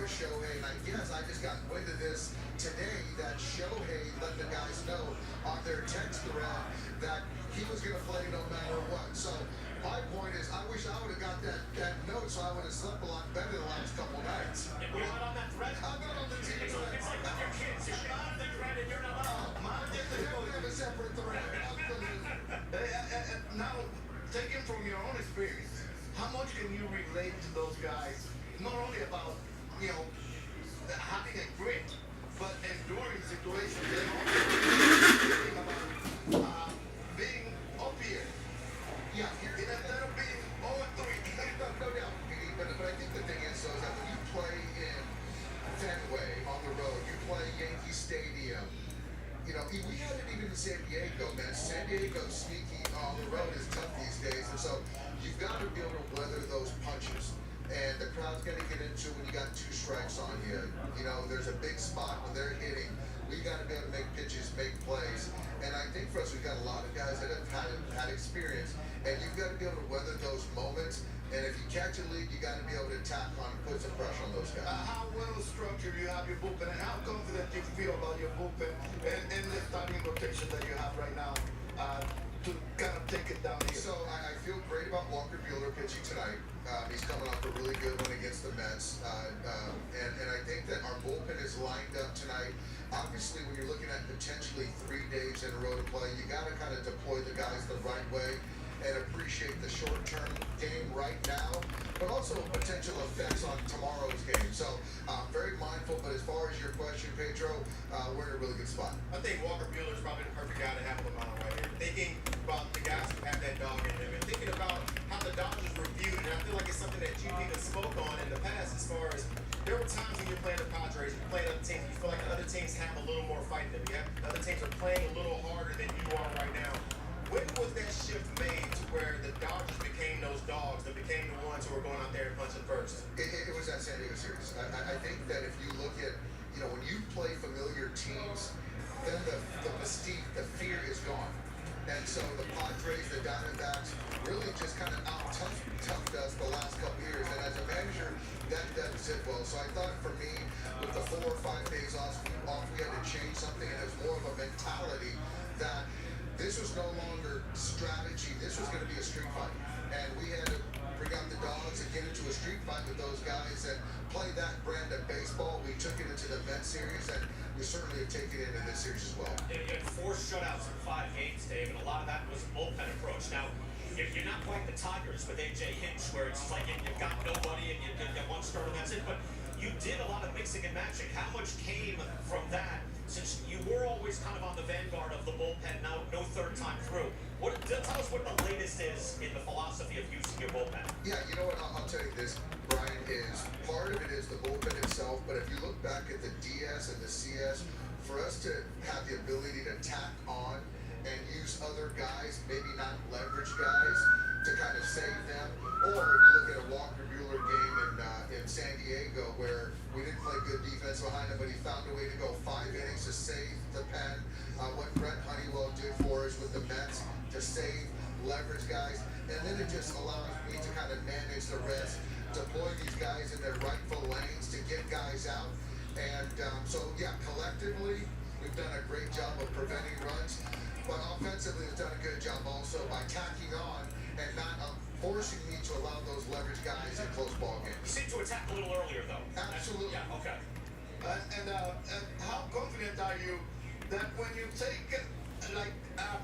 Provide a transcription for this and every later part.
with Shohei, and I guess I just got wind of this today that Shohei let the guys know on their text thread that he was going to play no matter what. So my point is, I wish I would have got that note, so I would have slept a lot better the last couple nights. You're not on that thread? I'm not on the team thread. It's like with your kids. You're not on the thread and you're not on. We have a separate thread. Now, taking from your own experience, how much can you relate to those guys? Not only about, having a grit, but enduring situations. And also about being up here. Yeah, instead of being 0-3. No doubt, Petey, but I think the thing is, though, is that when you play in Fenway on the road, you play Yankee Stadium, we had it even in San Diego, man. San Diego's sneaky on the road is tough these days, and so you've got to be able to weather those punches. And the crowd's going to get into when you got 2 strikes on you. There's a big spot when they're hitting. We got to be able to make pitches, make plays. And I think for us, we've got a lot of guys that have had experience, and you've got to be able to weather those moments. And if you catch a lead, you got to be able to attack on, put some pressure on those guys. How well structured you have your bullpen, and how confident you feel about your bullpen and the starting rotation that you have right now to kind of take it down here? So I feel great about Walker Buehler pitching tonight. He's coming off a really good one against the Mets. And I think that our bullpen is lined up tonight. Obviously, when you're looking at potentially 3 days in a row to play, you got to kind of deploy the guys the right way and appreciate the short-term game right now, but also potential effects on tomorrow's game. So very mindful, but as far as your question, Pedro, we're in a really good spot. I think Walker Buehler is probably the perfect guy to have him on right here. Thinking about the guys who have that dog in them, and thinking about how the Dodgers were viewed, and I feel like it's something that you've even spoke on in the past as far as there were times when you're playing the Padres, you're playing other teams, you feel like the other teams have a little more fight than you have. The other teams are playing a little harder than you are right now. When was that shift made to where the Dodgers became those dogs that became the ones who were going out there and punching first? It was that San Diego series. I think that if you look at, when you play familiar teams, then the mystique, the fear is gone. And so the Padres, the Diamondbacks, really just kind of out-toughed us the last couple years. And as a manager, that doesn't sit well. So I thought for me, with the 4 or 5 days off, we had to change something. And it was more of a mentality that this was no longer strategy. This was going to be a street fight. And we had to bring out the dogs and get into a street fight with those guys and play that brand of baseball. We took it into the Mets series, and we certainly have taken it into this series as well. You had 4 shutouts in 5 games, Dave, and a lot of that was a bullpen approach. Now, you're not quite the Tigers with A.J. Hinch, where it's like you've got nobody and you got 1 starter, that's it. But you did a lot of mixing and matching. How much came from that? Since you were always kind of on the vanguard of the bullpen, now no 3rd time through. Tell us what the latest is in the philosophy of using your bullpen. Yeah, you know what? I'll tell you this, Brian, is part of it is the bullpen itself, but if you look back at the DS and the CS, for us to have the ability to tack on and use other guys, maybe not leverage guys, to kind of save them, or you look at a Walker Buehler game in San Diego where we didn't play good defense behind him, but he found a way to go 5 innings to save the pen. What Brett Honeywell did for us with the Mets to save, leverage guys, and then it just allows me to kind of manage the rest, deploy these guys in their rightful lanes to get guys out. And so, yeah, collectively, we've done a great job of preventing runs, but offensively, we've done a good job also by tacking on and not forcing me to allow those leverage guys in close ball games. You seem to attack a little earlier, though. Absolutely. Yeah, okay. And how confident are you that when you take a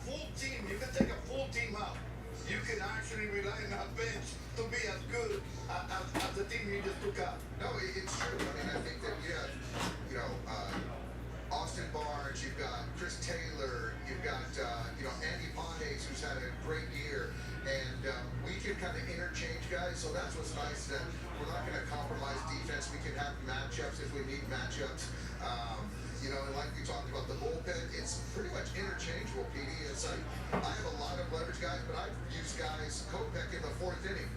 full team, you can take a full team out, you can actually rely on our bench to be as good as the team you just took out? No, it's true. I mean, I think that you have, Austin Barnes, you've got Chris Taylor, you've got, Andy Pontes, who's had a great year, and we can kind of interchange guys, so that's what's nice, that we're not going to compromise defense. We can have matchups if we need matchups. And like we talked about the bullpen, it's pretty much interchangeable, PD. It's like, I have a lot of leverage guys, but I've used guys, Kopech in the 4th inning.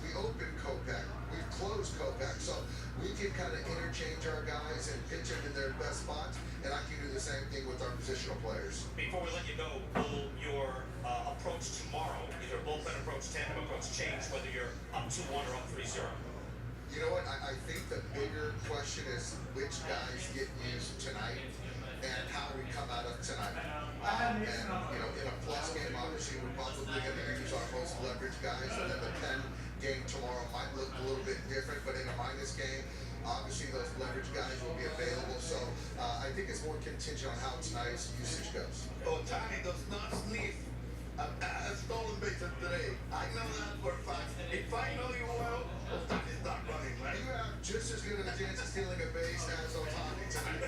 We opened Kopech, we've closed Kopech, so we can kind of interchange our guys and pitch them in their best spots, and I can do the same thing with our positional players. Before we let you go, will your approach tomorrow, either bullpen approach, tandem approach, change whether you're up 2-1 or up 3-0? You know what? I think the bigger question is which guys get used tonight and how we come out of tonight. And, you know, in a plus game, obviously, we're probably going to use our most leverage guys. And then the 10 game tomorrow might look a little bit different, but in a minus game, obviously, those leverage guys will be available. So I think it's more contingent on how tonight's usage goes. Otani does not sniff a stolen bases today. I know that for a fact. If I know you well, Otani's not running, right? You have just as good of a chance of stealing a base as Otani tonight.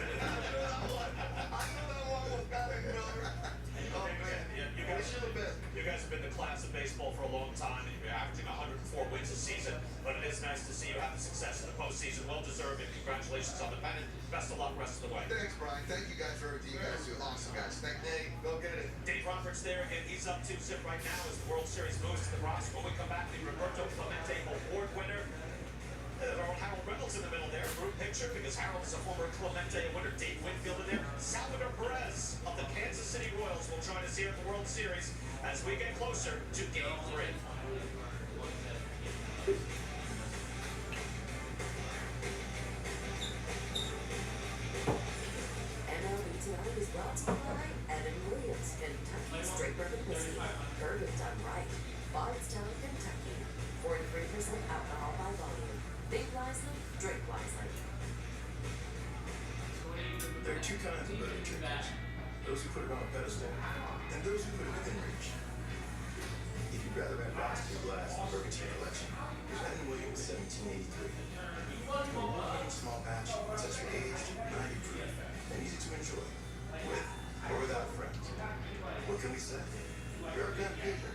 I know that one was coming, brother. Oh, man. You guys have been the class of baseball for a long time, and you're averaging 104 wins a season. But it is nice to see you have the success in the postseason. Well deserved, and congratulations on the pennant. Best of luck rest of the way. Thanks, Brian. Thank you guys for everything you guys do. Awesome, guys. Thank you. Hey, go get it. Dave Roberts there, and he's up 2-0 right now as the World Series moves to the Bronx. When we come back, the Roberto Clemente Award winner. Harold Reynolds in the middle there, group picture, because Harold is a former Clemente winner. Dave Winfield in there. Salvador Perez of the Kansas City Royals will join us here at the World Series as we get closer to Game 3. MLB Tonight is brought to you by Evan Williams, Kentucky Straight Bourbon Whiskey. Bourbon done right. Bardstown, Kentucky. 43% alcohol by volume. Think wisely, drink wisely. There are two kinds of bourbon drinkers. Those who put it on a pedestal, and those who put it within reach. If you'd rather add rocks to your glass in the bourbon tea collection, here's Evan Williams 1783. One small batch, successfully aged, 90 proof, and easy to enjoy, with or without friends. What can we say? You're a pen people.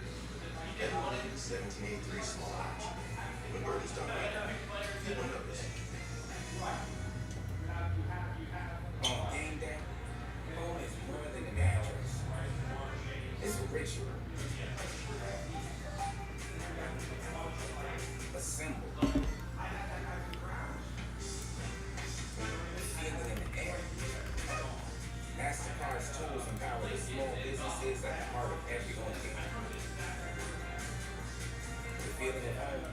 Evan Williams 1783 small batch. When bourbon's done right, people notice. On game day, home is more than an address. It's a ritual. A symbol. Feeling in the air. MasterCard's tools empower the small businesses at the heart of every home game. The feeling of home.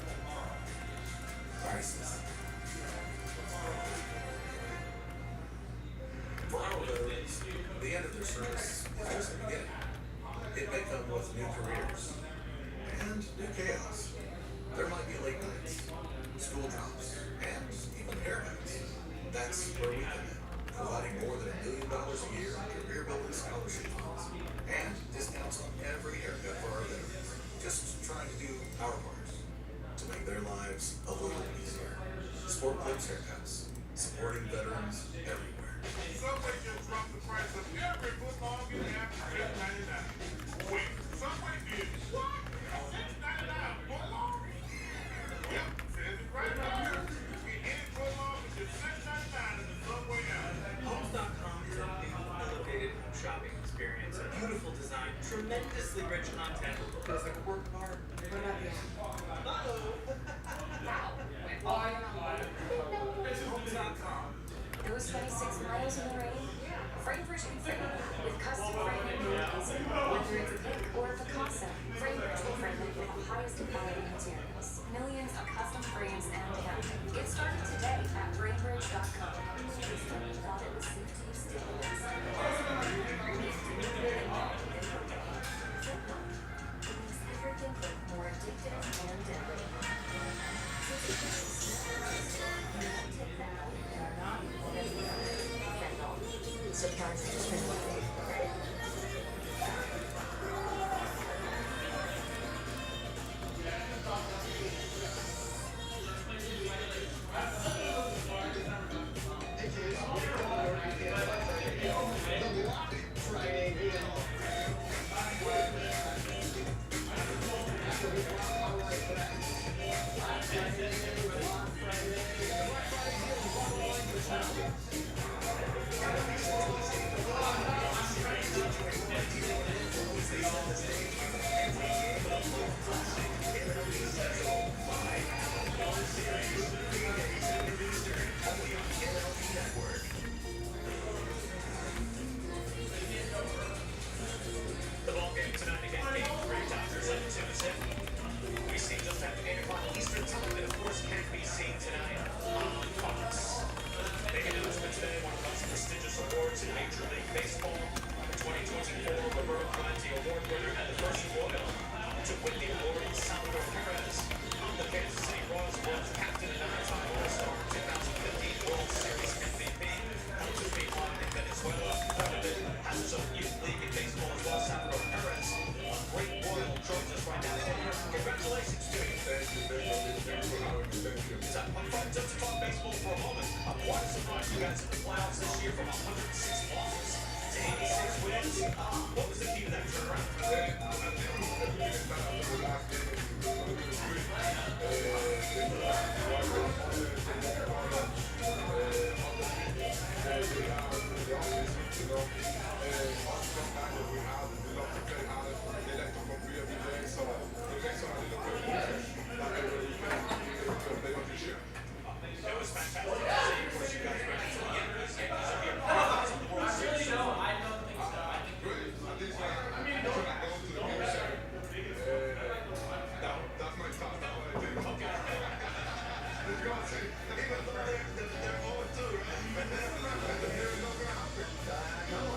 Priceless. For our veterans, the end of their service is just the beginning. It may come with new careers and new chaos. There might be late nights, school drops, and even haircuts. That's where we come in, providing more than $1 million a year in career building scholarship funds and discounts on every haircut for our veterans. Just trying to do our part to make their lives a little easier. Sport Clips Haircuts, supporting veterans everywhere. Subway just dropped the price of every football you have to $6.99. Wait, Subway did what? $6.99 footlong? Yep, says it right up here. Get any footlong for just $6.99 in the Subway app. Homes.com is a new elevated home shopping experience. A beautiful design, tremendously rich content. But as like a work of art. What about the app? Uh-oh. Wow. Homes.com. Those 26 miles in the rain? Framebridge can frame it with custom framing made easy. Whether it's a pink or a Picasso, Framebridge will frame it with the highest quality materials. Millions of custom frames and counting. Get started today at framebridge.com. Thought it was safe to use stimulants. Everything look more addictive and deadly. Surprise. Friday. You guys in the playoffs this year from 106 losses to 86 wins. What was the key to that turnaround? It was fantastic to see. Of course, you guys ran into the Yankees. Yankees are here. Thoughts on the World Series so far? That's my thought. That's what I think. Even though they're over too, right? It's not gonna happen. I know.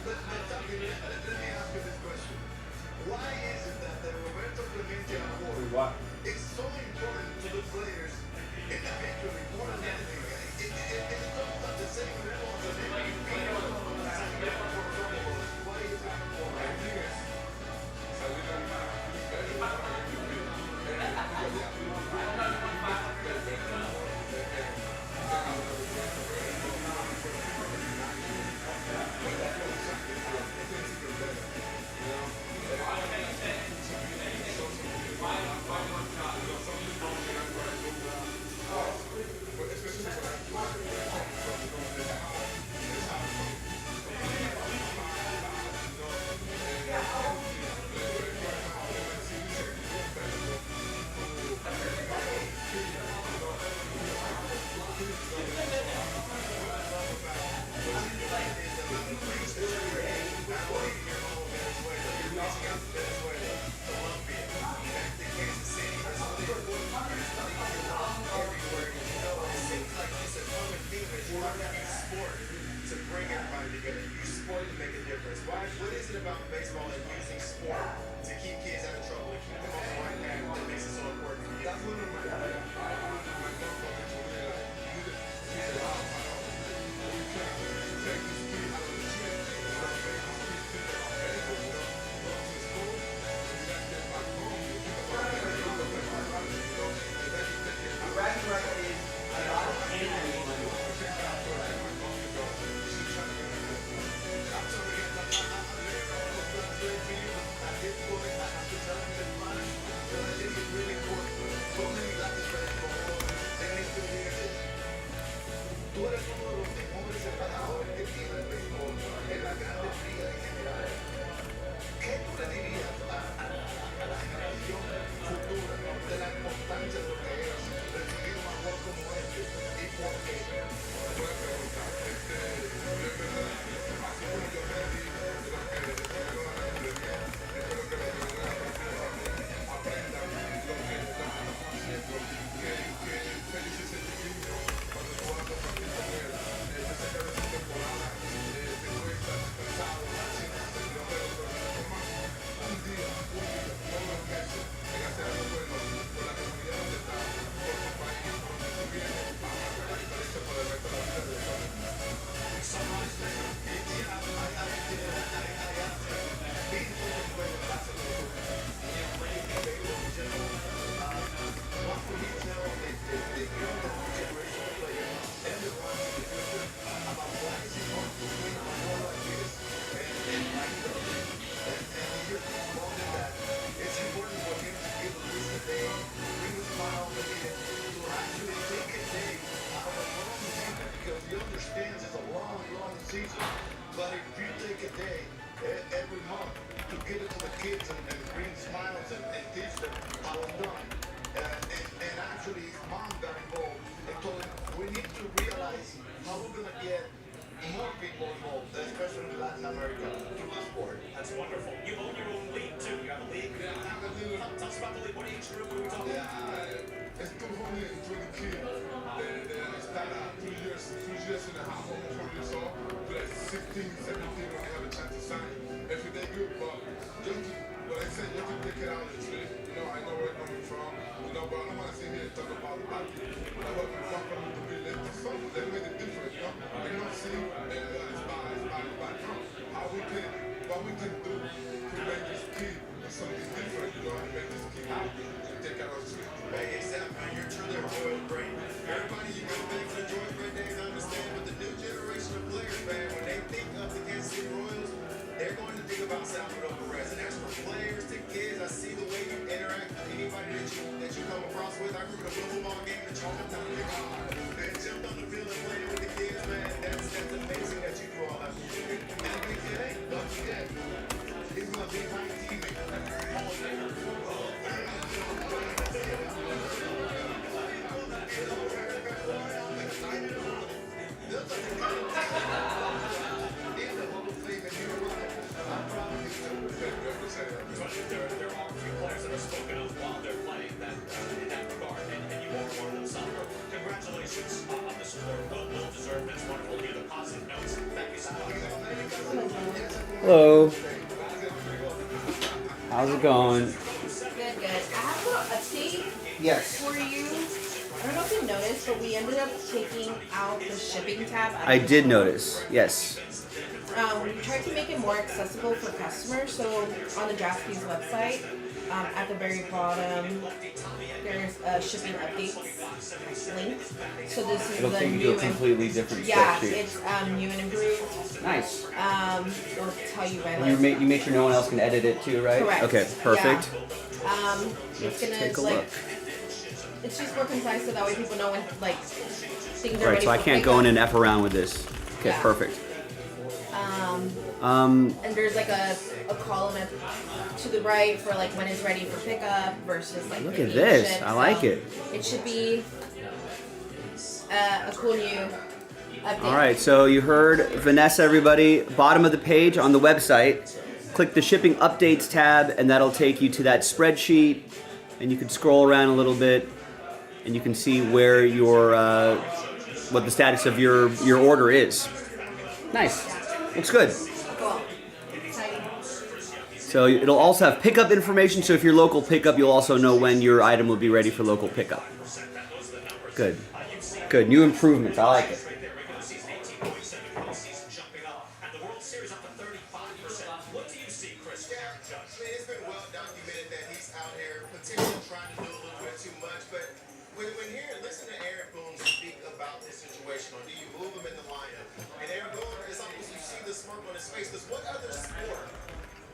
But Tommy, let me ask you this question. Why is it that the Roberto Clemente Award is so important to the players individually more than anything? It's not at the same level as an MVP. Why is it important? To bring everybody together, use sport to make a difference. What is it about baseball and using sport to keep kids out of trouble, to keep them on the right path that makes it so important for you? That's one of my Tú eres uno de los mejores embajadores que tiene el béisbol en la grande liga en general. ¿Qué tú le dirías a la generación futura de la importancia de lo que es recibir un amor como este y por qué? Buena pregunta. De verdad, así como yo me di de lo que estuvieron hablando de mí, espero que los que aprendan lo que estamos haciendo, que felices sentimientos cuando tú vas a compartir con él. Se sé que a veces temporada te cuesta cansado, sientes que no te lo tomas un día, todos los meses, en hacer algo bueno por la comunidad donde estás, por tu país, por donde tú vienes, vas a marcar la diferencia por el resto de la vida de todos. It's important for him to give a list a day, bring a smile to him, to actually take a day out of a long season because he understands it's a long season. But if you take a day every month to give it to the kids and bring smiles and teach them how it's done. And actually his mom got involved and told him we need to realize how we're gonna get more people involved, especially in Latin America, through the sport. That's wonderful. You own your own league too. You have a league. Tell us about the league. What age group are we talking about? It's 220 kids that start out 2 years and a half, almost 4 years old, to like 16, 17 when they have a chance to sign. If they good, but just what I said, you have to take it out of the street. You know, I know where I'm coming from, you know, but I don't want to sit here and talk about the bad people. I want my company to be left to something. Let's make it different, you know? They don't see it's bad. No. What we can do to make this kid do something different, you know, and make this kid happy and take out of the street. Hey, Sam, man, you're truly a royal brain. Everybody you go congratulations on the support. Well deserved. That's wonderful to hear the positive notes. Thank you so much. Hello. How's it going? Good, good. I have a little update Yes. for you. I don't know if you noticed, but we ended up taking out the shipping tab. I did notice. Yes. We tried to make it more accessible for customers. So on the JASPY's website, at the very bottom, there's a shipping updates link. So this is It'll the take you new to a and completely different yeah, spreadsheet. it's new and improved. Nice. It'll tell you by You like. made sure no one else can edit it too, right? Correct. Okay, perfect. It's gonna Take a like. look. It's just more concise, so that way people know when like things are Right, ready so I for can't go in pickup. and F around with this. Okay, Yeah. perfect. And there's like a column to the right for like when it's ready for pickup versus like. Look the at this. shipped. I like it. It should be a cool new update. All right, so you heard Vanessa, everybody. Bottom of the page on the website, click the shipping updates tab, and that'll take you to that spreadsheet. And you can scroll around a little bit, and you can see where your what the status of your order is. Nice. Looks good. Cool. Exciting. So it'll also have pickup information. So if you're local pickup, you'll also know when your item will be ready for local pickup. Good. Good. New improvements. I like it. It's been well documented that he's out here potentially trying to do a little bit too much. But when listen to Aaron Boone speak about this situation, or do you move him in the lineup? And Aaron Boone, it's almost you see the smirk on his face. Because what other sport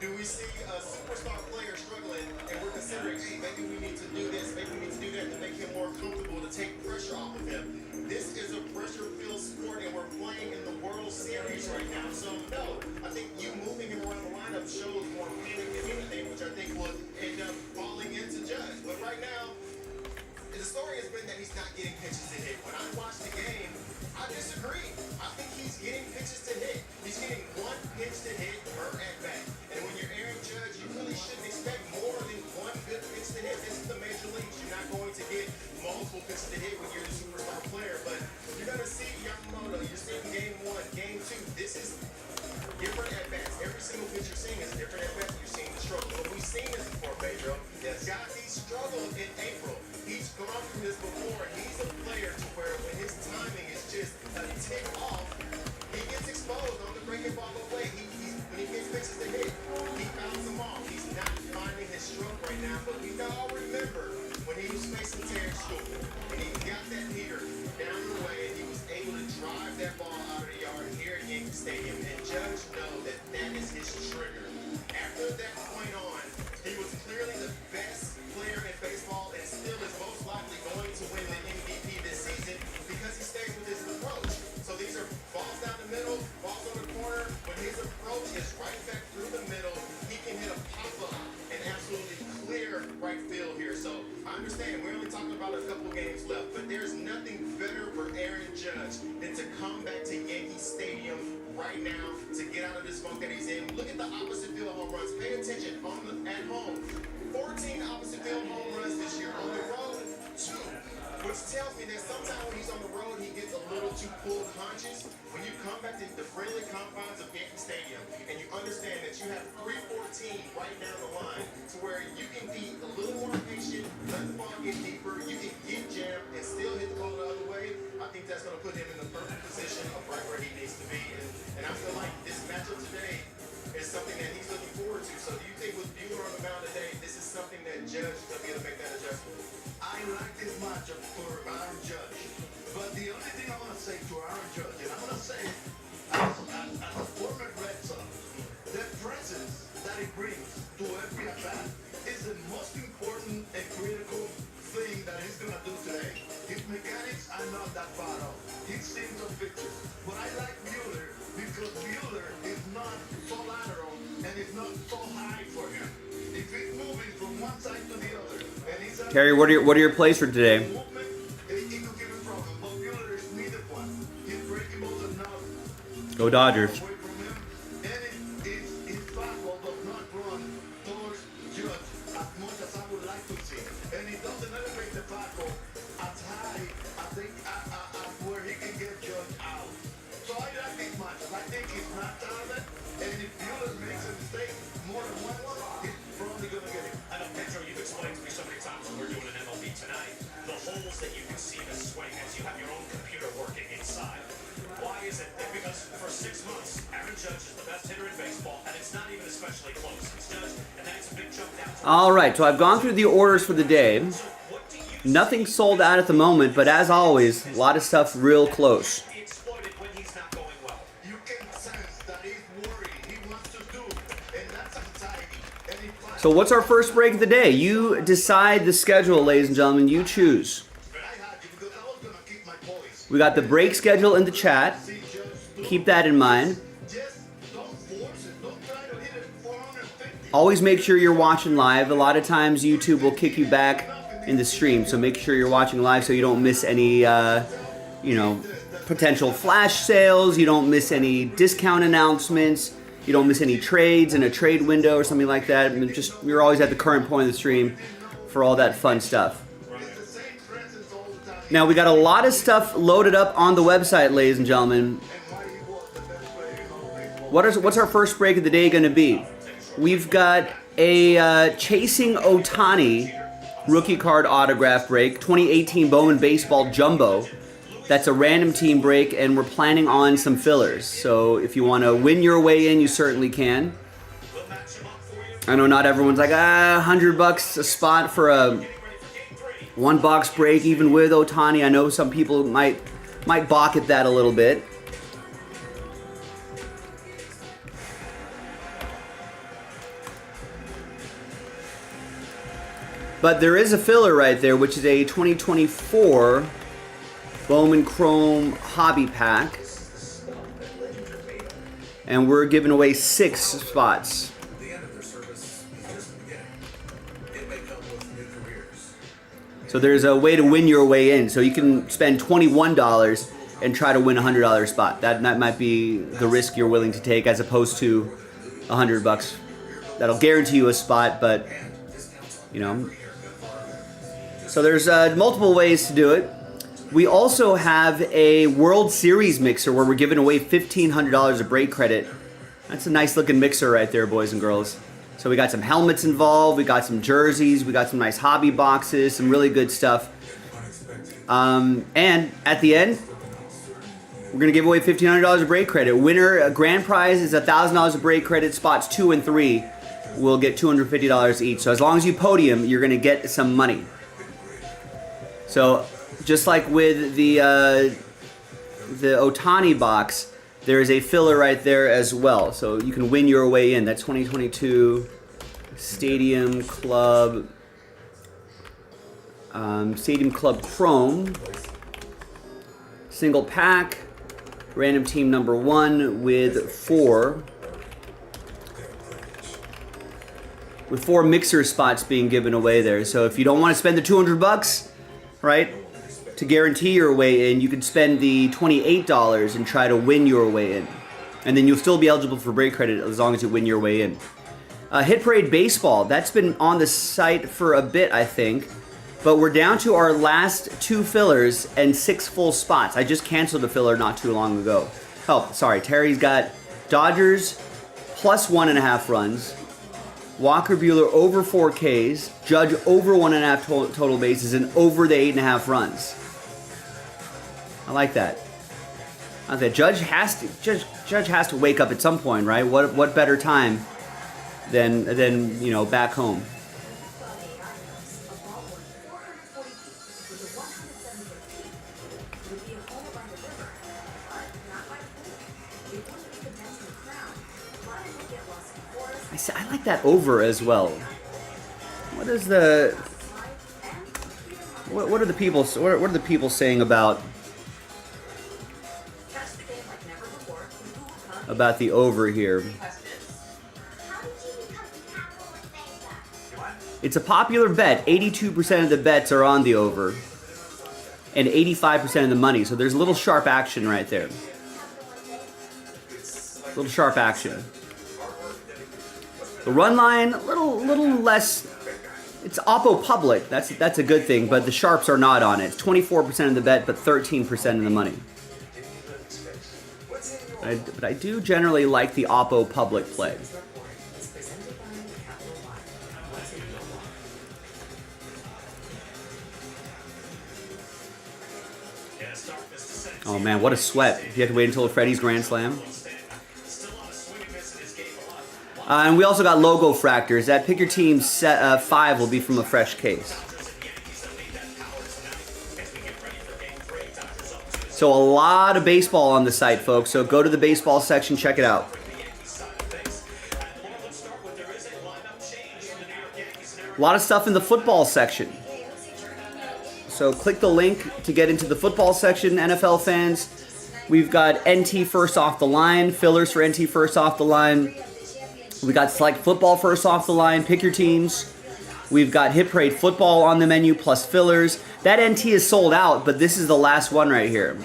do we see a superstar player struggling and we're considering, hey, maybe we need to do this, maybe we need to do that to make him more comfortable, to take pressure off of him? This is a pressure-filled sport, and we're playing in the World Series right now. So, no, I think you moving him around the lineup shows more panic than anything, which I think will end up falling into Judge. But right now, the story has been that he's not getting pitches to hit. When I watched the game, I disagree. I think he's getting pitches to hit. He's getting one pitch to hit per at-bat. And when you're Aaron Judge, you really shouldn't expect more than one good pitch to hit. This is the major leagues. You're not going to get multiple pitches to hit when you're the superstar player. But you're going to see Yamamoto. You're seeing game one, game two. This is different at-bats. Every single pitch you're seeing is different at-bats. You're seeing the struggle. But we've seen this before, Pedro. Yes. Guys, he struggled in April. He's gone through this before. He's a player to where when his timing is just a tick off, he gets exposed on the breaking ball away. When he gets pitches to hit, he fouls them off. He's not finding his stroke right now. But we all remember when he was facing Terrence School, and he got that heater down the way, and he was able to drive that ball out of the yard here at Yankee Stadium. And Judge knows that that is his trigger. After that point on, he was clearly the best player in baseball and still is most likely going to win the MVP this season because he stays with his approach. So these are balls down the middle, balls on the corner. When his approach is right back through the middle, he can hit a pop-up and absolutely clear right field here. So I understand we're only talking about a couple games left, but there's nothing better for Aaron Judge than to come back to Yankee Stadium right now to get out of this funk that he's in. Look at the opposite field home runs. Pay attention at home. 14 opposite field home runs this year. On the road, 2. Which tells me that sometimes when he's on the road, he gets a little too pull conscious. When you come back to the friendly confines of Yankee Stadium and you understand that you have 314 right down the line to where you can be a little more patient, let the ball get deeper, you can get jammed and still hit the ball the other way, I think that's going to put him in the perfect position of right where he needs to be. And I feel like this matchup today is something that he's looking forward to. So do you think with Buehler on the mound today, this is something that Judge is going to be able to make that adjustment? I like this matchup for Aaron Judge. But the only thing I'm going to say to Aaron Judge, and I'm going to say as a former Red Sox, the presence that he brings to every at-bat is the most important and critical thing that he's going to do today. His mechanics are not that far off. He's seen some pictures. But I like Buehler because Buehler is not so lateral and it's not so high for him. If he's moving from one side to the other, and he's Terry, what are your plays for today? movement, it could give him problem. But Buehler is neither one. His breaking balls are not Go Dodgers. away from him, and his fastball does not run towards Judge as much as I would like to see. And he doesn't elevate the fastball as high as the holes that you can see the swing as you have your own computer working inside. Why is it? Because for 6 months, Aaron Judge is the best hitter in baseball, and it's not even especially close. It's Judge, and then it's a big jump down. All right, so I've gone through the orders for the day. Nothing sold out at the moment, but as always, a lot of stuff real close. He exploited when he's not going well. You can sense that he's worried. He wants to do, and that's anxiety. And he finds So what's our first break of the day? You decide the schedule, ladies and gentlemen. You choose. But I had you because I was gonna keep my voice. We got the break schedule in the chat. See, Judge, do Keep that in mind. just don't force it. Don't try to hit it 450. Always make sure you're watching live. A lot of times YouTube will kick you back in the stream, so make sure you're watching live so you don't miss any, potential flash sales. You don't miss any discount announcements. You don't miss any trades in a trade window or something like that. I mean, just you're always at the current point of the stream for all that fun stuff. It's the same presence all the time. Now we got a lot of stuff loaded up on the website, ladies and gentlemen. And why he was the best player in all of baseball. What's our first break of the day going to be? We've got a Chasing Ohtani rookie card autograph break, 2018 Bowman Baseball Jumbo. That's a random team break, and we're planning on some fillers. So if you want to win your way in, you certainly can. I know not everyone's like, $100 a spot for a one box break, even with Ohtani. I know some people might balk at that a little bit. But there is a filler right there, which is a 2024 Bowman Chrome Hobby Pack. And we're giving away 6 spots. The end of their service is just the beginning. It may come with new careers. So there's a way to win your way in. So you can spend $21 and try to win a $100 spot. That might be the risk you're willing to take, as opposed to $100. That'll guarantee you a spot, but you know. So there's multiple ways to do it. We also have a World Series mixer where we're giving away $1,500 of break credit. That's a nice looking mixer right there, boys and girls. So we got some helmets involved, we got some jerseys, we got some nice hobby boxes, some really good stuff. And at the end, we're going to give away $1,500 of break credit. Winner, grand prize is $1,000 of break credit. Spots 2 and 3 will get $250 each. So as long as you podium, you're going to get some money. So just like with the Ohtani box, there is a filler right there as well. So you can win your way in. That 2022 Stadium Club Chrome single pack, random team number 1 with 4 mixer spots being given away there. So if you don't want to spend the $200, right, to guarantee your way in, you can spend the $28 and try to win your way in. And then you'll still be eligible for break credit as long as you win your way in. Hit Parade Baseball, that's been on the site for a bit, I think. But we're down to our last 2 fillers and 6 full spots. I just canceled a filler not too long ago. Oh, sorry, Terry's got Dodgers plus 1.5 runs. Walker Buehler over 4 Ks, Judge over 1.5 total bases, and over the 8.5 runs. I like that. Judge has to wake up at some point, right? What better time than back home? I like that over as well. What are the people saying about the over here? It's a popular bet. 82% of the bets are on the over, and 85% of the money. So there's a little sharp action right there. Little sharp action. The run line, a little less. It's oppo public. That's a good thing, but the sharps are not on it. It's 24% of the bet, but 13% of the money. But I do generally like the oppo public play. Oh man, what a sweat. You have to wait until Freddie's Grand Slam. And we also got logo fractors. That pick your team set 5 will be from a fresh case. So a lot of baseball on the site, folks. So go to the baseball section, check it out. A lot of stuff in the football section. So click the link to get into the football section, NFL fans. We've got NT first off the line, fillers for NT first off the line. We got select football first off the line, pick your teams. We've got Hit Parade football on the menu plus fillers. That NT is sold out, but this is the last one right here.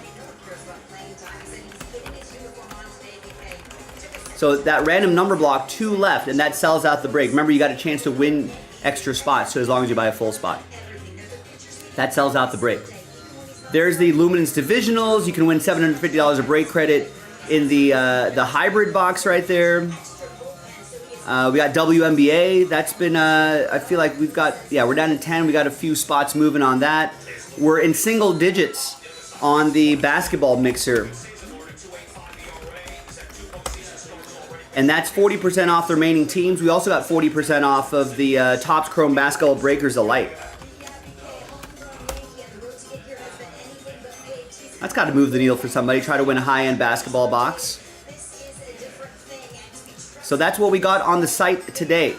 So that random number block, 2 left, and that sells out the break. Remember, you got a chance to win extra spots, so as long as you buy a full spot. That sells out the break. There's the Luminance Divisionals. You can win $750 of break credit in the hybrid box right there. We got WNBA. That's been, I feel like we've got, yeah, we're down to 10. We got a few spots moving on that. We're in single digits on the basketball mixer. And that's 40% off the remaining teams. We also got 40% off of the Topps Chrome Basketball Breakers Elite. That's got to move the needle for somebody. Try to win a high-end basketball box. So that's what we got on the site today.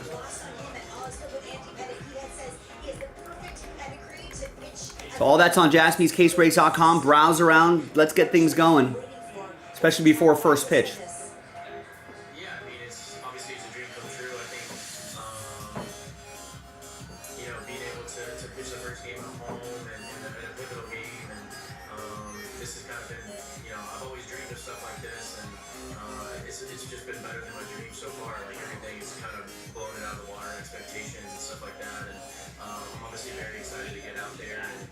So all that's on JaspysCaseBreaks.com. Browse around. Let's get things going, especially before first pitch. Yeah, I mean, it's obviously it's a dream come true. I think, you know, being able to pitch the first game at home and a pivotal game, and this has kind of been, you know, I've always dreamed of stuff like this, and it's just been better than my dreams so far. Like everything is kind of blown it out of the water, expectations and stuff like that, and I'm obviously very excited to get out there, and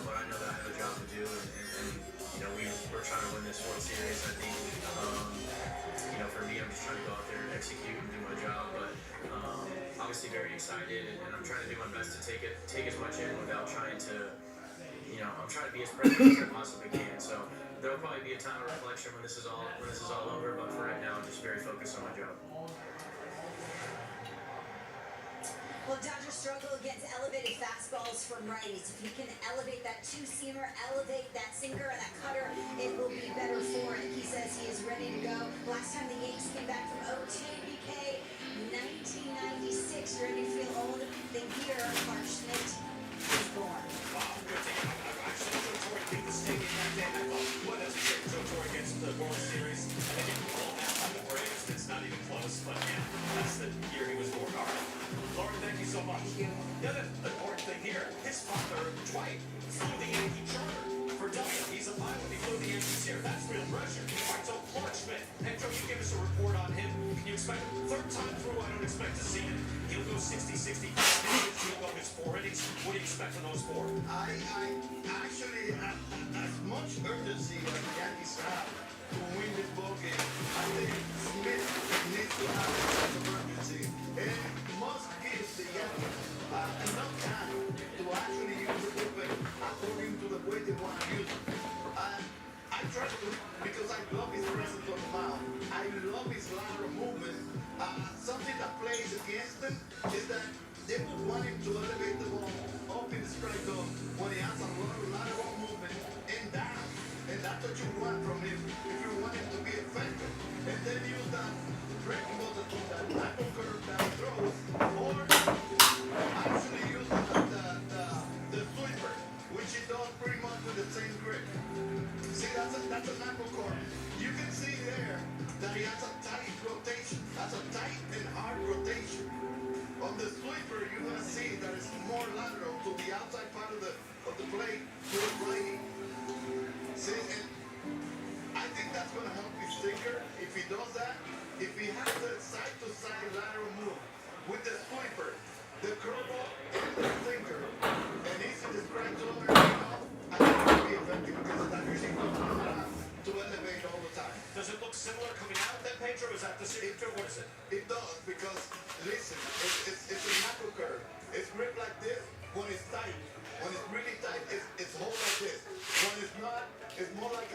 but I know that I have a job to do, and you know, we're trying to win this World Series. I think. You know, for me, I'm just trying to go out there and execute and do my job, but obviously very excited, and I'm trying to do my best to take as much in without trying to, you know, I'm trying to be as present as I possibly can. So there'll probably be a time of reflection when this is all over, but for right now, I'm just very focused on my job. Well, Dodgers struggle against elevated fastballs from righties. If you can elevate that two-seamer, elevate that sinker and that cutter, it will be better for him. He says he is ready to go. Last time the Yankees came back from OT, BK, 1996. You're ready to feel old? Then here, Clark Schmidt is born. Wow, good thing. I saw Joe Torre beat the stadium that day. I thought, what else is Joe Torre against the World Series? And you can call that on the Braves. It's not even close, but yeah, that's the year he was born. All right. Lauren, thank you so much. The other important thing here, his father, Dwight, flew the Yankee charter for W. He's a pilot. He flew the Yankees here. That's real pressure. All right, so Clark Schmidt. Pedro, you give us a report on him. Can you expect him? Third time through, I don't expect to see him. He'll go 60, 65 innings. He'll go his 4 innings. What do you expect from those 4? I actually, as much urgency as the Yankees have to win this ball game, I think Smith needs to have a sense of urgency and must give the Yankees enough time to actually use the bullpen according to the way they want to use it. I trust him because I love his presence on the mound. I love his lateral movement. Something that plays against them is that they would want him to elevate the ball up in the strike zone when he has a lot of lateral movement and down. And that's what you want from him if you want him to be effective. And then use that breaking ball, that knuckle curve that he throws, or actually use the sweeper, which he does pretty much with the same grip. See, that's a knuckle curve. You can see there that he has a tight rotation. That's a tight and hard rotation. On the sweeper, you're gonna see that it's more lateral to the outside part of the plate to the righty. See, and I think that's gonna help his sinker if he does that. If he has the side-to-side lateral move with the sweeper, the curveball, and the sinker, and he's in the strike zone or I think he'll be effective because that usually comes to elevate all the time. Does it look similar coming out then, Pedro? Is that the signature? What is it? It does, because listen, it's a knuckle curve. It's grip like this when it's tight. When it's really tight, it's hold like this. When it's not, It's more like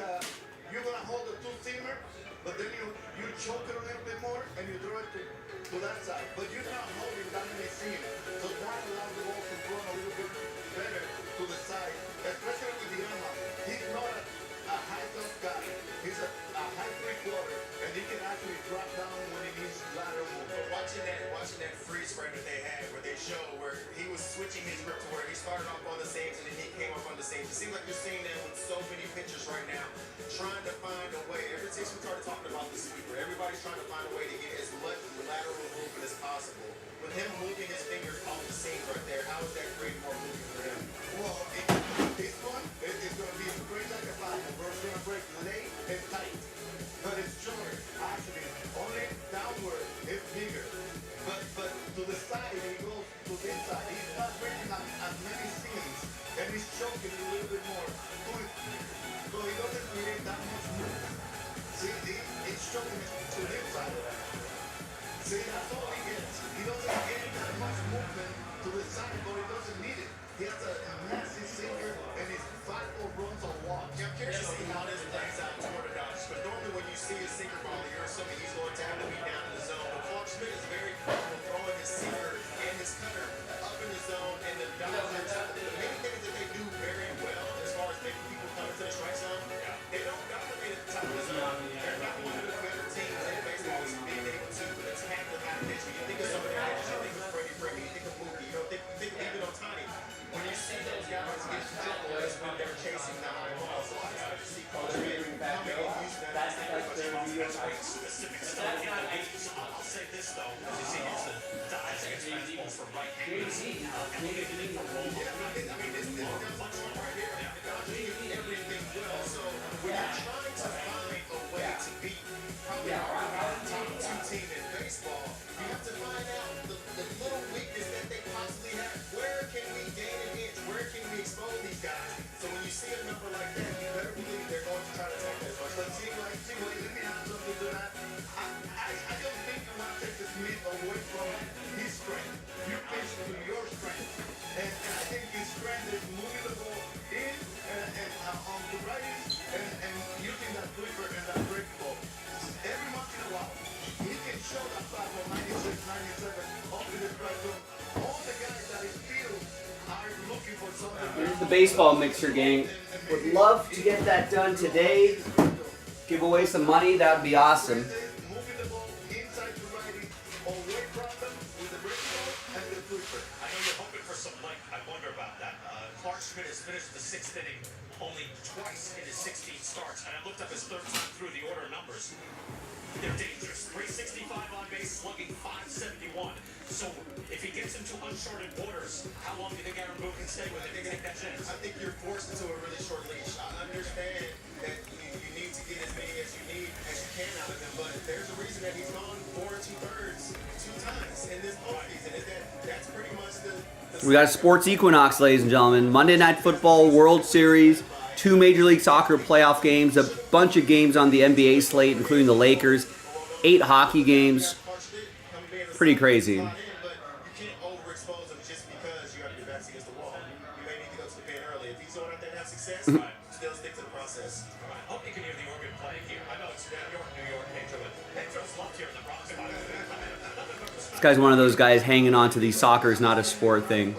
you're gonna hold the two-seamer, but then you choke it a little bit more and you throw it to that side. But you're not holding that many seams, so that allows the ball to run a little bit better to the side, especially with the Emma. He's not a high top guy. He's a high three-quarter, and he can actually drop down when he needs lateral movement. Watching that freeze frame that they had, where they show where he was switching his grip to where he started off on the saves and then he came up on the saves. It seems like you're seeing that with so many pitchers right now, trying to find a way. Ever since we started talking about the sweeper, everybody's trying to find a way to get as much lateral movement as possible. With him moving his fingers off the seam right there, how is that creating more movement for him? Well, this one is going to be straight like a five. We're going to break late and tight, but it's shorter. Actually, only downward is bigger. But to the side, he goes to this side. He's not breaking as many seams, and he's choking a little bit more. So he doesn't create that much movement. See, he's choking to this side. See, that's all he gets. He doesn't get that much movement to the side, but he doesn't need it. He has a massive sinker, and he's 5-4 runs on walk. Yeah, I'm curious to see how this plays out toward the Dodgers, because normally when you see a sinker ball, you're assuming he's going to have to be down in the zone. But Clark Schmidt is very comfortable throwing his sinker and his cutter up in the zone, and the Dodgers, the many things that they do very well as far as making people come to the strike zone, they don't dominate at the top of the zone. They're not one of the better teams in baseball is being able to attack the high pitch. When you think of some of the pitchers, you think of Freddie, you think of Mookie, you think of even Ohtani. When you see those guys get trouble, that's when they're chasing the high ball. So I expect to see Clark Schmidt coming and using that as Specific stuff in the games. I'll say this though, because you see it's the dives against fastballs for right-handers. And look at the roll. I mean, this punch one right here. The Dodgers do everything well. So when you're trying to find a way to beat probably the top two team in baseball, you have to find out the little weakness that they possibly have. Where can we gain an inch? Where can we expose these guys? So when you see a number like that, you better believe they're going to try to attack that as much. But see, let me add something to that. I don't think you want to take the Smith away from his strength. You pitch to your strength. And I think his strength is moving the ball in and on the right and using that sweeper and that break ball. Every once in a while, he can show that fastball 96, 97 up in the strike zone. All the guys that he feels are looking for something. Here's the baseball mixer, gang. Would love to get that done today. Give away some money, that would be awesome. Moving the ball inside to righty, away from them with the break ball and the sweeper. I know you're hoping for some length. I wonder about that. Clark Schmidt has finished the 6th inning only twice in his 16 starts, and I looked up his 3rd time through the order numbers. They're dangerous. 365 on base, slugging 571. So if he gets into uncharted waters, how long do you think Aaron Boone can stay with him and take that chance? I think you're forced into a really short leash. I understand that you need to get as many as you can out of him, but there's a reason that he's gone 4 2/3 2 times in this postseason. That's pretty much the We got a sports equinox, ladies and gentlemen. Monday Night Football, World Series, 2 Major League Soccer playoff games, a bunch of games on the NBA slate, including the Lakers, 8 hockey games. Pretty crazy. But you can't overexpose him just because you have your backs against the wall. You may need to go to the pen early. If he's going out there and have success, still stick to the process. I hope you can hear the organ playing here. I know it's New York, Pedro, but Pedro's loved here in the Bronx. This guy's one of those guys hanging on to the soccer is not a sport thing.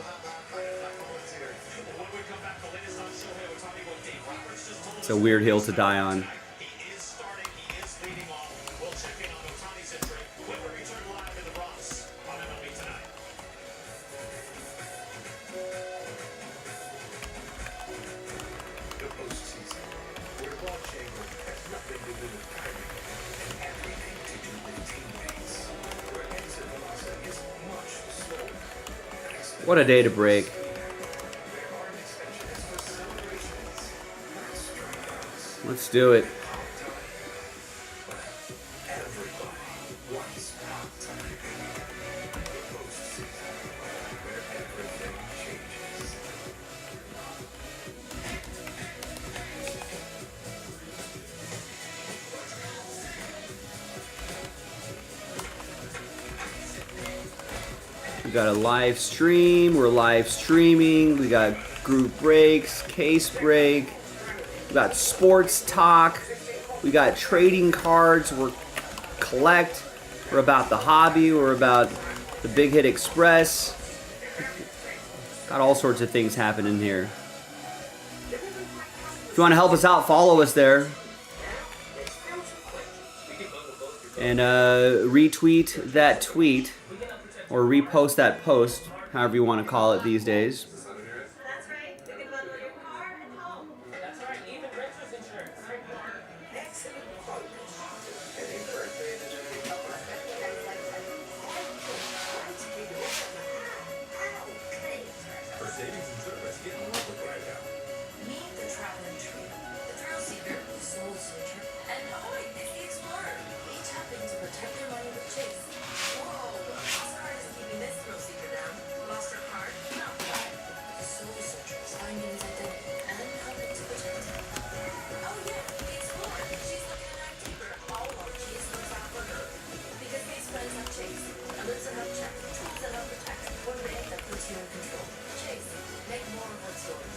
It's a weird hill to die on. He is starting. He is leading off. We'll check in on Ohtani's entry when we return live in the Bronx on MLB Tonight. The postseason, where ball chamber has nothing to do with timing and everything to do with teammates, where exit velocity is much slower. What a day to break. Let's do it. We got a live stream. We're live streaming. We got group breaks, case break. got sports talk. We got trading cards. We're collect. We're about the hobby. We're about the Big Hit Express. Got all sorts of things happening here. If you want to help us out, follow us there. And retweet that tweet. Or repost that post. However you want to call it these days. That's right. We can bundle your car and home. That's right, even renter's insurance. For savings and service, get more with right now. Meet the traveling tree, the thrill seeker, the soul searcher, and ahoy, it's the explorer. Each happen to protect their money with Chase. Whoa, Oscar is keeping this thrill seeker down. Lost your card? Not bad. The soul searcher is finding his identity and helping to protect him. Oh yeah, the explorer. She's looking at our deeper, all while Chase looks out for her. Because these friends have Chase. Alerts enough check, tools enough protect. One brand that puts you in control. Chase, make more of what's yours.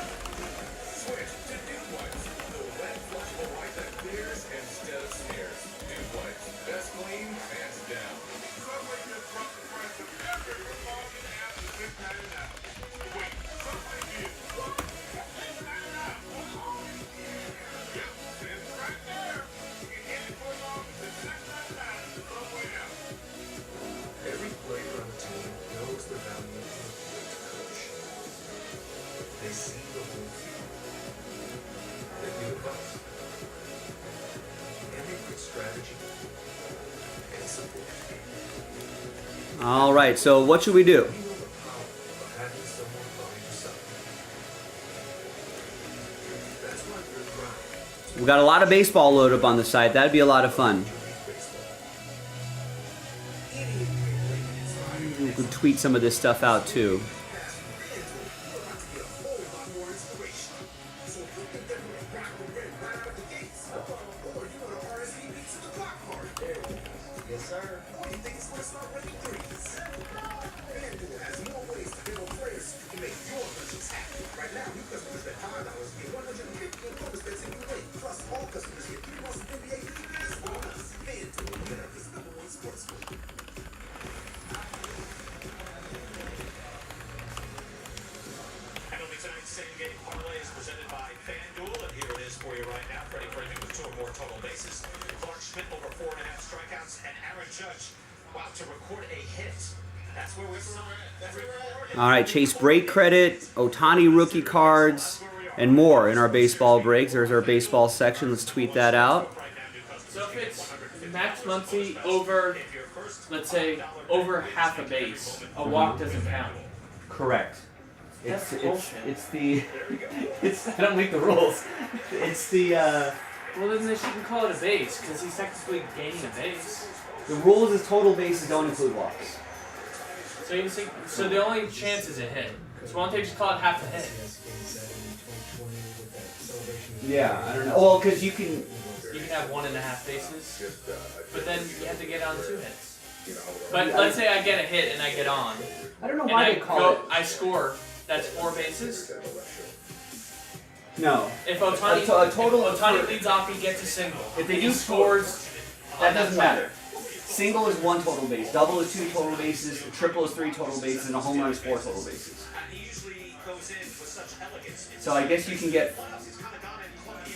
Switch to Dude Wipes, the wet, flushable wipe that clears instead of smears. Dude Wipes, best clean, hands down. Subway just dropped the price of every revolving app to $6.99. Wait, Subway is what? $6.99 for long? Yep, it's right there. You can get it for long as $6.99 in the Subway app. Every player on the team knows the value of a great coach. They see the whole field. They give advice. And they put strategy and support. All right, so what should we do? You know the power of having someone by your side. That's why we're proud. We got a lot of baseball load up on the site. That'd be a lot of fun. We can tweet some of this stuff out too. Yes, sir. What do you think it's going to start winning threes? FanDuel has more ways to give more players to make your purchase happen. Right now, new customers bet $5 get 150 in bonus bets and you win. Plus, all customers get 3 months of NBA League Pass bonus. FanDuel, America's #1 sportsbook. MLB tonight's same game parlay is presented by FanDuel, and here it is for you right now. Freddie Freeman with 2 or more total bases. Clark Schmidt over 4.5 strikeouts, and Aaron Judge, wow, to record a hit. That's where we're at. That's where we're at. All right, Chase break credit, Ohtani rookie cards, and more in our baseball breaks. There's our baseball section. Let's tweet that out. So if it's Max Muncy over, let's say, over half a base, a walk doesn't count. Correct. That's bullshit. It's the I don't make the rules. It's the Well, then they shouldn't call it a base, because he's technically gaining a base. the rules is total bases don't include walks. So you think, so the only chance is a hit. So why don't they just call it half a hit? Yeah, I don't know. Well, because you can. You can have 1.5 bases, but then you have to get on 2 hits. But But let's say I get a hit and I get on, I don't know and why I they call it. I score. That's 4 bases. No. If Ohtani, A total- if Ohtani leads off, he gets a single. If they he do scores, That doesn't matter. Single is 1 total base. Double is 2 total bases. Triple is 3 total bases, and a home run is 4 total bases. And he usually goes in with such elegance. So I guess you can get.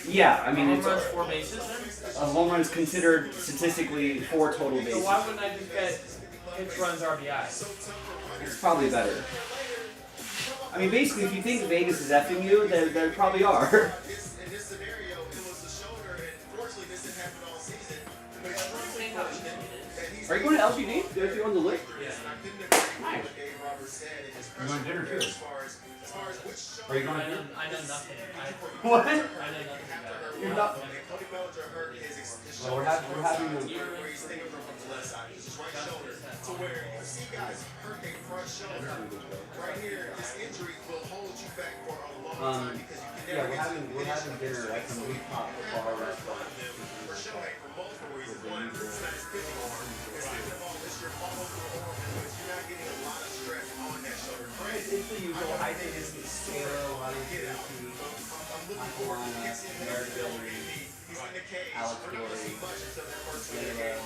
Yeah, I mean home it's runs 4 bases. Then? a home run is considered statistically 4 total So bases. why wouldn't I just get hits, runs, RBI? It's probably better. I mean, basically, if you think Vegas is effing you, they probably are. In this scenario, it was the shoulder, and fortunately, this didn't happen all season. But it's struggling and he's Are you going to LGD? Are you on the list? I couldn't agree with what Dave Roberts said in his press going to dinner, too? as far as which shoulder. Are you going I to know nothing. What? I know nothing about it. You're not. And Cody Bellinger hurt his Well, we're having where he's thinking from the left side, his right shoulder, to where you see guys hurt their front shoulder. Right here, this injury will hold you back for a long time because you can never get to the finish. dinner at some weak pop bar restaurant. For Shohei, for multiple reasons. One, it's not his pitching arm. And second of all, it's your follow-through arm, which you're not usual high safety Taylor, Ronnie Tracy, Michael Merrick Hillary, Alex Gorey, Layla,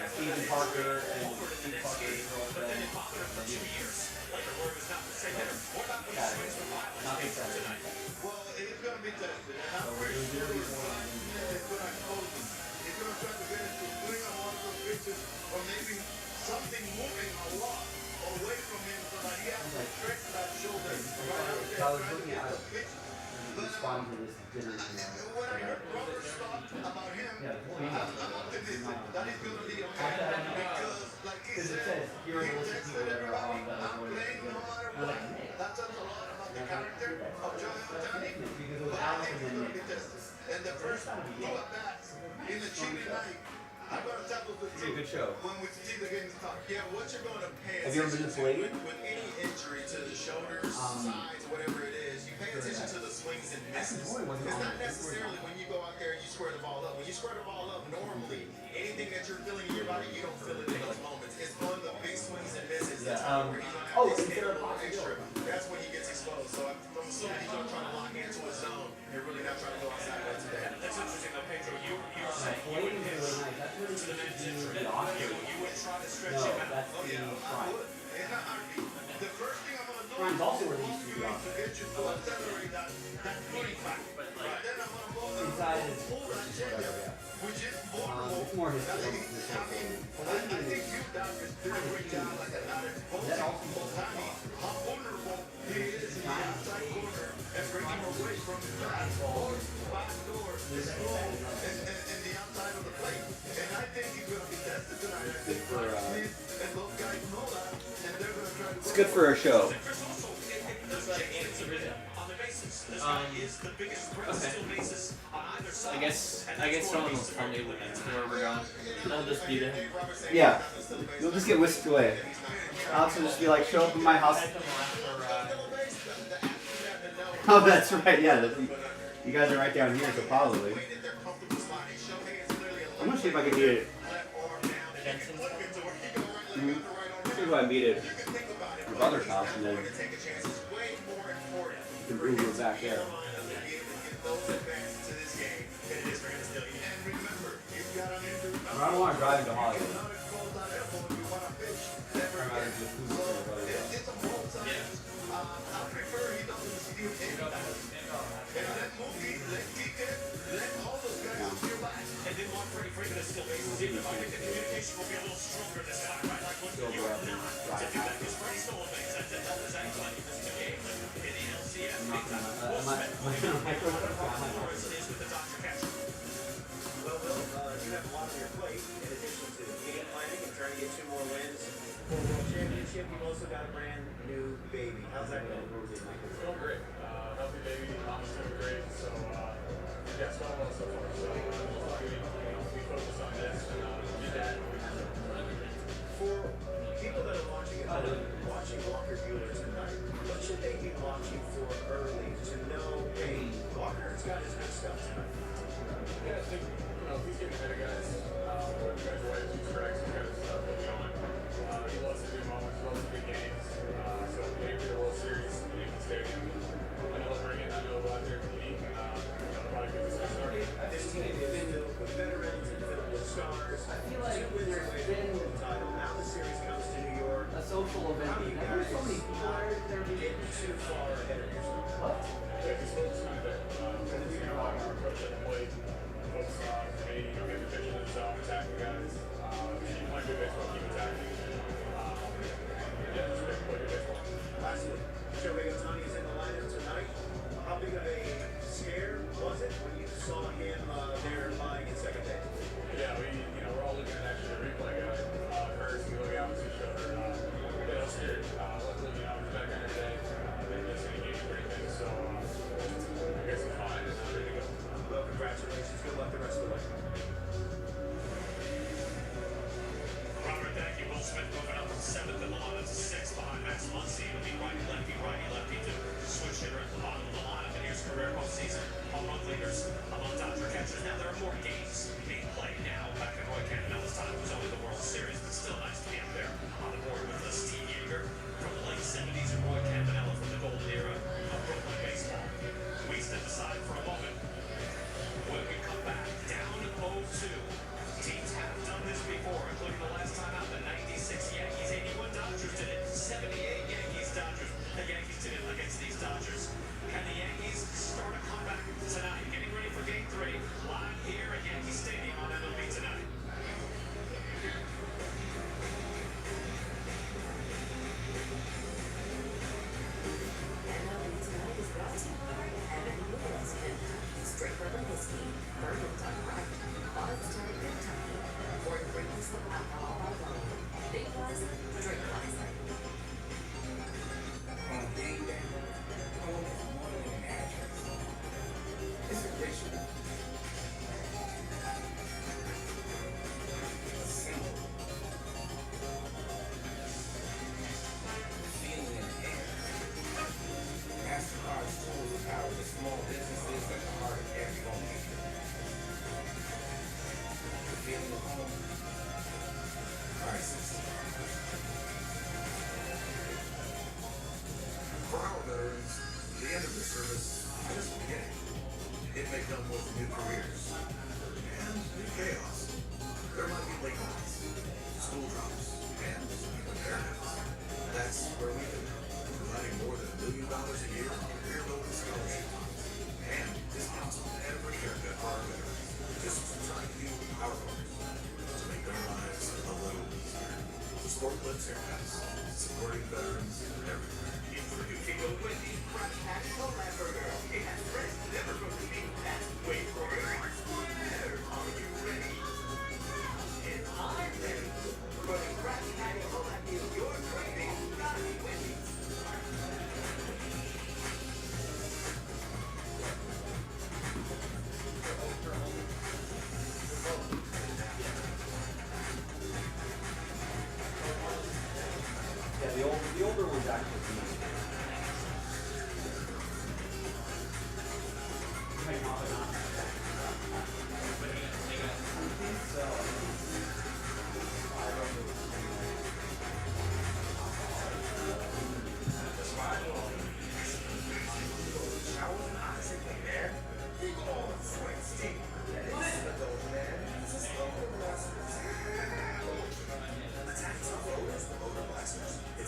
Stephen Parker, and Steve Parker's girlfriend. Nothing tonight. Well, he's going to be tested. And I'm pretty sure he's going to expose him. He's going to try to get into putting on one of those pitches or maybe something moving a lot away from him so that he has to stretch that shoulder. I was looking at it. Responding to this dinner, When I heard Robert talk about him, I'm optimistic that he's going to be okay. Because, like he said, he texted everybody, I'm playing no matter what. That tells a lot about the character of Joe Otani. But I think he's going to be tested. And the first two at-bats in the cheating night, I'm going to tackle the truth. Good show. When we see the game start. Yeah, what you're going to pay Have you ever been attention to Blade? with any injury to the shoulders, sides, whatever it is, you pay attention to the swings and misses. It's not necessarily when you go out there and you square the ball up. When you square the ball up, normally, anything that you're feeling in your body, you don't feel it in those moments. It's on the big swings and misses. That's where he's going to have to hit a little extra. That's when he gets exposed. So I'm assuming he's going to try to lock into his zone. You're really not trying to go outside of that today. That's interesting though, Pedro. You were saying you would hit to the next injury. You would try to stretch him out. That's the Prime. The first thing I'm going to do Prime's also released to is to get you to accelerate that footing back. But then I'm going to go inside and his pull that changeup, which is vulnerable. it's more his I skill. think you Dodgers did a great job like that exposing Otani, how vulnerable he is in the outside corner and breaking away from his fastball, backdoor, his slow, and the outside of the plate. And I think he's going to be tested tonight. I think Brian Smith and those guys know that, and they're going to try to. It's good for a show. I guess someone will tell me where we're going. I'll just be there. Yeah, you'll just get whisked away. Alex will just be like, show up in my house. Oh, that's right. Yeah, you guys are right down here, so probably. I'm gonna see if I can beat it. See if I can beat it. Your brother's house, and then you can Uber back there. I don't want to drive into Hollywood. Well, Will, you have a lot on your plate. In addition to media planning and trying to get 2 more wins for the World Championship, you've also got a brand new baby. How's that going? It's going great. Healthy baby, mom's doing great. So, yeah, it's going well so far. So, we focus on this and do that. For people that are watching at home, watching Walker Buehler tonight, what should they be watching for early to know, hey, Walker's got his good stuff tonight? Yeah, I think, he's getting ahead of guys. Putting guys away, 2 strikes, he's got his stuff going. He loves to do moments, he loves to big games. So, maybe the World Series in Yankee Stadium. I know he'll bring it, I know he'll go out there and compete. Probably get this start. This team is filled with veterans and filled with stars. I feel like 2 wins away from the world title. Now the series comes to New York. A social event. How do you There's so many guys people. get too far ahead of yourself? What? Yeah, just focus on that. Our approach at the plate, focus on getting the pitch in the zone, attacking guys. Keep playing good baseball, keep attacking. Yeah, just play good baseball. Lastly, Shohei Otani is in the lineup tonight. How big of a scare was it when you saw him there lying in second base? Yeah, we're all looking at actually the replay guy. First, we look out and see Shohei. Yeah, I was scared. Luckily, he's back in today. Didn't miss any games or anything, so I guess he's fine and ready to go. Well, congratulations. Good luck the rest of the way. Robert, thank you. Will Smith was, drink wisely. On game day, home is more than an address. It's a ritual. A symbol. The feeling in the air. MasterCard's tools empower the small businesses at the heart of every home maker. The feeling of home. Crisis. For our veterans, the end of their service is just the beginning. It may come with new careers and new chaos. There might be late nights, school drops, and even parents. That's where we come in, providing more than $1 million a year in career-building scholarship funds and discounts on every haircut for our veterans. Just trying to do our part to make their lives a little easier. Sport Lips Haircuts, supporting veterans everywhere. Introducing the Wendy's Fresh Patty Collab Burger. It has fresh, never frozen meat. That's way for it. Buehler, are you ready? And I'm ready. For the Fresh Patty Collab meal you're craving, gotta be Wendy's. Yeah, the older ones actually.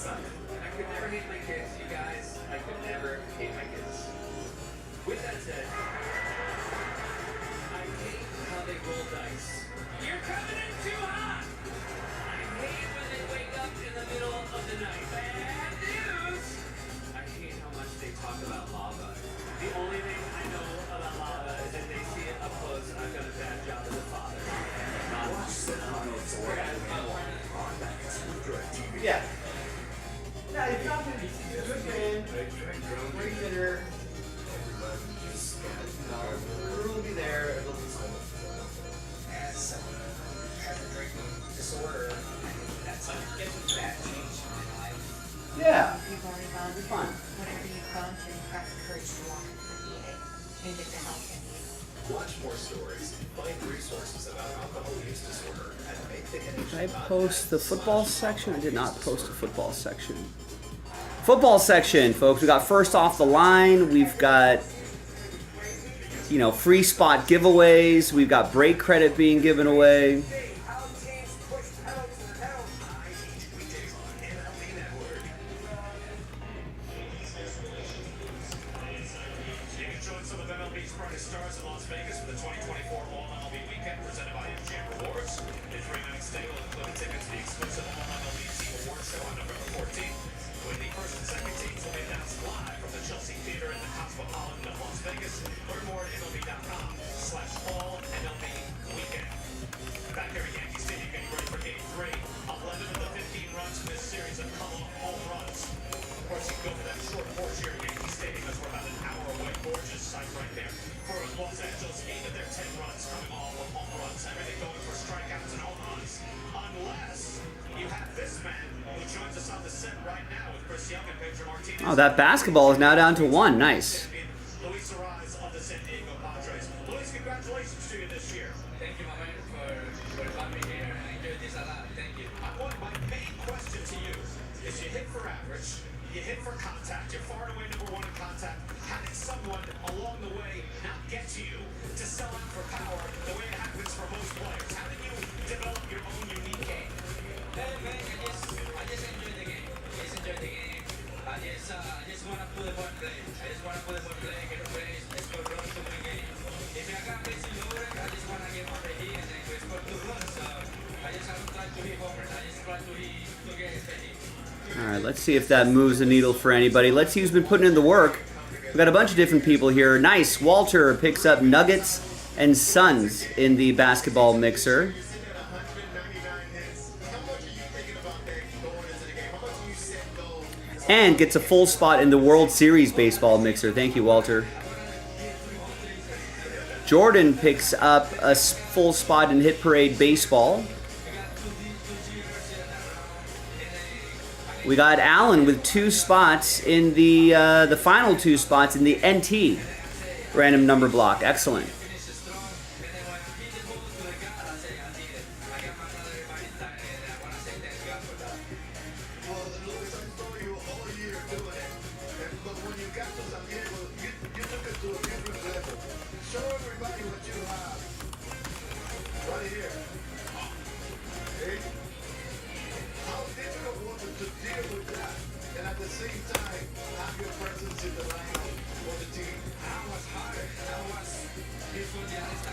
I could never hate my kids, you guys. I could never hate my kids. With that said, I hate how they roll dice. You're coming in too hot! I hate when they wake up in the middle of the night. Bad news! I hate how much they talk about lava. The only thing I know about lava is if they see it up close, I've done a bad job as a father. Yeah. No, it's not good. He's a good man. Great dinner. Crew will be there. As a drinking disorder, that's a bad change in my life. Yeah. You've already gone It's fun. whatever you've gone through, you've got the courage to walk into the VA and get the help you need. Watch more stories, find resources about alcohol use disorder, and make the connection. Did I post the football section? I did not post a football section. Football section, folks. We got first off the line. We've got, you know, free spot giveaways. We've got break credit being given away. You can join some of MLB's brightest stars in Las Vegas for the 2024 All-MLB Weekend presented by MGM Rewards. The three-night stay will include tickets to the exclusive All-MLB Team Award Show on November 14th, when the first and second teams will be announced live from the Chelsea Theater in the Cosmopolitan of Las Vegas. Learn more at MLB.com/All-MLB Weekend. Back here at Yankee Stadium, getting ready for Game 3. 11 of the 15 runs in this series have come off home runs. Of course, you can go for that short porch here at Yankee Stadium as we're about an hour away. Gorgeous sight right there. For Los Angeles, 8 of their 10 runs coming off of home runs. Everything going for strikeouts and home runs. Unless you have this man who joins us on the set right now with Chris Young and Pedro Martinez. Oh, that basketball is now down to 1. Nice. Luis Arise of the San Diego Padres. Luis, congratulations to you this year. Thank you, my man, for having me here. I enjoyed this a lot. Thank you. My main question to you is you hit for average, you hit for contact, you're far and away number 1 in contact. How did someone along the way not get to you to sell out for power the way it happens for most players? How did you develop your own unique game? Man, I just enjoy the game. I just want to put the ball play. Get a play, score runs to win game. If I got base loaded, I just want to get on the heat and then score 2 runs. I just haven't tried to hit homers. I just try to get his heat. All right, let's see if that moves the needle for anybody. Let's see who's been putting in the work. We've got a bunch of different people here. Nice. Walter picks up Nuggets and Suns in the basketball mixer. How much are you thinking about that And gets a full spot in the World Series baseball mixer. Thank you, Walter. Jordan picks up a full spot in Hit Parade baseball. We got Alan with 2 spots in the final 2 spots in the NT random number block. Excellent.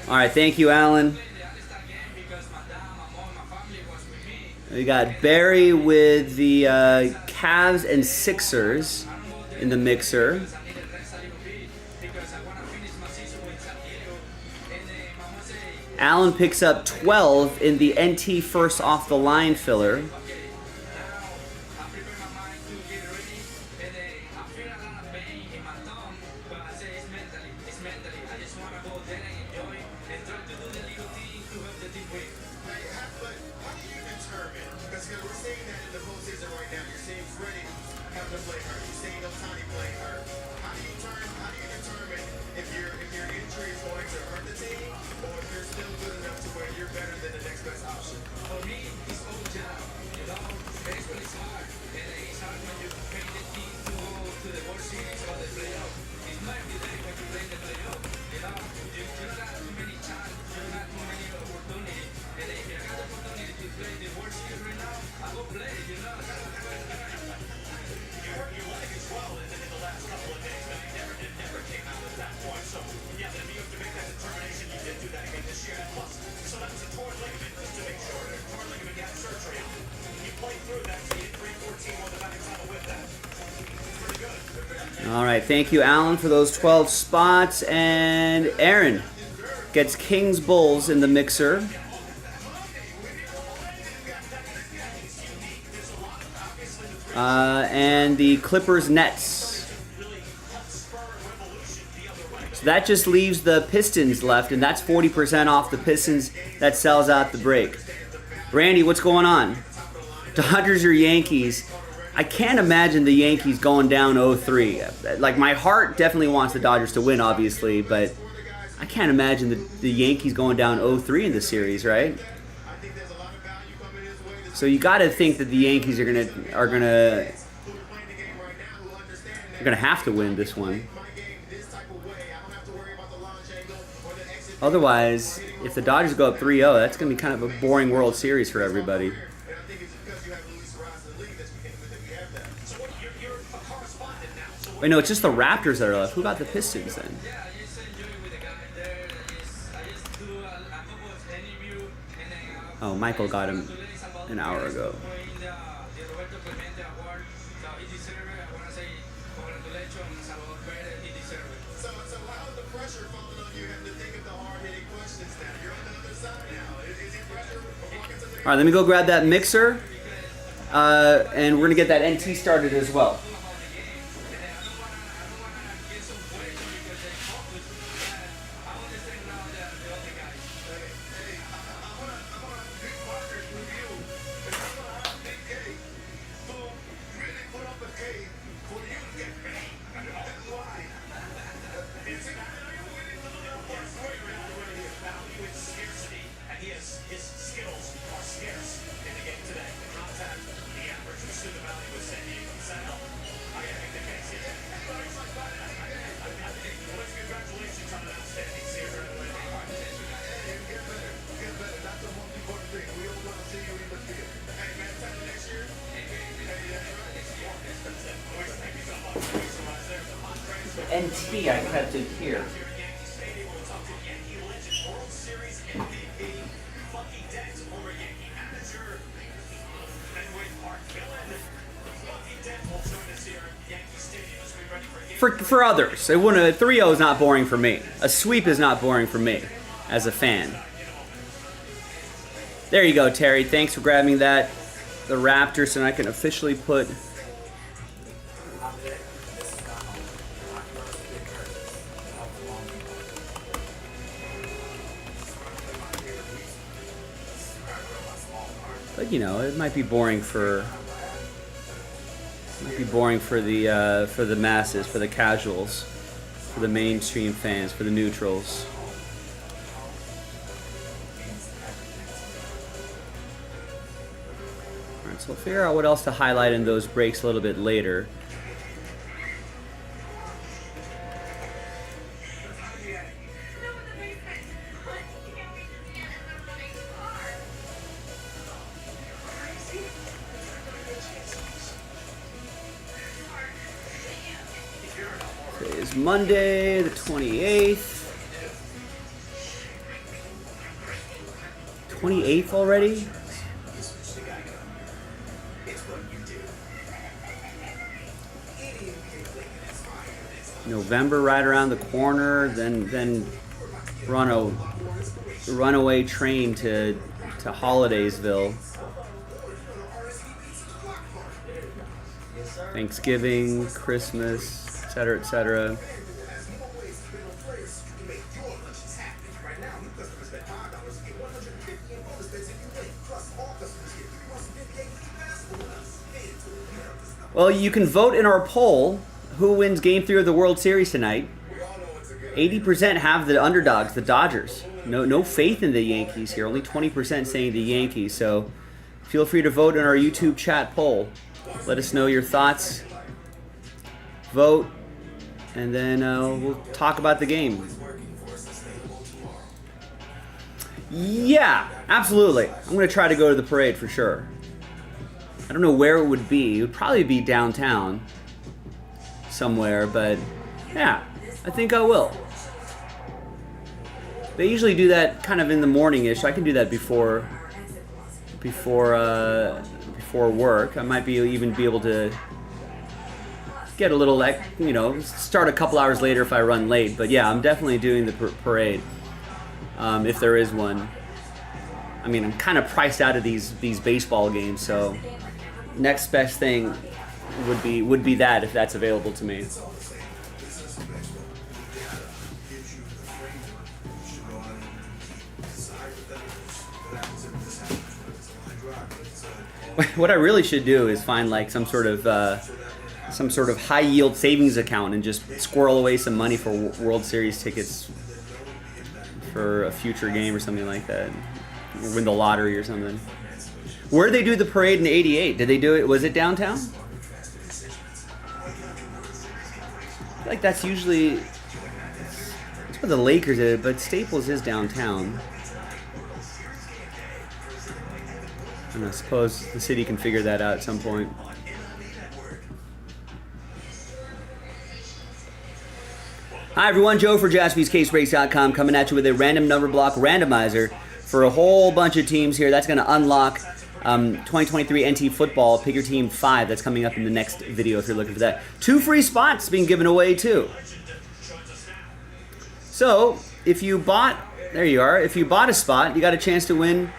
All right, thank you, Alan. We got Barry with the Cavs and Sixers in the mixer. Alan picks up 12 in the NT first off the line filler. All right, thank you, Alan, for those 12 spots. And Aaron gets Kings Bulls in the mixer. And the Clippers Nets. So that just leaves the Pistons left, and that's 40% off the Pistons. That sells out the break. Randy, what's going on? Dodgers or Yankees? I can't imagine the Yankees going down 0-3. Like, my heart definitely wants the Dodgers to win, obviously, but I can't imagine the Yankees going down 0-3 in the series, right? So you got to think that the Yankees are gonna have to win this one. Otherwise, if the Dodgers go up 3-0, that's gonna be kind of a boring World Series for everybody. Wait, no, it's just the Raptors that are left. Who got the Pistons then? Oh, Michael got him an hour ago. All right, let me go grab that mixer, and we're gonna get that NT started as well. NT, I kept it here. For others, it wouldn't. 3-0 is not boring for me. A sweep is not boring for me as a fan. There you go, Terry. Thanks for grabbing that. The Raptors, and I can officially put But you know, it might be boring for the masses, for the casuals, for the mainstream fans, for the neutrals. All right, so we'll figure out what else to highlight in those breaks a little bit later. Today is Monday, the 28th. 28th already? November right around the corner, then run a runaway train to Holidaysville. Thanksgiving, Christmas, etc., etc. Well, you can vote in our poll. Who wins Game 3 of the World Series tonight? 80% have the underdogs, the Dodgers. No faith in the Yankees here. Only 20% saying the Yankees. So feel free to vote in our YouTube chat poll. Let us know your thoughts. Vote, and then we'll talk about the game. Yeah, absolutely. I'm going to try to go to the parade for sure. I don't know where it would be. It would probably be downtown somewhere, but yeah, I think I will. They usually do that kind of in the morning-ish. I can do that before work. I might even be able to get a little, you know, start a couple hours later if I run late. But yeah, I'm definitely doing the parade if there is one. I mean, I'm kind of priced out of these baseball games, so next best thing would be that if that's available to me. What I really should do is find like some sort of high yield savings account and just squirrel away some money for World Series tickets for a future game or something like that. Or win the lottery or something. Where did they do the parade in '88? Did they do it? Was it downtown? I feel like that's usually that's where the Lakers did it, but Staples is downtown. And I suppose the city can figure that out at some point. Hi everyone, Joe for JaspysCaseBreaks.com coming at you with a random number block randomizer for a whole bunch of teams here. That's going to unlock 2023 NT Football, Pick Your Team 5. That's coming up in the next video if you're looking for that. 2 free spots being given away too. So, if you bought, there you are, if you bought a spot, you got a chance to win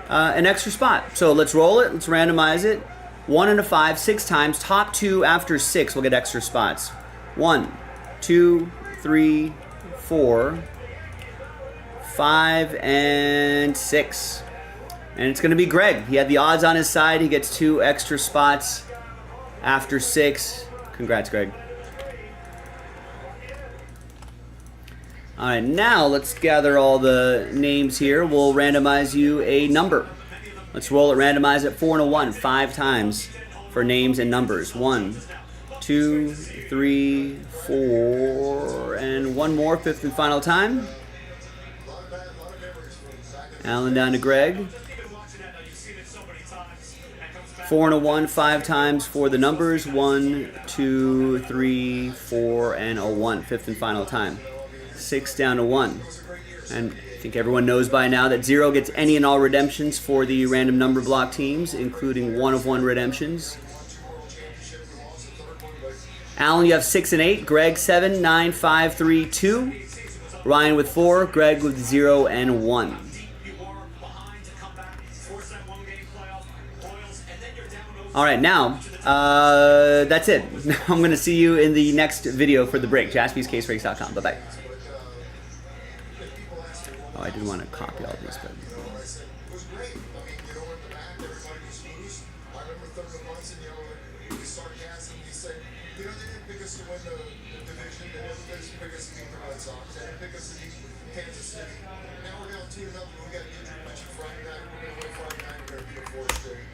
an extra spot. So let's roll it, let's randomize it. 1 and a 5, 6 times. Top 2 after 6 will get extra spots. 1, 2, 3, 4, 5, and 6. And it's going to be Greg. He had the odds on his side. He gets 2 extra spots after 6. Congrats, Greg. All right, now let's gather all the names here. We'll randomize you a number. Let's roll it, randomize it 4 and a 1, 5 times for names and numbers. 1, 2, 3, 4, and 1 more, 5th and final time. Alan down to Greg. 4 and a 1, 5 times for the numbers. 1, 2, 3, 4, and a 1, 5th and final time. 6 down to 1. And I think everyone knows by now that 0 gets any and all redemptions for the random number block teams, including 1 of 1 redemptions. Alan, you have 6 and 8. Greg, 7, 9, 5, 3, 2. Ryan with 4. Greg with 0 and 1. All right, now, that's it. I'm going to see you in the next video for the break. JaspysCaseBreaks.com. Bye-bye. Oh, I did want to copy all these, but third of months, and you sarcasm, you say, they didn't pick us to win the division, they didn't pick us to beat the Red Sox, they didn't pick us to beat Kansas City. Now we're down 2-0, we got to get you much Friday night, we're going to win Friday night, we're going to beat a fourth straight.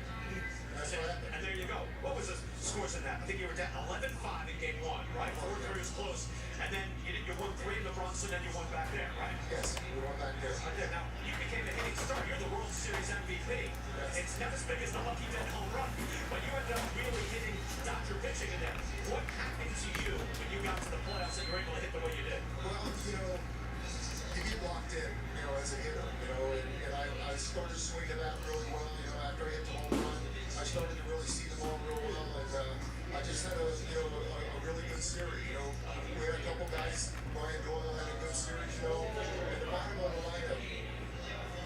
That's what happened. And there you go. What was the scores in that? I think you were down 11-5 in game 1, right? 4-3 was close. And then you won 3 in the Bronx, and then you won back there, right? Yes, we won back there. Now, you became a hitting star. You're the World Series MVP. Yes. It's not as big as the Lucky Den home run, but you ended up really hitting Dodger pitching in there. What happened to you when you got to the playoffs and you were able to hit the way you did? Well, you get locked in, as a hitter, and I started swinging that really well, after I hit the home run. I started to really see the ball real well, and I just had a really good series, We had a couple guys, Brian Doyle had a good series, and the bottom of the lineup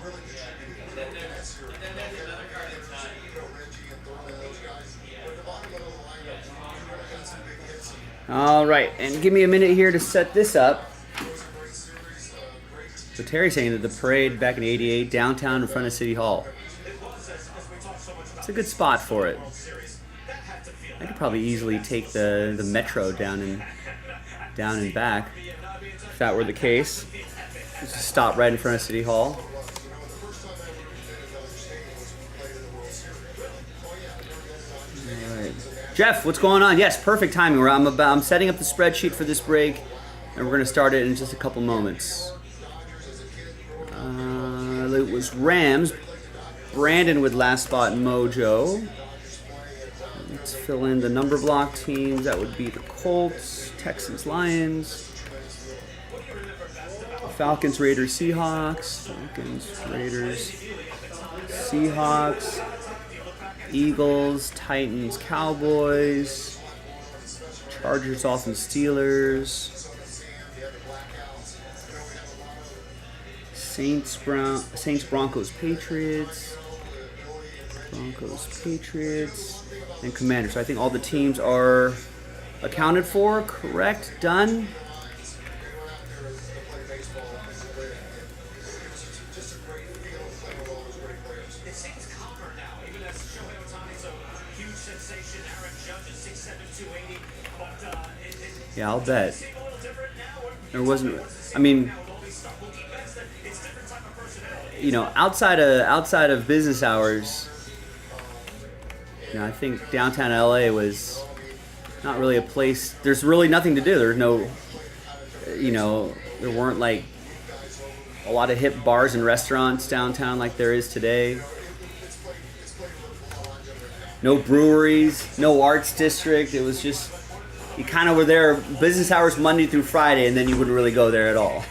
really contributed to that series. And then there's another card inside. Reggie and Thurman, those guys. But the bottom of the lineup, we really got some big hits. All right, and give me a minute here to set this up. So Terry's saying that the parade back in '88, downtown in front of City Hall. It's a good spot for it. I could probably easily take the metro down and back if that were the case. Just stop right in front of City Hall. All right. Jeff, what's going on? Yes, perfect timing. I'm setting up the spreadsheet for this break, and we're going to start it in just a couple moments. It was Rams. Brandon with last spot Mojo. Let's fill in the number block teams. That would be the Colts, Texans, Lions, Falcons, Raiders, Seahawks, Falcons, Raiders, Seahawks, Eagles, Titans, Cowboys, Chargers, Dolphins, Steelers, Saints, Broncos, Patriots, and Commanders. So I think all the teams are accounted for, correct, done. It seems calmer now, even as Shohei Ohtani's a huge sensation. Aaron Judge is 6'7", 280. But Yeah, I'll bet. There wasn't. I mean, outside of business hours, I think downtown LA was not really a place. There's really nothing to do. There's no, there weren't like a lot of hip bars and restaurants downtown like there is today. No breweries, no arts district. It was just, you kind of were there business hours Monday through Friday, and then you wouldn't really go there at all.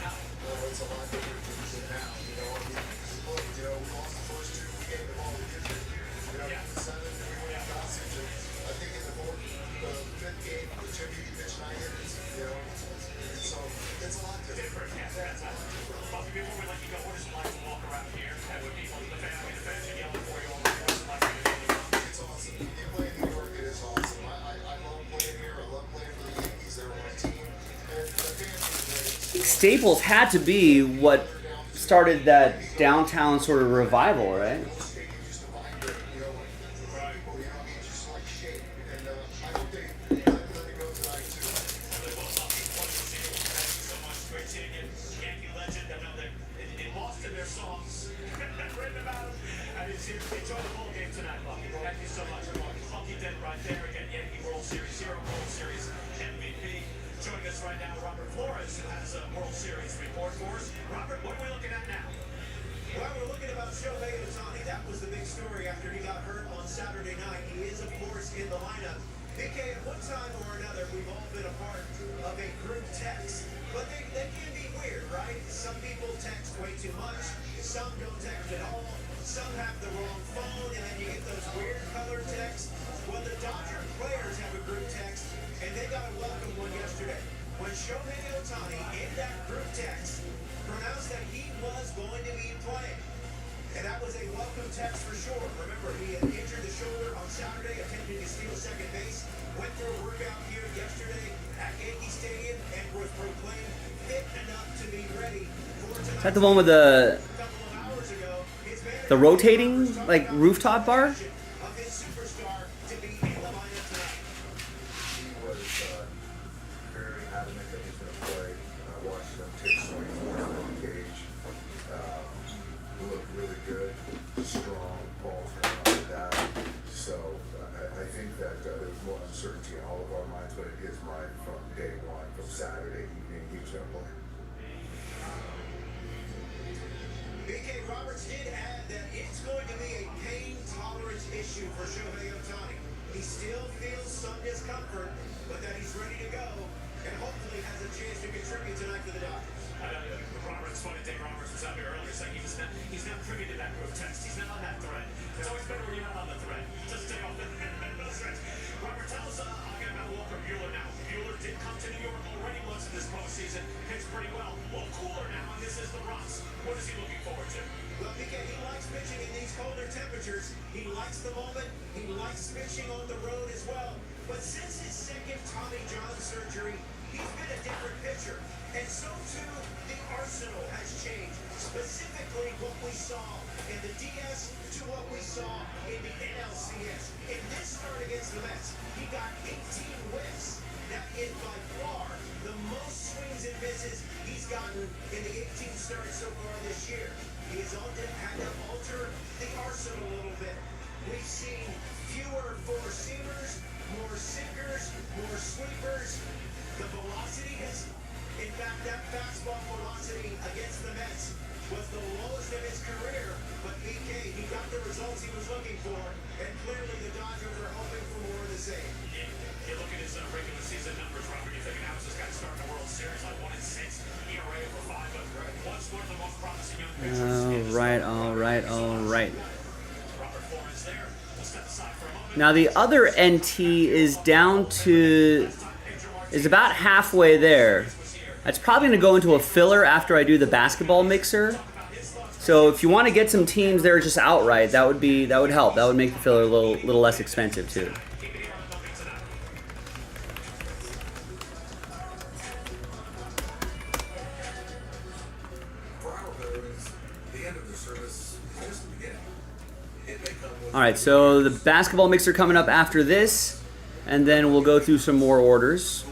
Staples had to be what started that downtown sort of revival, right? Is that the one with the rotating like rooftop bar? that there was more uncertainty in all of our minds, but it is mine from day one, from Saturday evening. He was going to play. BK Roberts did add that it's going to be a pain tolerance issue for Shohei Ohtani. He still feels some discomfort, but that he's ready to go and hopefully has a chance to contribute tonight for the Dodgers. Roberts, funny Dave Roberts was out here earlier saying he's not privy to that group text. He's not on that thread. It's always better when you're not on the thread. Just stay off the thread. Robert tells again about Walker Buehler now. Buehler did come to New York already once in this postseason. Hits pretty well. A little cooler now, and this is the Rocks. What is he looking forward to? Well, BK, he likes pitching in these colder temperatures. He likes the moment. He likes pitching on the road as well. But since his second Tommy John surgery, he's been a different pitcher. And so too, the arsenal has changed. Specifically what we saw in the DS to what we saw in the NLCS. In this start against the Mets, he got 18 whiffs. That is by far the most swings and misses he's gotten in the 18 starts so far this year. He has had to alter the arsenal a little bit. We've seen fewer four-seamers, more sinkers, more sweepers. The velocity has, in fact, that fastball velocity against the Mets was the lowest of his career. But BK, he got the results he was looking for, and clearly the Dodgers are hoping for more of the same. You look at his regular season numbers, Robert. You think now this guy starting the World Series like 1-6, ERA over 5, but once one of the most promising young pitchers. All right. Now the other NT is down to, is about halfway there. That's probably going to go into a filler after I do the basketball mixer. So if you want to get some teams there just outright, that would help. That would make the filler a little less expensive too. All right, so the basketball mixer coming up after this, and then we'll go through some more orders.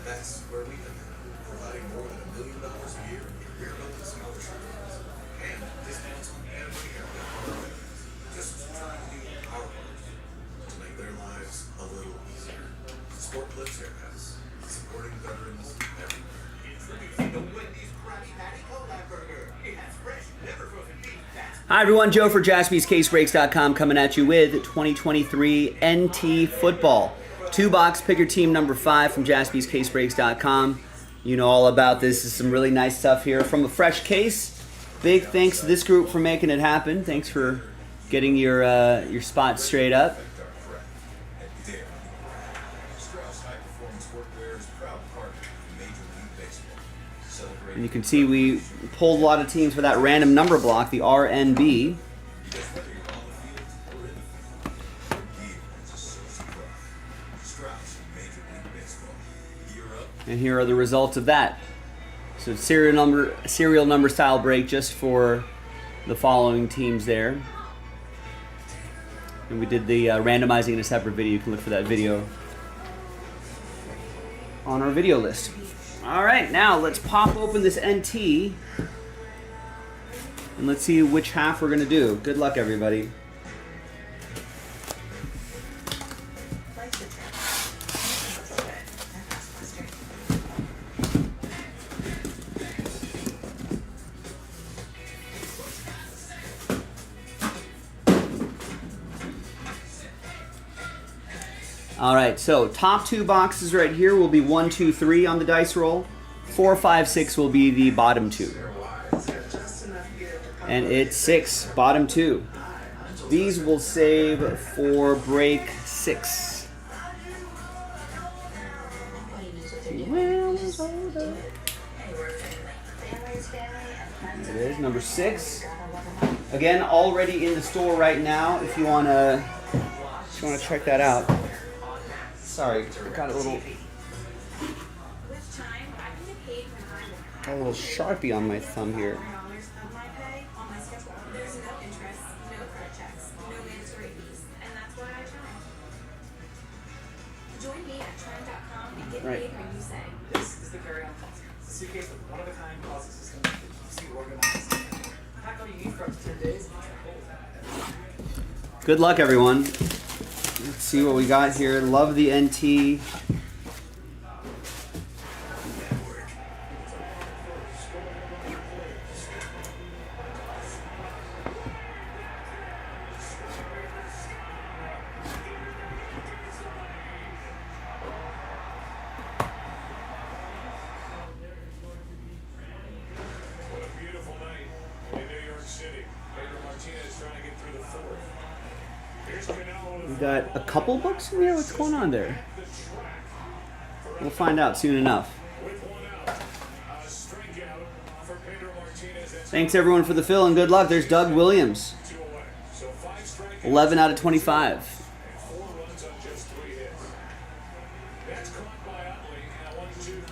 That's where we come in, providing more than $1 million a year in career building scholarships and discounts on every area. Just trying to do our part to make their lives a little easier. Sport Clips Haircuts, supporting veterans everywhere. Introducing the Wendy's Krabby Patty Collab Burger. It has fresh, never frozen beef. Hi everyone, Joe for JaspysCaseBreaks.com coming at you with 2023 NT Football. 2-box, pick your team number 5 from JaspysCaseBreaks.com. You know all about this. This is some really nice stuff here from a fresh case. Big thanks to this group for making it happen. Thanks for getting your spots straight up. And you can see we pulled a lot of teams for that random number block, the RNB. And here are the results of that. So serial number style break just for the following teams there. And we did the randomizing in a separate video. You can look for that video on our video list. All right, now let's pop open this NT and let's see which half we're gonna do. Good luck, everybody. All right, so top 2 boxes right here will be 1, 2, 3 on the dice roll. 4, 5, 6 will be the bottom 2. And it's 6, bottom 2. These will save for break 6. There it is, number 6. Again, already in the store right now if you wanna check that out. Sorry, got a little Sharpie on my thumb here. Right. This is the carry-on closet. It's a suitcase with one-of-a-kind closet system that keeps you organized. Pack all you need for up to 10 days. Good luck, everyone. Let's see what we got here. Love the NT. We got a couple books in here. What's going on there? We'll find out soon enough. Thanks everyone for the fill and good luck. There's Doug Williams. 11 out of 25.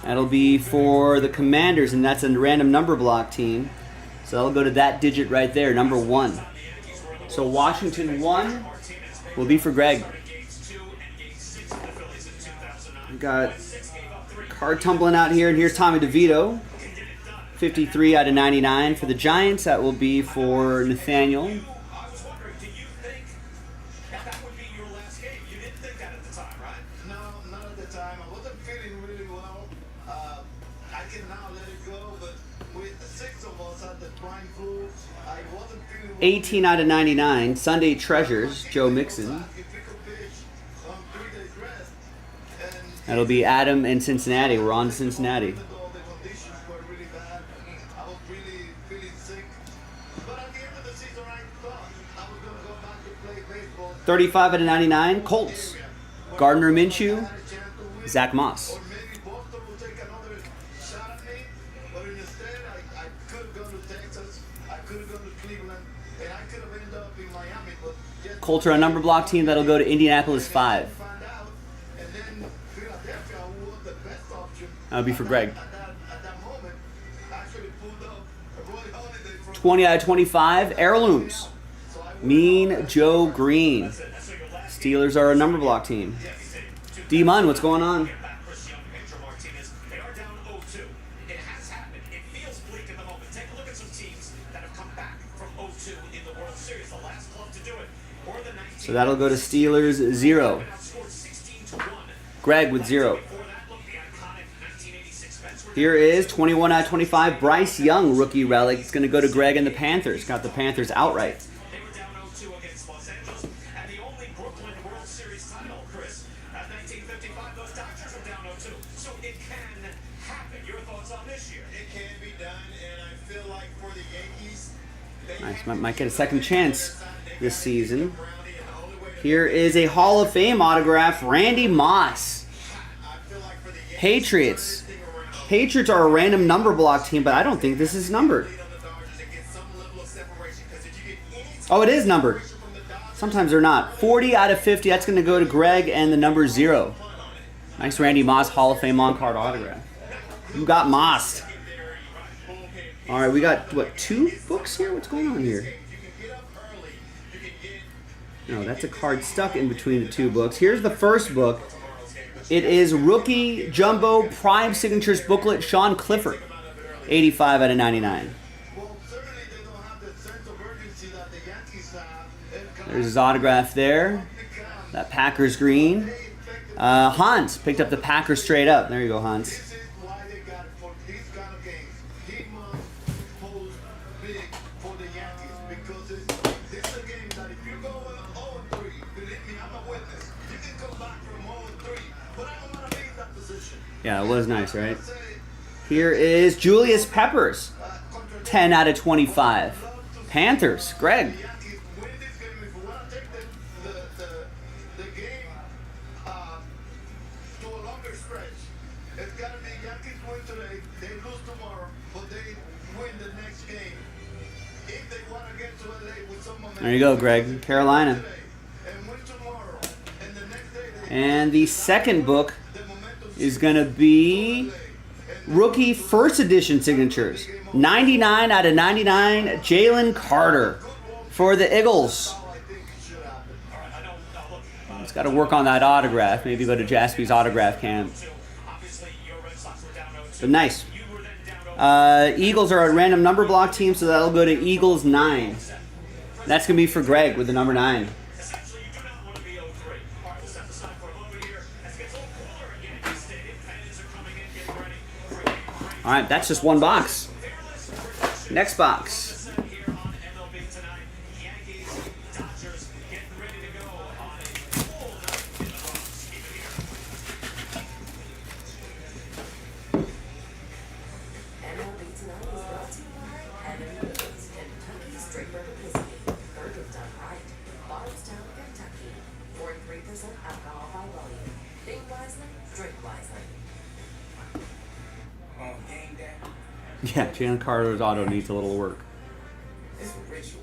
That'll be for the Commanders, and that's a random number block team. So that'll go to that digit right there, number 1. So Washington 1 will be for Greg. We got card tumbling out here, and here's Tommy DeVito. 53 out of 99 for the Giants. That will be for Nathaniel. No, not at the time. I wasn't feeling really well. I can now let it go, but with the 6 of us at the swine flu, I wasn't feeling well. 18 out of 99. Sunday Treasures, Joe Mixon. That'll be Adam in Cincinnati. We're on to Cincinnati. 35 out of 99. Colts. Gardner Minshew. Zach Moss. Colts are a number block team that'll go to Indianapolis 5. That'll be for Greg. 20 out of 25. Heirlooms. Mean Joe Green. Steelers are a number block team. D-Mun, what's going on? So that'll go to Steelers 0. Greg with 0. Here is 21 out of 25. Bryce Young, rookie relic. It's going to go to Greg and the Panthers. Got the Panthers outright. Nice. Might get a second chance this season. Here is a Hall of Fame autograph. Randy Moss. Patriots. Patriots are a random number block team, but I don't think this is numbered. Oh, it is numbered. Sometimes they're not. 40 out of 50. That's going to go to Greg and the number 0. Nice Randy Moss Hall of Fame on-card autograph. You got mossed. All right, we got, what, 2 books here? What's going on here? No, that's a card stuck in between the 2 books. Here's the first book. It is Rookie Jumbo Prime Signatures Booklet, Sean Clifford. 85 out of 99. There's his autograph there. That Packers green. Hans picked up the Packers straight up. There you go, Hans. Yeah, it was nice, right? Here is Julius Peppers. 10 out of 25. Panthers. Greg. There you go, Greg. Carolina. And the second book is going to be Rookie First Edition Signatures. 99 out of 99, Jalen Carter for the Eagles. He's got to work on that autograph. Maybe go to Jaspy's autograph camp. But nice. Eagles are a random number block team, so that'll go to Eagles 9. That's going to be for Greg with the number 9. All right, that's just one box. Next box. Yeah, Giancarlo's auto needs a little work. It's a ritual.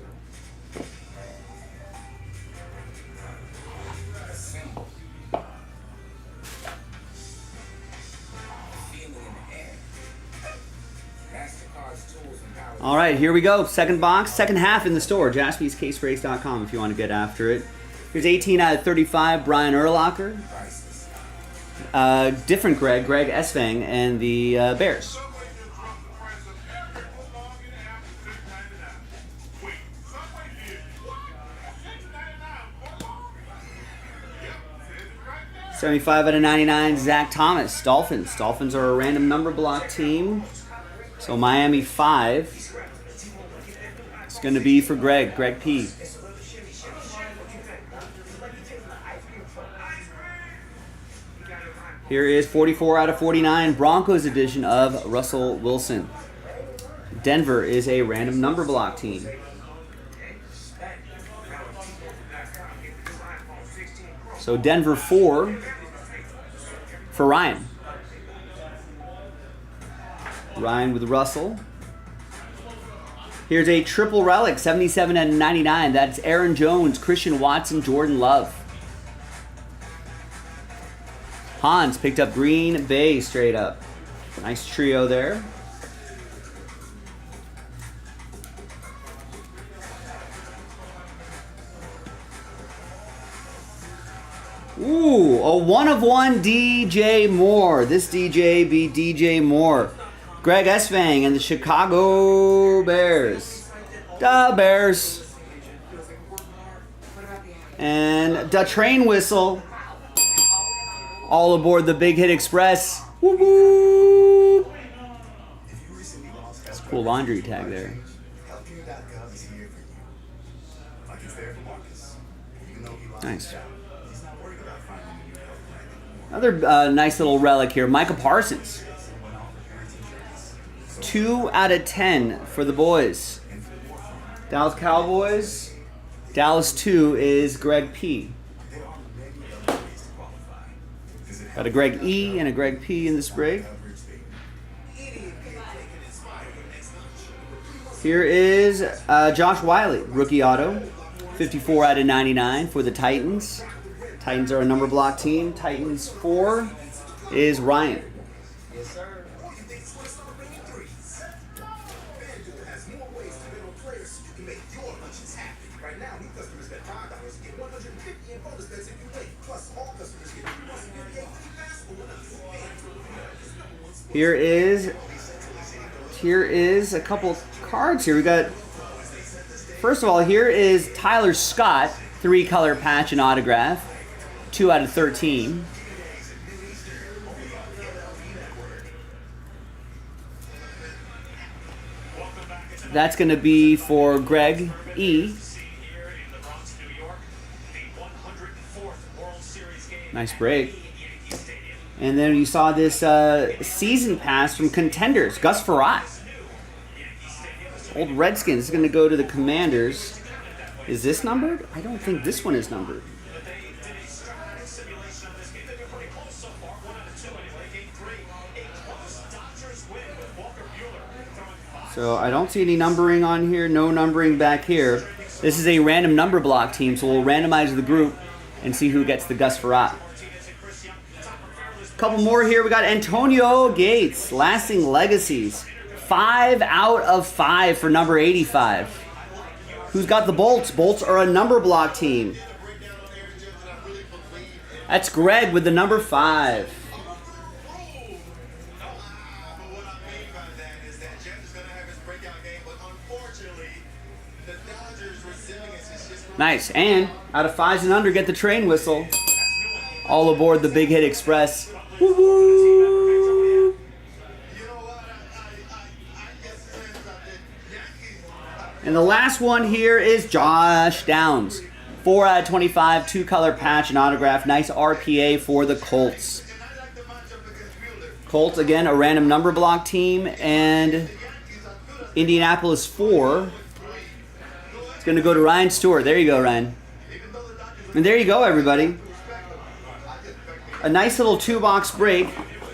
A symbol. Feeling in the air. MasterCard's tools and power. All right, here we go. Second box, second half in the store. JaspysCaseBreaks.com if you want to get after it. Here's 18 out of 35, Brian Urlacher. Different Greg Esvang, and the Bears. $75 out of 99, Zach Thomas, Dolphins. Dolphins are a random number block team. So Miami 5. It's going to be for Greg P. Here is 44 out of 49, Broncos edition of Russell Wilson. Denver is a random number block team. So Denver 4 for Ryan. Ryan with Russell. Here's a triple relic, 77 out of 99. That's Aaron Jones, Christian Watson, Jordan Love. Hans picked up Green Bay straight up. Nice trio there. Ooh, a 1 of 1 DJ Moore. This DJ be DJ Moore. Greg Esvang and the Chicago Bears. Da Bears. And da train whistle. All aboard the Big Hit Express. Woo woo. That's a cool laundry tag there. Nice. Another nice little relic here. Micah Parsons. 2 out of 10 for the boys. Dallas Cowboys. Dallas 2 is Greg P. Got a Greg E and a Greg P in this break. Here is Josh Wiley, rookie auto. 54 out of 99 for the Titans. Titans are a number block team. Titans 4 is Ryan. Here is a couple cards here. We got, first of all, here is Tyler Scott, 3-color patch and autograph, 2 out of 13. That's going to be for Greg E. Nice break. And then you saw this season pass from Contenders, Gus Frerotte. Old Redskins is going to go to the Commanders. Is this numbered? I don't think this one is numbered. So I don't see any numbering on here, no numbering back here. This is a random number block team, so we'll randomize the group and see who gets the Gus Frerotte. Couple more here. We got Antonio Gates, Lasting Legacies. 5 out of 5 for number 85. Who's got the Bolts? Bolts are a number block team. That's Greg with the number 5. Nice. And out of 5s and under, get the train whistle. All aboard the Big Hit Express. Woo-hoo. And the last one here is Josh Downs. 4 out of 25, 2-color patch and autograph. Nice RPA for the Colts. Colts, again, a random number block team. And Indianapolis 4. It's going to go to Ryan Stewart. There you go, Ryan. And there you go, everybody. A nice little 2-box break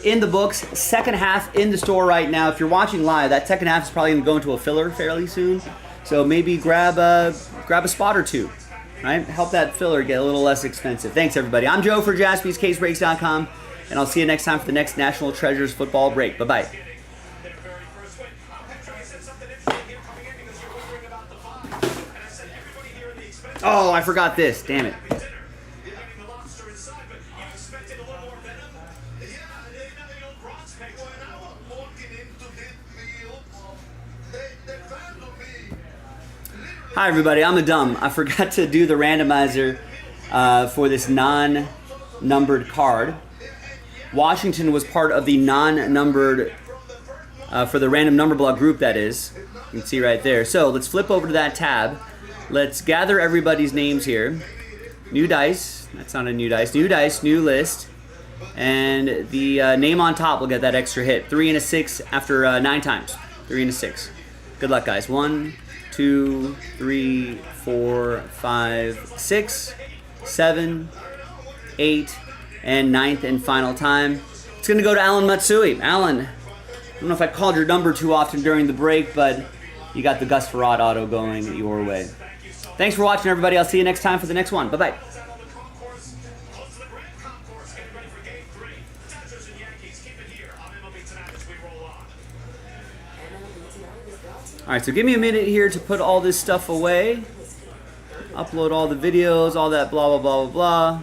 in the books. Second half in the store right now. If you're watching live, that second half is probably going to go into a filler fairly soon. So maybe grab a spot or two. Right? Help that filler get a little less expensive. Thanks, everybody. I'm Joe for JaspysCaseBreaks.com, and I'll see you next time for the next National Treasures football break. Bye-bye. Oh, I forgot this. Damn it. Hi everybody, I'm a dumb. I forgot to do the randomizer for this non-numbered card. Washington was part of the non-numbered, for the random number block group, that is. You can see right there. So let's flip over to that tab. Let's gather everybody's names here. New dice. That's not a new dice. New dice, new list. And the name on top will get that extra hit. 3 and a 6 after 9 times. 3 and a 6. Good luck, guys. 1, 2, 3, 4, 5, 6, 7, 8, and 9th and final time. It's going to go to Alan Matsui. Alan, I don't know if I called your number too often during the break, but you got the Gus Farad auto going your way. Thanks for watching, everybody. I'll see you next time for the next one. Bye-bye. Alright, so give me a minute here to put all this stuff away. Upload all the videos, all that blah, blah, blah, blah, blah.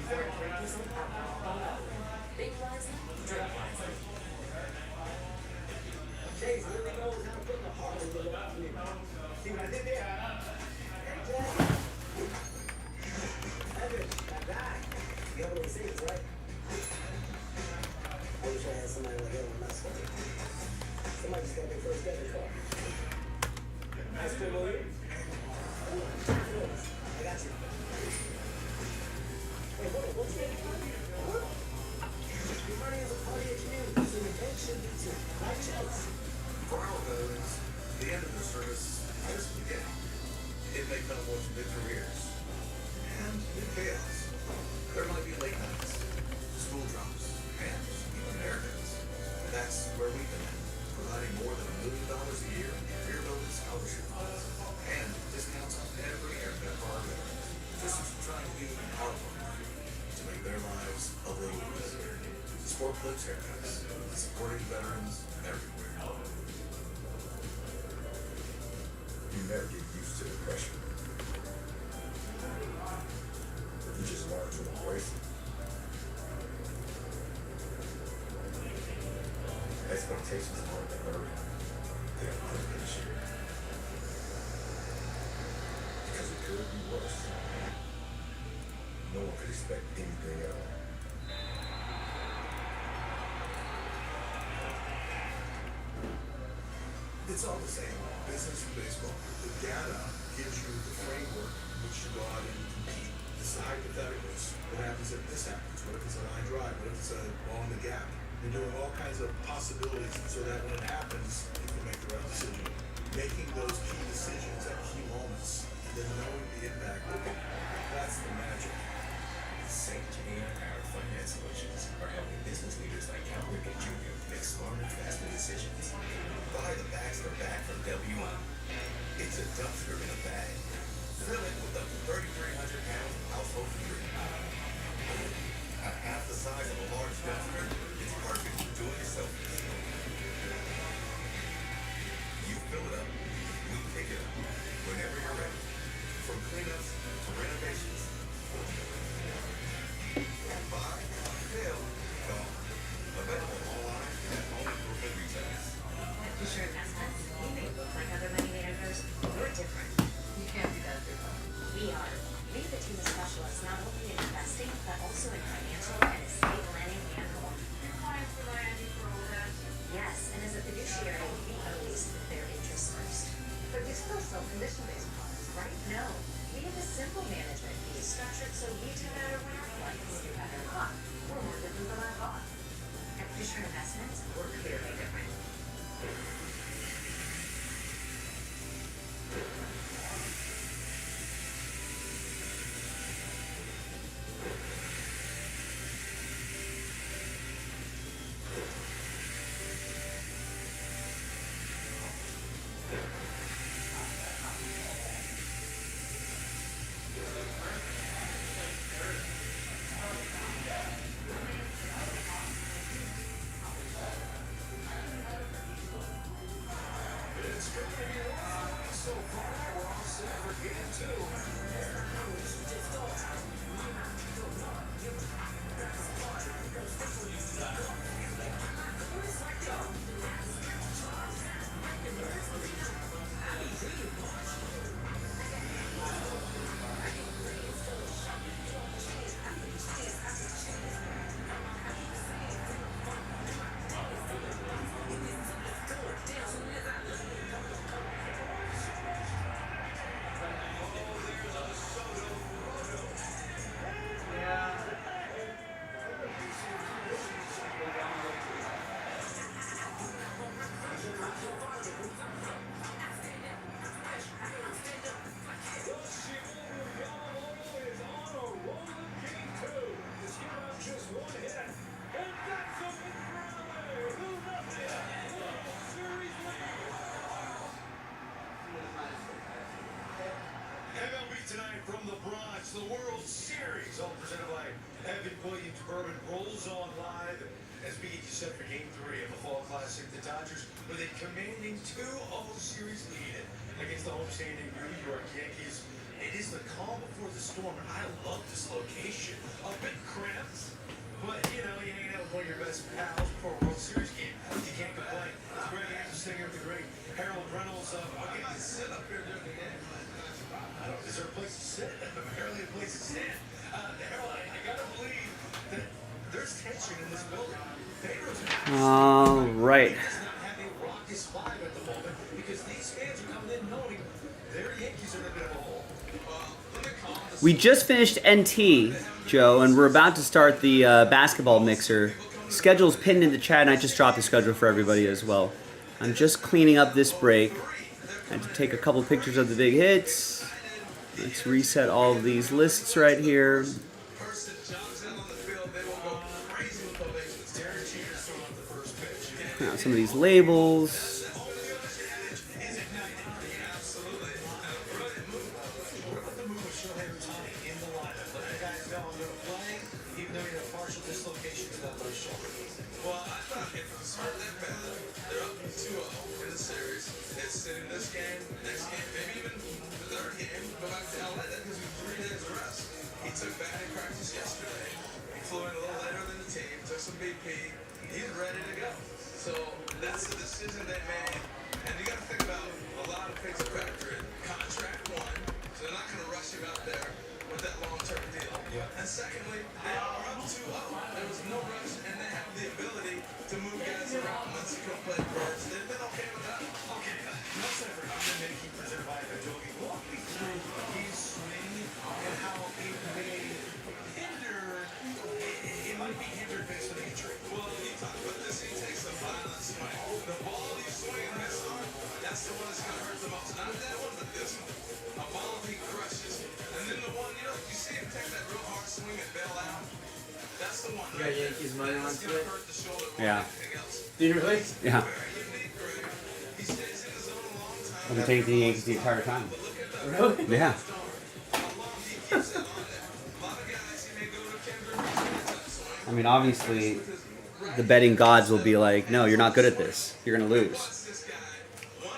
For our veterans, the end of their service is just the beginning. It may come with new careers and new chaos. There might be late nights, school drops, and even haircuts. That's where we come in, providing more than $1 million a year in career-building scholarship funds and discounts on every haircut for our veterans. Just trying to do our part to make their lives a little easier. Sport Clips Haircuts, supporting veterans everywhere. You never get used to the pressure. You just learn to embrace it. Expectations are more than hurt. They are motivation. Because it could be worse. No one could expect anything at all. It's all the same. Business and baseball. The data gives you the framework in which you go out and compete. This is hypotheticals. What happens if this happens? What if it's a line drive? What if it's a ball in the gap? You're doing all kinds of possibilities so that when it happens, you can make the right decision. Making those key decisions at key moments and then knowing the impact of it. That's the magic. St. Jane Power Finance Solutions are helping business leaders like Cal Ripken Jr. make smarter, faster decisions. Buy the Baxter bag from W1. It's a dumpster in a bag. Fill it with up to 3,300 pounds of household debris. At half the size of a large dumpster, it's perfect for do-it-yourself. You fill it up, we pick it up whenever you're ready. From cleanups to renovations. Buy, fill, gone. Available online and at all Bullpen retailers. You sure investments? We may look like other money managers, but we're different. You can't be that different. We are. Lead the team of specialists not only in investing, but also in financial and estate planning and more. Williams Bourbon rolls on live as we get you set for Game 3 of the Fall Classic. The Dodgers with a commanding 2-0 series lead against the homestanding New York Yankees. It is the calm before the storm. I love this location. A bit cramped, but you know, you hang out with one of your best pals before a World Series game. You can't complain. It's Greg Anderson here with the great Harold Reynolds. I'll get you to sit up here during the game. I don't, is there a place to sit? Apparently a place to stand. Harold, I gotta believe that there's tension in this building. All right. Does not have a raucous vibe at the moment because these fans are coming in knowing their Yankees are in a bit of a hole. We just finished NT, Joe, and we're about to start the basketball mixer. Schedule's pinned in the chat, and I just dropped the schedule for everybody as well. I'm just cleaning up this break. I had to take a couple pictures of the big hits. Let's reset all of these lists right here. Some of these labels. He's ready to go. So that's the decision they made. And you got to think about a lot of things that factor in. Contract one, so they're not going to rush him out there with that long-term deal. And secondly, they are up 2-0. There was no rush, and they have the ability to move guys around once you go play first. They've been okay with that. Okay, no separate. I'm going to make you presented by Adobe. Walk me through his swing and how it may hinder, it might be hindered based on the injury. Well, you talk about this, he takes a violent swing. The ball you swing and miss on, that's the one that's going to hurt the most. Not that one, but this one. A ball he crushes. And then the one, you know, you see him take that real hard swing and bail out. That's the one. You got Yankees money on It's going to hurt the shoulder more Yeah. than anything else. Do you really? Yeah. Very unique, Greg. He stays in his zone a long time. I've been taking the Yankees the entire time. Really? Yeah. How long he keeps it on there. A lot of guys, he may go to Kendrick swing. I mean, obviously, the betting gods will be like, no, you're not good at this. You're going to lose.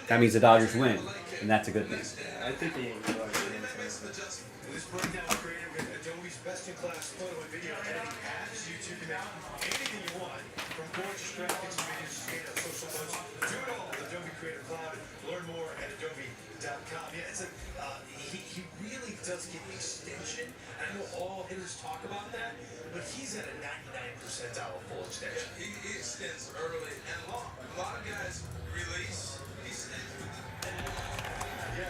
That means the Dodgers win, and that's a good thing. I think the Yankees are. This breakdown is created with Adobe's best-in-class photo and video editing apps. You too can make anything you want, from gorgeous graphics to videos, skate on social posts. Do it all with Adobe Creative Cloud. Learn more at adobe.com. Yeah, it's he really does get the extension. I know all hitters talk about that, but he's at a 99 percentile full extension. He extends early and long. A lot of guys release. He stays with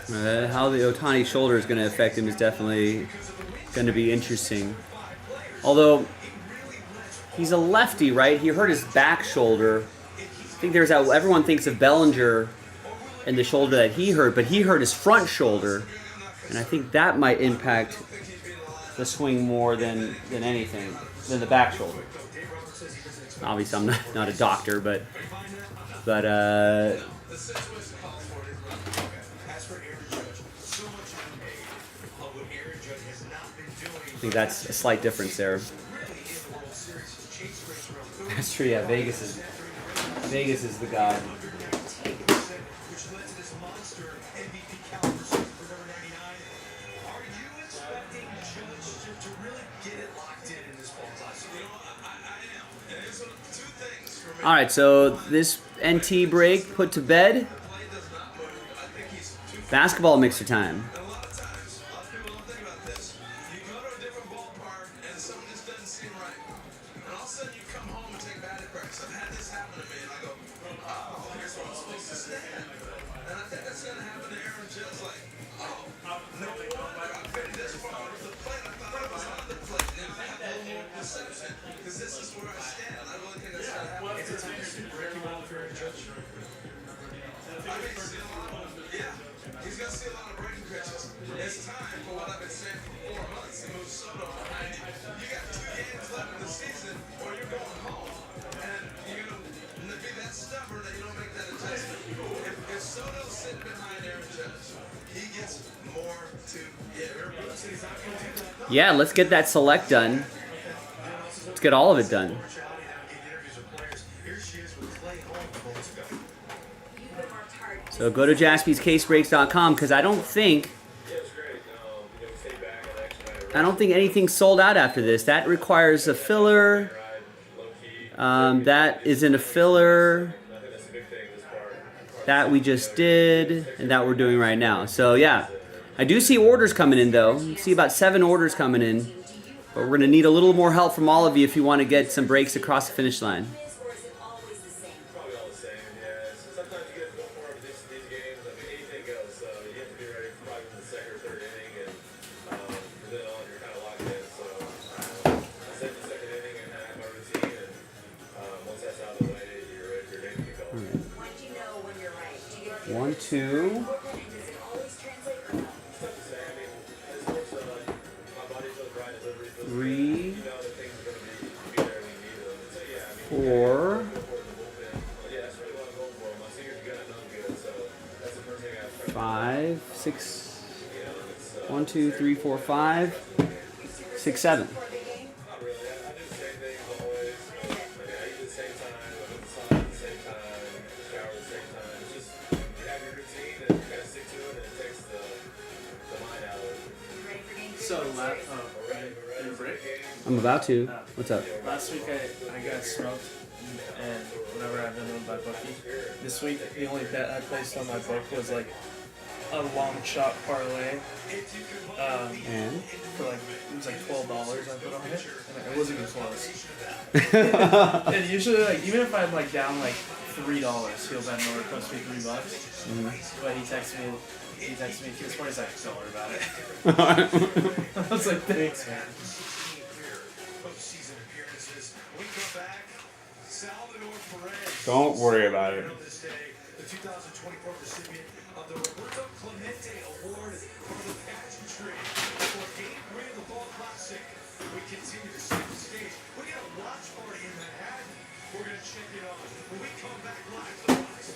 it. How the Ohtani shoulder is going to affect him is definitely going to be interesting. Although, he's a lefty, right? He hurt his back shoulder. I think there's that, everyone thinks of Bellinger and the shoulder that he hurt, but he hurt his front shoulder. And I think that might impact the swing more than anything, than the back shoulder. Obviously, I'm not a doctor, but I think that's a slight difference there. That's true. Yeah, Vegas is the god. All right, so this NT break put to bed. Basketball mixer time. Yeah, let's get that select done. Let's get all of it done. So go to JaspysCaseBreaks.com because I don't think anything's sold out after this. That requires a filler. That isn't a filler. That we just did, and that we're doing right now. So yeah, I do see orders coming in though. I see about 7 orders coming in. But we're gonna need a little more help from all of you if you want to get some breaks across the finish line. One, two. 3, 4. 5, 6. 1, 2, 3, 4, 5, 6, 7. So, I'm about to. What's up? Last week I got smoked, and whenever I've been with my bookie. This week, the only bet I placed on my book was like a long shot parlay. And? For like, it was like $12 I put on it, and it wasn't even close. And usually, like, even if I'm like down like $3, he'll bet in order to cost me $3. Mm-hmm. But he texted me this morning, he's like, don't worry about it. I was like, thanks, man. Don't worry about it. The 2024 recipient of the Roberto Clemente Award for the pageantry for Game 3 of the Fall Classic. We continue to set the stage. We got a watch party in Manhattan. We're going to check it out when we come back live to the Fox.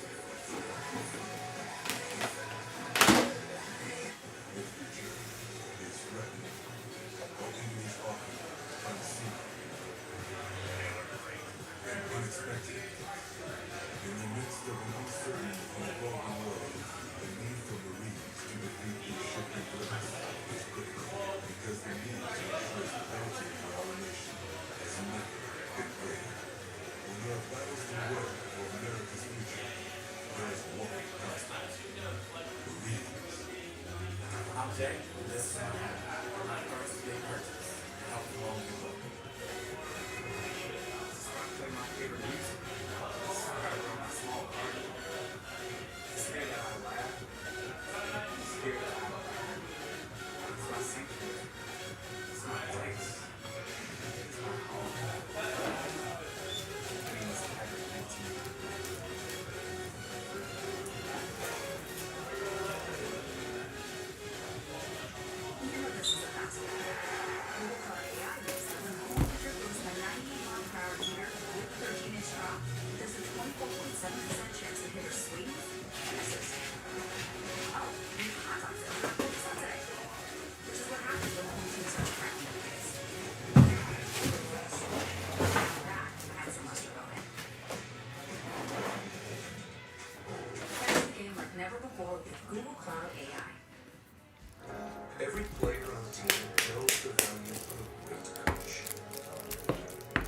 Every player on the team knows the value of a great coach.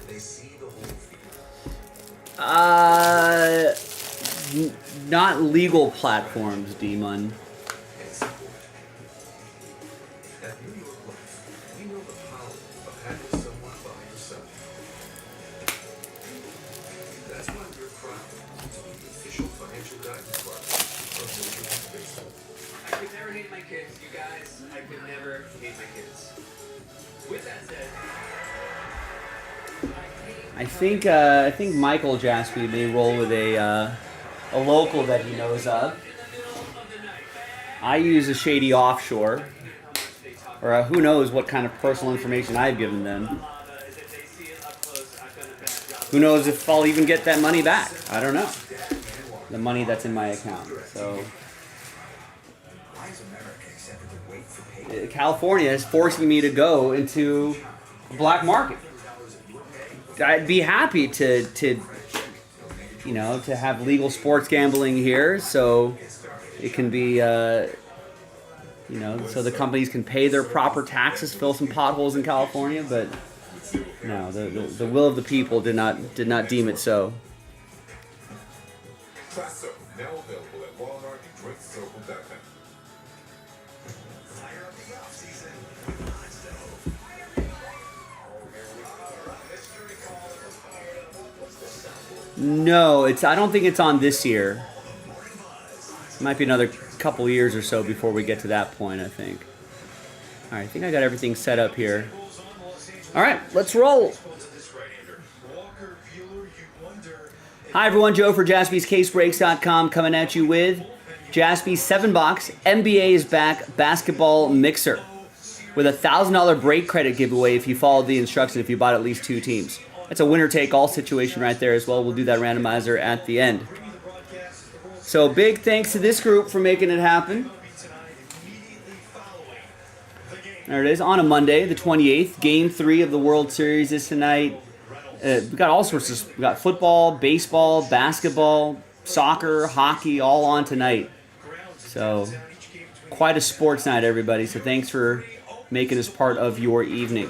They see the whole field. Not legal platforms, Demon. At New York Life, we know the power of having someone by your side. That's why we're proud to be the official financial guidance partner of Major League Baseball. I could never hate my kids, you guys. I could never hate my kids. With that said, I think Michael Jaspy may roll with a local that he knows of. I use a shady offshore, or who knows what kind of personal information I've given them. Who knows if I'll even get that money back? I don't know. The money that's in my account. So California is forcing me to go into the black market. I'd be happy to you know, to have legal sports gambling here, so it can be, you know, so the companies can pay their proper taxes, fill some potholes in California. But no, the will of the people did not deem it so. Class Circle, now available at Walmart and DrinkCircle.com. Fire up the off-season. No, I don't think it's on this year. It might be another couple years or so before we get to that point, I think. All right, I think I got everything set up here. All right, let's roll. Hi, everyone. Joe for JaspysCaseBreaks.com coming at you with Jaspy's 7-box NBA is back basketball mixer with a $1,000 break credit giveaway if you followed the instructions if you bought at least 2 teams. That's a winner-take-all situation right there as well. We'll do that randomizer at the end. So big thanks to this group for making it happen. There it is, on a Monday, the 28th. Game 3 of the World Series is tonight. We got all sorts of, we got football, baseball, basketball, soccer, hockey, all on tonight. So quite a sports night, everybody. So thanks for making us part of your evening.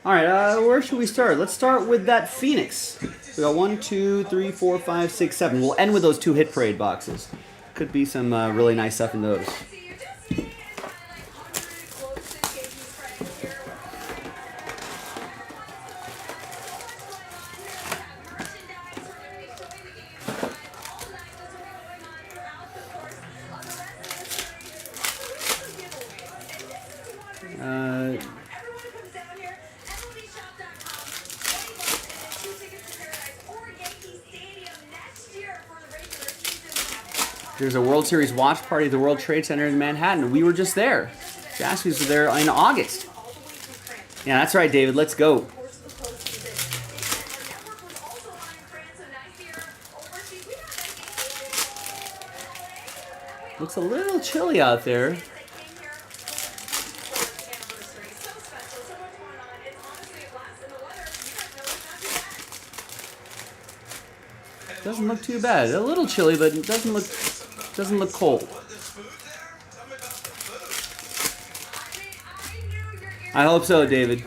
All right, where should we start? Let's start with that Phoenix. We got 1, 2, 3, 4, 5, 6, 7. We'll end with those 2 hit parade boxes. Could be some really nice stuff in those. There's a World Series watch party at the World Trade Center in Manhattan. We were just there. Jaspys was there in August. Yeah, that's right, David. Let's go. Looks a little chilly out there. Doesn't look too bad. A little chilly, but it doesn't look cold. I hope so, David.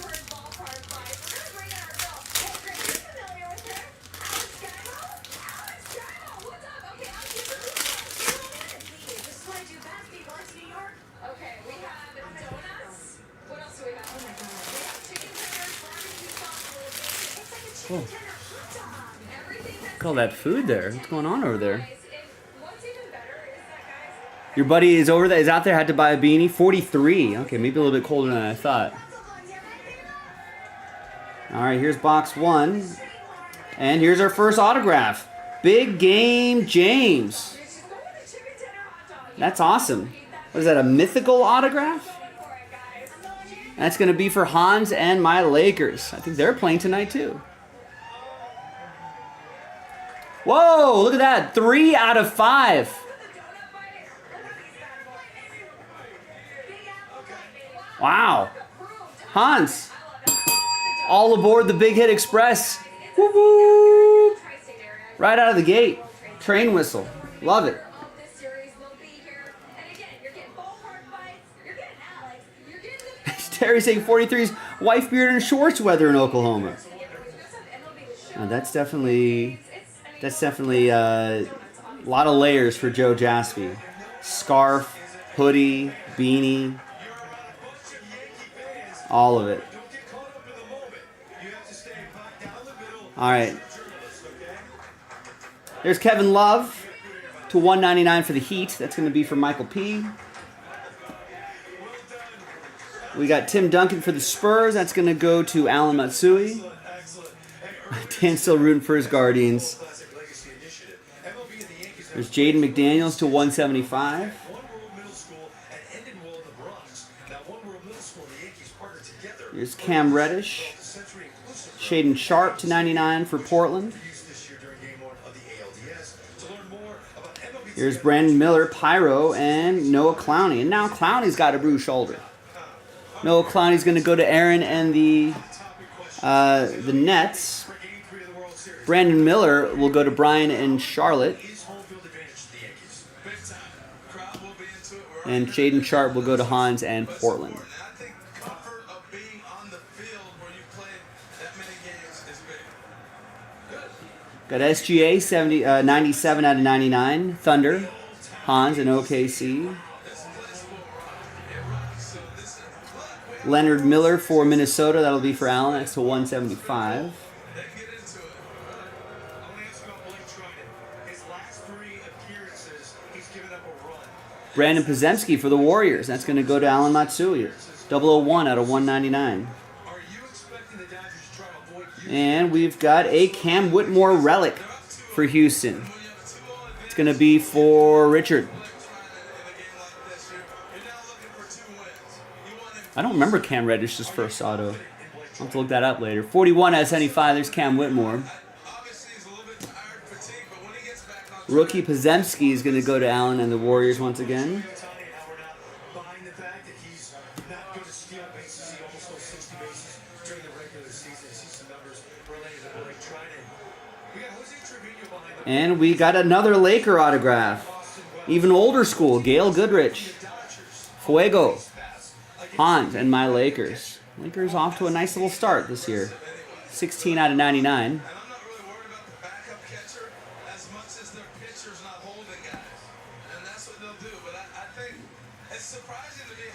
Cool. Look at all that food there. What's going on over there? Your buddy is over there, is out there, had to buy a beanie. 43. Okay, maybe a little bit colder than I thought. All right, here's box 1. And here's our first autograph. Big Game James. That's awesome. What is that, a mythical autograph? That's going to be for Hans and my Lakers. I think they're playing tonight too. Whoa, look at that. 3 out of 5. Wow. Hans. All aboard the Big Hit Express. Woo woo. Right out of the gate. Train whistle. Love it. Terry saying 43's wife beard and shorts weather in Oklahoma. Oh, that's definitely a lot of layers for Joe Jaspy. Scarf, hoodie, beanie, all of it. All right. There's Kevin Love to 199 for the Heat. That's going to be for Michael P. We got Tim Duncan for the Spurs. That's going to go to Alan Matsui. Dan's still rooting for his Guardians. There's Jaden McDaniels to 175. There's Cam Reddish. Shaden Sharp to 99 for Portland. Here's Brandon Miller, Pyro, and Noah Clowney. And now Clowney's got a bruised shoulder. Noah Clowney's going to go to Aaron and the Nets. Brandon Miller will go to Brian and Charlotte. And Shaden Sharp will go to Hans and Portland. Got SGA 97 out of 99. Thunder, Hans and OKC. Leonard Miller for Minnesota. That'll be for Allen. That's to 175. Brandon Pozemski for the Warriors. That's going to go to Alan Matsui. 001 out of 199. And we've got a Cam Whitmore relic for Houston. It's going to be for Richard. I don't remember Cam Reddish's first auto. I'll have to look that up later. 41 out of 75. There's Cam Whitmore. Rookie Pozemski is going to go to Allen and the Warriors once again. And we got another Laker autograph. Even older school, Gail Goodrich. Fuego. Hans and my Lakers. Lakers off to a nice little start this year. 16 out of 99.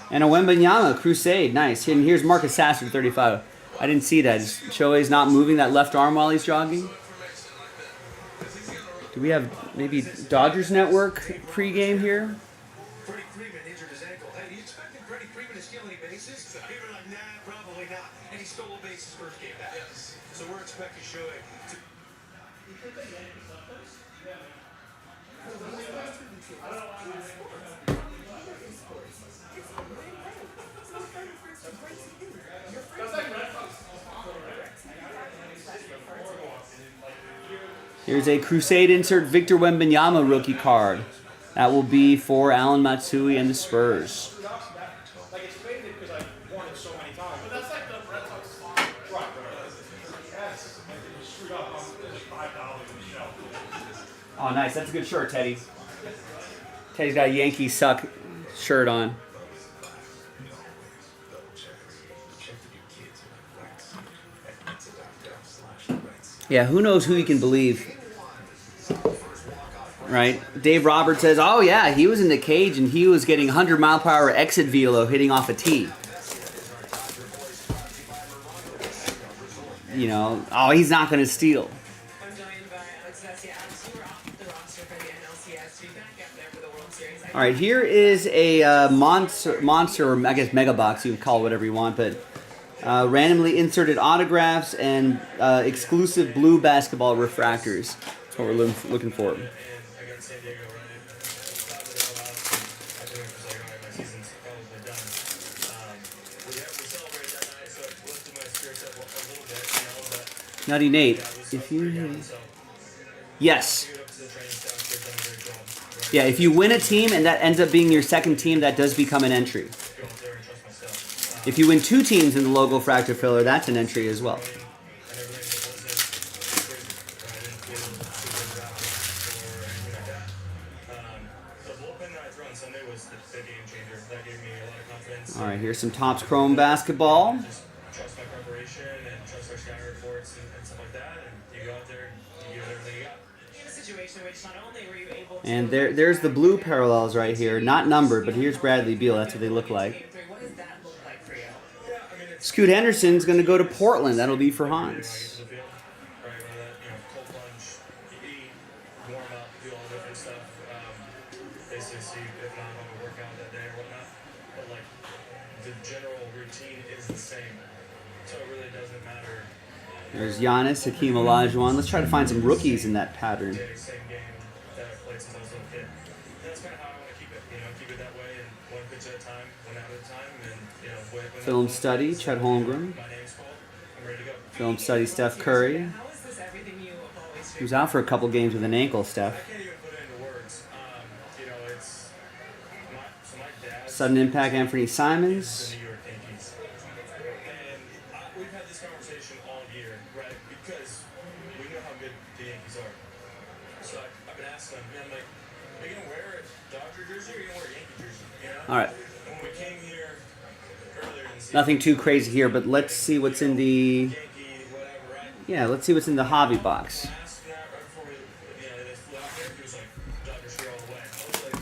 And a Wembanyama Crusade, nice. And here's Marcus Sasser, 35. I didn't see that. Is Shohei's not moving that left arm while he's jogging? Do we have maybe Dodgers Network pregame here? Freddie Freeman injured his ankle. Hey, you expected Freddie Freeman to steal any bases? People are like, nah, probably not. And he stole a base his first game back. Yes. So we're expecting Shohei to... Here's a Crusade insert Victor Wembanyama rookie card. That will be for Alan Matsui and the Spurs. Like it's faded because I've worn it so many times. But that's like the Red Sox. Right. Yes. Screwed up on $5 in the shelf. Oh, nice. That's a good shirt, Teddy. Teddy's got a Yankee suck shirt on. Yeah, who knows who you can believe. Right? Dave Roberts says, oh yeah, he was in the cage and he was getting 100-mile-per-hour exit velo hitting off a tee. You know, oh, he's not going to steal. All right, here is a monster, or I guess mega box. You can call it whatever you want, but randomly inserted autographs and exclusive blue basketball refractors. That's what we're looking for. Nutty Nate, if you... Yes. Yeah, if you win a team and that ends up being your second team, that does become an entry. If you win 2 teams in the logo fractor filler, that's an entry as well. All right, here's some Topps Chrome basketball. And there's the blue parallels right here. Not numbered, but here's Bradley Beal. That's what they look like. Scoot Henderson's going to go to Portland. That'll be for Hans. There's Giannis, Hakeem Olajuwon. Let's try to find some rookies in that pattern. Film study, Chet Holmgren. Film study, Steph Curry. Who's out for a couple games with an ankle, Steph. Sudden impact, Anthony Simons. conversation all year, right? Because we know how good the Yankees are. So I've been asking them, I'm like, are you gonna wear a Dodger jersey or are you gonna wear a Yankee jersey? You know? All right. And when we came here earlier in the season, Nothing too crazy here, but let's see what's in the. Yeah, let's see what's in the hobby box. asked that right before we, they flew out there, he was like, Dodgers here all the way. I was like,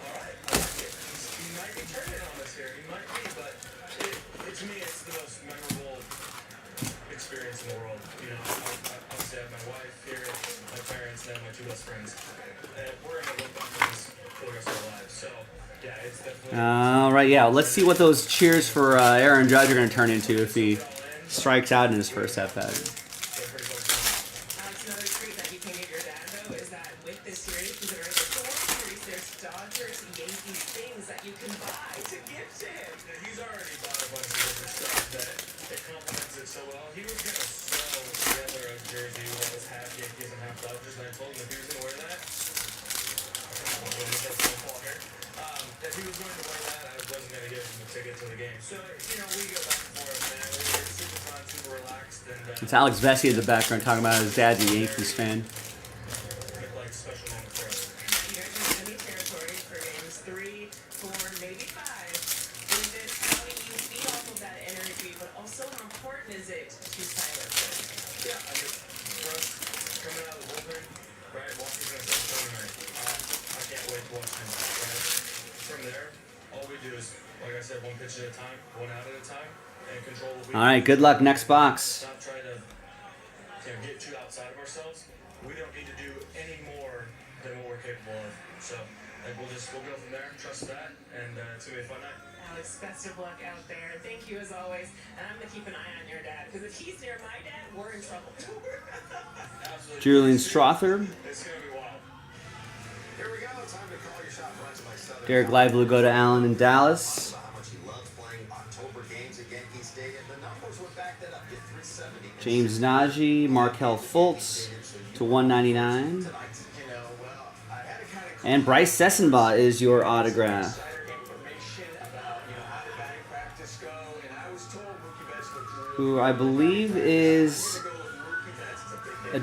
all right, I like it. He might be turning on us here. He might be, but to me, it's the most memorable experience in the world. You know, obviously I have my wife here, my parents, and then my 2 best friends. We're gonna look back on this for the rest of our lives. So, yeah, it's definitely. All right, yeah. Let's see what those cheers for Aaron Judge are going to turn into if he strikes out in his first at bat. Alex, another treat that you can get your dad, though, is that with this series, considering it's the World Series, there's Dodgers, Yankees things that you can buy to give to him. Yeah, he's already bought a bunch of different stuff that it complements it so well. He was going to sew together a jersey that was half Yankees and half Dodgers, and I told him if he was going to wear that, if he was going to wear that, I wasn't going to give him a ticket to the game. So, you know, we go back and forth, man. We're super fun, super relaxed. And, It's Alex Vesey in the background talking about his dad's a Yankees fan. like special moment for us. You guys are in enemy territory for games 3, 4, maybe 5. Is this how you feed off of that energy, but also how important is it to silence it? Yeah, I mean, for us, coming out of the bullpen, right, Walker's going to start showing tonight. I can't wait to watch him, right? From there, all we do is, like I said, 1 pitch at a time, 1 out at a time, and control what we All right, good luck. Next box. Not try to get too outside of ourselves. We don't need to do any more than what we're capable of. So, like, we'll go from there, trust that, and it's going to be a fun night. Alex, best of luck out there. Thank you as always. And I'm going to keep an eye on your dad, because if he's near my dad, we're in trouble. Absolutely. Julian Strother. It's going to be wild. Here we go. Time to call your shot. Brought to you by Southern Derek Lively will go to Allen in Dallas. How much he loves playing October games at Yankee Stadium. The numbers would back that up. Get 370. James Najee, Markel Fultz to 199. And Bryce Sessenbaugh is your autograph. Who I believe is a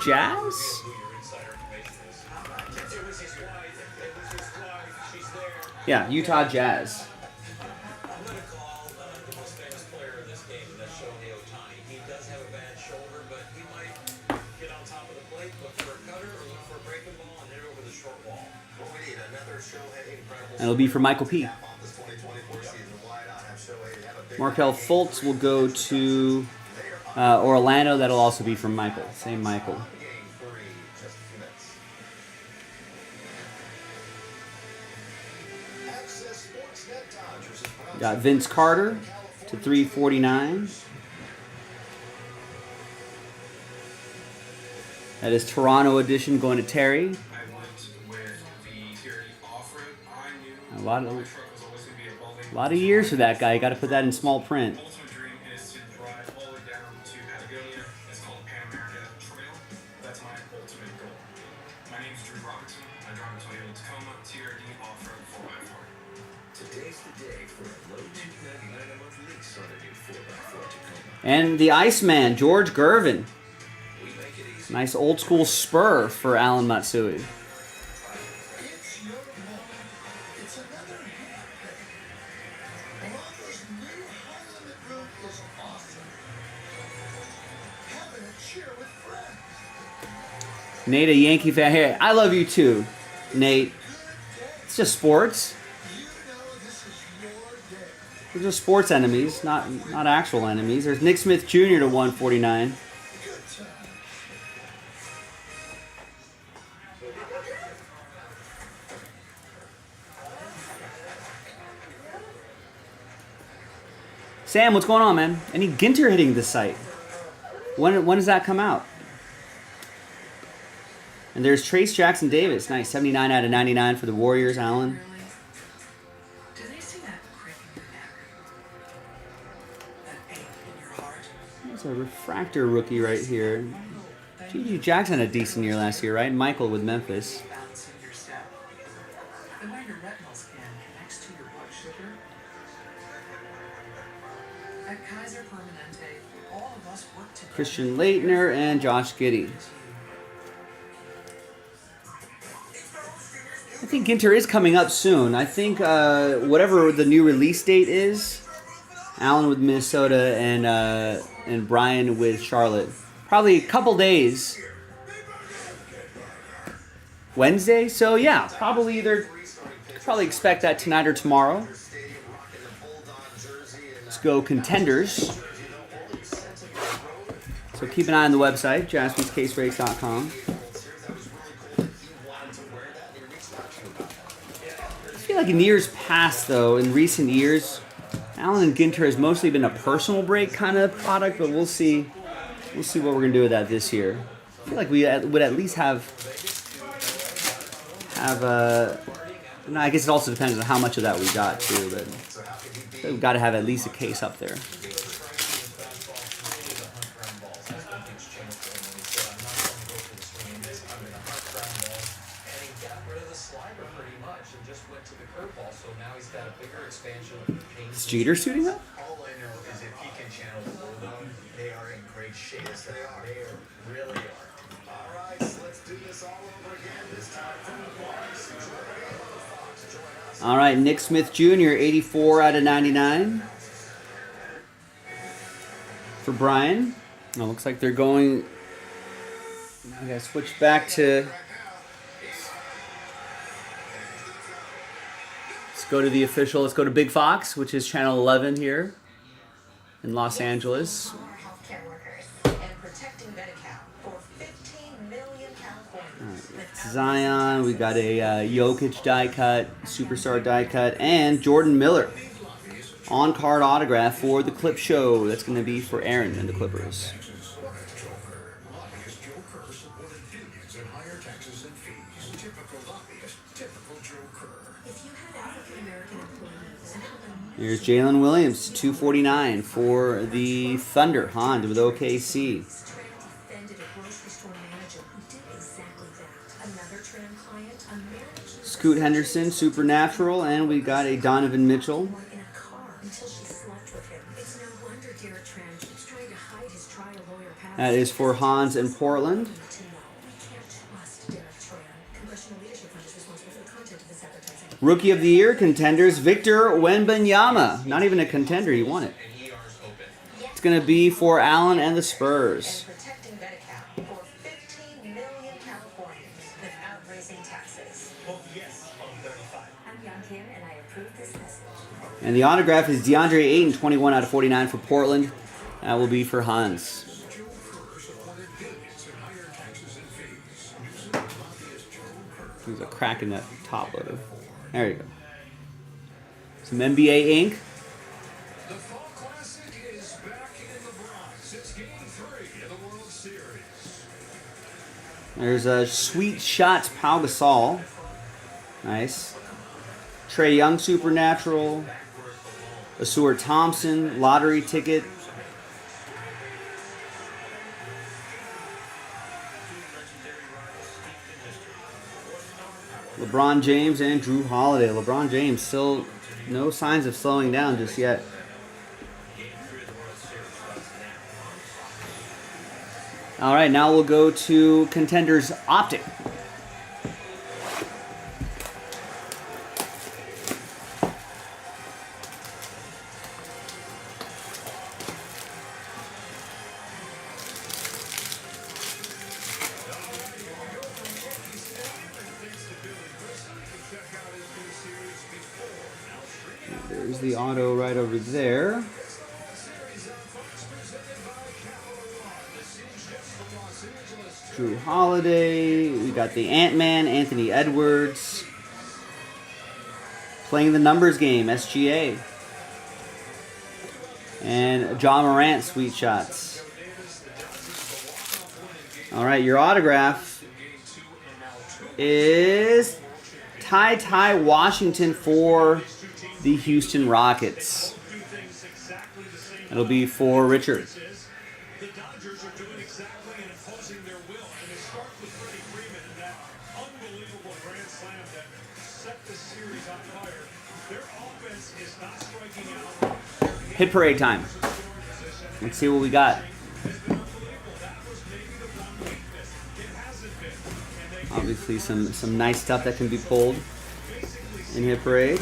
Jazz? Yeah, Utah Jazz. I'm going to call the most famous player in this game, and that's Shohei Ohtani. He does have a bad shoulder, but he might get on top of the plate, look for a cutter, or look for a breaking ball, and hit it over the short wall. Well, we need another Shohei incredible. And it'll be for Michael P. Markel Fultz will go to Orlando. That'll also be from Michael. Same Michael. Got Vince Carter to 349. That is Toronto edition going to Terry. A lot of years for that guy. You got to put that in small print. And the Iceman, George Gervin. Nice old school spur for Alan Matsui. Nate, a Yankee fan. Hey, I love you too, Nate. It's just sports. They're just sports enemies, not actual enemies. There's Nick Smith Jr. to 149. Sam, what's going on, man? Any Ginter hitting this site? When does that come out? And there's Trace Jackson Davis. Nice. 79 out of 99 for the Warriors, Allen. That's a refractor rookie right here. G.G. Jackson had a decent year last year, right? Michael with Memphis. At Kaiser Permanente, all of us work together. Christian Leitner and Josh Giddey. I think Ginter is coming up soon. I think whatever the new release date is, Allen with Minnesota and Brian with Charlotte. Probably a couple days. Wednesday? So yeah, probably expect that tonight or tomorrow. Let's go Contenders. So keep an eye on the website, jaspyscasebreaks.com. I feel like in years past, though, in recent years, Allen and Ginter has mostly been a personal break kind of product, but we'll see. We'll see what we're gonna do with that this year. I feel like we would at least have. No, I guess it also depends on how much of that we got too, but we've got to have at least a case up there. Is Jeter suiting up? All I know is if he can channel the bulldog, they are in great shape. Yes, they are. They really are. All right, so let's do this all over again. This time from the Fox. All right, Nick Smith Jr., 84 out of 99 for Brian. Oh, looks like they're going. I gotta switch back to. Let's go to the official. Let's go to Big Fox, which is channel 11 here in Los Angeles. Healthcare workers and protecting Medi-Cal for 15 million Californians. Right, Zion, we got a Jokic die cut, superstar die cut, and Jordan Miller on-card autograph for the Clip Show. That's going to be for Aaron and the Clippers. Here's Jalen Williams, 249 for the Thunder. Hans with OKC. Scoot Henderson, Supernatural, and we got a Donovan Mitchell. That is for Hans in Portland. Rookie of the Year, Contenders, Victor Wembanyama. Not even a contender, he won it. It's going to be for Allen and the Spurs. And the autograph is DeAndre Ayton, 21 out of 49 for Portland. That will be for Hans. There's a crack in that top loader. There you go. Some NBA ink. The Fall Classic is back in the Bronx. It's Game 3 of the World Series. There's a Sweet Shots Pau Gasol. Nice. Trae Young Supernatural. Asur Thompson lottery ticket. LeBron James and Drew Holiday. LeBron James still no signs of slowing down just yet. All right, now we'll go to Contenders Optic. There's the auto right over there. Drew Holiday. We got the Ant-Man, Anthony Edwards. Playing the numbers game, SGA. And John Morant, Sweet Shots. All right, your autograph is Ty Washington for the Houston Rockets. It'll be for Richard. The Dodgers are doing exactly and imposing their will. And it starts with Freddie Freeman and that unbelievable grand slam that set the series on fire. Their offense is not striking out. Hit parade time. Let's see what we got. Obviously some nice stuff that can be pulled in Hit Parade.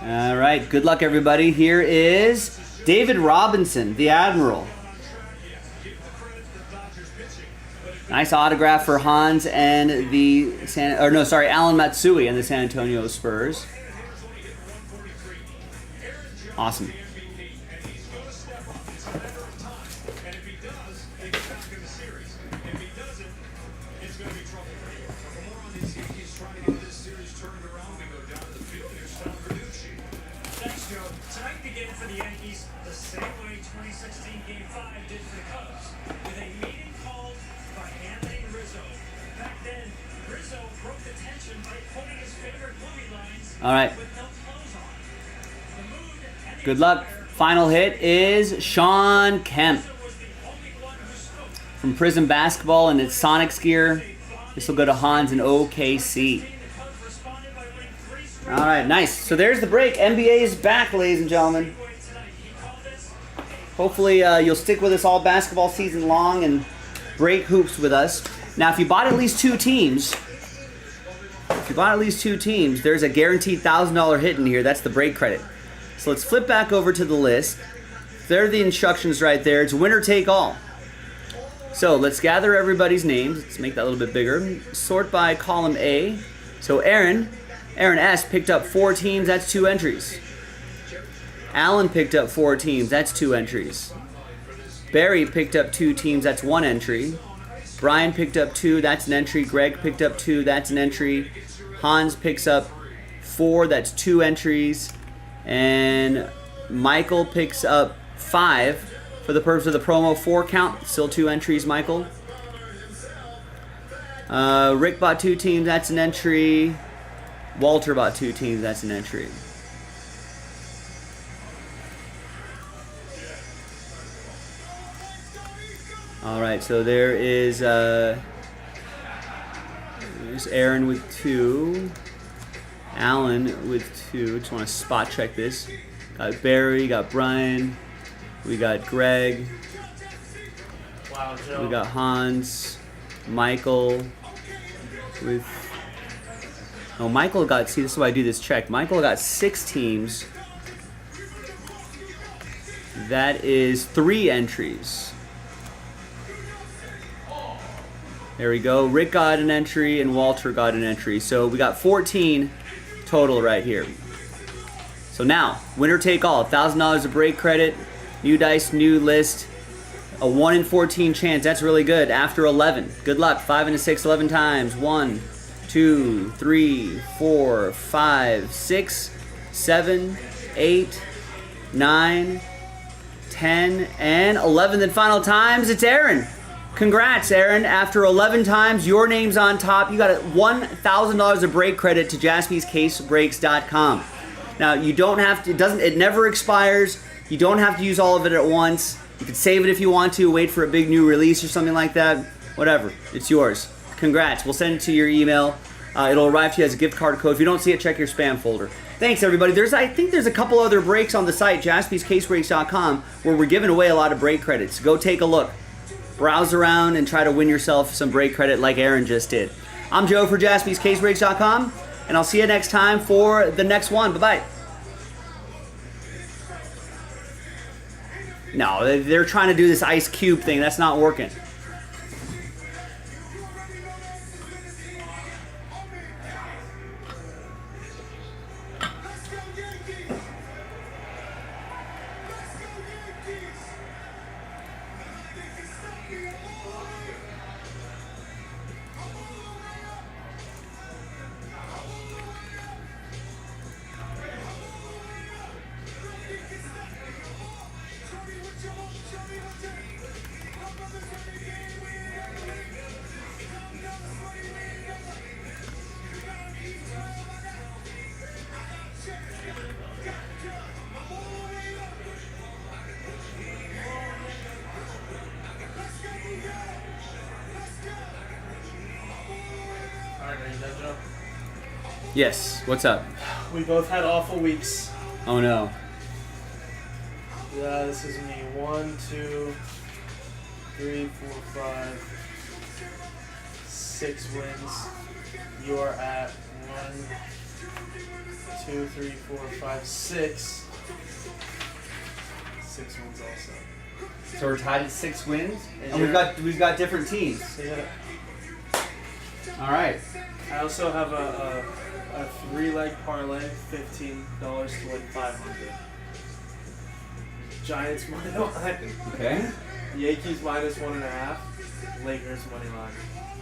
All right, good luck everybody. Here is David Robinson, the Admiral. Nice autograph for Hans and the Alan Matsui and the San Antonio Spurs. Awesome. Thanks, Joe. Tonight began for the Yankees the same way 2016 Game 5 did for the Cubs, with a meeting called by Anthony Rizzo. Back then, Rizzo broke the tension by quoting his favorite movie lines All right. with no clothes on. The mood and the Good luck. Final hit is Sean Kemp from Prism Basketball and its Sonics gear. This will go to Hans in OKC. All right, nice. So there's the break. NBA is back, ladies and gentlemen. Hopefully you'll stick with us all basketball season long and break hoops with us. Now, if you bought at least two teams, there's a guaranteed $1,000 hit in here. That's the break credit. So let's flip back over to the list. There are the instructions right there. It's winner take all. So let's gather everybody's names. Let's make that a little bit bigger. Sort by column A. So Aaron S. picked up 4 teams. That's 2 entries. Alan picked up 4 teams. That's 2 entries. Barry picked up 2 teams. That's 1 entry. Brian picked up 2. That's an entry. Greg picked up 2. That's an entry. Hans picks up 4. That's 2 entries. And Michael picks up 5 for the purpose of the promo 4 count. Still 2 entries, Michael. Rick bought 2 teams. That's an entry. Walter bought 2 teams. That's an entry. All right, so there's Aaron with 2. Alan with 2. Just want to spot check this. Got Barry, got Brian. We got Greg. Wow, Joe. We got Hans. Michael with... Oh, Michael got... See, this is why I do this check. Michael got 6 teams. That is 3 entries. There we go. Rick got an entry and Walter got an entry. So we got 14 total right here. So now, winner take all. $1,000 of break credit. New dice, new list. A 1 in 14 chance. That's really good. After 11. Good luck. 5 into 6, 11 times. 1, 2, 3, 4, 5, 6, 7, 8, 9, 10, and 11th and final times. It's Aaron. Congrats, Aaron. After 11 times, your name's on top. You got $1,000 of break credit to JaspysCaseBreaks.com. Now, you don't have to, it never expires. You don't have to use all of it at once. You can save it if you want to, wait for a big new release or something like that. Whatever, it's yours. Congrats, we'll send it to your email. It'll arrive to you as a gift card code. If you don't see it, check your spam folder. Thanks, everybody. I think there's a couple other breaks on the site, JaspysCaseBreaks.com, where we're giving away a lot of break credits. Go take a look. Browse around and try to win yourself some break credit like Aaron just did. I'm Joe for JaspysCaseBreaks.com, and I'll see you next time for the next one. Bye-bye. No, they're trying to do this Ice Cube thing. That's not working. Yes. What's up? We both had awful weeks. Oh no. Yeah, this is me. 1, 2, 3, 4, 5, 6 wins. You are at 1, 2, 3, 4, 5, 6. 6 wins also. So we're tied at 6 wins, and you're- we've got different teams. Yeah. All right. I also have a 3-leg parlay, $15 to win 500. Giants money line. Okay. Yankees minus 1.5. Lakers money line.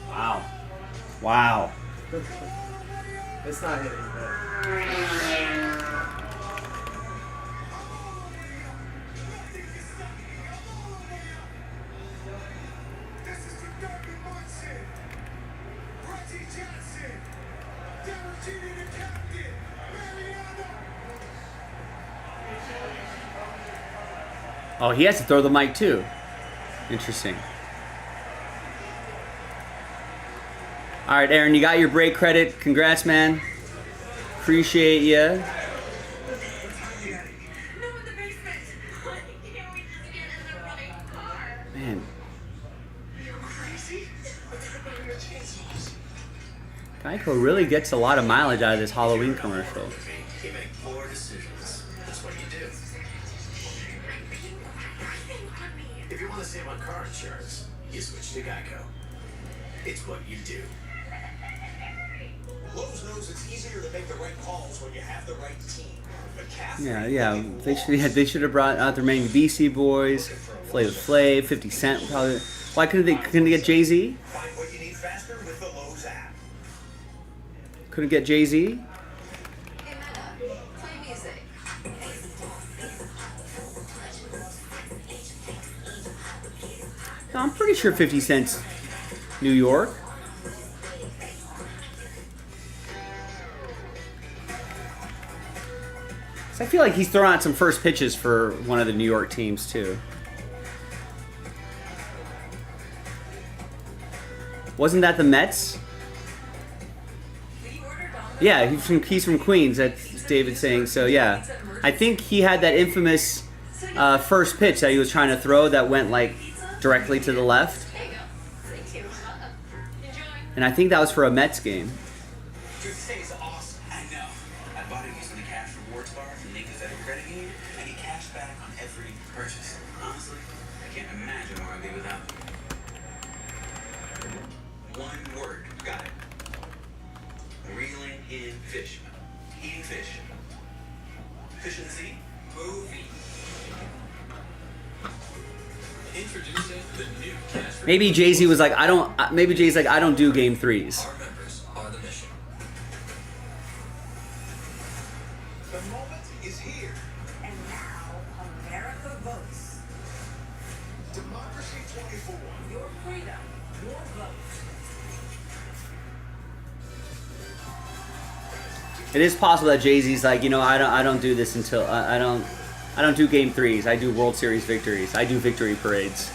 Wow. Wow. It's not hitting, but. Oh, he has to throw the mic too. Interesting. All right, Aaron, you got your break credit. Congrats, man. Appreciate you. Man. Geico really gets a lot of mileage out of this Halloween commercial. You make poor decisions. That's what you do. If you want to save on car insurance, you switch to Geico. It's what you do. Lowe's knows it's easier to make the right calls when you have the right team. Yeah. They should have brought out their main Beastie Boys, Flavor Flav, 50 Cent probably. Why couldn't they get Jay-Z? Find what you need faster with the Lowe's app. Couldn't get Jay-Z? No, I'm pretty sure 50 Cent's New York. I feel like he's throwing out some first pitches for one of the New York teams too. Wasn't that the Mets? Yeah, he's from Queens. That's David saying. So yeah, I think he had that infamous first pitch that he was trying to throw that went like directly to the left. And I think that was for a Mets game. Toothpaste is awesome. I know. I bought it using the cash rewards bar from Nico's at a credit union. I get cash back on every purchase. Honestly, I can't imagine where I'd be without them. One word. Got it. Reeling in fish. Eating fish. Efficiency. Movie. Introducing the new cash. Maybe Jay-Z was like, I don't. Maybe Jay's like, I don't do game threes. Our members are the mission. The moment is here. And now, America votes. Democracy 24. Your freedom, your vote. It is possible that Jay-Z's like, I don't do this until I don't do game threes. I do World Series victories. I do victory parades.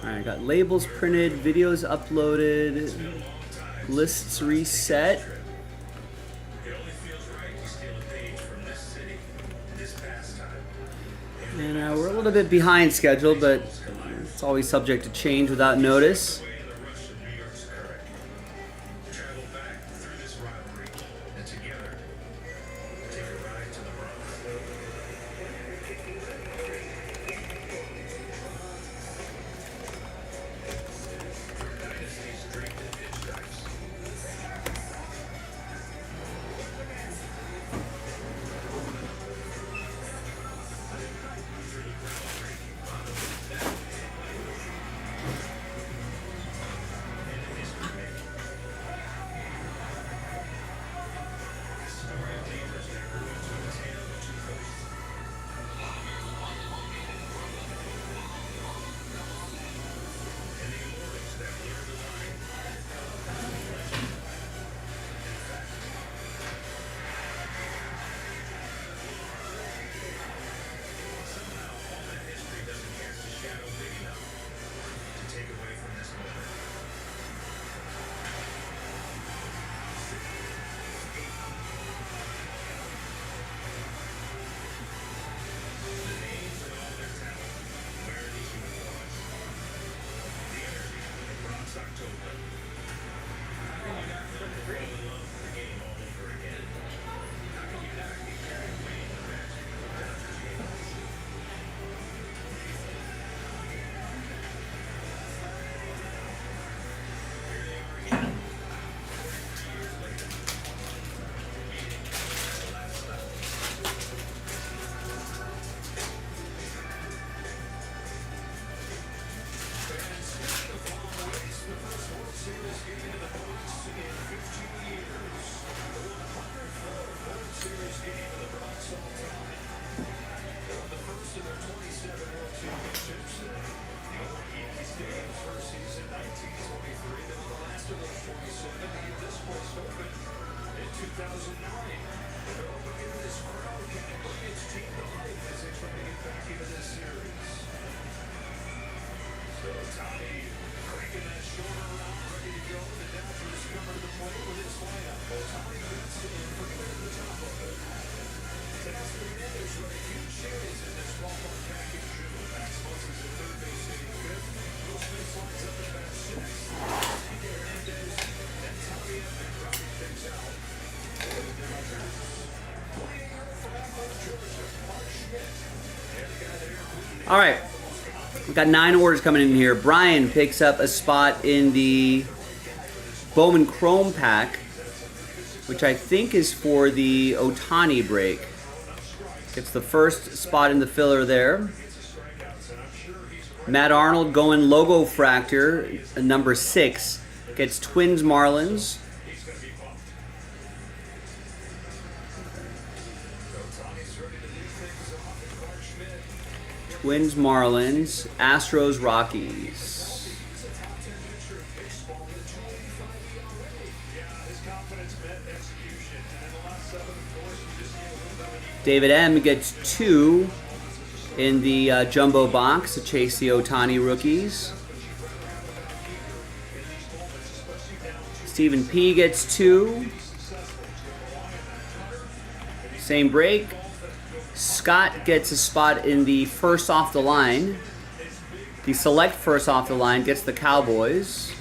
Alright, got labels printed, videos uploaded, lists reset. And we're a little bit behind schedule, but it's always subject to change without notice. All right, we've got 9 orders coming in here. Brian picks up a spot in the Bowman Chrome pack, which I think is for the Ohtani break. Gets the first spot in the filler there. Matt Arnold going Logo Fractor, number 6. Gets Twins Marlins. Twins Marlins, Astros Rockies. David M gets 2 in the jumbo box to chase the Ohtani rookies. Stephen P gets 2. Same break. Scott gets a spot in the first off the line. The select first off the line gets the Cowboys.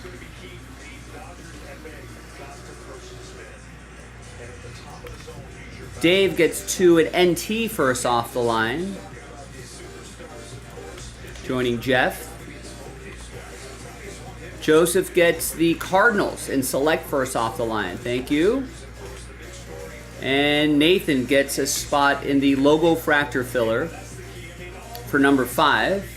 Dave gets 2 at NT first off the line. Joining Jeff. Joseph gets the Cardinals in select first off the line. Thank you. And Nathan gets a spot in the Logo Fractor filler for number 5.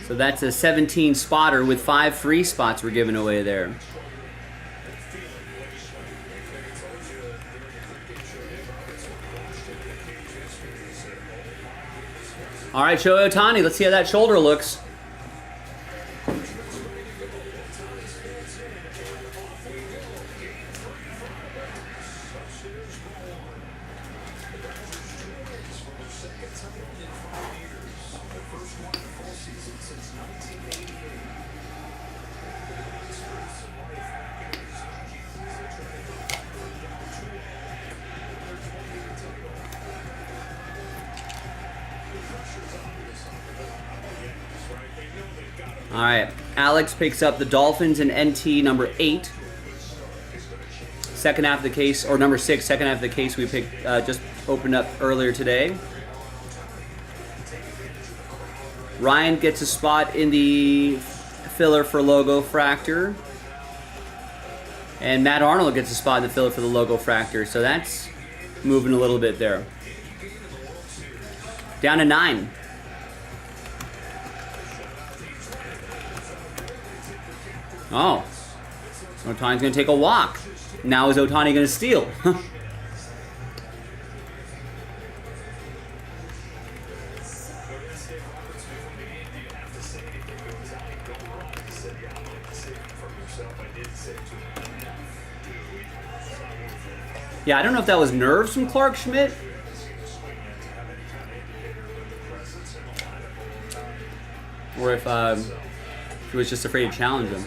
So that's a 17 spotter with 5 free spots we're giving away there. All right, Shohei Ohtani, let's see how that shoulder looks. All right, Alex picks up the Dolphins in NT number 8. Second half of the case, or number 6, second half of the case we picked, just opened up earlier today. Ryan gets a spot in the filler for Logo Fractor. And Matt Arnold gets a spot in the filler for the Logo Fractor. So that's moving a little bit there. Down to 9. Oh, Ohtani's going to take a walk. Now is Ohtani going to steal? Yeah, I don't know if that was nerves from Clark Schmidt. Or if he was just afraid to challenge him.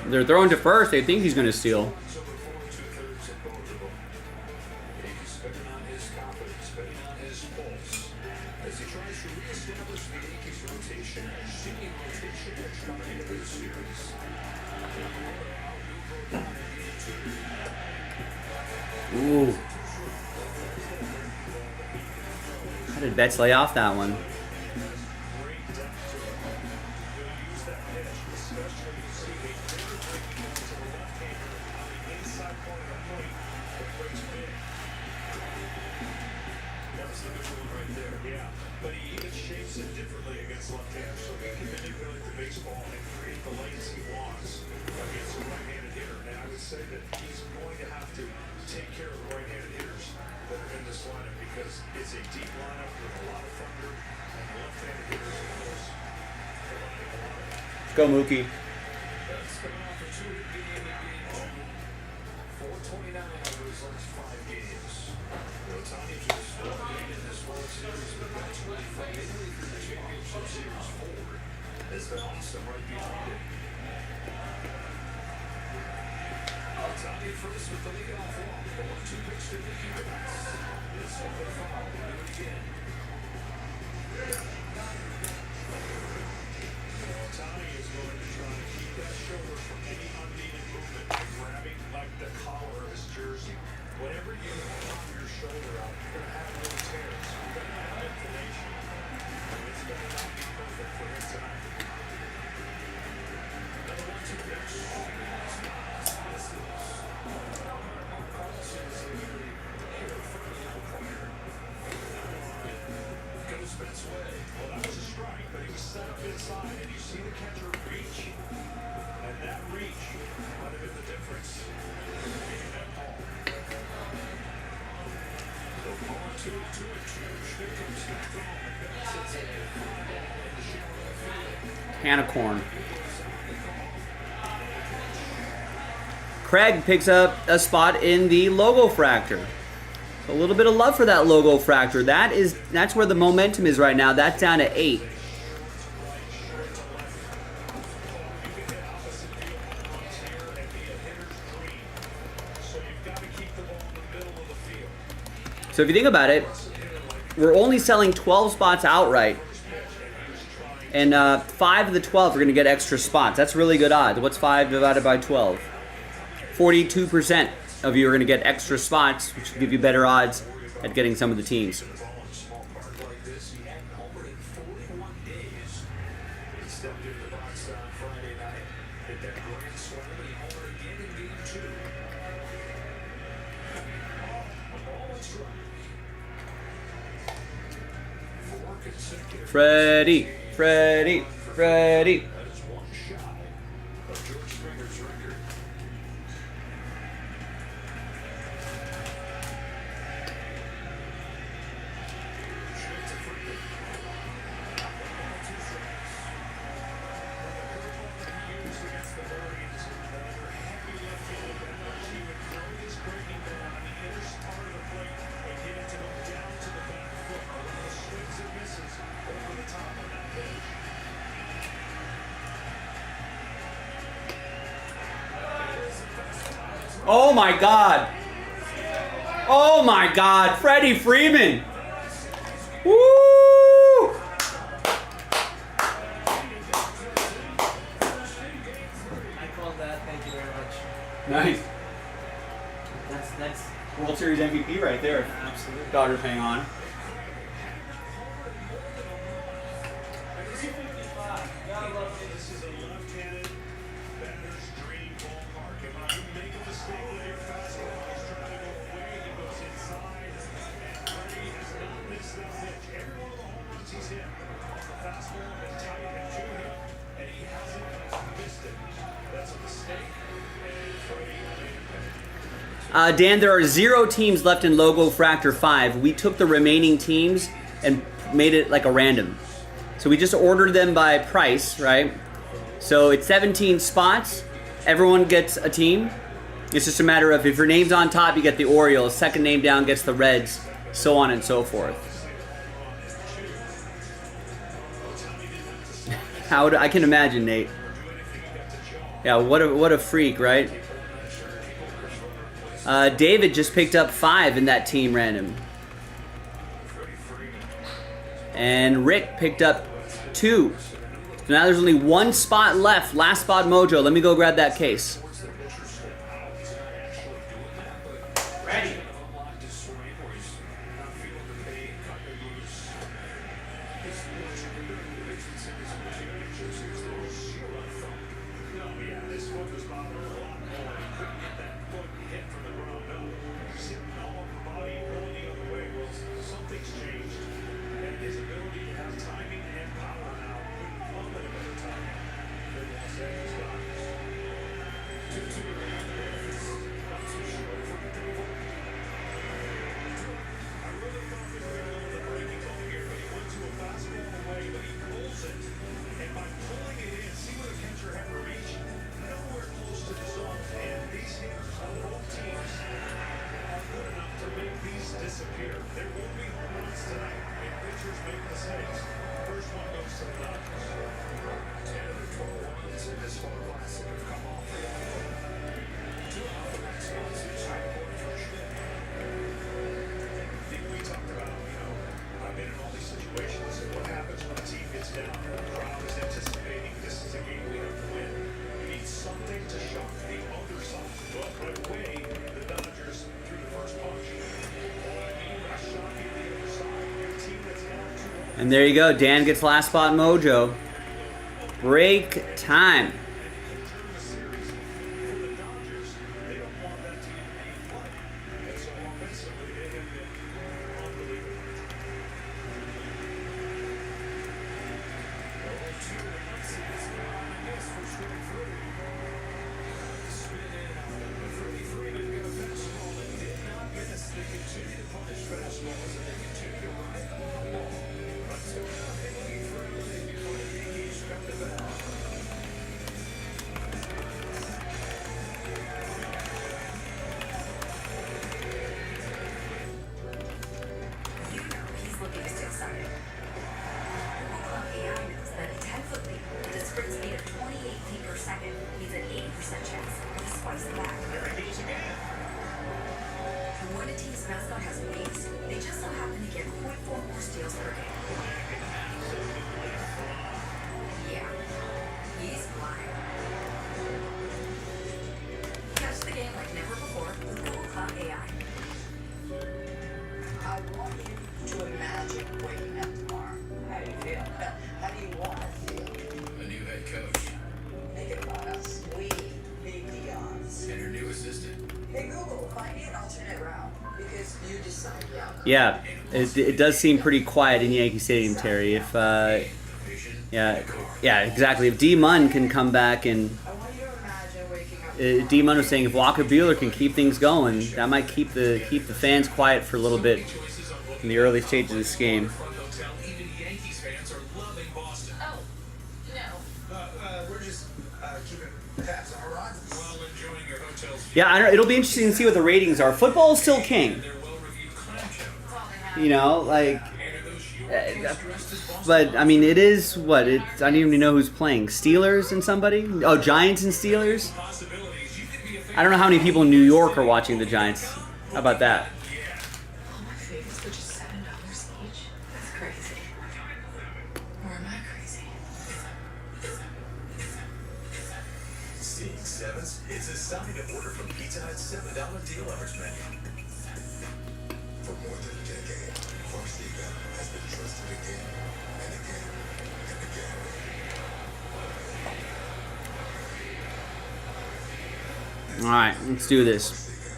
They're throwing to first. They think he's going to steal. Ooh. How did Betts lay off that one? Yeah, but he even shapes it differently against left-handers, so he can manipulate the baseball and create the lanes he wants against a right-handed hitter. And I would say that he's going to have to take care of the right-handed hitters that are in this lineup because it's a deep lineup with a lot of thunder, and the left-handed hitters, of course, providing a lot of that. Let's go, Mookie. That's been off for 2 in game 2. 429 over his last 5 games. Otani just dominated this World Series, but that's really from mainly through the championship series forward. It's been awesome right behind it. Otani first with the leadoff walk. The 1-2 pitch to Mookie Betts. This one the foul. We'll do it again. Otani is going to try to keep that shoulder from any unneeded movement by grabbing like the collar of his jersey. Whenever you pop your shoulder out, you're going to have little tears. You're going to have inflammation. It's going to not be perfect for him tonight. Another 1-2 pitch. Goes Betts' way. Well, that was a strike, but he was set up inside, and you see the catcher reach, and that reach might have been the difference in getting that ball. So ball 2-2. Schmidt comes back home, and Betts hits a fly ball into shallow left field. Hannah Corn. Craig picks up a spot in the logo fractor. A little bit of love for that logo fractor. That's where the momentum is right now. That's down to 8. So if you think about it, we're only selling 12 spots outright. And 5 of the 12 are going to get extra spots. That's really good odds. What's 5 divided by 12? 42% of you are going to get extra spots, which will give you better odds at getting some of the teams. Freddie. Oh my God. Oh my God. Freddie Freeman. Woo! I called that. Thank you very much. Nice. That's World Series MVP right there. Absolutely. Dodgers hang on. This is a left-handed batter's dream ballpark. And when you make a mistake with your fastball, he's trying to go away. He goes inside. And Freddie has not missed that pitch. Every one of the home runs he's hit on the fastball have been tight and to him. And he hasn't missed it. That's a mistake. And Freddie made it. Dan, there are 0 teams left in Logo Fractor 5. We took the remaining teams and made it like a random. So we just ordered them by price, right? So it's 17 spots. Everyone gets a team. It's just a matter of if your name's on top, you get the Orioles. Second name down gets the Reds, so on and so forth. I can imagine, Nate. Yeah, what a freak, right? David just picked up 5 in that team random. And Rick picked up 2. So now there's only 1 spot left. Last spot mojo. Let me go grab that case. Ready. And there you go. Dan gets last spot mojo. Break time. Yeah, it does seem pretty quiet in Yankee Stadium, Terry. If yeah, exactly. If D. Munn can come back and D. Munn was saying if Walker Buehler can keep things going, that might keep the fans quiet for a little bit in the early stages of this game. Yeah, I don't, it'll be interesting to see what the ratings are. Football is still king. You know, like, but I mean, it is what I don't even know who's playing. Steelers and somebody? Oh, Giants and Steelers? I don't know how many people in New York are watching the Giants. How about that? All my favorites were just $7 each. That's crazy. Or am I crazy? Seeing sevens? It's a sign of order from Pizza Hut's $7 deal lovers menu. For more than a decade, Varsity Gun has been trusted again and again and again. All right, let's do this.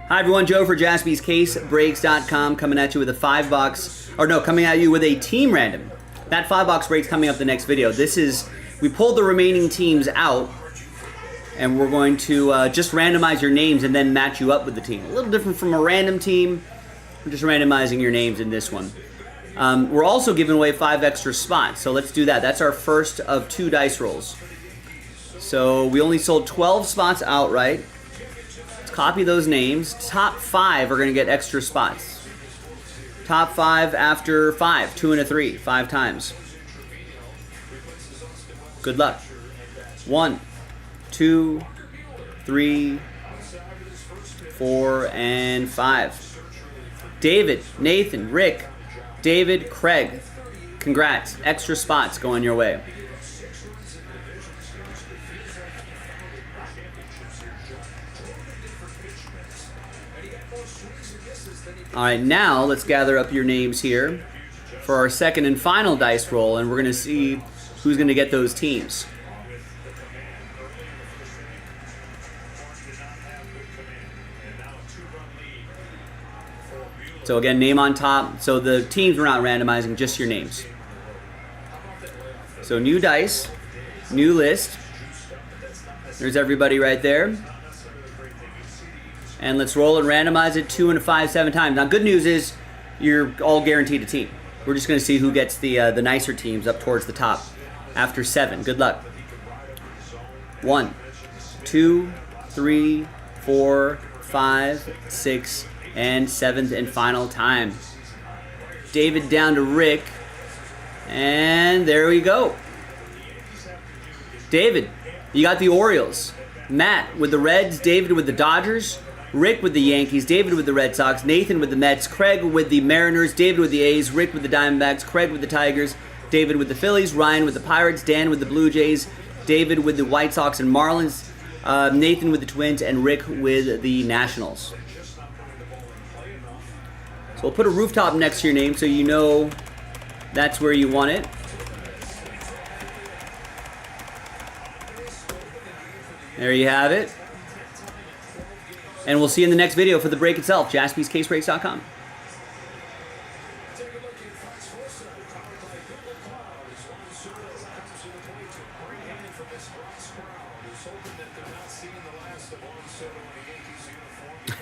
Hi everyone, Joe for JASPY's CaseBreaks.com coming at you with a coming at you with a team random. That 5-box break's coming up the next video. We pulled the remaining teams out, and we're going to just randomize your names and then match you up with the team. A little different from a random team. We're just randomizing your names in this one. We're also giving away 5 extra spots, so let's do that. That's our first of 2 dice rolls. So we only sold 12 spots outright. Let's copy those names. Top 5 are going to get extra spots. Top 5 after 5, 2 and a 3, 5 times. Good luck. 1, 2, 3, 4, and 5. David, Nathan, Rick, David, Craig. Congrats. Extra spots going your way. All right, now let's gather up your names here for our second and final dice roll, and we're going to see who's going to get those teams. So again, name on top. So the teams we're not randomizing, just your names. So new dice, new list. There's everybody right there. And let's roll and randomize it 2 and a 5, 7 times. Now, good news is you're all guaranteed a team. We're just going to see who gets the nicer teams up towards the top after 7. Good luck. 1, 2, 3, 4, 5, 6, and 7th and final time. David down to Rick. And there we go. David, you got the Orioles. Matt with the Reds, David with the Dodgers, Rick with the Yankees, David with the Red Sox, Nathan with the Mets, Craig with the Mariners, David with the A's, Rick with the Diamondbacks, Craig with the Tigers, David with the Phillies, Ryan with the Pirates, Dan with the Blue Jays, David with the White Sox and Marlins, Nathan with the Twins, and Rick with the Nationals. We'll put a rooftop next to your name so you know that's where you want it. There you have it. And we'll see you in the next video for the break itself. JaspysCaseBreaks.com.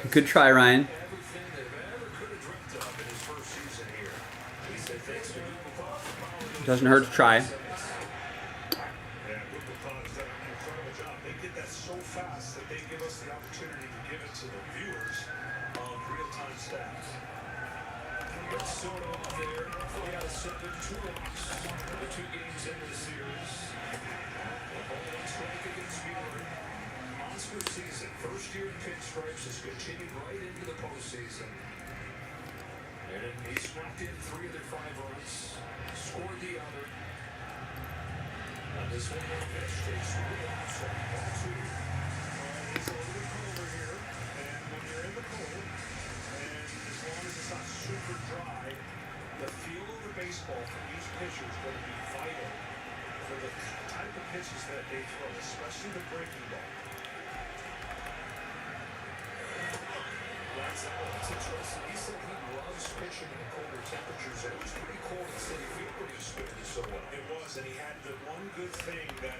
Good try, Ryan. Doesn't hurt to try. First year in pinstripes has continued right into the postseason. And he smacked in 3 of their 5 runs, scored the other. And this one more pitch takes 3 off, so ball 2. It's a little colder here, and when you're in the cold, and as long as it's not super dry, the feel of the baseball from these pitchers is going to be vital for the type of pitches that they throw, especially the breaking ball. It's interesting. He said he loves pitching in colder temperatures. It was pretty cold in City Field when he was pitching so well. It was, and he had the one good thing that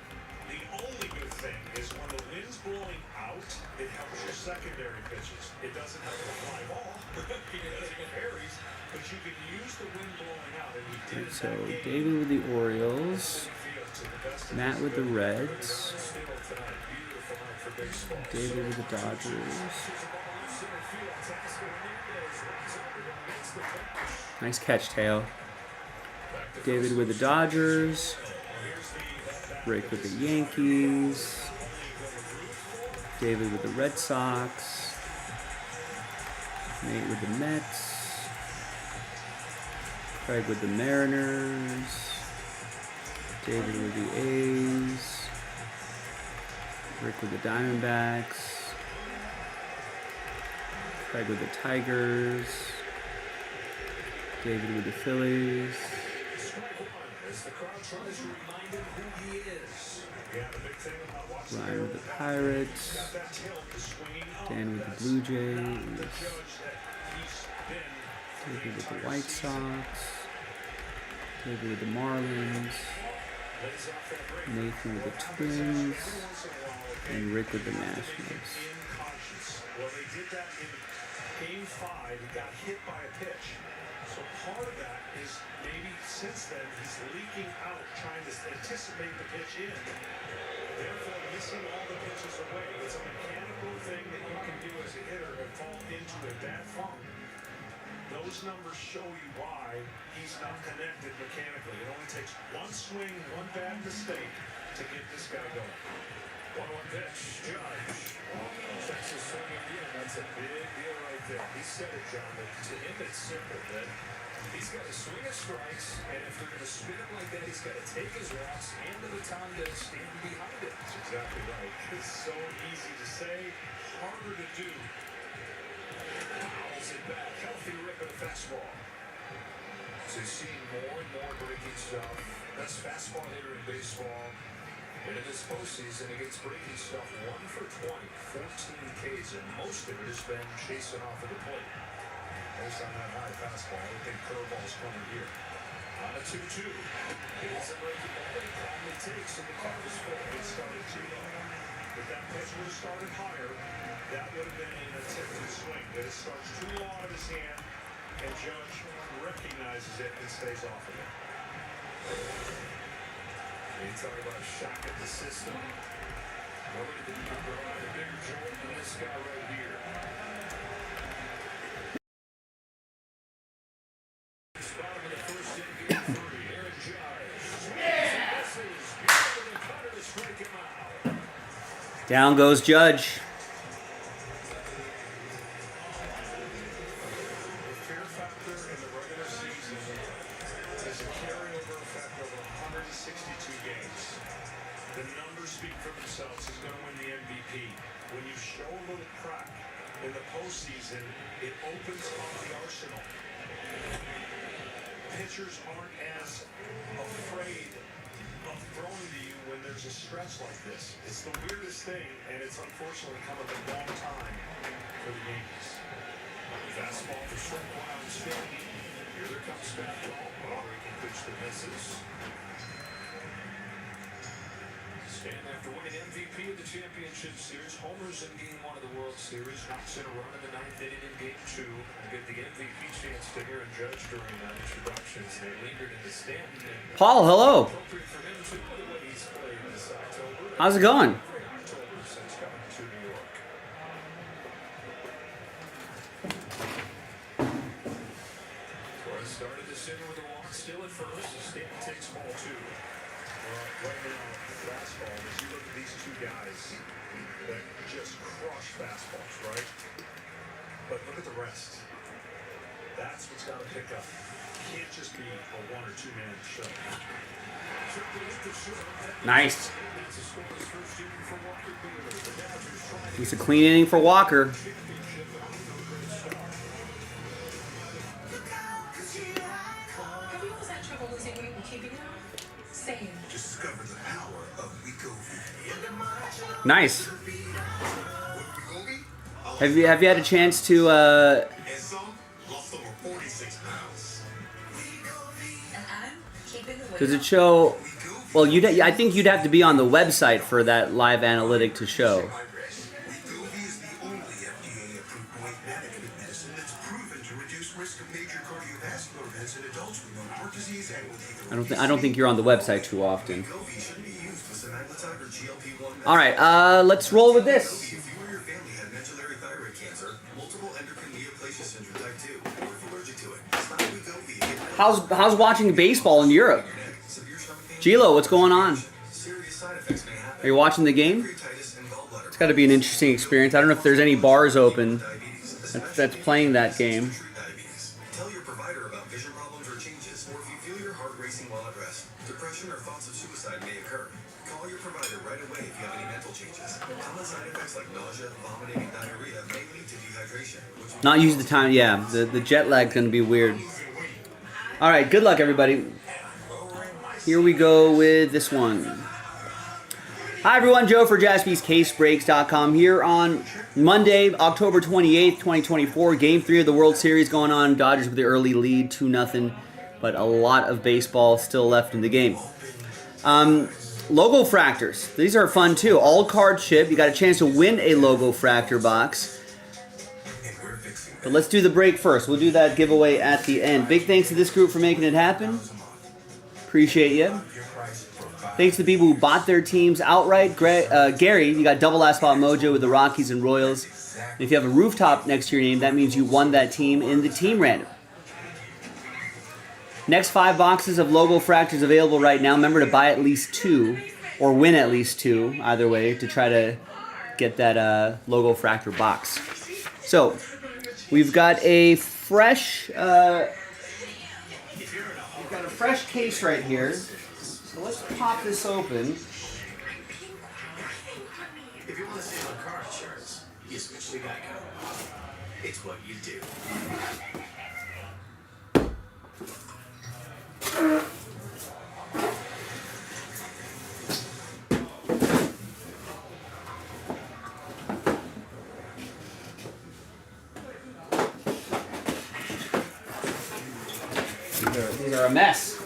the only good thing is when the wind's blowing out, it helps your secondary pitches. It doesn't help the fly ball because it carries, but you can use the wind blowing out, and he did. So David with the Orioles, Matt with the Reds, David with the Dodgers. Nice catch, Teo. David with the Dodgers. Rick with the Yankees. David with the Red Sox. Nate with the Mets. Craig with the Mariners. David with the A's. Rick with the Diamondbacks. Craig with the Tigers. David with the Phillies. Ryan with the Pirates. Dan with the Blue Jays. David with the White Sox. David with the Marlins. Nathan with the Twins. And Rick with the Nationals. Well, they did that in Game 5. He got hit by a pitch. So part of that is maybe since then he's leaking out, trying to anticipate the pitch in. Therefore, missing all the pitches away. It's a mechanical thing that you can do as a hitter and fall into a bad funk. Those numbers show you why he's not connected mechanically. It only takes one swing, one bad mistake to get this guy going. 1-1 pitch, Judge. Texas swinging in. That's a big deal right there. He said it, John, that to him it's simple, that he's got to swing his strikes, and if they're going to spin it like that, he's got to take his walks and the time to stand behind it. That's exactly right. It's so easy to say, harder to do. Fouls it back. Healthy rip of the fastball. So he's seeing more and more breaking stuff. That's fastball hitter in baseball. And in this postseason, he gets breaking stuff 1 for 20, 14 Ks, and most of it has been chasing off of the plate. Based on that high fastball, I think curveball's coming here. On a 2-2. He gets a breaking ball, but he calmly takes, and the count is full. It started too low. If that pitch would have started higher, that would have been an attempted swing. But it starts too low out of his hand, and Judge recognizes it and stays off of it. You talk about shocking the system. Nobody can provide a bigger jolt than this guy right here. Bottom of the first in game 3. Aaron Judge. Misses. Beautiful to cutter to strike him out. Down goes Judge. The fear factor in the regular season is a carryover effect over 162 games. The numbers speak for themselves. He's going to win the MVP. When you show a little crack in the postseason, it opens up the arsenal. Pitchers aren't as afraid of throwing to you when there's a stretch like this. It's the weirdest thing, and it's unfortunately come at the wrong time for the Yankees. Fastball for strike one on spin. Here there comes fastball. Breaking pitch that misses. Stanton, after winning MVP of the championship series, homers in Game 1 of the World Series, knocks in a run in the 9th inning in Game 2. We'll get the MVP chance to hear and judge during introductions. They lingered into Stanton. Paul, hello. Appropriate for him too, the way he's played this October. How's it going? October since coming to New York. Torres started this inning with a walk, still at first. Stanton takes ball 2. Right now, fastball, as you look at these two guys that just crush fastballs, right? But look at the rest. That's what's got to pick up. Can't just be a 1 or 2 man show. Nice. It's a clean inning for Walker. Have you always had trouble losing weight and keeping it off? Same. Discover the power of Wegovy. Nice. Have you had a chance to And some lost over 46 pounds. And I'm keeping the weight does it off. show? Well, I think you'd have to be on the website for that live analytic to show. Wegovy is the only FDA-approved weight management medicine that's proven to reduce risk of major cardiovascular events in adults with known heart disease and with I don't think you're on the website too often. Wegovy shouldn't be used with semaglutide or GLP-1. All right, let's roll with this. If you or your family had medullary thyroid cancer, multiple endocrine neoplasia syndrome type 2, or if allergic to it, it's not Wegovy. How's watching baseball in Europe? Gilo, what's going on? Serious side effects may happen. Are you watching the game? Pancreatitis and gallbladder. It's got to be an interesting experience. I don't know if there's any bars open that's playing that game. Diabetes. Tell your provider about vision problems or changes, or if you feel your heart racing while at rest. Depression or thoughts of suicide may occur. Call your provider right away if you have any mental changes. Common side effects like nausea, vomiting, and diarrhea may lead to dehydration. Not use the time. Yeah, the jet lag's gonna be weird. All right, good luck, everybody. Here we go with this one. Hi, everyone. Joe for JaspysCaseBreaks.com here on Monday, October 28th, 2024. Game 3 of the World Series going on. Dodgers with the early lead, 2-0, but a lot of baseball still left in the game. Logo fractors. These are fun, too. All card chip. You got a chance to win a logo fractor box. But let's do the break first. We'll do that giveaway at the end. Big thanks to this group for making it happen. Appreciate you. Thanks to the people who bought their teams outright. Gary, you got double last spot mojo with the Rockies and Royals. And if you have a rooftop next to your name, that means you won that team in the team random. Next 5 boxes of logo fractors available right now. Remember to buy at least 2 or win at least 2, either way, to try to get that logo fractor box. So we've got a fresh case right here. So let's pop this open. If you want to save on car insurance, you switch to Geico. It's what you do. These are a mess.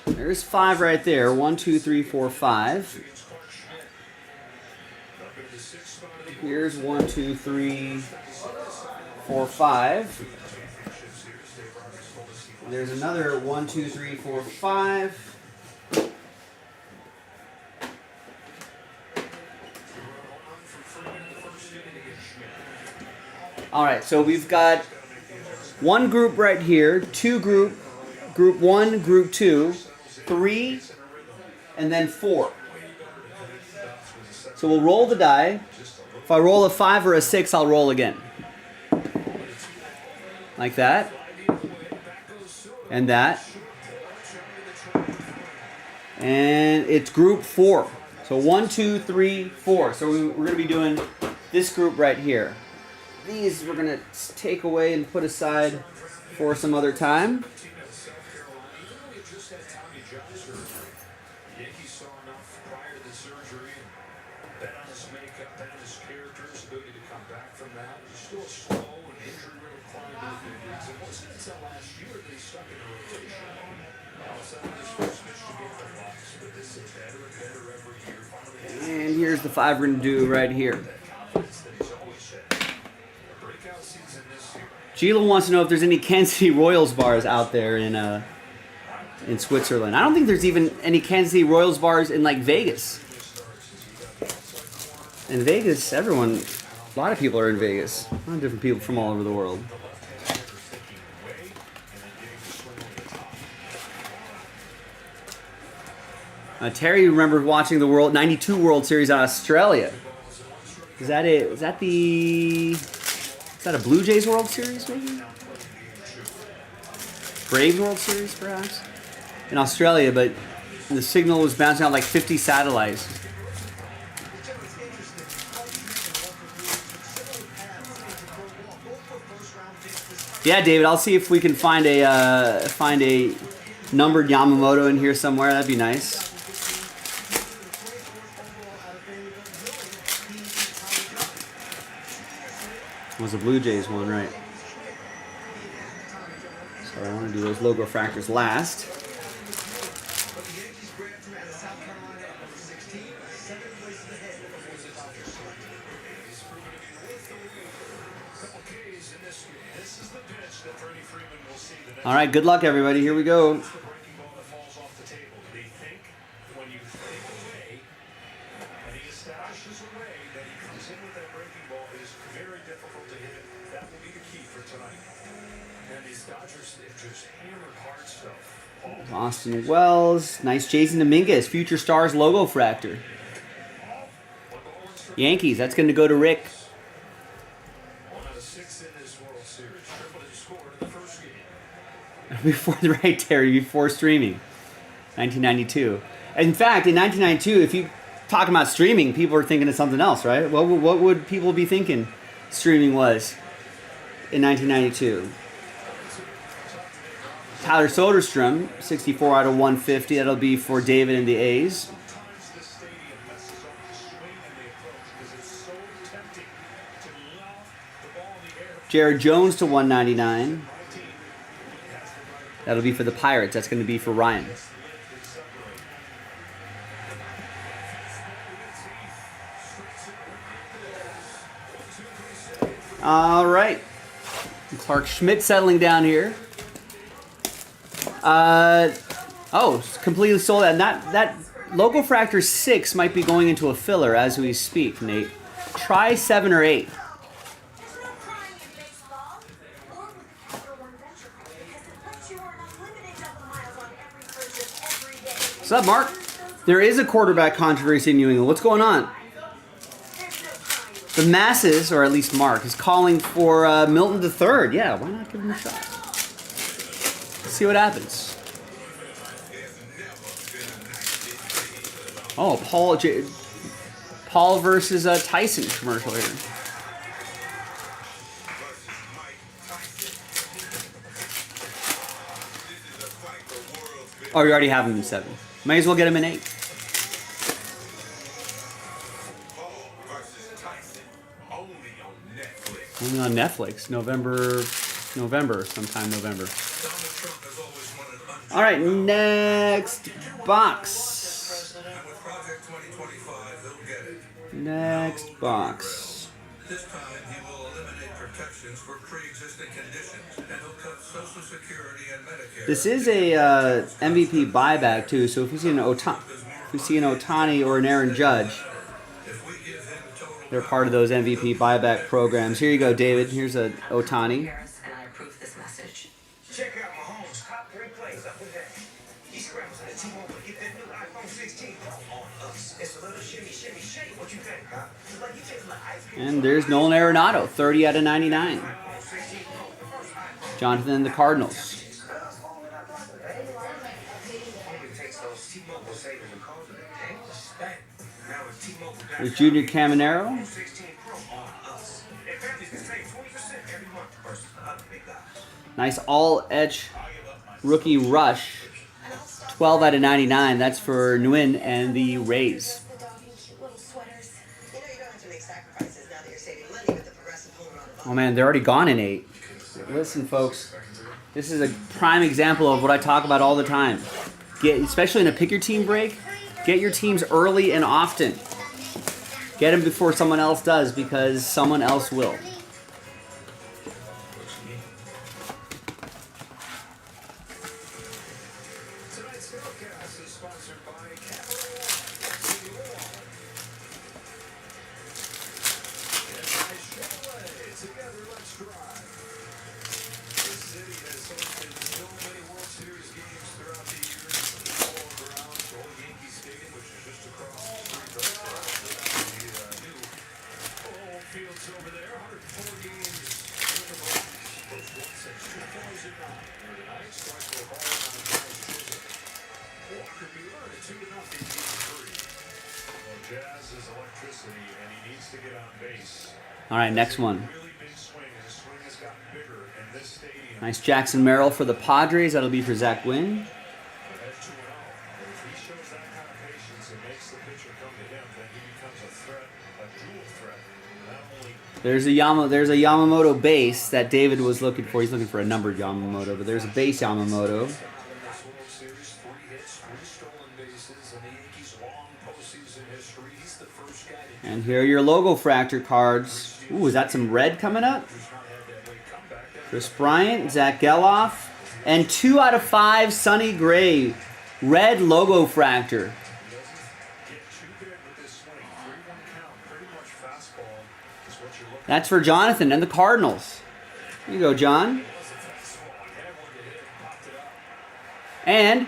There's 5 right there. 1, 2, 3, 4, 5. Here's 1, 2, 3, 4, 5. There's another 1, 2, 3, 4, 5. All right, so we've got one group right here, 2 group 1, group 2, 3, and then 4. So we'll roll the die. If I roll a 5 or a 6, I'll roll again. Like that. And that. And it's group 4. So 1, 2, 3, 4. So we're going to be doing this group right here. These we're going to take away and put aside for some other time. Yankees saw enough prior to the surgery, bet on his makeup, bet on his character, his ability to come back from that. He's still slow and injury-riddled climb to the big leagues. It wasn't until last year that he stuck in the rotation. All of a sudden, this first pitch to get the Bucks, but this is better and better every year. Finally, And here's the 5 we're going to do right here. Gila wants to know if there's any Kansas City Royals bars out there in Switzerland. I don't think there's even any Kansas City Royals bars in like Vegas. In Vegas, a lot of people are in Vegas. A lot of different people from all over the world. Terry remembered watching the '92 World Series out of Australia. Is that a Blue Jays World Series maybe? Braves World Series perhaps? In Australia, but the signal was bouncing out like 50 satellites. Yeah, David, I'll see if we can find a numbered Yamamoto in here somewhere. That'd be nice. It was a Blue Jays one, right? So I want to do those logo fractors last. All right, good luck, everybody. Here we go. Austin Wells. Nice Jason Dominguez. Future Stars logo fractor. Yankees. That's going to go to Rick. Before, right, Terry, before streaming. 1992. In fact, in 1992, if you talking about streaming, people are thinking of something else, right? What would people be thinking streaming was in 1992? Tyler Soderstrom, 64 out of 150. That'll be for David and the A's. Jared Jones to 199. That'll be for the Pirates. That's going to be for Ryan. All right. Clark Schmidt settling down here. It's completely sold out. That logo fractor 6 might be going into a filler as we speak, Nate. Try 7 or 8. What's up, Mark? There is a quarterback controversy in New England. What's going on? The masses, or at least Mark, is calling for Milton III. Yeah, why not give him a shot? Let's see what happens. Oh, Paul versus Tyson commercial here. Oh, you already have him in 7. Might as well get him in 8. Only on Netflix. Sometime November. All right, next box. Next box. This time he will eliminate protections for pre-existing conditions, and he'll cut Social Security and Medicare. This is a MVP buyback too. So if we see an Ohtani or an Aaron Judge, they're part of those MVP buyback programs. Here you go, David. Here's a Ohtani. And I approve this message. Check out Mahomes' top 3 plays up with that. He scrambles to the T-Mobile to get that new iPhone 16 on us. It's a little shimmy, shake. What you think, huh? It's like you take my ice cream. And there's Nolan Arenado, 30 out of 99. Jonathan and the Cardinals. There's Junior Caminero. Nice all-etch rookie rush. 12 out of 99. That's for Nguyen and the Rays. Oh man, they're already gone in 8. Listen, folks. This is a prime example of what I talk about all the time. Especially in a pick your team break, get your teams early and often. Get them before someone else does, because someone else will. All right, next one. Nice Jackson Merrill for the Padres. That'll be for Zach Wynn. There's a Yamamoto base that David was looking for. He's looking for a numbered Yamamoto, but there's a base Yamamoto. And here are your logo fractor cards. Ooh, is that some red coming up? Chris Bryant, Zach Geloff, and 2 out of 5 Sonny Gray. Red logo fractor. That's for Jonathan and the Cardinals. Here you go, John. And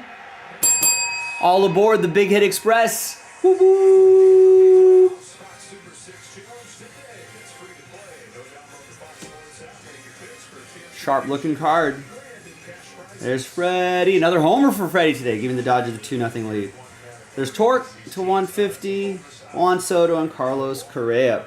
all aboard the Big Hit Express. Woo-hoo! Sharp-looking card. There's Freddie. Another homer for Freddie today, giving the Dodgers a 2-0 lead. There's Torque to 150, Juan Soto, and Carlos Correa.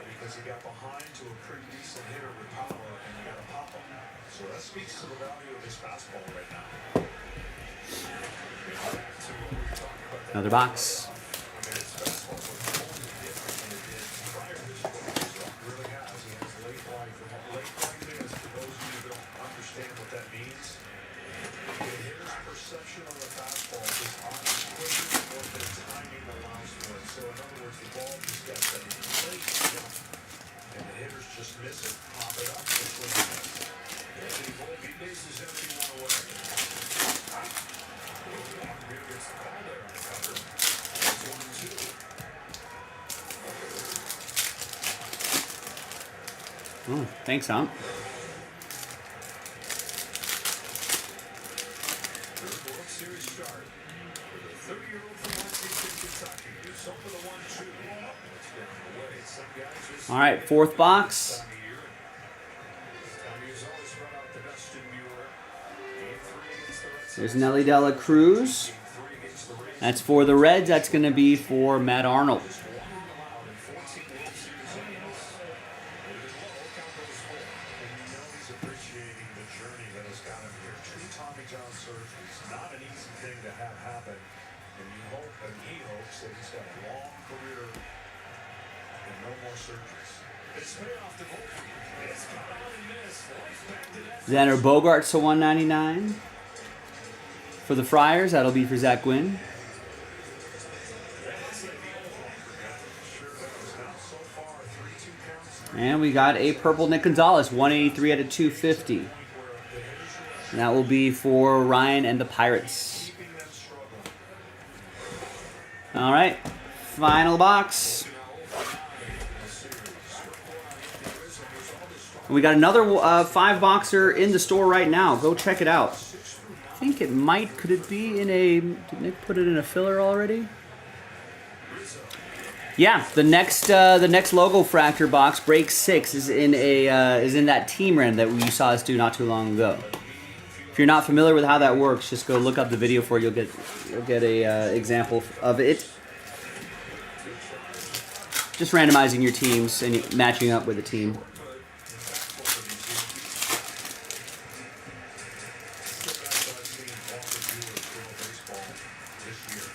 Another box. Oh, thanks, Hump. All right, fourth box. There's Nelly Dela Cruz. That's for the Reds. That's going to be for Matt Arnold. Xander Bogaerts to 199 for the Friars. That'll be for Zach Gwynn. And we got a purple Nick Gonzalez, 183 out of 250. And that will be for Ryan and the Pirates. All right, final box. We got another 5-boxer in the store right now. Go check it out. I think it might. Could it be in a? Did Nick put it in a filler already? Yeah, the next logo fractor box, break 6, is in that team run that you saw us do not too long ago. If you're not familiar with how that works, just go look up the video for it. You'll get a example of it. Just randomizing your teams and matching up with a team.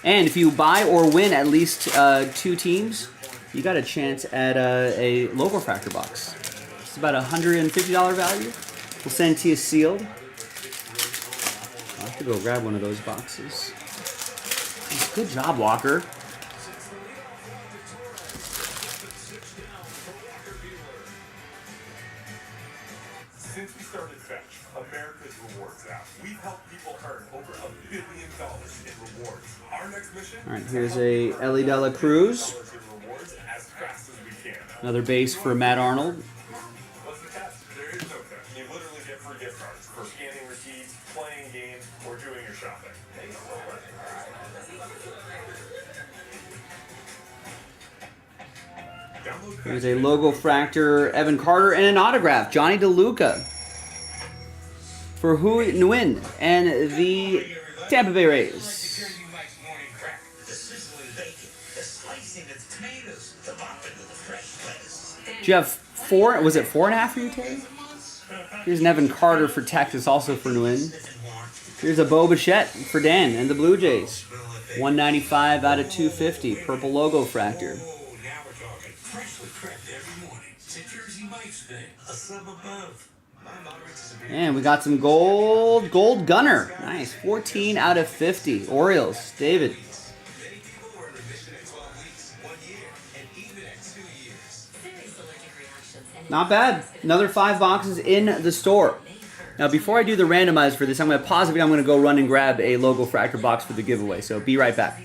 And if you buy or win at least 2 teams, you got a chance at a logo fractor box. It's about $150 value. We'll send to you sealed. I'll have to go grab one of those boxes. Good job, Walker. Since we started Fetch, America's Rewards app, we've helped people earn over $1 billion in rewards. Our next mission? All right, here's a Ellie Dela Cruz. As fast as we can. Another base for Matt Arnold. What's the catch? There is no catch. You literally get free gift cards for scanning receipts, playing games, or doing your shopping. Here's a logo fractor, Evan Carter, and an autograph, Johnny DeLuca. For Nguyen and the Tampa Bay Rays. Do you have 4? Was it 4.5 for you, Terry? Here's an Evan Carter for Texas, also for Nguyen. Here's a Bo Bichette for Dan and the Blue Jays. 195 out of 250, purple logo fractor. And we got some gold gunner. Nice. 14 out of 50. Orioles. David. Not bad. Another 5 boxes in the store. Now, before I do the randomizer for this, I'm going to pause the video. I'm going to go run and grab a logo fractor box for the giveaway. So be right back.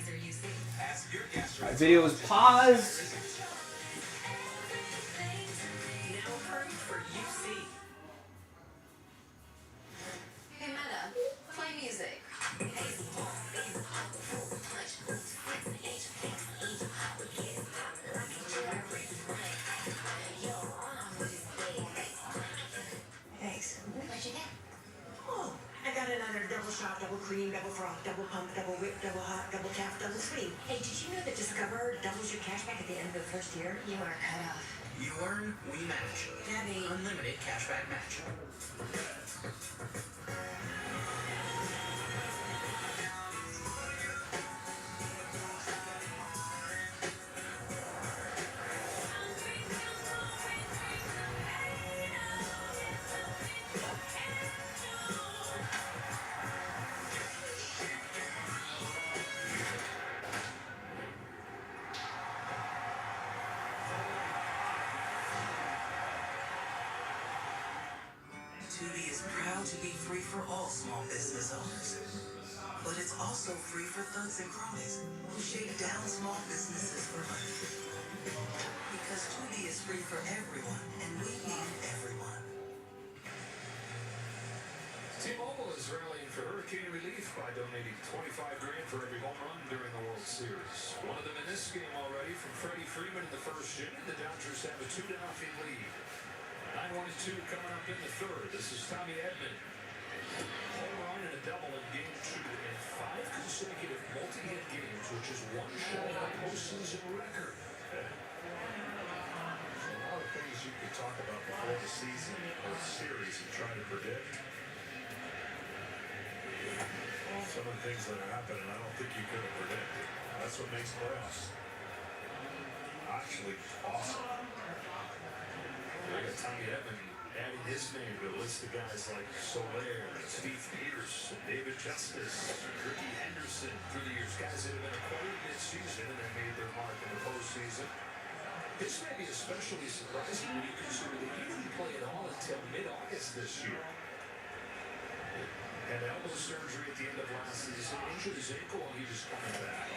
All right, video is paused. Double cream, double froth, double pump, double whip, double hot, double tap, double sweet. Hey, did you know that Discover doubles your cashback at the end of the first year? You are cut off. You earn, we match. Daddy. Unlimited cashback match. Tubi is proud to be free for all small business owners. But it's also free for thugs and cronies who shake down small businesses for life. Because Tubi is free for everyone, and we need everyone. T-Mobile is rallying for hurricane relief by donating $25 grand for every home run during the World Series. One of them in this game already from Freddie Freeman in the first inning. The Dodgers have a 2-0 lead. 9-1-2 coming up in the third. This is Tommy Edman. Home run and a double in game 2 and 5 consecutive multi-hit games, which is one shy of a postseason record. There's a lot of things you could talk about before the season or series and try to predict. Some of the things that are happening, I don't think you could have predicted. That's what makes playoffs actually awesome. We got Tommy Edman adding his name to a list of guys like Soler, Steve Pierce, David Justice, Ricky Henderson through the years. Guys that have been acquired mid-season and then made their mark in the postseason. This may be especially surprising when you consider that he didn't play at all until mid-August this year. Had elbow surgery at the end of last season, injured his ankle, and he was coming back.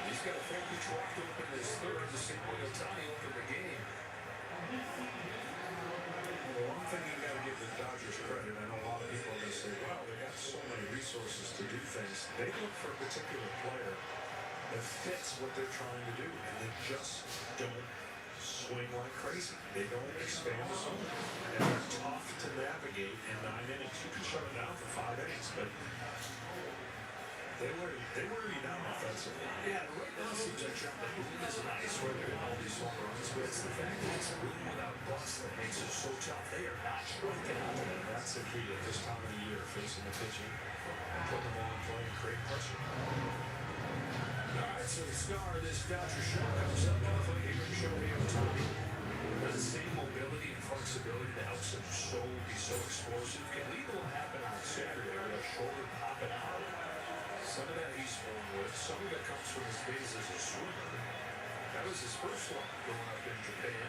He's got a fairly dropped open his third to see Otani open the game. Well, one thing you got to give the Dodgers credit, I know a lot of people are going to say, well, they got so many resources to do things. They look for a particular player that fits what they're trying to do, and they just don't swing like crazy. They don't expand the zone. And they're tough to navigate in 9 innings. You can shut them down for 5 innings, but They wear you down offensively. Yeah, right now it seems like John, the boom is nice where they're in all these home runs, but it's the fact that it's a boom without bust that makes it so tough. They are not striking out. And that's the key at this time of the year, facing the pitching and putting them on and playing, create pressure. All right, so the star of this Dodger show comes up on the plate here in Shohei Ohtani. Has the same mobility and flexibility that helps him be so explosive. Can lead what happened on Saturday with a shoulder popping out. Some of that he's born with. Some of it comes from his days as a swimmer. That was his first one growing up in Japan.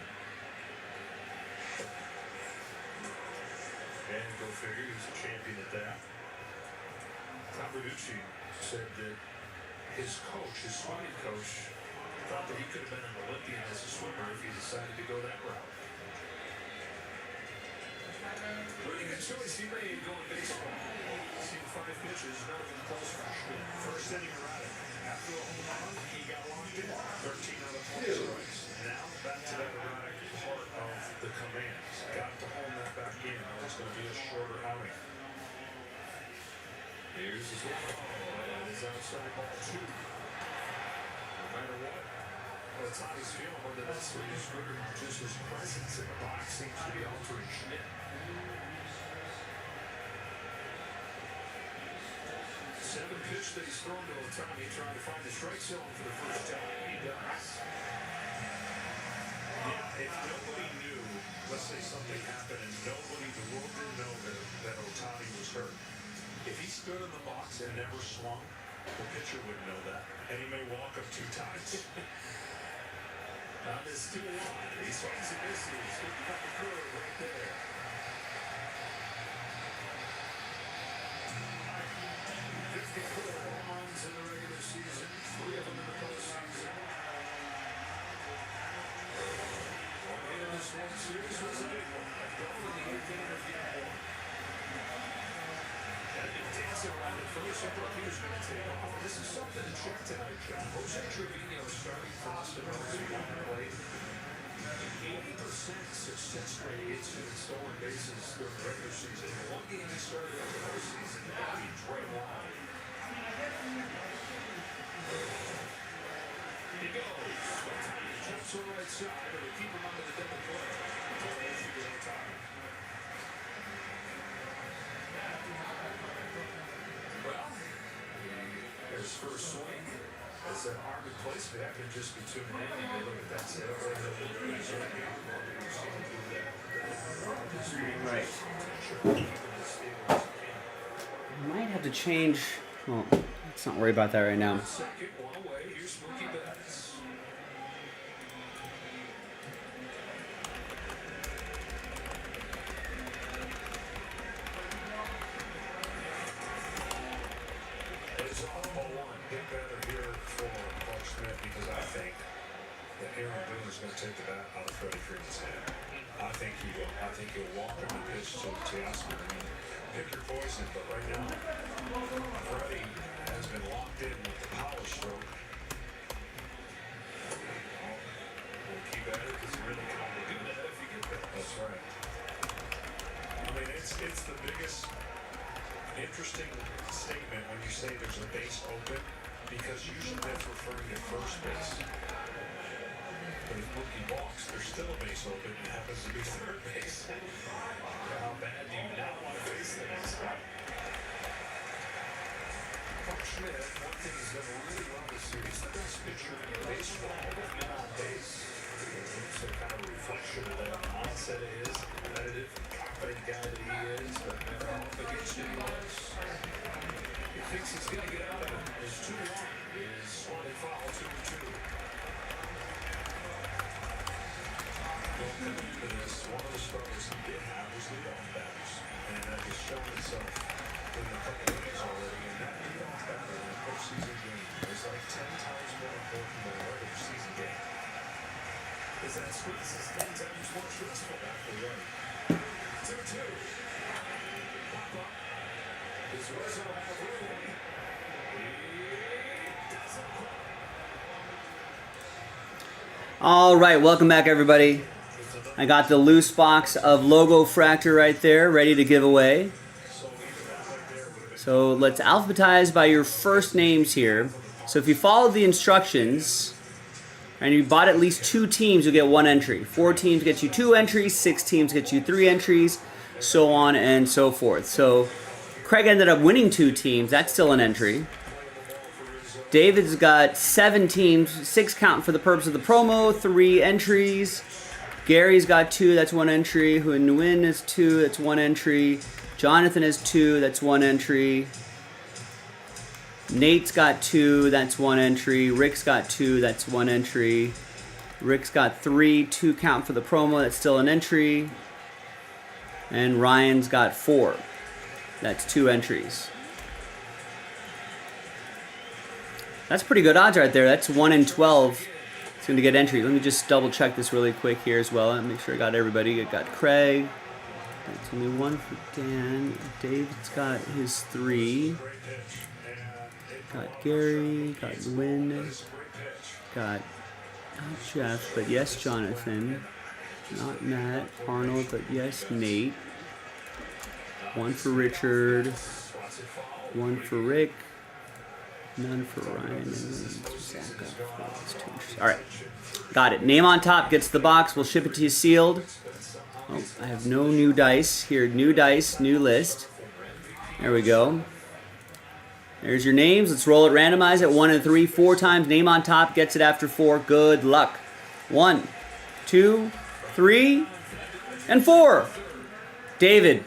And go figure, he's a champion at that. Tom Verducci said that his coach, his swimming coach, thought that he could have been an Olympian as a swimmer if he decided to go that route. Pretty good choice he made going baseball. Seen 5 pitches, none of them close for Schmidt. First inning erratic. After a home run, he got locked in. 13 out of 20 strikes. Now back to that erratic part of the commands. Got to hone that back in. It's going to be a shorter outing. Here's his one. And his outside ball 2. No matter what. Well, Ohtani's feeling whether that's what he's good or just his presence in the box seems to be altering Schmidt. 7 pitch that he's thrown to Ohtani, trying to find the strike zone for the first time. He does. Yeah, if nobody knew, let's say something happened and the world didn't know that Ohtani was hurt. If he stood in the box and never swung, the pitcher wouldn't know that. And he may walk up 2 times. On this 2-1, he swings and misses. Good cut the curve right there. 54 home runs in the regular season, 3 of them in the postseason. One hit in this World Series was a big one. A double in the 8th inning of Game 1. Had been dancing around at first. I thought he was going to take off. This is something to check tonight, John. Jose Trevino starting for Austin Rose on the plate. 80% success rate against him in stolen bases during the regular season. The one game he started in the postseason, he drove on. He goes. Jumps to the right side, but they keep him under the double play. Well, his first swing is an arm in place. They happen to just be tuning in. You may look at that set up right there. Might have to change. Well, let's not worry about that right now. Second one away. Here's Mookie Betts. It's all ball 1. Get better here for Clark Schmidt because I think that Aaron Boone is going to take the bat out of Freddie Freeman's hand. I think he will. I think he'll walk him and pitch to JASPY. I mean, pick your poison, but right now, Freddie has been locked in with the power stroke. We'll keep at it because he really can only do that if you get that. That's right. I mean, it's the biggest interesting statement when you say there's a base open because usually that's referring to first base. But if Mookie walks, there's still a base open. It happens to be third base. How bad do you not want to face things? Clark Schmidt, one thing he's done really well this year, he's the best pitcher in baseball with men on base. It's a kind of reflection of that mindset of his, competitive, confident guy that he is, but never off against anyone. He thinks he's going to get out of it. His 2-1 is swatted foul, 2-2. Coming into this, one of the struggles he did have was leadoff batters, and that has shown itself in a couple of innings already. And that leadoff batter in a postseason game is like 10 times more important than a regular season game. Because that squeeze is 10 times more stressful after running. 2-2. Pop up. Does Rizzo have room? He doesn't quite. All right, welcome back, everybody. I got the loose box of Logo Fractor right there, ready to give away. So let's alphabetize by your first names here. So if you follow the instructions and you bought at least 2 teams, you'll get 1 entry. 4 teams get you 2 entries, 6 teams get you 3 entries, so on and so forth. So Craig ended up winning 2 teams. That's still an entry. David's got 7 teams, 6 count for the purpose of the promo, 3 entries. Gary's got 2, that's 1 entry. Nguyen is 2, that's 1 entry. Jonathan has 2, that's 1 entry. Nate's got 2, that's 1 entry. Rick's got 2, that's 1 entry. Rick's got 3, 2 count for the promo, that's still an entry. And Ryan's got 4, that's 2 entries. That's pretty good odds right there. That's 1 in 12. It's going to get entries. Let me just double check this really quick here as well. Make sure I got everybody. I got Craig. That's only 1 for Dan. David's got his 3. Got Gary. Got Lynn. Got not Jeff, but yes, Jonathan. Not Matt. Arnold, but yes, Nate. 1 for Richard. 1 for Rick. None for Ryan. And Zach got 4. All right. Got it. Name on top gets the box. We'll ship it to you sealed. Oh, I have no new dice. Here, new dice, new list. There we go. There's your names. Let's roll it. Randomize it. 1 and 3. 4 times. Name on top gets it after 4. Good luck. 1, 2, 3, and 4. David,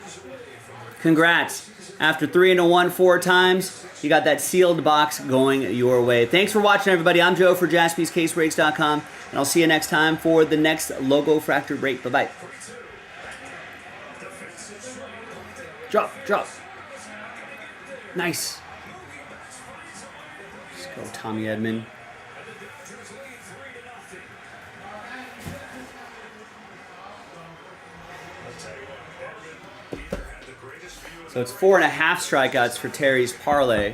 congrats. After 3 and a 1 4 times, you got that sealed box going your way. Thanks for watching, everybody. I'm Joe for JaspysCaseBreaks.com, and I'll see you next time for the next Logo Fractor break. Bye-bye. Drop, drop. Nice. Let's go, Tommy Edman. So it's 4.5 strikeouts for Terry's parlay.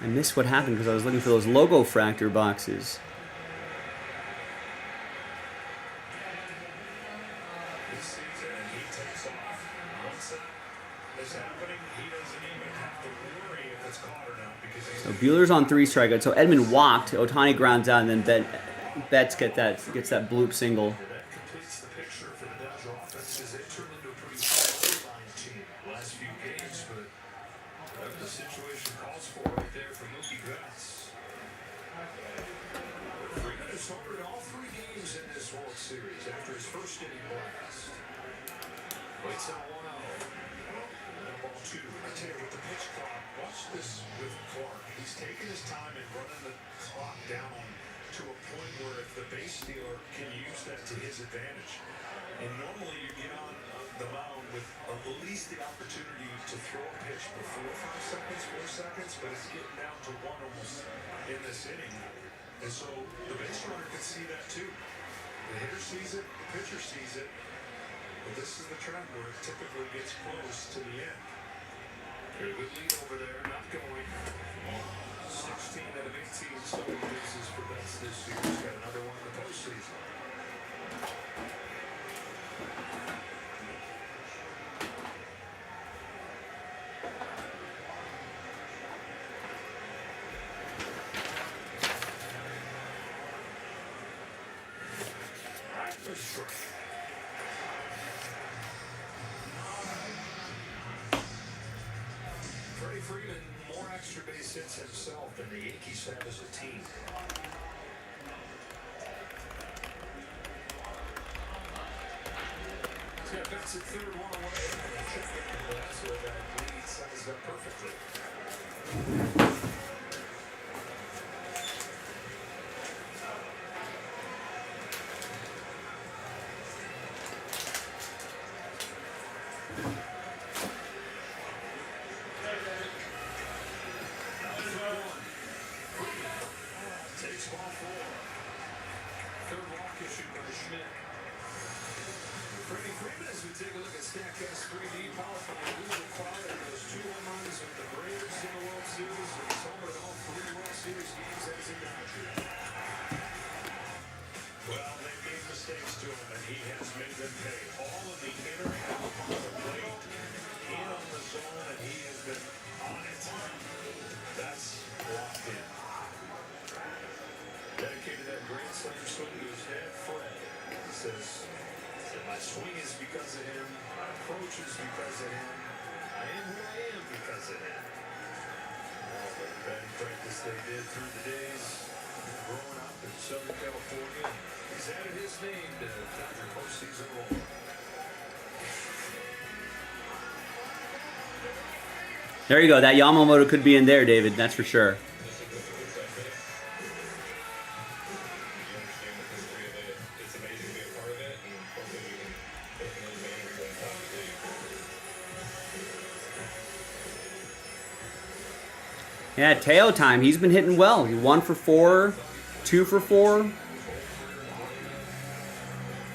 I missed what happened because I was looking for those Logo Fractor boxes. So Buehler's on 3 strikeouts. So Edman walked, Ohtani grounds out, and then Betts gets that bloop single. And so the base runner can see that too. The hitter sees it, the pitcher sees it. But this is the trend where it typically gets close to the end. Very good lead over there, not going. 16 out of 18 stolen bases for Betts this year. He's got another one in the postseason. Freddie Freeman, more extra base hits himself than the Yankees have as a team. He's got Betts at third, 1 away. So that lead sized up perfectly. Well, they gave us mistakes to him, and he has made them pay. All of the inner half on the plate, in on the zone, and he has been on it. That's locked in. Dedicated that grand slam swing to his dad, Fred. He says, my swing is because of him, my approach is because of him, I am who I am because of him. All the batting practice they did through the days growing up in Southern California. He's added his name to Dodger postseason roll. There you go. That Yamamoto could be in there, David. That's for sure. Yeah, Teo time. He's been hitting well. He 1 for 4, 2 for 4.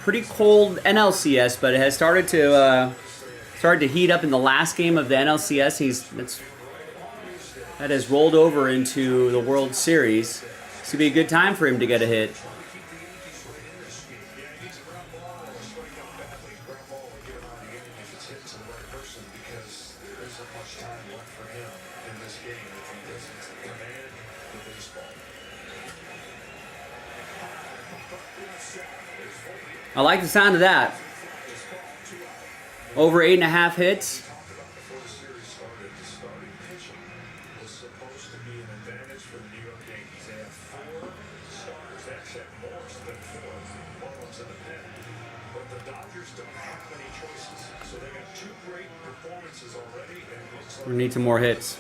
Pretty cold NLCS, but it has started to heat up in the last game of the NLCS. That has rolled over into the World Series. It's gonna be a good time for him to get a hit. I like the sound of that. Over 8.5 hits. We need some more hits.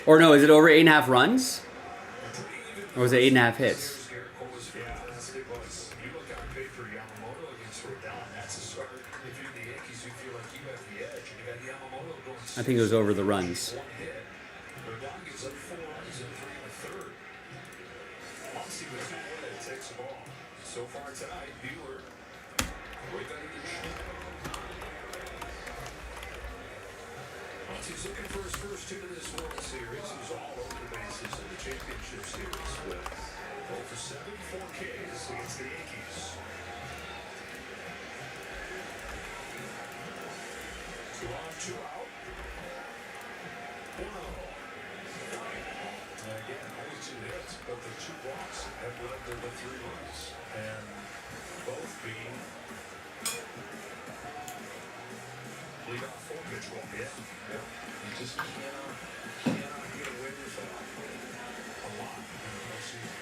Or no, is it over 8.5 runs? Or was it 8.5 hits? I think it was over the runs. So far tonight, Buehler with that addition. He's looking for his first 2 to this World Series. He's all over the bases in the championship series with 0 for 7, 4 Ks against the Yankees. 2 on, 2 out. 1-0. Again, only 2 hits, but the 2 walks have led to the 3 runs. And both being leadoff 4-pitch walk. Yeah. You just cannot get away with that a lot in the postseason.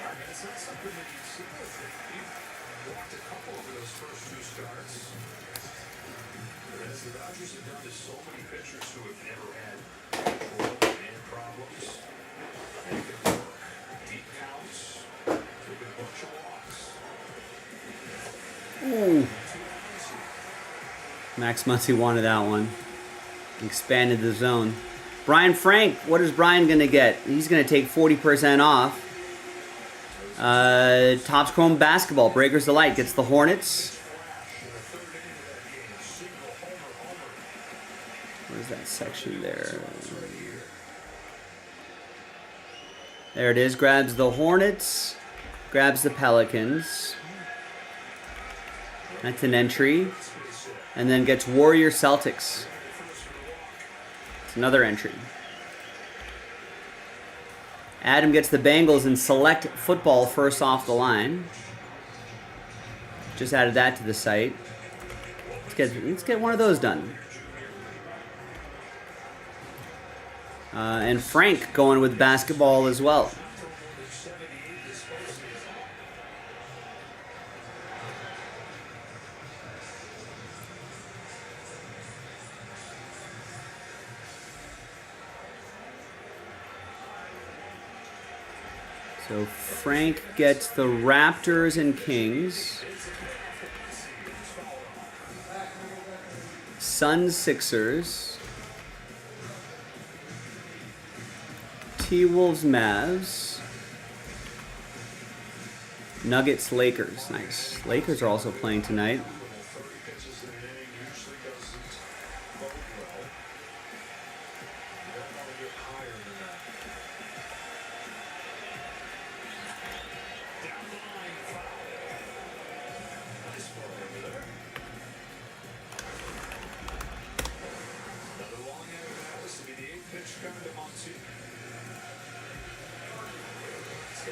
I mean, it's not something that you see with it. You've walked a couple over those first 2 starts. As the Dodgers have done to so many pitchers who have never had control and problems. They can work deep counts, took a bunch of walks. Ooh. Max Muncy wanted that one. Expanded the zone. Brian Frank, what is Brian going to get? He's going to take 40% off. Topps Chrome Basketball, Breakers Delight, gets the Hornets. Where's that section there? There it is. Grabs the Hornets. Grabs the Pelicans. That's an entry. And then gets Warrior Celtics. It's another entry. Adam gets the Bengals and Select Football first off the line. Just added that to the site. Let's get one of those done. And Frank going with basketball as well. So Frank gets the Raptors and Kings. Suns, Sixers. T-Wolves, Mavs. Nuggets, Lakers. Nice. Lakers are also playing tonight.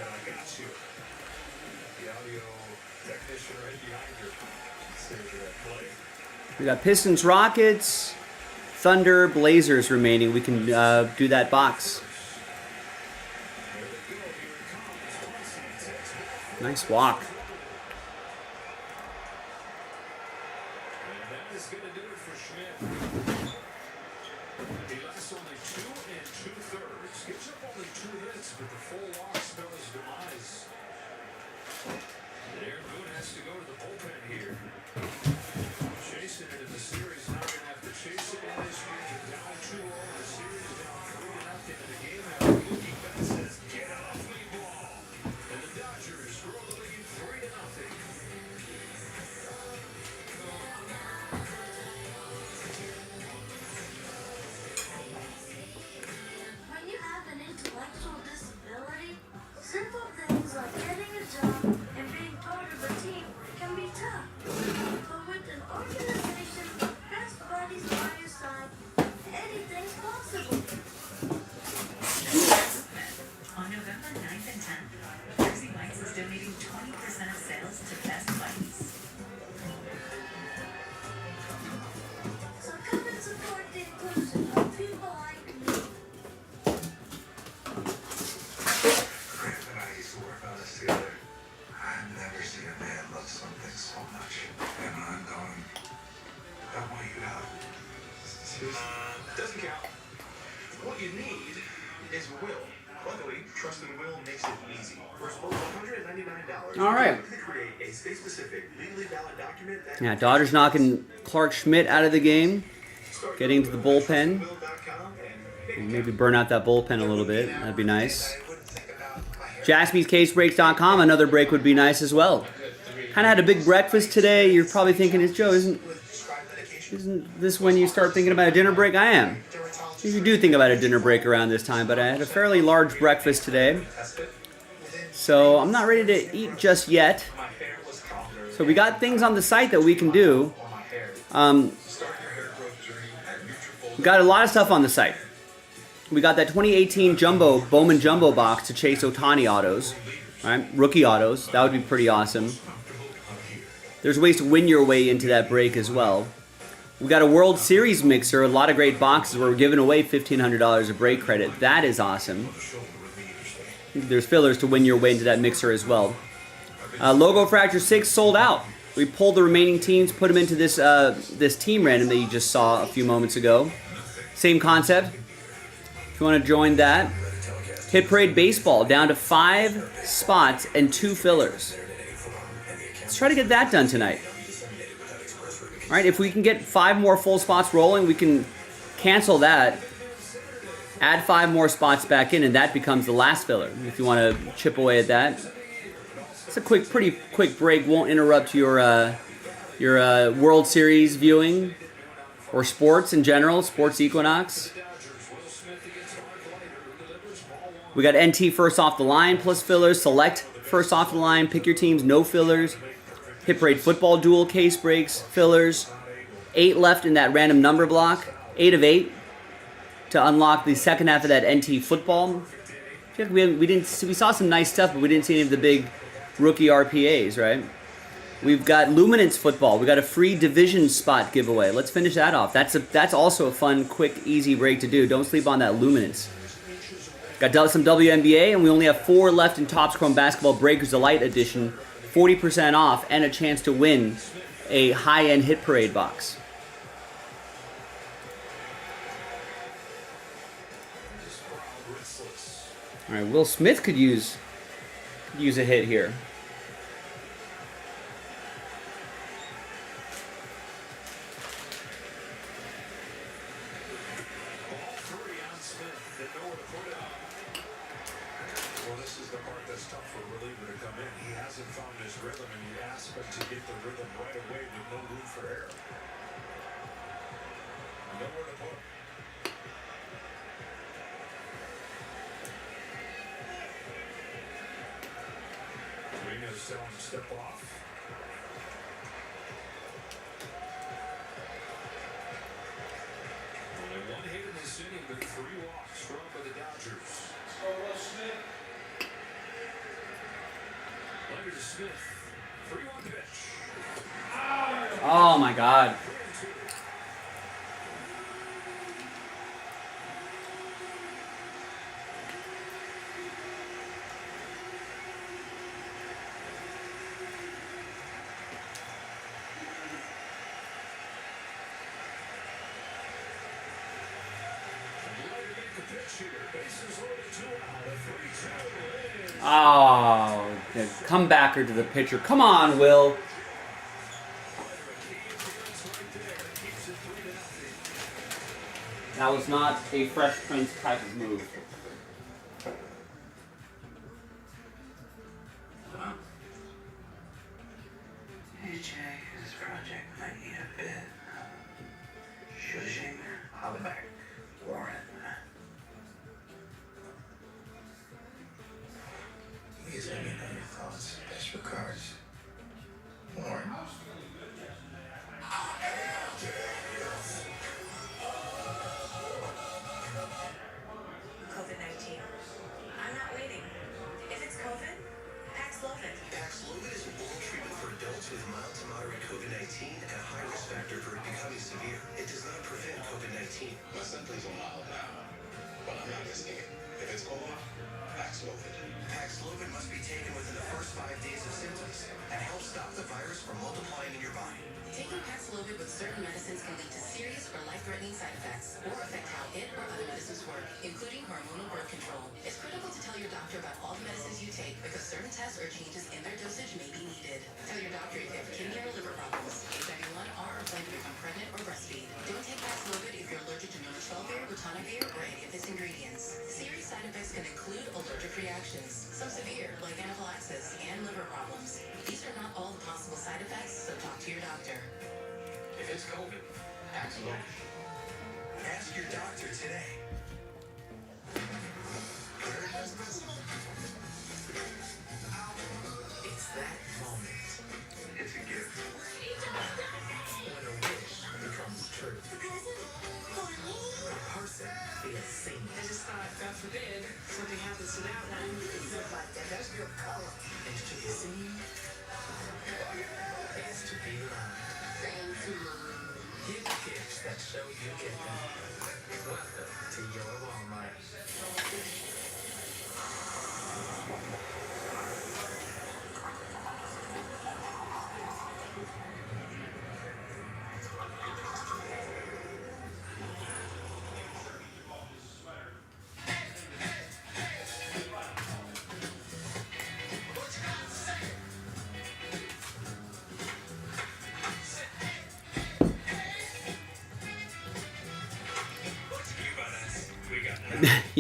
said, I got you. The audio technician right behind you. Saved that play. We got Pistons, Rockets, Thunder, Blazers remaining. We can do that box. Nice walk. And that is going to do it for Schmidt. He lasts only 2 2/3. Gives up only 2 hits, but the full walk spell his demise. And Aaron Boone has to go to the bullpen here. Chasing it in the series, now going to have to chase it in this game. Down 2-0, the series down 3-0 in the game. Now Mookie Betts says, get off me, ball. And the Dodgers grow the lead 3-0. When you have an intellectual disability, simple things like getting a job and being part of a team can be tough. But with an organization of best buddies by your side, anything's possible. On November 9th and 10th, Jersey Mike's is donating 20% of sales to Best Buddies. So come and support the inclusion of people like me. Grant and I used to work on this together. I've never seen a man love something so much. And when I'm gone, I want you out. Doesn't count. What you need is will. Luckily, trusting Will makes it easy. For as low as $199, All right. you can create a state-specific, legally valid document that Yeah, Dodgers knocking Clark Schmidt out of the game. Getting to the bullpen. Maybe burn out that bullpen a little bit. That'd be nice. JaspysCaseBreaks.com. Another break would be nice as well. Kind of had a big breakfast today. You're probably thinking, "It's Joe, isn't this when you start thinking about a dinner break?" I am. You do think about a dinner break around this time, but I had a fairly large breakfast today. So I'm not ready to eat just yet. So we got things on the site that we can do. We got a lot of stuff on the site. We got that 2018 Bowman Jumbo box to chase Ohtani autos, right? Rookie autos. That would be pretty awesome. There's ways to win your way into that break as well. We got a World Series mixer, a lot of great boxes where we're giving away $1,500 of break credit. That is awesome. There's fillers to win your way into that mixer as well. Logo Fracture 6 sold out. We pulled the remaining teams, put them into this this team random that you just saw a few moments ago. Same concept. If you want to join that. Hit Parade Baseball down to 5 spots and 2 fillers. Let's try to get that done tonight. All right, if we can get 5 more full spots rolling, we can cancel that, add 5 more spots back in, and that becomes the last filler, if you want to chip away at that. It's a pretty quick break. Won't interrupt your World Series viewing or sports in general, Sports Equinox. We got NT first off the line plus fillers, select first off the line, pick your teams, no fillers. Hit Parade Football dual case breaks, fillers. 8 left in that random number block. 8 of 8 to unlock the second half of that NT football. We saw some nice stuff, but we didn't see any of the big rookie RPAs, right? We've got Luminance football. We got a free division spot giveaway. Let's finish that off. That's also a fun, quick, easy break to do. Don't sleep on that Luminance. Got some WNBA, and we only have 4 left in Topps Chrome Basketball Breakers Delight Edition. 40% off and a chance to win a high-end Hit Parade box. All right, Will Smith could use a hit here. Well, this is the part that's tough for a reliever to come in. He hasn't found his rhythm, and you ask him to get the rhythm right away with no room for error. Nowhere to put him. Rena's telling him to step off. Only 1 hit in this inning, but 3 walks. Strong by the Dodgers. to Smith. 3-1 pitch. Oh my God. Oh, the comebacker to the pitcher. Come on, Will. That was not a Fresh Prince type of move. Hey Jay, this project might need a bit shushing. I'll be back. Warren. Please let me know your thoughts. Best regards. Warren. COVID-19. I'm not waiting. If it's COVID, Paxlovid. Paxlovid is an oral treatment for adults with mild to moderate COVID-19 and a high risk factor for it becoming severe. It does not prevent COVID-19. My symptoms are mild now, but I'm not risking it. If it's COVID, Paxlovid. Paxlovid must be taken within the first 5 days of symptoms and help stop the virus from multiplying in your body. Taking Paxlovid with certain medicines can lead to serious or life-threatening side effects or affect how it or other medicines work, including hormonal birth control. It's critical to tell your doctor about all the medicines you take because certain tests or changes in their dosage may be needed. Tell your doctor if you have kidney or liver problems, HIV-1, are or plan to become pregnant or breastfeed. Don't take Paxlovid if you're allergic to Nonostolvir, Ritonavir, or any of its ingredients. Serious side effects can include allergic reactions, some severe, like anaphylaxis, and liver problems. These are not all the possible side effects, so talk to your doctor. If it's COVID, Paxlovid. Ask your doctor today. It's that moment. It's a gift. When a wish becomes true. A person feels seen. I just thought, God forbid, something happens to that one. That's your color. And to be seen is to be loved. Give gifts that show you get them. Welcome to your Walmart.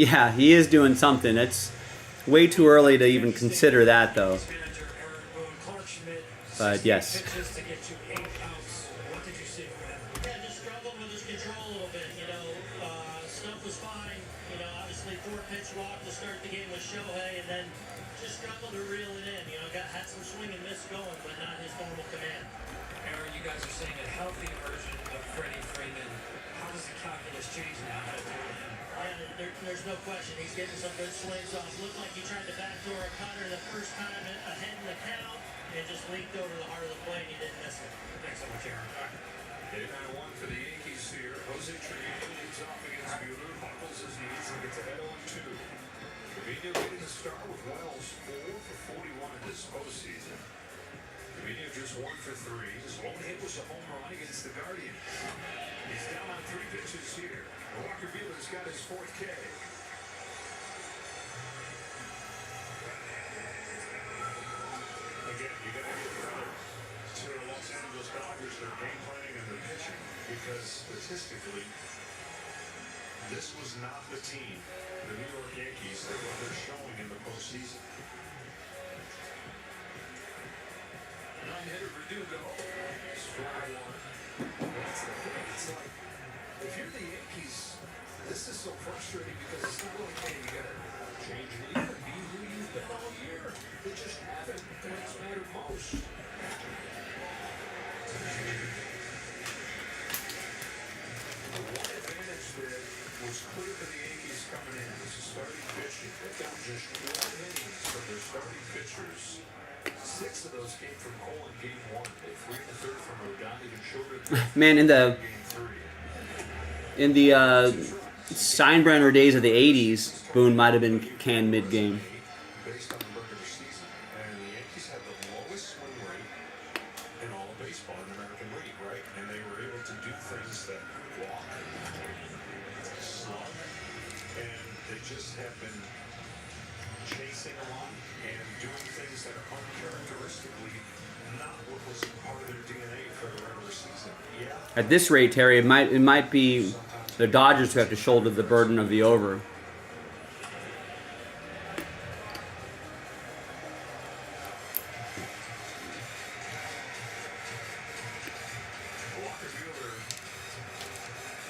Yeah, he is doing something. It's way too early to even consider that, though. But yes. Yeah, just struggled with his control a little bit. Stuff was fine. Obviously 4-pitch walk to start the game with Shohei, and then just struggled to reel it in. Had some swing and miss going, but not his normal command. Aaron, you guys are saying a healthy version of Freddie Freeman. How does the calculus change now? How to deal with him? There's no question. He's getting some good swings off. Looked like he tried to backdoor a cutter the first time ahead in the count and just leaked over the heart of the plate and he didn't miss it. Thanks so much, Aaron. Hitting on one for the Yankees here. Jose Trevino leads off against Buehler. Buckles his knees and gets ahead 0-2. Trevino getting a start with Wells 4 for 41 in this postseason. Trevino just 1 for 3. His lone hit was a home run against the Guardians. He's down on 3 pitches here. Walker Buehler's got his 4th K. Again, you got to give credit to the Los Angeles Dodgers, their game planning and their pitching, because statistically, this was not the team, the New York Yankees, that what they're showing in the postseason. Non-hitter Verdugo, strike 1. That's the thing. It's like, if you're the Yankees, this is so frustrating because it's not like, hey, you gotta change lead and be who you've been all year. They just haven't when it's mattered most. The one advantage that was clear to the Yankees coming in was the starting pitching. They got just 1 innings from their starting pitchers 6 of those came from Cole in game 1. 3 in the third from Rodon, even shorter. Man, in the Steinbrenner days of the '80s, Boone might have been canned mid-game. Based on the regular season, and the Yankees had the lowest swing rate in all of baseball in the American League, right? And they were able to do things that walk, slug, and they just have been chasing a lot and doing things that are uncharacteristically not what was part of their DNA for the regular season. Yeah. At this rate, Terry, it might be the Dodgers who have to shoulder the burden of the over.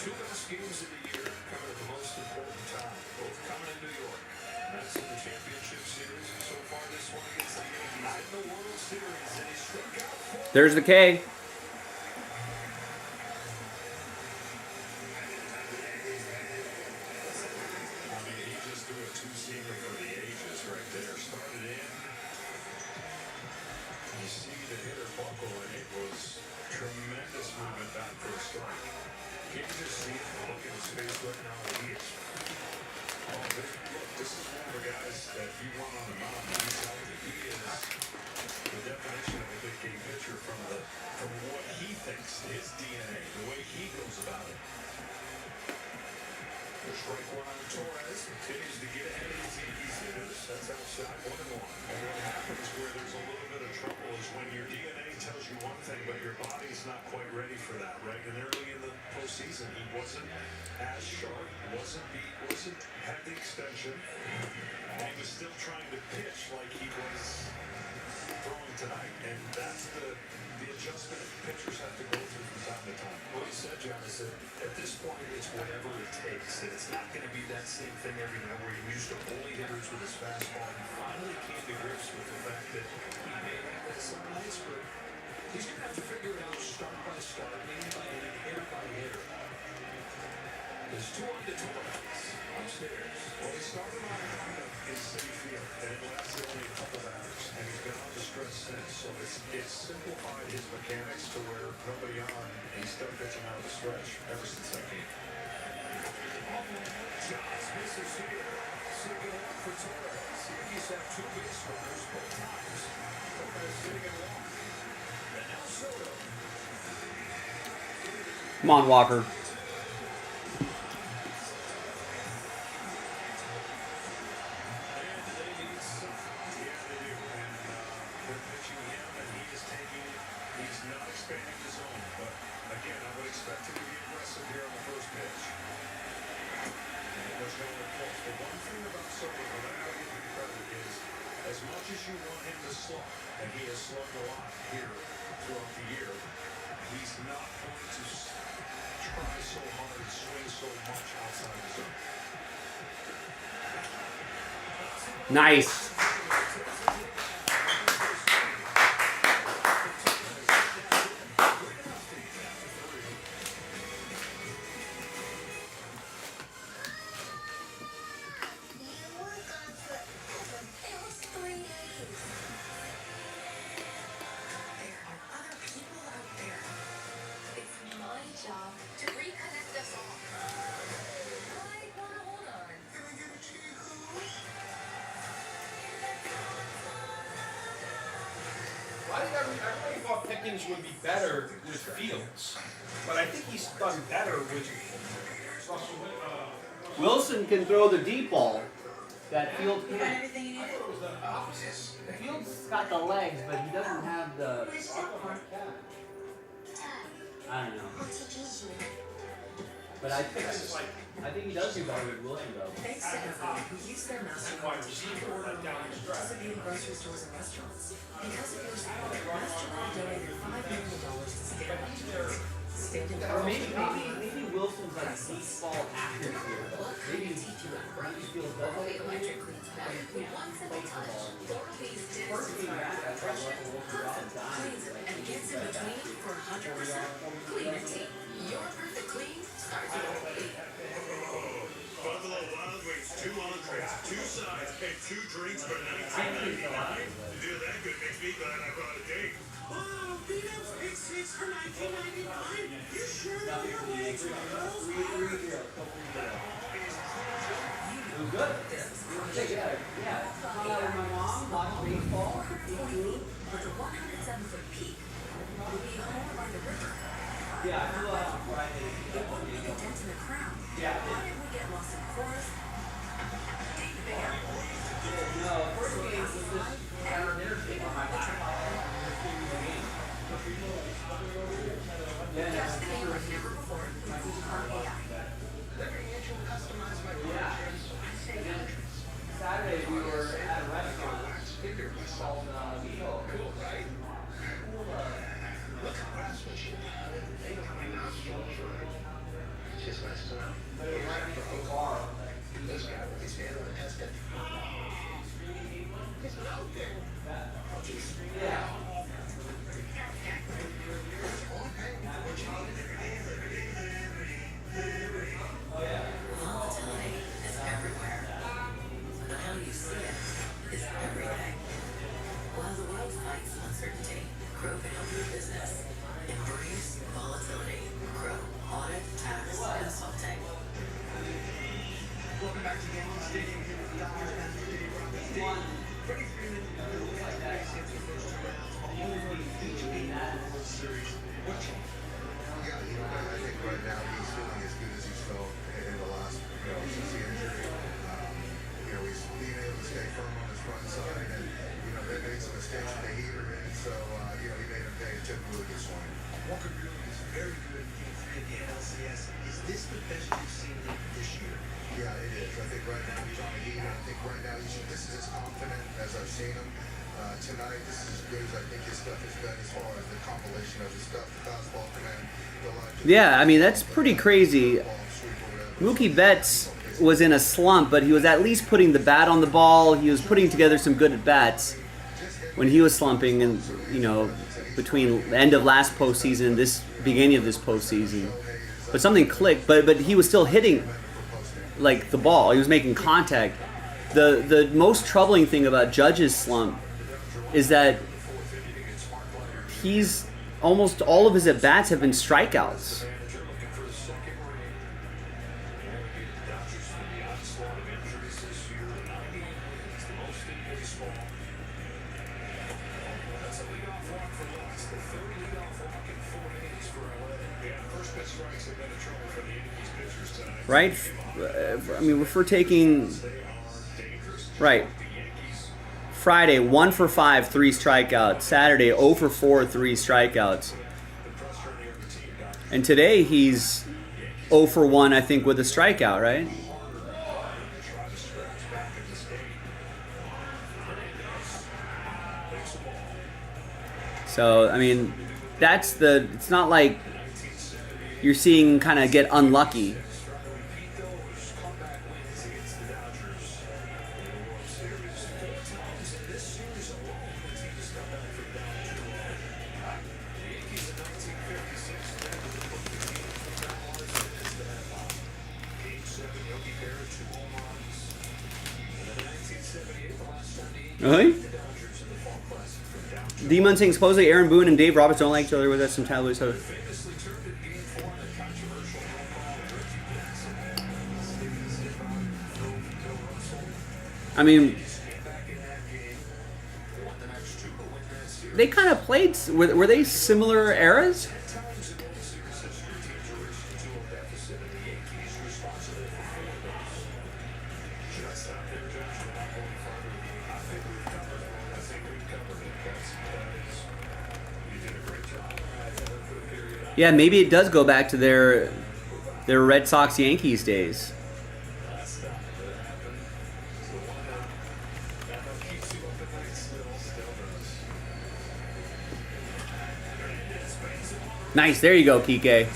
Two best games of the year coming at the most important time, both coming in New York. Mets in the championship series, and so far this one against the Yankees in the World Series, and he struck out. There's the K. Two-seamer for the ages right there. Started in. You see the hitter buckle, and it was tremendous movement back for a strike. Can you just see it? Look at his face right now. He is. Oh, look, this is one of the guys that you want on the mound. He's healthy. He is the definition of a big game pitcher from what he thinks, his DNA, the way he goes about it. Strike one on Torres, continues to get ahead of these Yankees hitters. That's outside 1-1. And what happens where there's a little bit of trouble is when your DNA tells you one thing, but your body's not quite ready for that, right? And early in the postseason, he wasn't as sharp, had the extension, and he was still trying to pitch like he was throwing tonight. And that's the adjustment pitchers have to go through from time to time. What he said, John, is that at this point, it's whatever it takes. And it's not going to be that same thing every night where you're used to bully hitters with his fastball. He finally came to grips with the fact that he may have that some nights, but he's going to have to figure it out start by start, inning by inning, hitter by hitter. There's 2 on the Torres upstairs. Well, he started on in City Field, and it lasted only a couple hours, and he's been on the stretch since. So it's simplified his mechanics to where nobody on, he's still pitching out of the stretch ever since that game. John's misses here. Single one for Torres. The Yankees have 2 base runners both times. Torres sitting at 1. And now Soto. Come on, Walker. As much as you want him to slug, and he has slugged a lot here throughout the year, he's not going to try so hard and swing so much outside the zone. Nice. Everybody thought Pickens would be better with Fields, but I think he's done better with Wilson can throw the deep ball. That Fields You got everything you needed? Fields got the legs, but he doesn't have the. I don't know. But I think he does do better with Wilson though. Thanks to everyone who used their MasterCard to shop or distribute grocery stores and restaurants. Because of your support, MasterCard donated $5 million to state Or maybe Wilson's like deep ball accuracy here though. Maybe Fields doesn't. First game back, that's like Russell Wilson dropping dimes. And gets in between for 100% cleaner teeth. Your perfect clean starts with 8. Buffalo Wild Wings 2 entrees, 2 sides, and 2 drinks for $19.99. The deal that good makes me glad I brought a date. Wow, beat-ups, big six for $19.99. You sure know your way to the girls' heart? It was good. Yeah. Hung out with my mom, watched baseball, ate food. With a 107-foot peak, will be home by the river. Yeah, I flew out on Friday. It won't make a dent in the crown. Yeah. Why did we get lost in the forest? Take the Big Apple. No, first game was this interchangeable on my laptop. Catch the game like never before on AI. Saturday we were at a restaurant called Vivo. Cool, right? Look at craftsmanship. They don't even know how to fall for it. Just messed around. This guy with his hand on the test it. He's out there. Yeah. Volatility is everywhere. But how you see it is everything. While the world fights uncertainty, Crow can help your business. Embrace volatility. Crow Audit, Tax, Consulting. Welcome back to Yankee Stadium here with the Dodgers and the Dave Roberts. Freddie Freeman will play tonight since the first 2 rounds over each game of the World Series. What changed? Yeah, I think right now he's feeling as good as he's felt in the last, since the injury. He's being able to stay firm on his front side, and they made some mistakes with the heater in, so he made him pay. It took a really good swing. Walker Buehler is very good in Game 3 of the NLCS. Is this the best you've seen him this year? Yeah, it is. I think right now he's on the heat. I think right now this is as confident as I've seen him. Tonight, this is as good as I think his stuff has been as far as the compilation of his stuff, the fastball command, the line. Yeah, I mean, that's pretty crazy. Mookie Betts was in a slump, but he was at least putting the bat on the ball. He was putting together some good at-bats when he was slumping, and between the end of last postseason and this beginning of this postseason. But something clicked, but he was still hitting like the ball. He was making contact. The most troubling thing about Judge's slump is that he's almost all of his at-bats have been strikeouts. Right? I mean, if we're taking... Right. Friday, 1 for 5, 3 strikeouts. Saturday, 0 for 4, 3 strikeouts. And today, he's 0 for 1, I think, with a strikeout, right? So, I mean, it's not like you're seeing kind of get unlucky. Really? Demon saying supposedly Aaron Boone and Dave Roberts don't like each other. With us some tabloids. So. I mean, they kind of played. Were they similar eras? Yeah, maybe it does go back to their Red Sox Yankees days. Nice, there you go, Kike.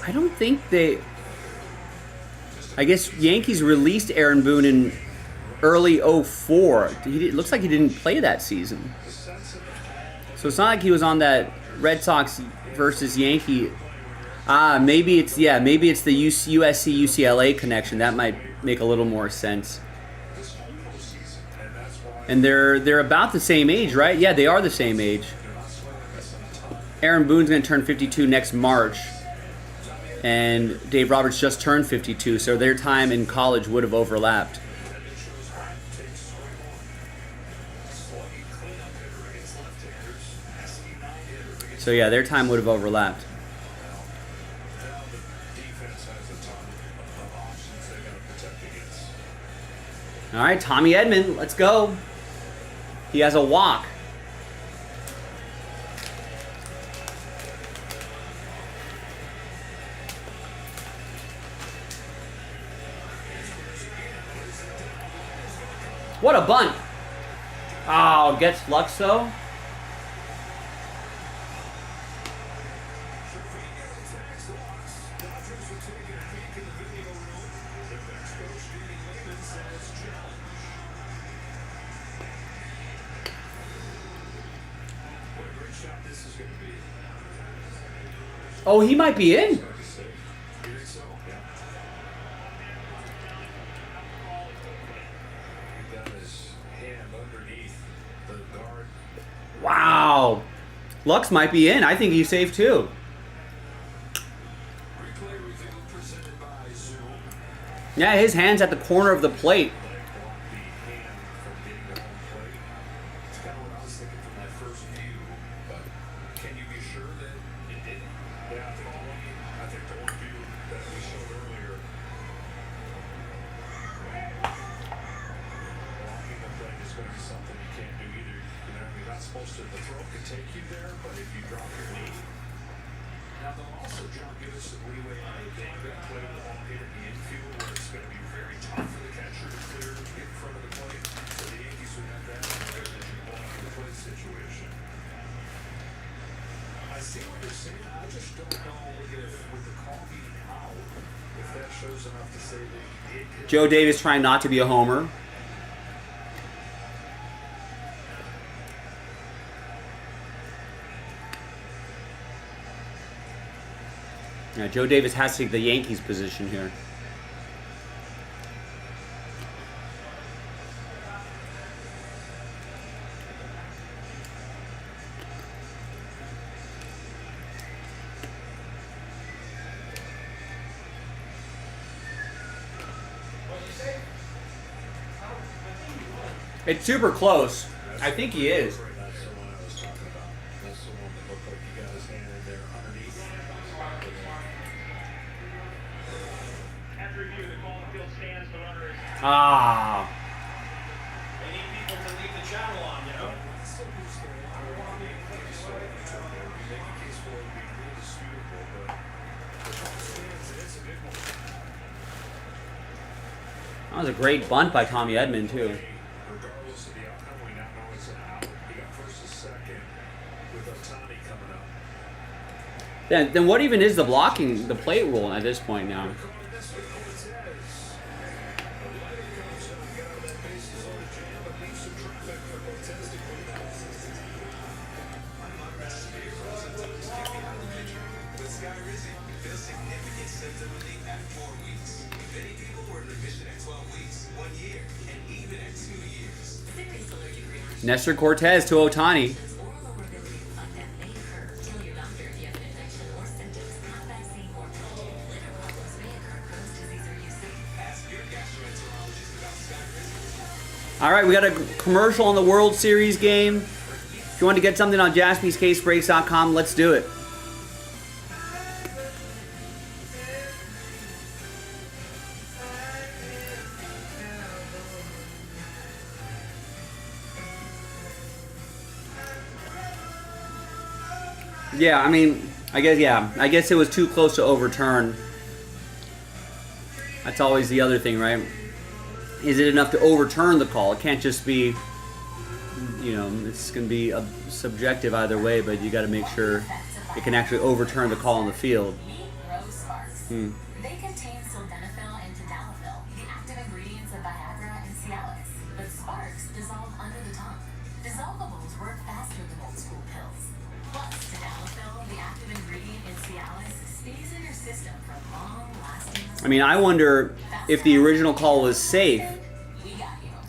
I don't think they... I guess Yankees released Aaron Boone in early 04. It looks like he didn't play that season. So it's not like he was on that Red Sox versus Yankee. Maybe it's the USC UCLA connection. That might make a little more sense. And they're about the same age, right? Yeah, they are the same age. Aaron Boone's going to turn 52 next March. And Dave Roberts just turned 52, so their time in college would have overlapped. So yeah, their time would have overlapped. All right, Tommy Edman, let's go. He has a walk. What a bunt. Oh, gets Lux though. Oh, he might be in. Wow. Lux might be in. I think he's safe too. Yeah, his hand's at the corner of the plate. Joe Davis trying not to be a homer. Yeah, Joe Davis has to take the Yankees position here. It's super close. I think he is. Ah. They need people to leave the channel on, you know? That was a great bunt by Tommy Edman, too. Regardless of the outcome, we now know it's an out. He got first and second with Ohtani coming up. Then what even is the blocking, the plate rule at this point now? Nestor Cortez to Ohtani. All right, we got a commercial on the World Series game. If you want to get something on JaspysCaseBreaks.com, let's do it. Yeah, I mean, I guess it was too close to overturn. That's always the other thing, right? Is it enough to overturn the call? It can't just be, you know, it's going to be subjective either way, but you got to make sure it can actually overturn the call on the field. They contain sildenafil and tadalafil, I mean, I wonder if the original call was safe.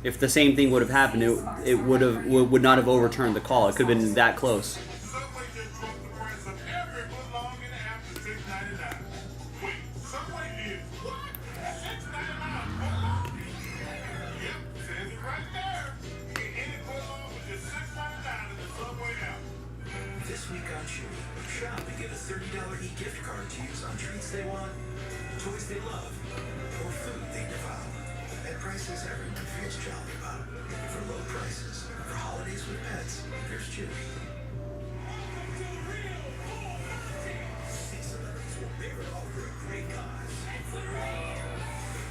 If the same thing would have happened, it would not have overturned the call. It could have been that close. Subway just dropped the price of every footlong in the app to $6.99. Wait, Subway is what? $6.99 footlong? Yep, says it right there. Get any footlong for just $6.99 in the Subway app. This week on Chewy, shop and get a $30 e-gift card to use on treats they want, toys they love, or food they devour. At prices everyone feels jolly about. For low prices, for holidays with pets, there's Chewy. Celebrities will bear it all for a great cause.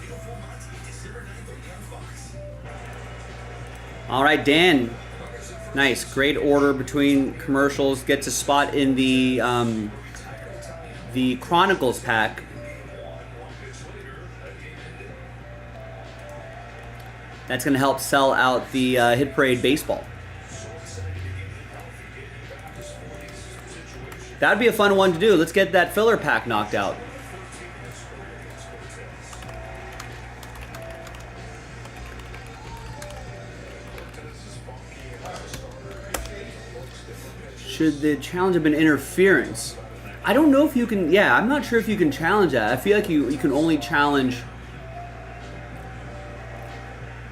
Beautiful Monty, December 9th only on Fox. All right, Dan. Nice, great order between commercials. Gets a spot in the Chronicles pack. That's going to help sell out the Hit Parade baseball. That would be a fun one to do. Let's get that filler pack knocked out. Should the challenge have been interference? I don't know if you can. Yeah, I'm not sure if you can challenge that. I feel like you can only challenge.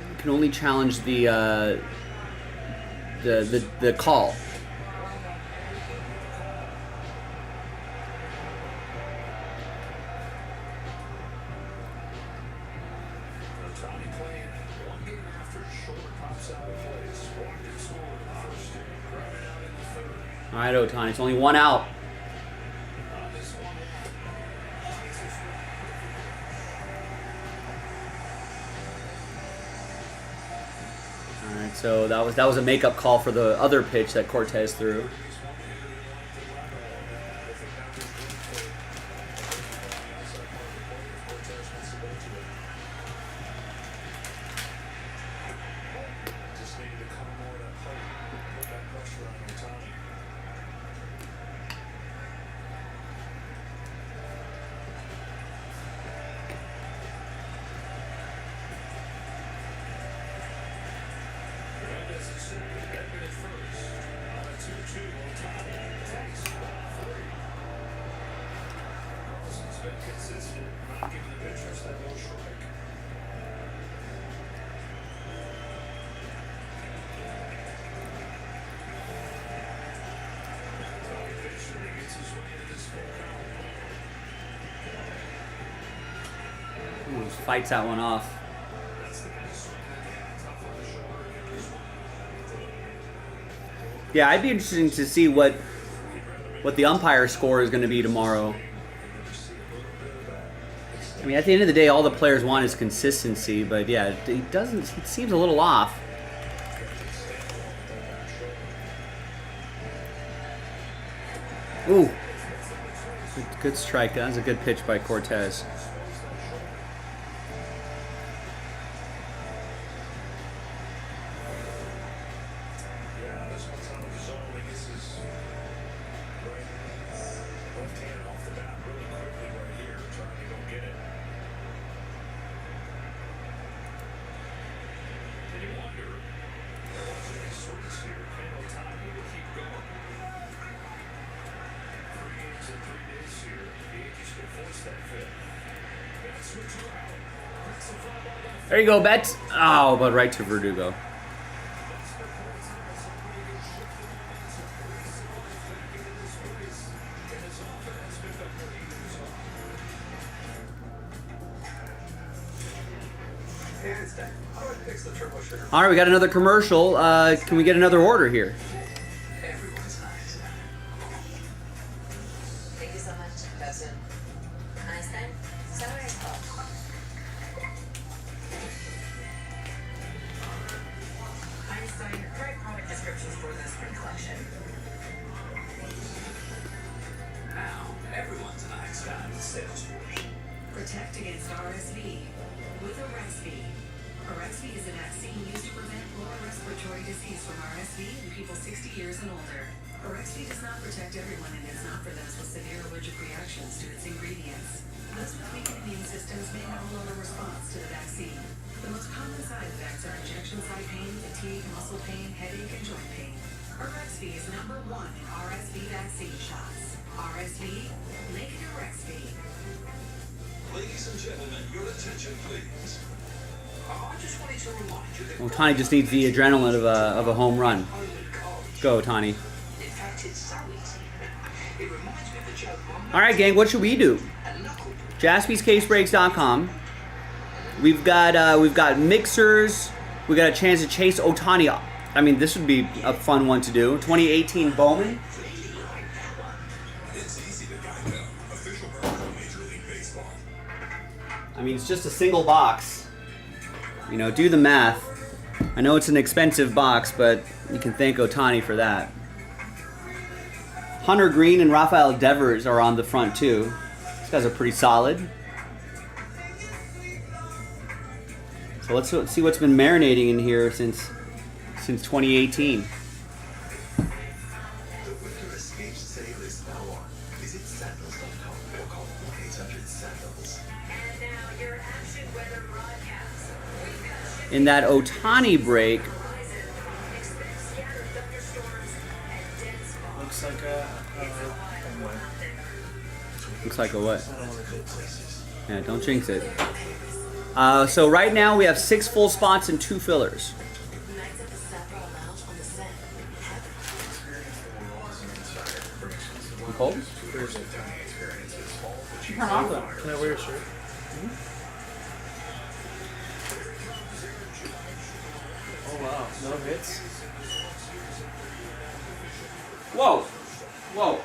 You can only challenge the call. All right, Ohtani, it's only one out. All right, so that was a makeup call for the other pitch that Cortez threw. Ooh, fights that one off. Yeah, I'd be interested to see what the umpire score is going to be tomorrow. I mean, at the end of the day, all the players want is consistency, but yeah, it seems a little off. Ooh, good strike. That was a good pitch by Cortez. There you go, Betts. Oh, but right to Verdugo. All right, we got another commercial. Can we get another order here? Thank you so much. That's it. Einstein, summary call. Einstein, write product descriptions for the spring collection. Now, everyone's an Einstein with Salesforce. Protect against RSV with Arexvy. Arexvy is a vaccine used to prevent lower respiratory disease from RSV in people 60 years and older. RSV does not protect everyone and is not for those with severe allergic reactions to its ingredients. Those with weakened immune systems may have a lower response to the vaccine. The most common side effects are injection site pain, fatigue, muscle pain, headache, and joint pain. RSV is #1 in RSV vaccine shots. RSV, make it a RSV. Ladies and gentlemen, your attention, please. I just wanted to remind you that Otani just needs the adrenaline of a home run. Let's go, Otani. in fact it's so easy. It reminds me of the joke All right, gang, what should we do? JaspysCaseBreaks.com. We've got mixers. We got a chance to chase Otani. I mean, this would be a fun one to do. 2018 Bowman. It's easy to find out. Official version of Major League Baseball. I mean, it's just a single box. You know, do the math. I know it's an expensive box, but you can thank Otani for that. Hunter Green and Rafael Devers are on the front, too. These guys are pretty solid. So let's see what's been marinating in here since 2018. The winter escape sale is now on. Visit sandals.com or call 1-800-SANDALS. And now your action weather broadcast. In that Otani break, Expect scattered thunderstorms and dense fog. Looks like looks like a what? I don't want to jinx this. Yeah, don't jinx it. So right now we have 6 full spots and 2 fillers. Nights at the Sapphire Lounge on the set. You cold? Turn off though. Can I wear a shirt? Oh wow, no hits. Whoa! Whoa!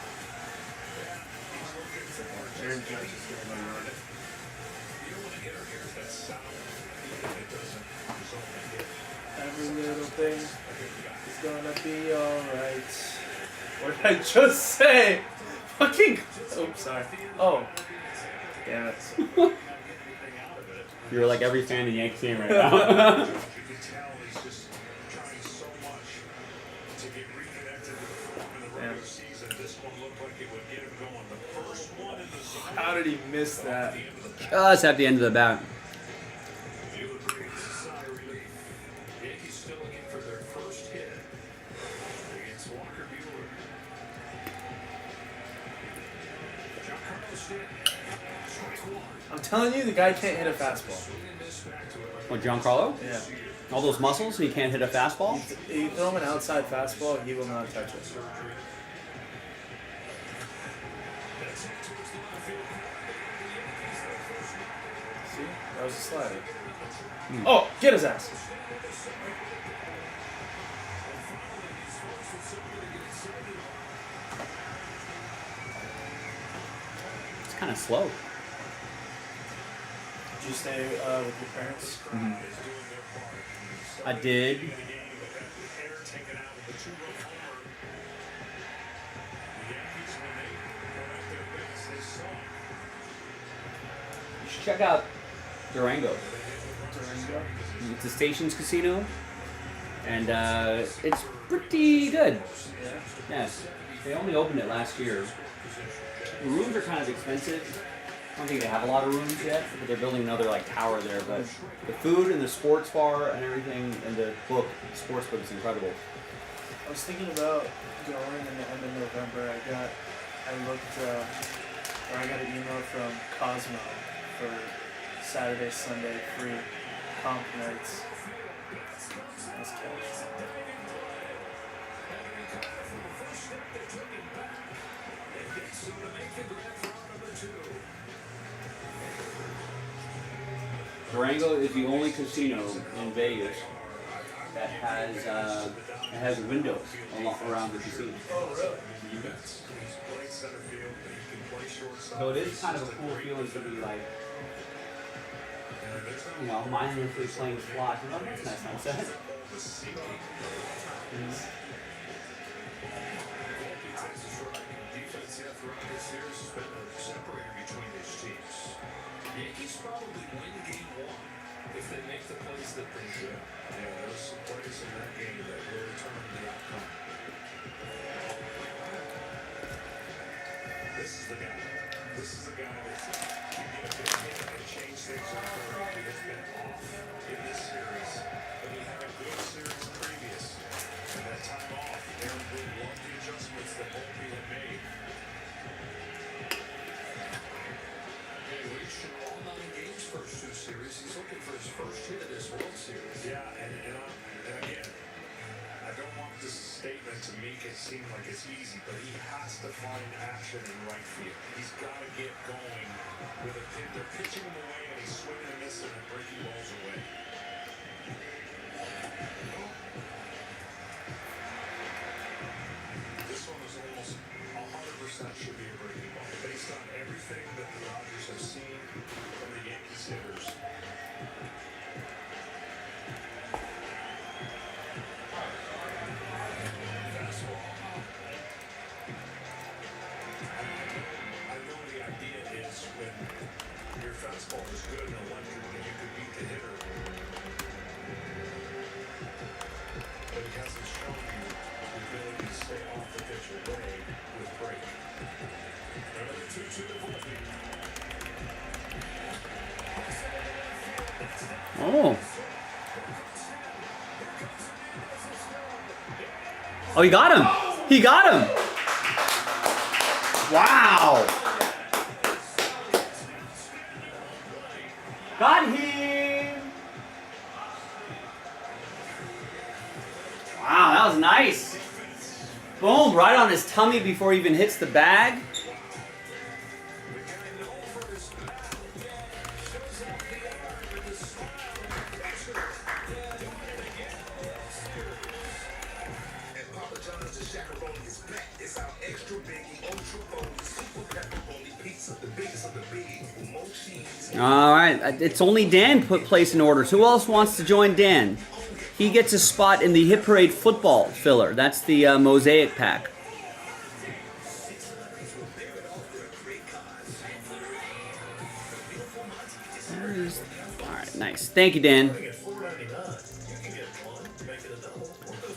Aaron Judge is going to run it. Every little thing is gonna be alright. What did I just say? Fucking. Oops, sorry. Oh. Damn it. You're like every fan of Yankee team right now. How did he miss that? Just at the end of the bat. Yankees still looking for their first hit against Walker Buehler. Giancarlo Stanton, strike one. I'm telling you, the guy can't hit a fastball. What, Giancarlo? Yeah. All those muscles, so he can't hit a fastball? You throw him an outside fastball, he will not touch it. See? That was a slider. Oh, get his ass. It's kind of slow. Did you stay with your parents? I did. You should check out Durango. Durango? It's a Stations Casino, and it's pretty good. Yeah. Yes, they only opened it last year. The rooms are kind of expensive. I don't think they have a lot of rooms yet, but they're building another like tower there. But the food and the sports bar and everything, and the sports book is incredible. I was thinking about going in the end of November. I got an email from Cosmo for Saturday, Sunday free comp nights. Nice catch. Durango is the only casino in Vegas that has windows around the casino. Oh, really? So it is kind of a cool feeling to be like, you know, mindlessly playing slots. Oh, that's nice sunset. Yankees probably win game 1 if they make the plays that they should. Yeah, there's some plays in that game that that Bullpen had made. He reached through all 9 games first 2 series. He's looking for his first hit of this World Series. Yeah, and again, I don't want this statement to make it seem like it's easy, but he has to find action in right field. He's got to get going with a pitch. They're pitching him away, and he's swinging and missing and breaking balls away. This one is almost 100% should be a breaking ball, based on everything that the Dodgers have seen from the Yankees hitters. I know the idea is when your fastball is good and electric, then you could beat the hitter. But he hasn't shown you the ability to stay off the pitch away with break. Another 2-2 to Bullpen. Oh. Oh, he got him. He got him. Wow. Got him. Wow, that was nice. Boom, right on his tummy before he even hits the bag. All right, it's only Dan put place in orders. Who else wants to join Dan? He gets a spot in the Hit Parade football filler. That's the Mosaic pack. All right, nice. Thank you, Dan.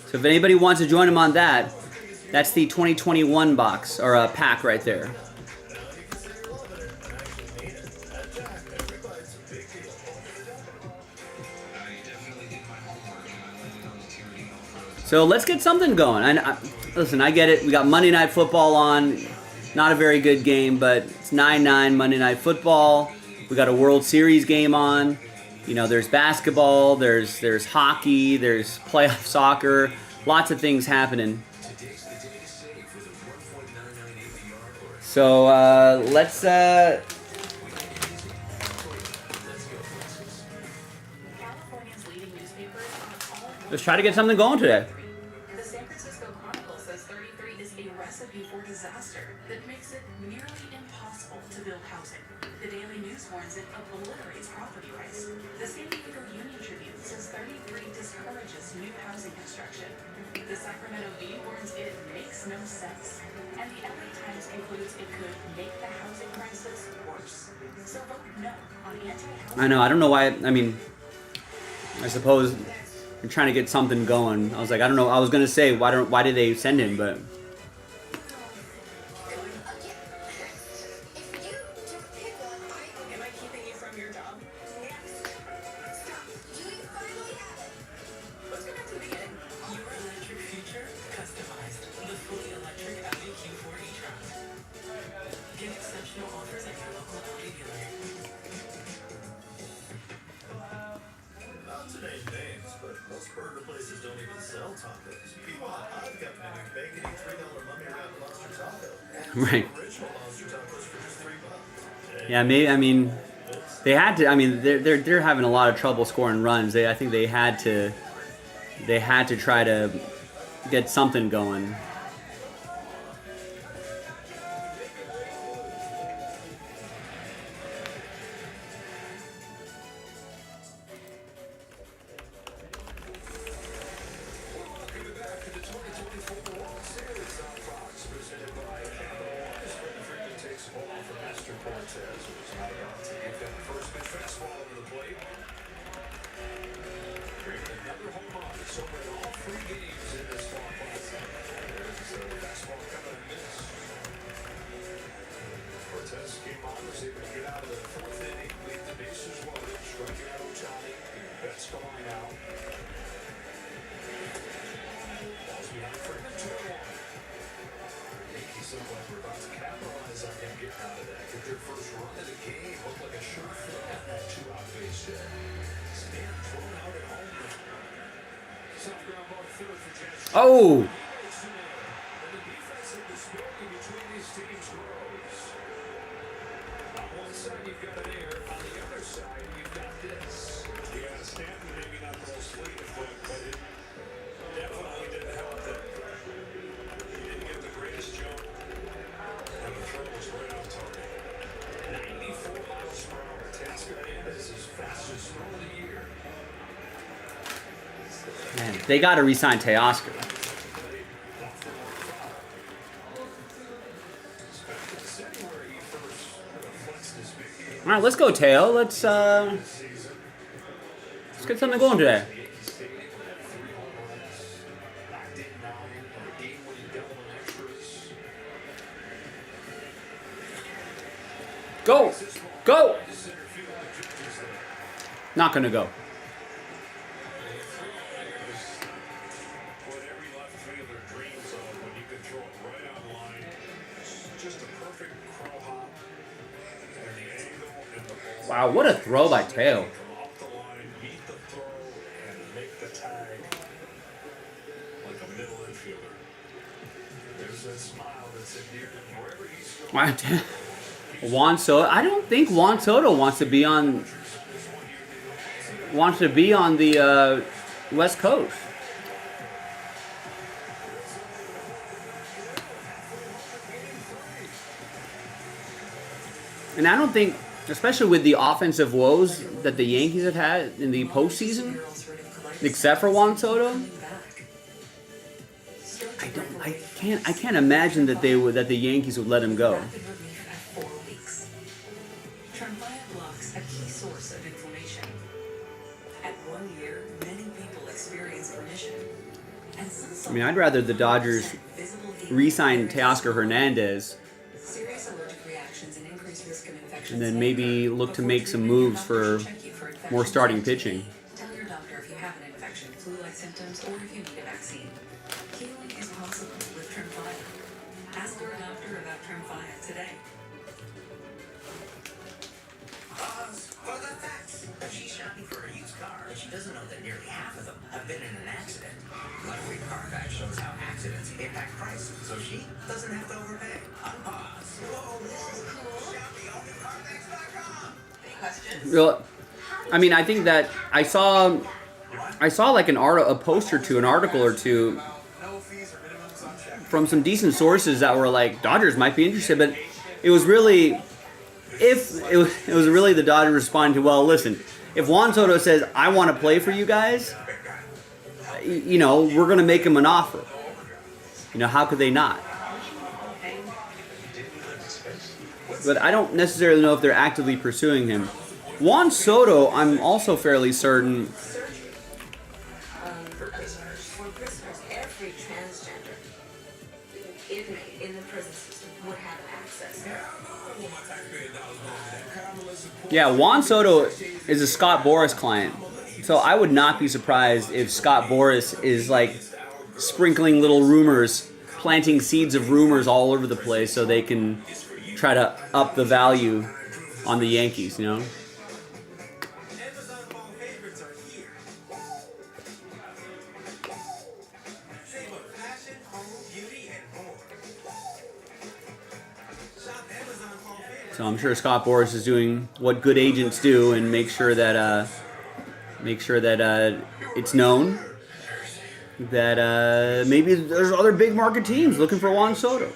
So if anybody wants to join him on that, that's the 2021 box or pack right there. So let's get something going. Listen, I get it. We got Monday Night Football on. Not a very good game, but it's 9-9 Monday Night Football. We got a World Series game on. You know, there's basketball, there's hockey, there's playoff soccer. Lots of things happening. So let's try to get something going today. The San Francisco Chronicle says 33 is a recipe for disaster that makes it nearly impossible to build housing. The Daily News warns it obliterates property rights. The San Diego Union Tribune says 33 discourages new housing construction. The Sacramento Bee warns it makes no sense. And the LA Times concludes it could make the housing crisis worse. So vote no on anti-housing. I know, I don't know why. I mean, I suppose I'm trying to get something going. I was like, I don't know. I was gonna say why did they send him, but Am I keeping you from your job? Let's go back to the beginning. Your electric future customized. The fully electric Audi Q4 e-tron. Get exceptional offers at your local Audi dealer. Not to name names, but most burger places don't even sell tacos. Meanwhile, I've got menu bacon $3 mummy wrapped lobster taco. right. Original lobster tacos for just $3. Yeah, maybe. I mean, they had to. I mean, they're having a lot of trouble scoring runs. I think they had to try to get something going. Oh! Man, they got to re-sign Teoscar. All right, let's go, Teo. Let's get something going today. Go, go. Not gonna go. Wow, what a throw by Teo. Juan Soto. I don't think Juan Soto wants to be on the West Coast. And I don't think, especially with the offensive woes that the Yankees have had in the postseason, except for Juan Soto, I can't imagine that the Yankees would let him go. Tremfya blocks a key source of inflammation. At 1 year, many people experience remission. And some I mean, I'd rather the Dodgers re-sign Teoscar Hernandez serious allergic reactions and increased risk of infections. and then maybe look to make some moves for more starting pitching. Tell your doctor if you have an infection, flu-like symptoms, or if you need a vaccine. Healing is possible with Tremfya. Ask your doctor about Tremfya today. What about facts? She's shopping for a used car, and she doesn't know that nearly half of them have been in an accident. Luckily, Carfax shows how accidents impact price, so she doesn't have to overpay. Unpause. Whoa, this is cool. Shop the only Carfax.com. Any questions? Well, I mean, I think that I saw like an article or two from some decent sources that were like Dodgers might be interested, but it was really the Dodgers responding to, well, listen, if Juan Soto says I want to play for you guys, you know, we're going to make him an offer. You know, how could they not? But I don't necessarily know if they're actively pursuing him. Juan Soto, I'm also fairly certain. For prisoners, every transgender inmate in the prison system would have access. Yeah, Juan Soto is a Scott Boras client. So I would not be surprised if Scott Boras is like sprinkling little rumors, planting seeds of rumors all over the place so they can try to up the value on the Yankees, you know? So I'm sure Scott Boras is doing what good agents do and make sure that it's known that maybe there's other big market teams looking for Juan Soto.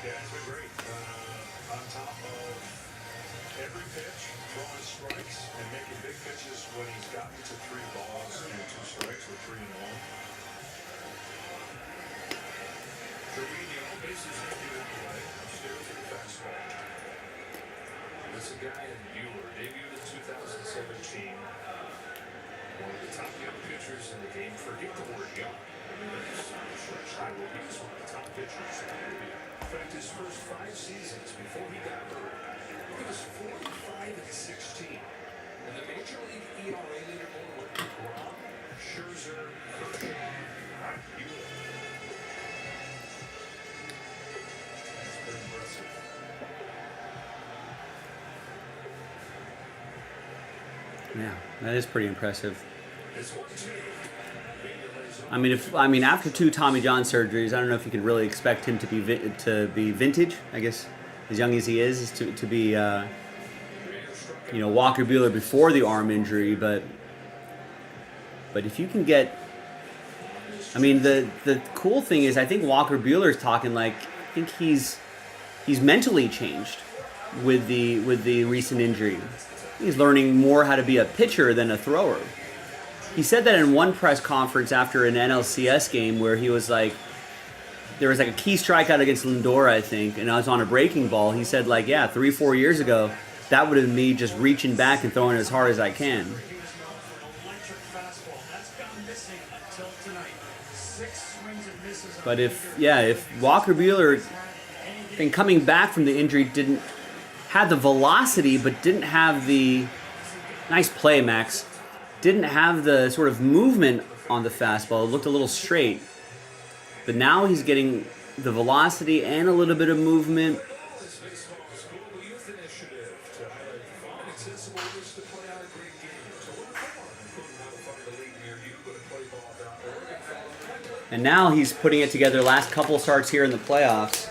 Yeah, it's been great. On top throwing strikes and making big pitches when he's gotten to 3 balls and 2 strikes with 3 and 1. Trevino, bases empty in play. Upstairs to the fastball. This is a guy in Buehler, debuted in 2017. One of the top young pitchers in the game. Forget the word young. I will be one of the top pitchers. In fact, his first 5 seasons before he got hurt, he was 45 and 16. And the major league ERA leaderboard with DeGrom, Scherzer, Kershaw, Buehler. That's pretty impressive. Yeah, that is pretty impressive. I mean, after 2 Tommy John surgeries, I don't know if you can really expect him to be vintage. I guess, as young as he is to be, you know, Walker Buehler before the arm injury. But if you can get, I mean, the cool thing is, I think Walker Buehler's talking like, I think he's mentally changed with the recent injury. He's learning more how to be a pitcher than a thrower. He said that in one press conference after an NLCS game where he was like, there was like a key strikeout against Lindor, I think, and I was on a breaking ball. He said like, yeah, 3-4 years ago, that would have been me just reaching back and throwing as hard as I can. But if Walker Buehler, and coming back from the injury, didn't have the velocity, but didn't have the nice play, Max. Didn't have the sort of movement on the fastball. It looked a little straight. But now he's getting the velocity and a little bit of movement. And now he's putting it together last couple starts here in the playoffs.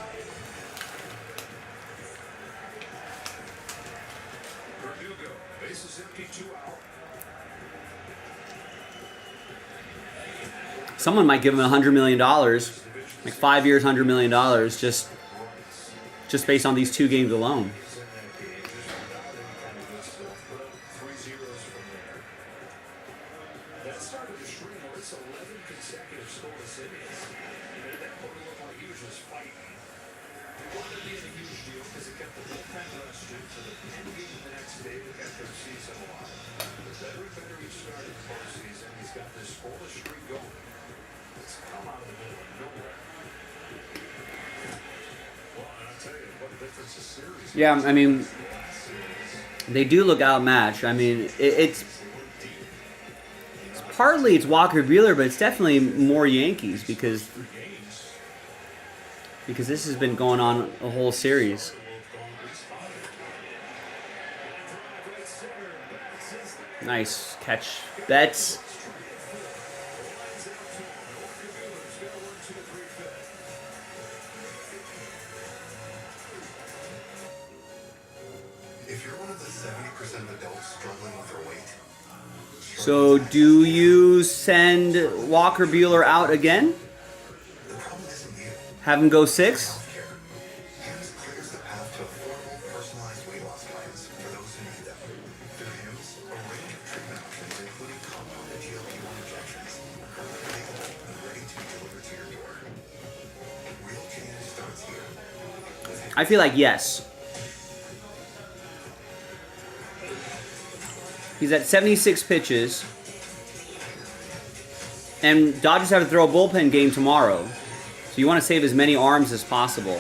Someone might give him $100 million, like 5 years, $100 million, just based on these 2 games alone. Yeah, I mean, they do look outmatched. I mean, it's partly it's Walker Buehler, but it's definitely more Yankees because this has been going on a whole series. Nice catch, Betts. So, do you send Walker Buehler out again? Have him go 6? I feel like yes. He's at 76 pitches. And Dodgers have to throw a bullpen game tomorrow. So you want to save as many arms as possible.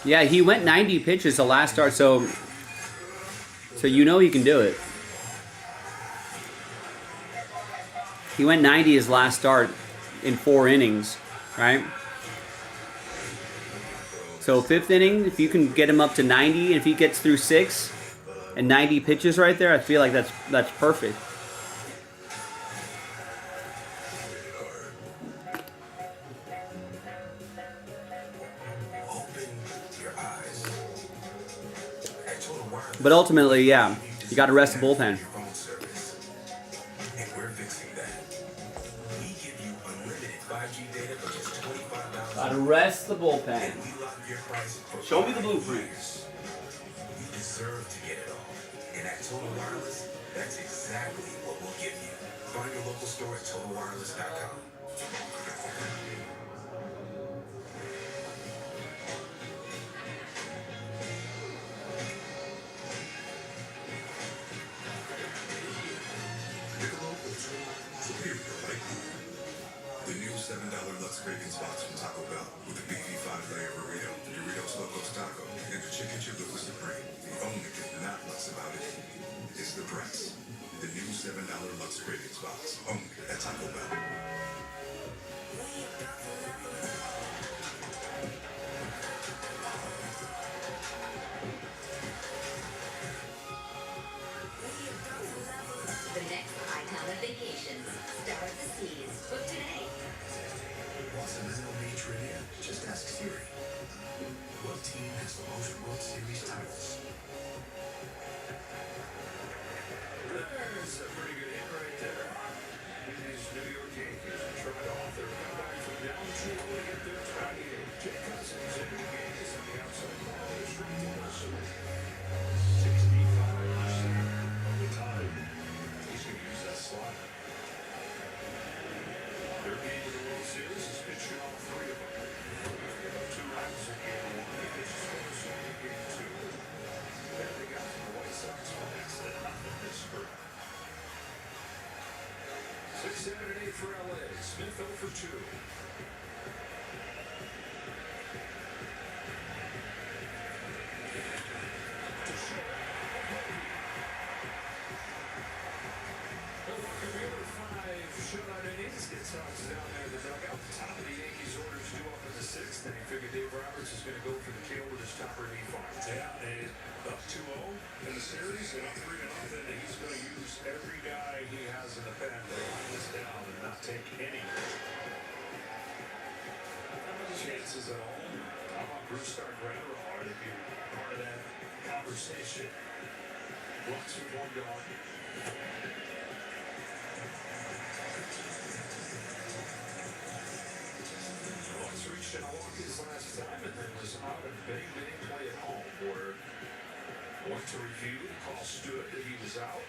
Yeah, he went 90 pitches the last start, so you know he can do it. He went 90 his last start in 4 innings, right? So 5th inning, if you can get him up to 90, and if he gets through 6 and 90 pitches right there, I feel like that's perfect. But ultimately, yeah, you got to rest the bullpen. phone service. And we're fixing that. We give you unlimited 5G data for just $25. Got to rest the bullpen. And we lock your price for Show me the 5 blueprint. years. You deserve to get it all. And at Total Wireless, that's exactly what we'll give you. Find your local store at TotalWireless.com. The new $7 Lux Cravings Box from Taco Bell with a beefy 5-layer burrito, Doritos Locos Taco, and the chicken chip with Supreme. The only thing not Lux about it is the price. The new $7 Lux Cravings Box, only at Taco Bell. The next icon of vacations, Star of the Seas. Book today. Want some MLB trivia? Just ask Siri. What team has the most World Series titles? There's a pretty good hit right there. These New York Yankees are trying to off their comeback from down 2 to get their tie game. Jake Cousins in the Yankees on the outside corner. Straight to Wilson. 65% of the time. He's going to use that slider. Their game in the World Series is pitching all 3 of them. 2 runs in game 1. He pitches first in game 2. And they got the White Sox for next to nothing this spring. 6, 7, and 8 for LA. Smith 0 for 2. Shutout innings gets Sox down there in the dugout. Top of the Yankees orders due up in the 6th, and he figured Dave Roberts is going to go for the kill with his topper knee fight. Yeah, and up 2-0 in the series, and up 3-0, and he's going to use every guy he has in the pen to line this down and not take any chances at all. How about Bruce Stark-Granderol? If you're part of that conversation, Lux with 1 gone. Reached Milwaukee's last time and then was out of big play at home where went to review, the call stood that he was out.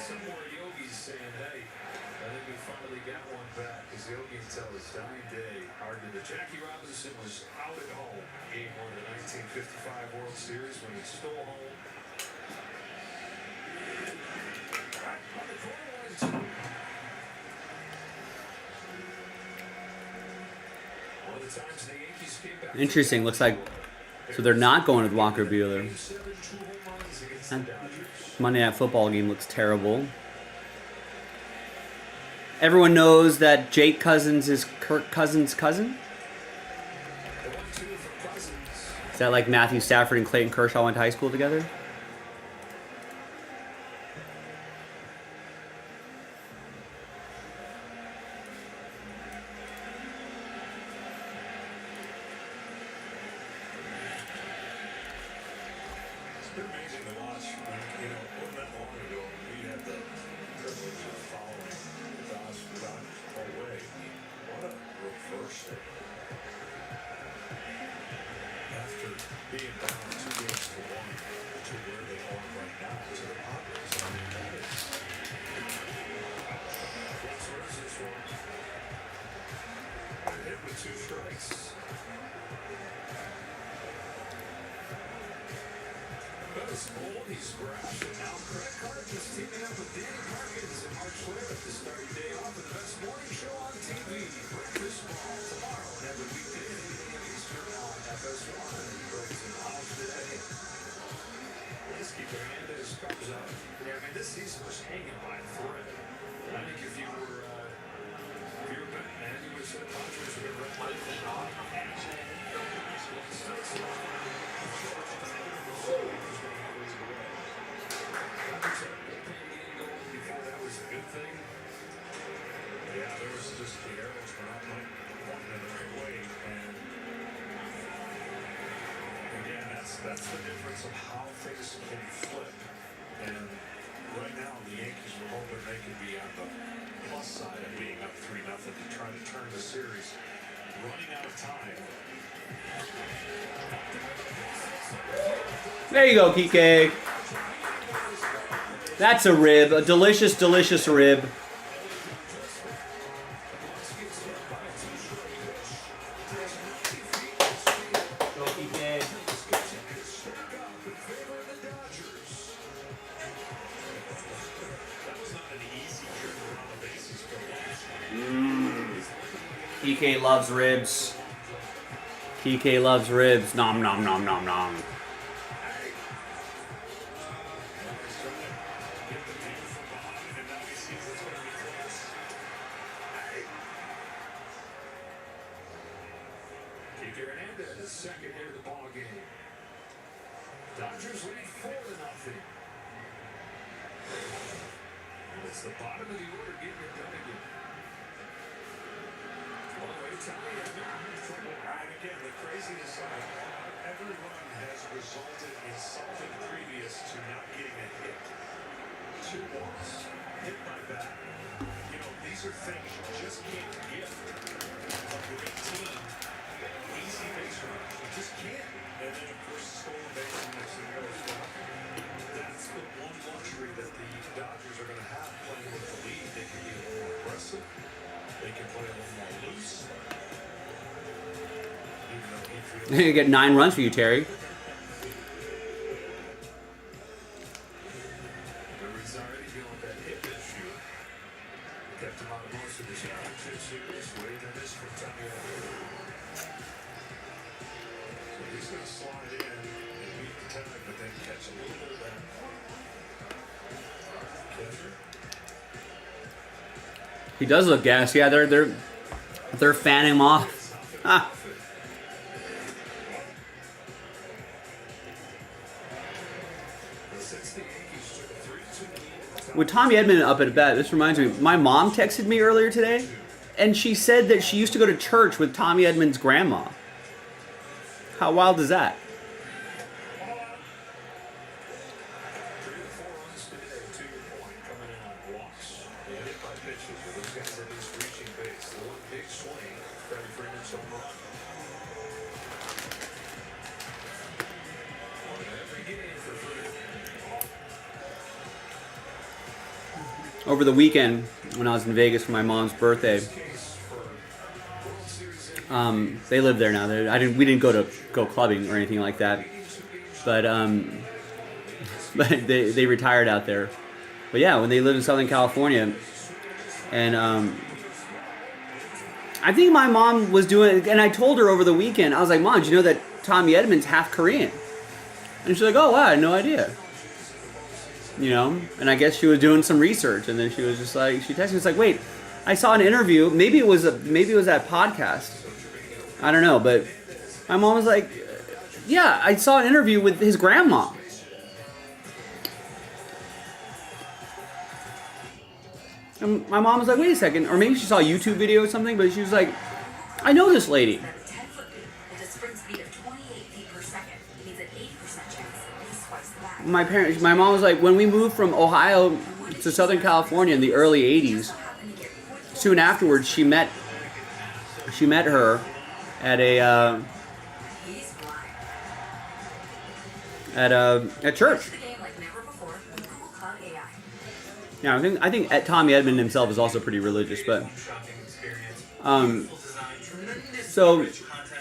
Somewhere Yogi's saying, hey, I think we finally got one back because Yogi until his dying day argued that Jackie Robinson was out at home game 1 of the 1955 World Series when he stole home. Right on the corner, 1-2. Interesting. Looks like so they're not going with Walker Buehler. Monday Night Football game looks terrible. Everyone knows that Jake Cousins is Kirk Cousins' cousin. Is that like Matthew Stafford and Clayton Kershaw went to high school together? That's the difference of how things can flip. And right now, the Yankees were hoping they could be on the plus side of being up 3-0 to try to turn the series. Running out of time. There you go, Kike. That's a rib, a delicious, delicious rib. Go, Kike. Kike loves ribs. Kike loves ribs. Nom nom nom nom nom. Second hit of the ball game. Dodgers lead 4-0. And it's the bottom of the order getting it done again. All the way to Tommy Edman. And again, the craziness of it, every run has resulted in something previous to not getting a hit. 2 walks, hit by bat. You know, these are things you just can't gift a great team. Easy base run. You just can't. And then, of course, stolen base and next thing goes down. That's the one luxury that the Dodgers are going to have playing with the lead. They can be a little more aggressive. They can play a little more loose. Even though he feels... You get 9 runs for you, Terry. He's already dealing with that hip issue. Kept him on the most of the championship series. Waiting on this for Tommy. He's going to slide in and beat the tag, but then catch a little bit of that. Catcher. He does look gassed. Yeah, they're fanning him off. Ah. With Tommy Edman up at bat, this reminds me, my mom texted me earlier today, and she said that she used to go to church with Tommy Edman's grandma. How wild is that? Over the weekend, when I was in Vegas for my mom's birthday, they live there now. We didn't go clubbing or anything like that, but they retired out there. But yeah, when they lived in Southern California, and I think my mom was doing, and I told her over the weekend, I was like, Mom, do you know that Tommy Edman's half Korean? And she's like, oh wow, I had no idea. You know, and I guess she was doing some research, and then she was just like, she texted me, it's like, wait, I saw an interview, maybe it was that podcast, I don't know, but my mom was like, yeah, I saw an interview with his grandma. And my mom was like, wait a second, or maybe she saw a YouTube video or something, but she was like, I know this lady. My mom was like, when we moved from Ohio to Southern California in the early 80s, soon afterwards she met her at at church. Yeah, I think Tommy Edman himself is also pretty religious, but so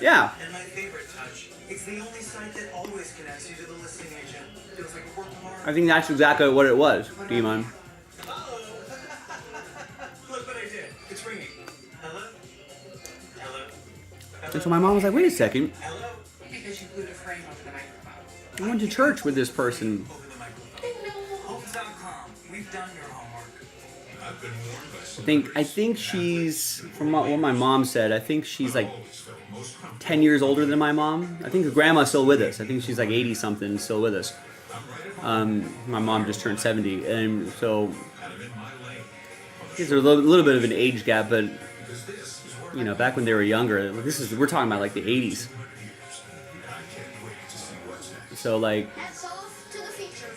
yeah. And my favorite touch, it's the only site that always connects you to the listing agent. Feels like a work of art. I think that's exactly what it was, Demon. Look what I did. It's ringing. Hello? Hello? And so my mom was like, wait a second. Hello? Because you glued a frame over the microphone. I went to church with this person. Homes.com. We've done your homework. I've been warned by I think she's, from what my mom said, I think she's like 10 years older than my mom. I think her grandma's still with us. I think she's like 80 something, still with us. My mom just turned 70, and so there's a little bit of an age gap, but you know, back when they were younger, we're talking about like the 80s. So like, Hats off to the feature.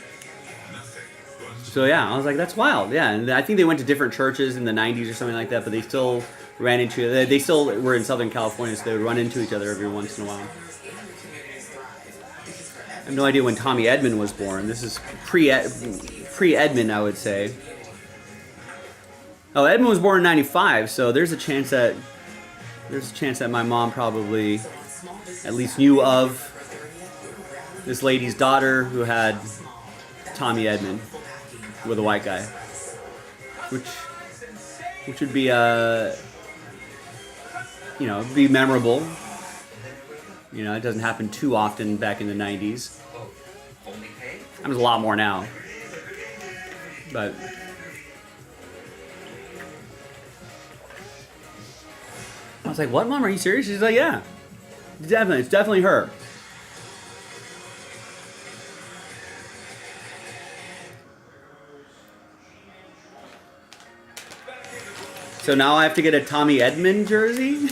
so yeah, I was like, that's wild. Yeah, and I think they went to different churches in the 90s or something like that, but they still ran into, they still were in Southern California, so they would run into each other every once in a while. I have no idea when Tommy Edman was born. This is pre-Edman, I would say. Oh, Edman was born in 95, so there's a chance that my mom probably at least knew of this lady's daughter who had Tommy Edman with a white guy, which would be be memorable. You know, it doesn't happen too often back in the 90s. Happens a lot more now. But I was like, what, Mom? Are you serious? She's like, yeah. Definitely. It's definitely her. So now I have to get a Tommy Edman jersey?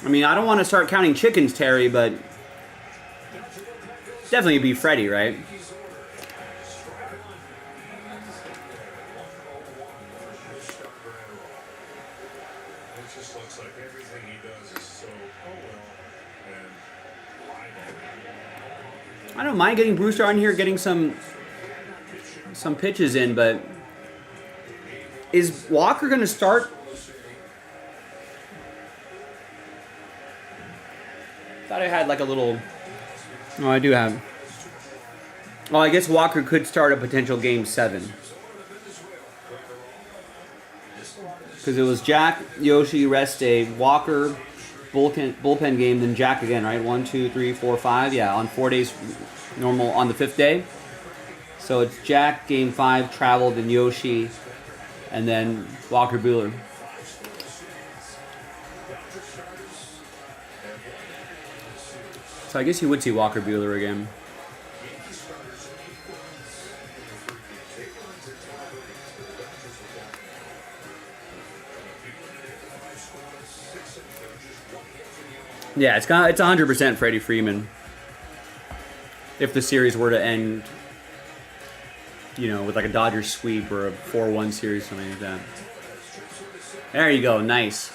I mean, I don't want to start counting chickens, Terry, but definitely be Freddie, right? I don't mind getting Brewster on here, getting some pitches in, but is Walker going to start? Thought I had like a little. Oh, I do have. Oh, I guess Walker could start a potential Game 7. Because it was Jack, Yoshi, rest day, Walker, bullpen game, then Jack again, right? 1, 2, 3, 4, 5. Yeah, on 4 days, normal on the 5th day. So it's Jack, Game 5, travel, then Yoshi, and then Walker Buehler. So I guess you would see Walker Buehler again. Yeah, it's 100% Freddie Freeman. If the series were to end, you know, with like a Dodgers sweep or a 4-1 series, something like that. There you go, nice.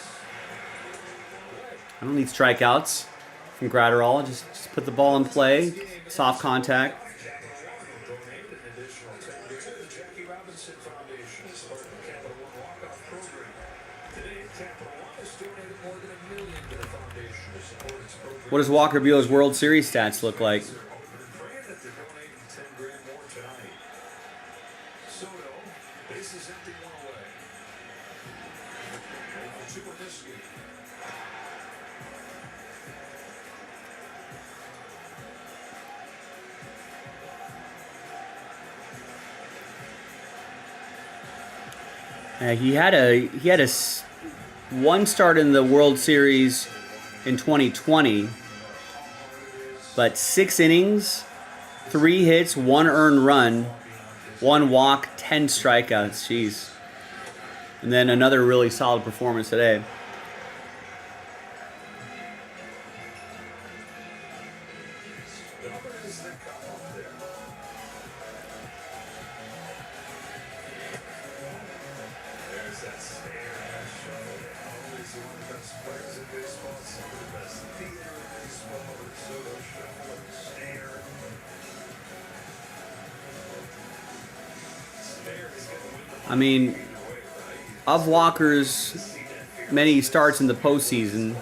I don't need strikeouts from Gratterall. Just put the ball in play, soft contact. What does Walker Buehler's World Series stats look like? He had a one start in the World Series in 2020, but 6 innings, 3 hits, 1 earned run, 1 walk, 10 strikeouts. Jeez. And then another really solid performance today. I mean, of Walker's many starts in the postseason,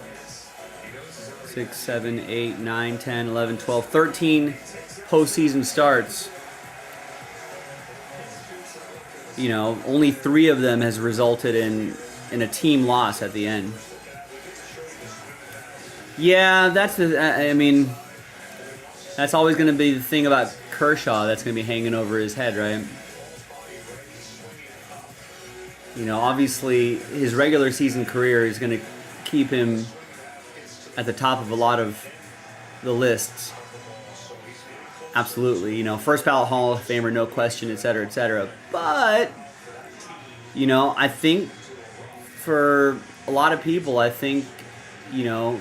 6, 7, 8, 9, 10, 11, 12, 13 postseason starts, you know, only 3 of them has resulted in a team loss at the end. Yeah, that's I mean, that's always going to be the thing about Kershaw that's going to be hanging over his head, right? You know, obviously his regular season career is going to keep him at the top of a lot of the lists. Absolutely. You know, first ballot Hall of Famer, no question, et cetera, et cetera. But, you know, I think for a lot of people, I think, you know,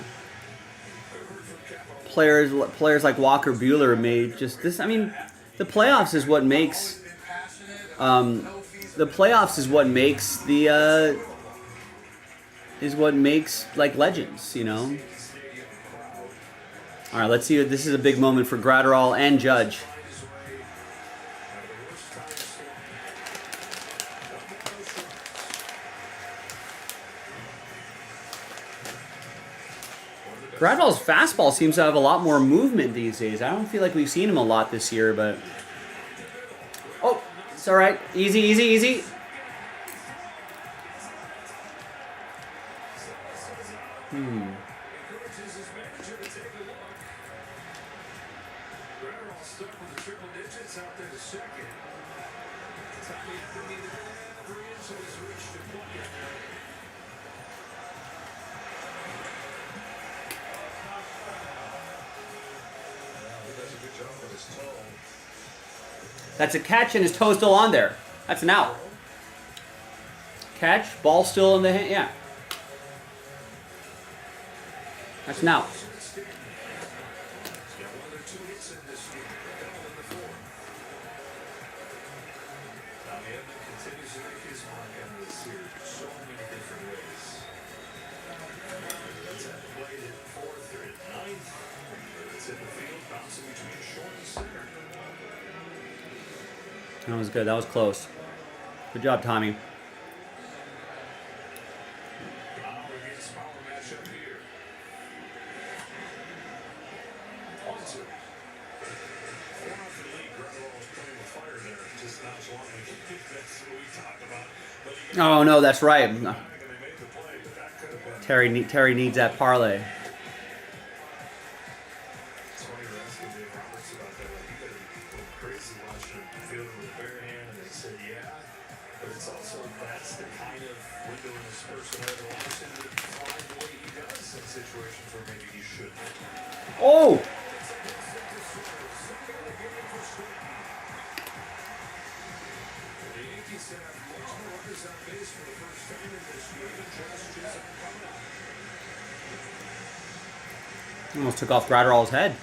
players like Walker Buehler may just this. I mean, the playoffs is what makes like legends, you know. All right, let's see. This is a big moment for Gratterall and Judge. Gratterall's fastball seems to have a lot more movement these days. I don't feel like we've seen him a lot this year, but... Oh, it's all right. Easy, easy, easy. That's a catch and his toe's still on there. That's an out. Catch, ball still in the hand. Yeah. That's an out. That was good. That was close. Good job, Tommy. Oh no, that's right. Terry needs that parlay. Oh! Almost took off Gratterall's head.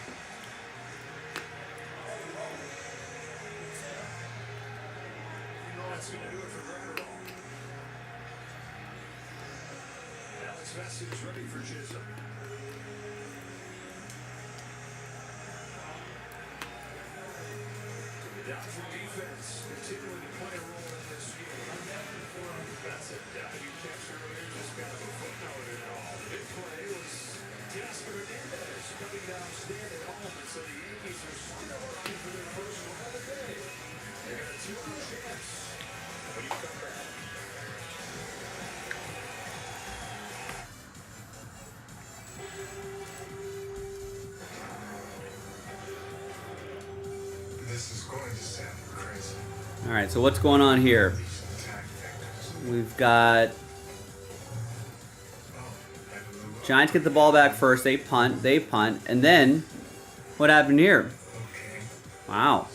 All right, so what's going on here? We've got Giants get the ball back first. They punt, and then what happened here? Wow.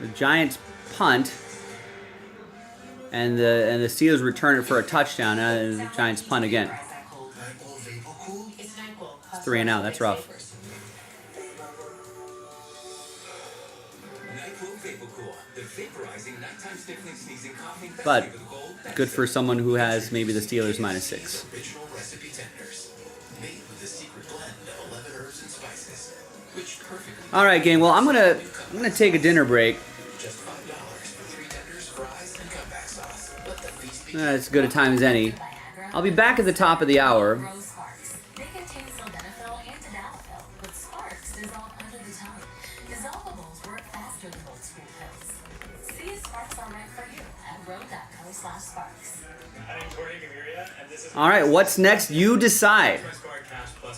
The Giants punt, and the Steelers return it for a touchdown, and the Giants punt again. It's 3 and out. That's rough. But good for someone who has maybe the Steelers -6. All right, gang. Well, I'm gonna take a dinner break. As good a time as any. I'll be back at the top of the hour. All right, what's next? You decide.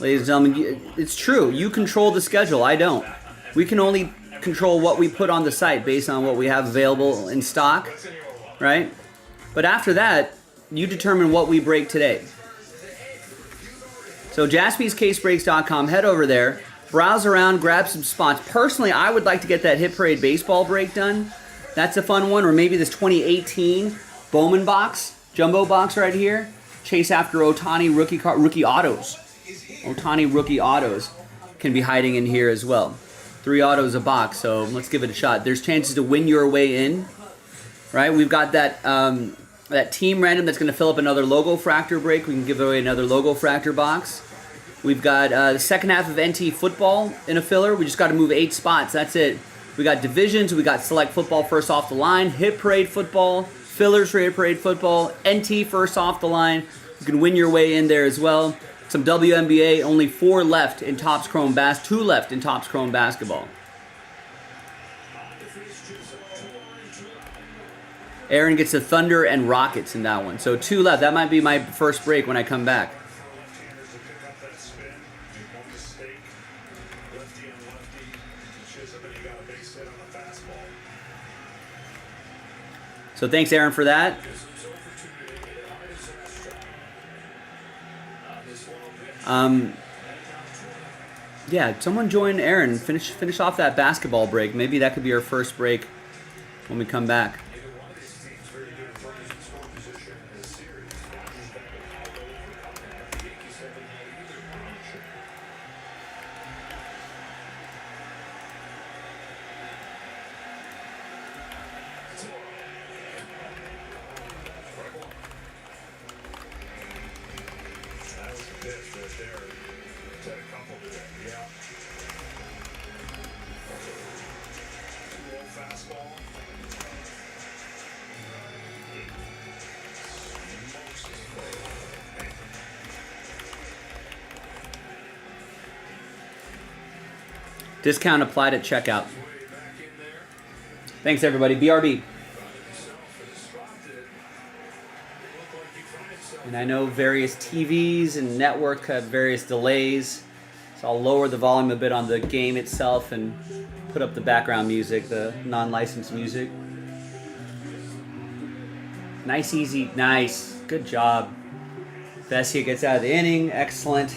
Ladies and gentlemen, it's true. You control the schedule. I don't. We can only control what we put on the site based on what we have available in stock, right? But after that, you determine what we break today. So JaspysCaseBreaks.com, head over there, browse around, grab some spots. Personally, I would like to get that Hit Parade baseball break done. That's a fun one, or maybe this 2018 Bowman box, jumbo box right here. Chase after Ohtani rookie autos. Ohtani rookie autos can be hiding in here as well. 3 autos a box, so let's give it a shot. There's chances to win your way in, right? We've got that that team random that's going to fill up another logo fractor break. We can give away another logo fractor box. We've got the second half of NT football in a filler. We just got to move 8 spots. That's it. We got divisions. We got select football first off the line, hit parade football, fillers for hit parade football, NT first off the line. You can win your way in there as well. Some WNBA, only 4 left in Topps Chrome 2 left in Topps Chrome basketball. Aaron gets the Thunder and Rockets in that one. So 2 left. That might be my first break when I come back. So thanks, Aaron, for that. Yeah, someone join Aaron. Finish off that basketball break. Maybe that could be our first break when we come back. Discount applied at checkout. Thanks, everybody. BRB. And I know various TVs and network have various delays, so I'll lower the volume a bit on the game itself and put up the background music, the non-licensed music. Nice, easy, nice. Good job. Vesia gets out of the inning. Excellent.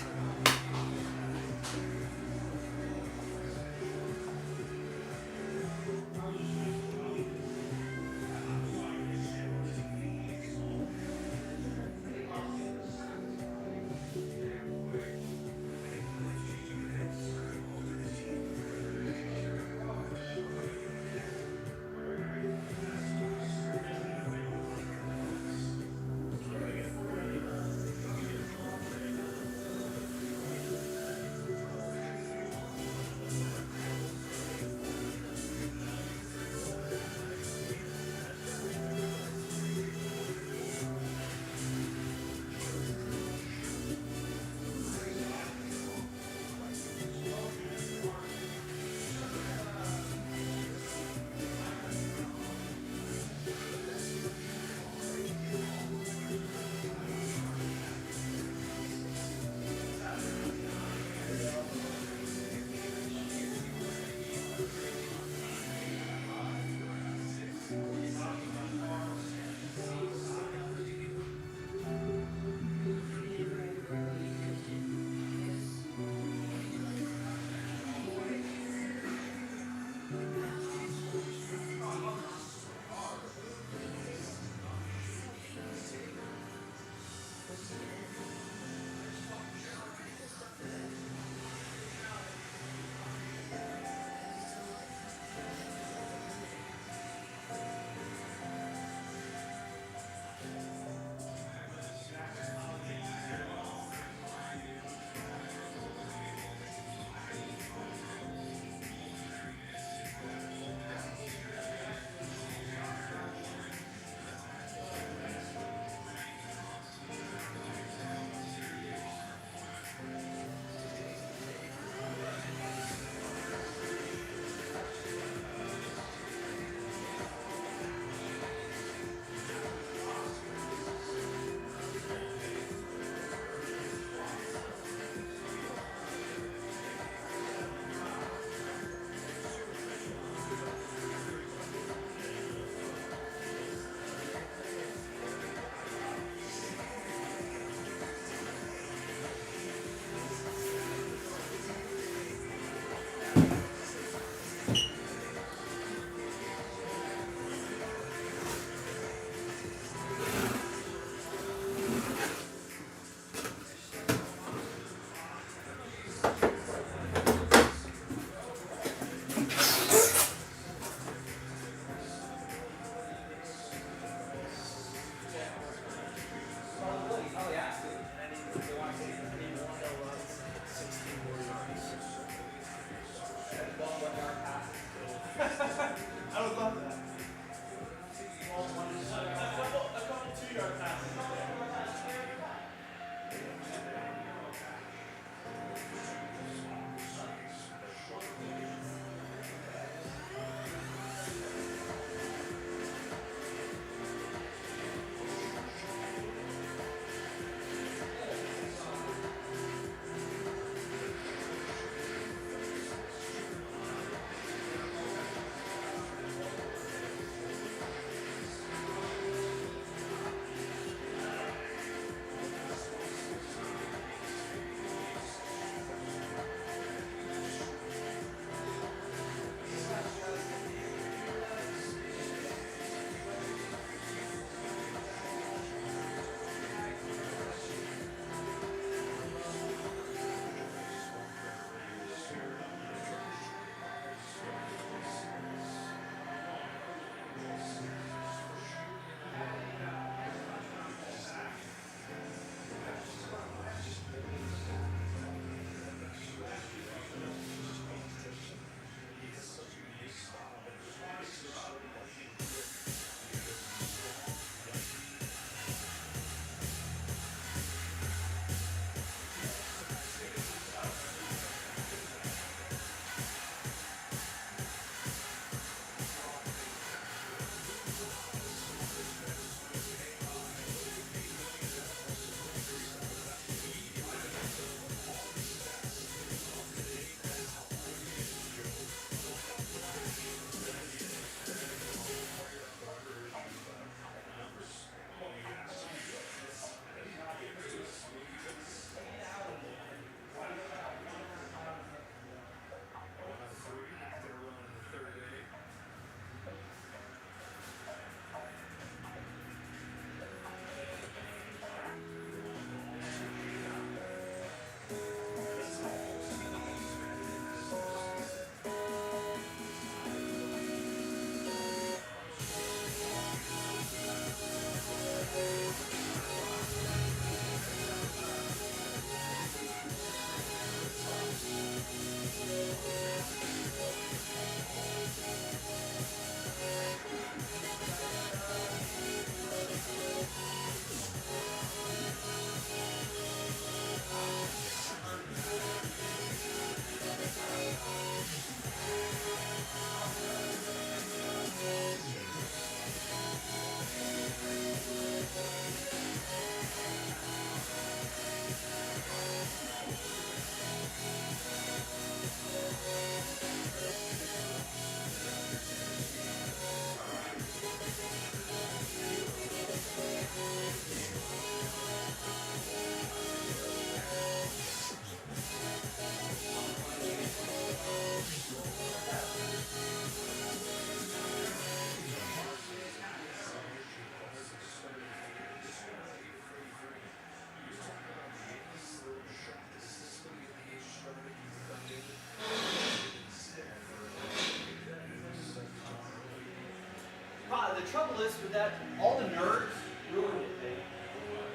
the trouble is with that, all the nerds ruined it, man.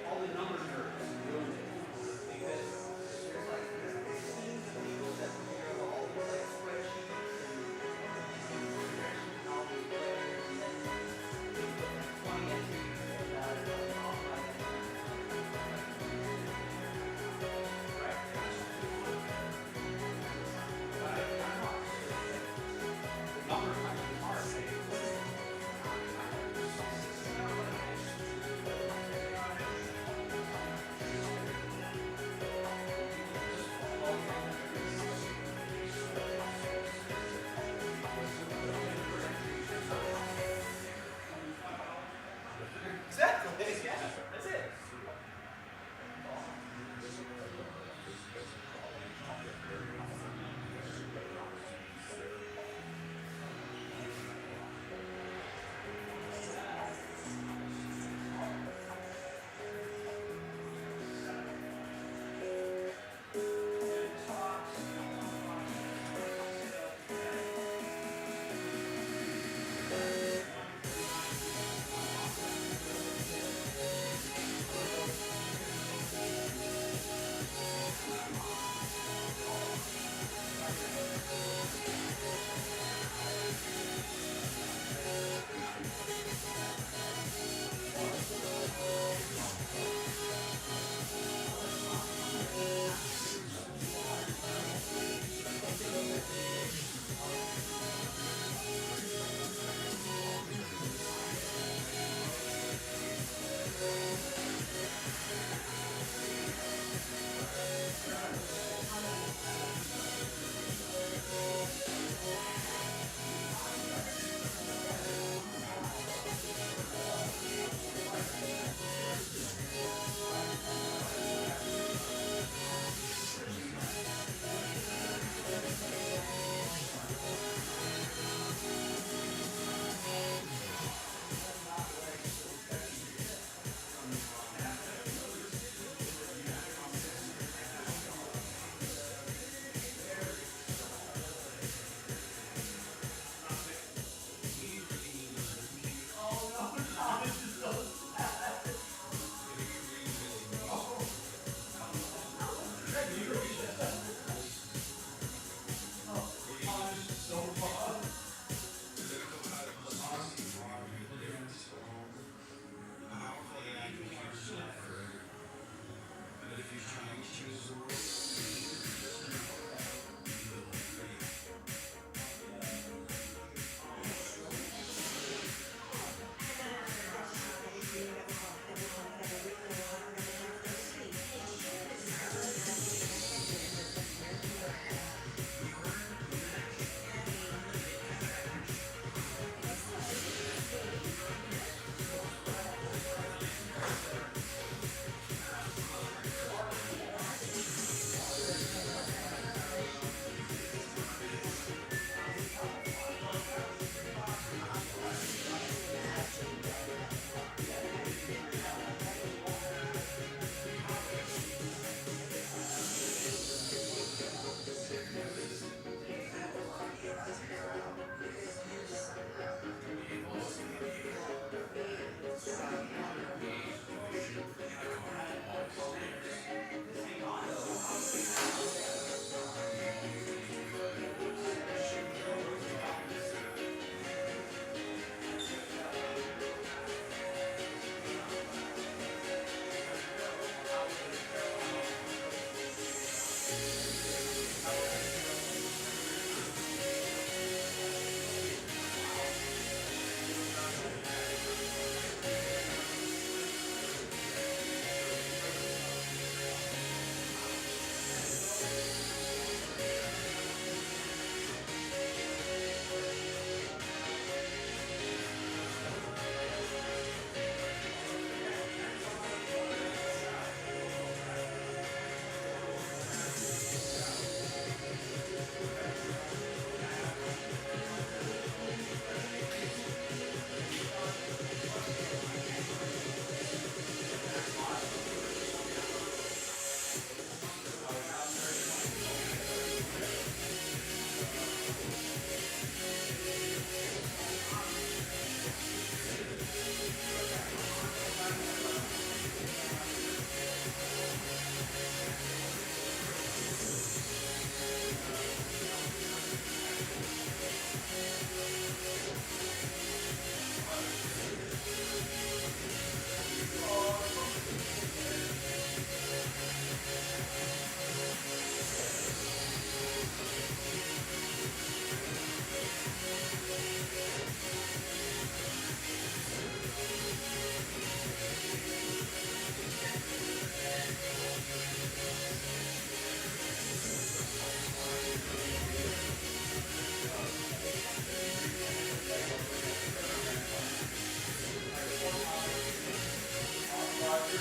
All the number nerds ruined it. Because there's like teams of people that figure out all these like spreadsheets and all these players, and then they put 20 entries and all like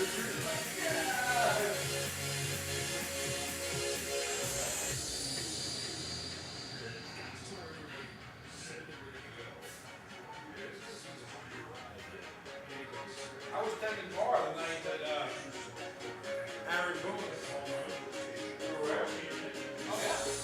I was thinking more the night that Aaron Boone was home run. Oh, yeah.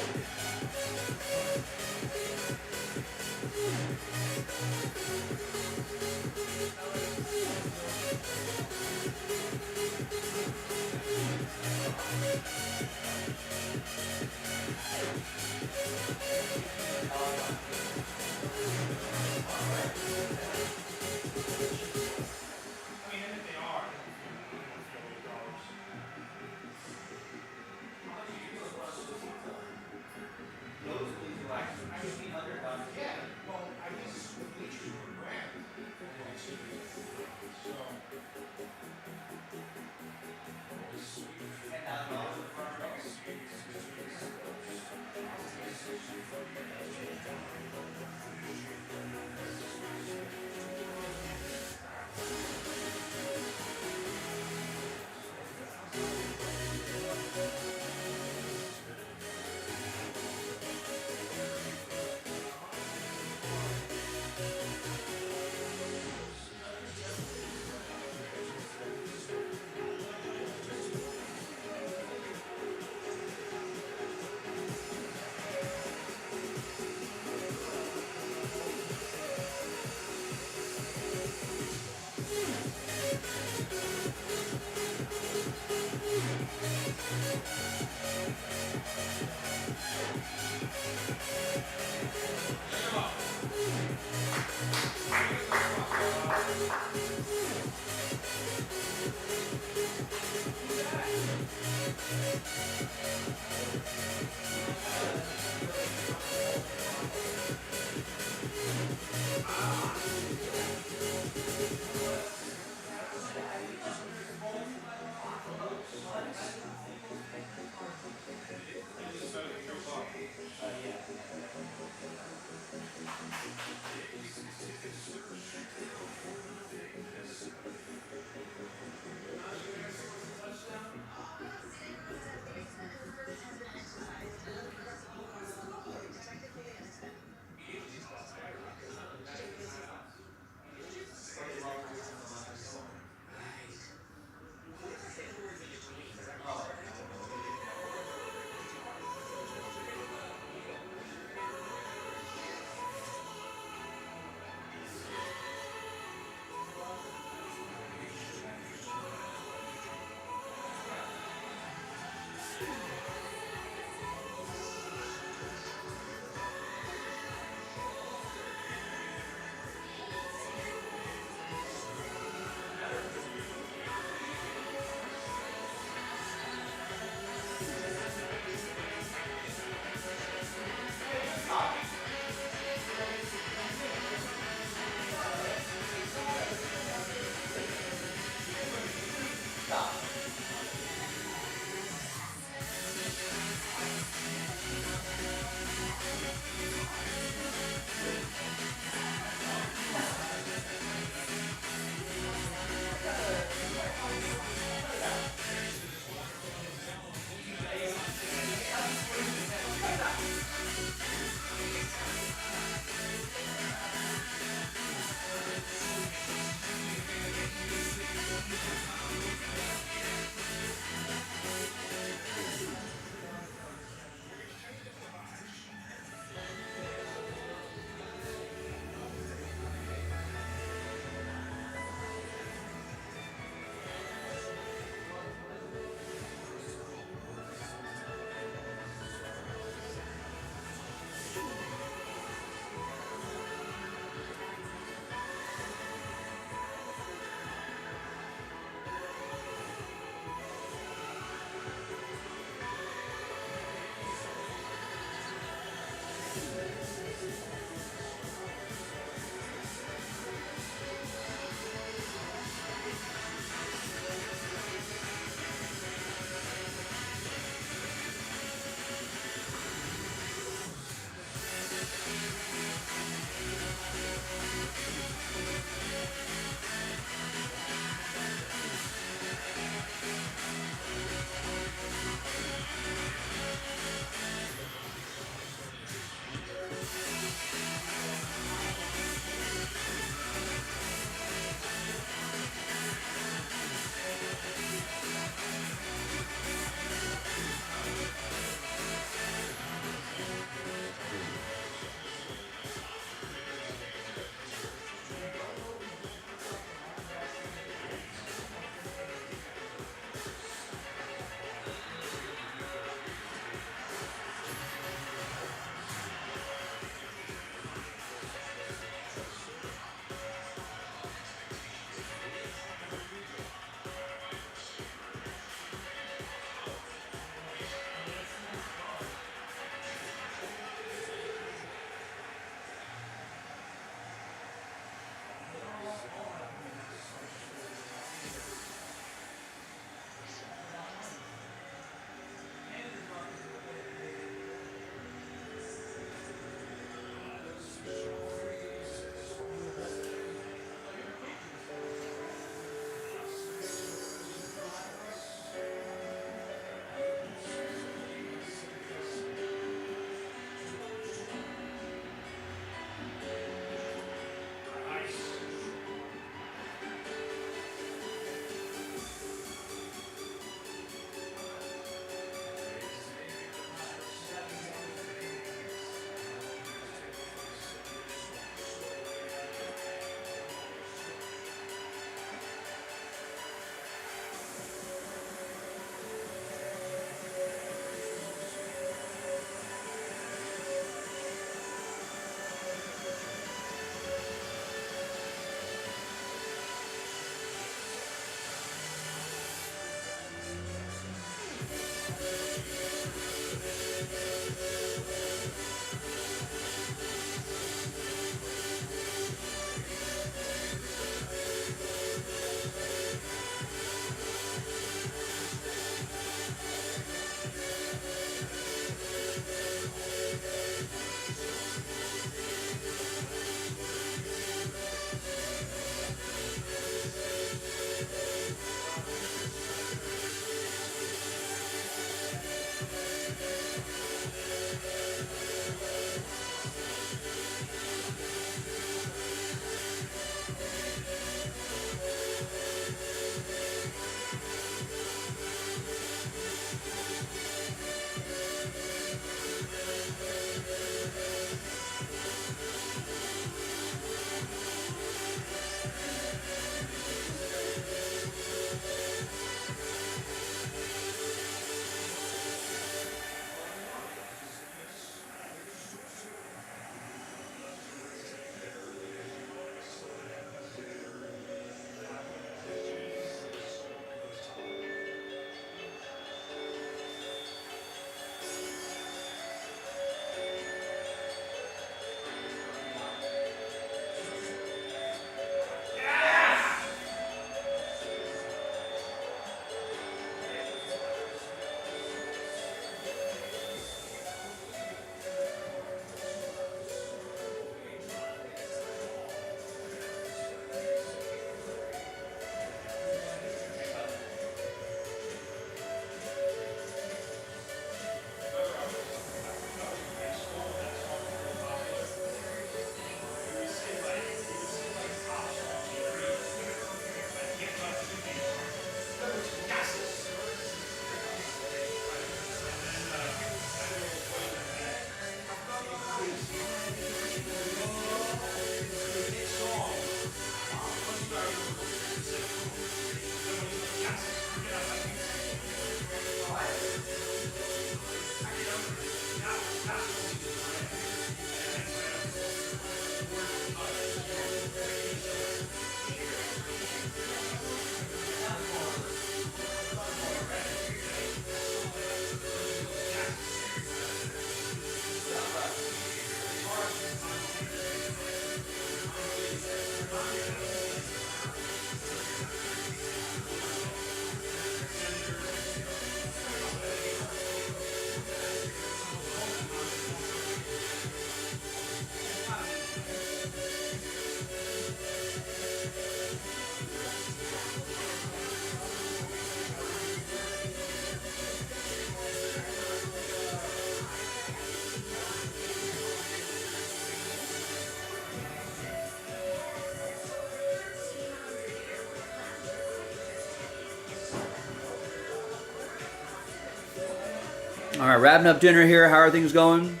All right, wrapping up dinner here. How are things going?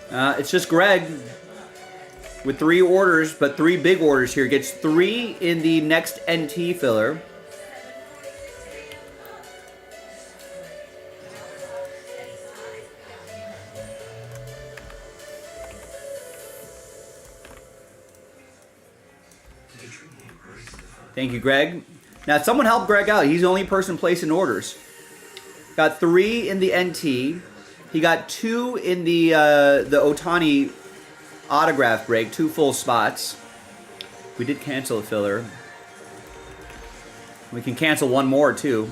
It's just Greg with 3 orders, but 3 big orders here. Gets 3 in the next NT filler. Thank you, Greg. Now, someone help Greg out. He's the only person placing orders. Got 3 in the NT. He got 2 in the Ohtani autograph break. 2 full spots. We did cancel a filler. We can cancel 1 more, too.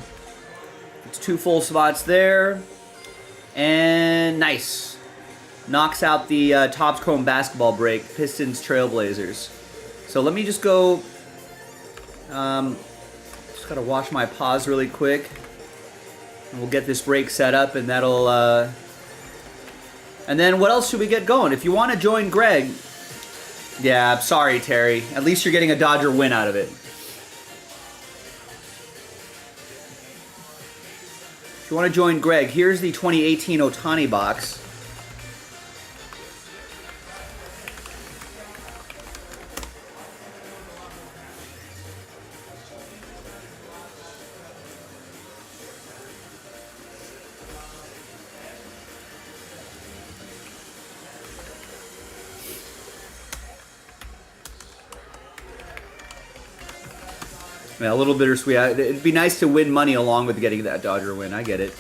It's 2 full spots there. And nice. Knocks out the Topps Chrome basketball break. Pistons Trailblazers. So let me just go... just gotta wash my paws really quick. And we'll get this break set up, and that'll... And then what else should we get going? If you want to join Greg... Yeah, I'm sorry, Terry. At least you're getting a Dodger win out of it. If you want to join Greg, here's the 2018 Ohtani box. Yeah, a little bittersweet. It'd be nice to win money along with getting that Dodger win. I get it.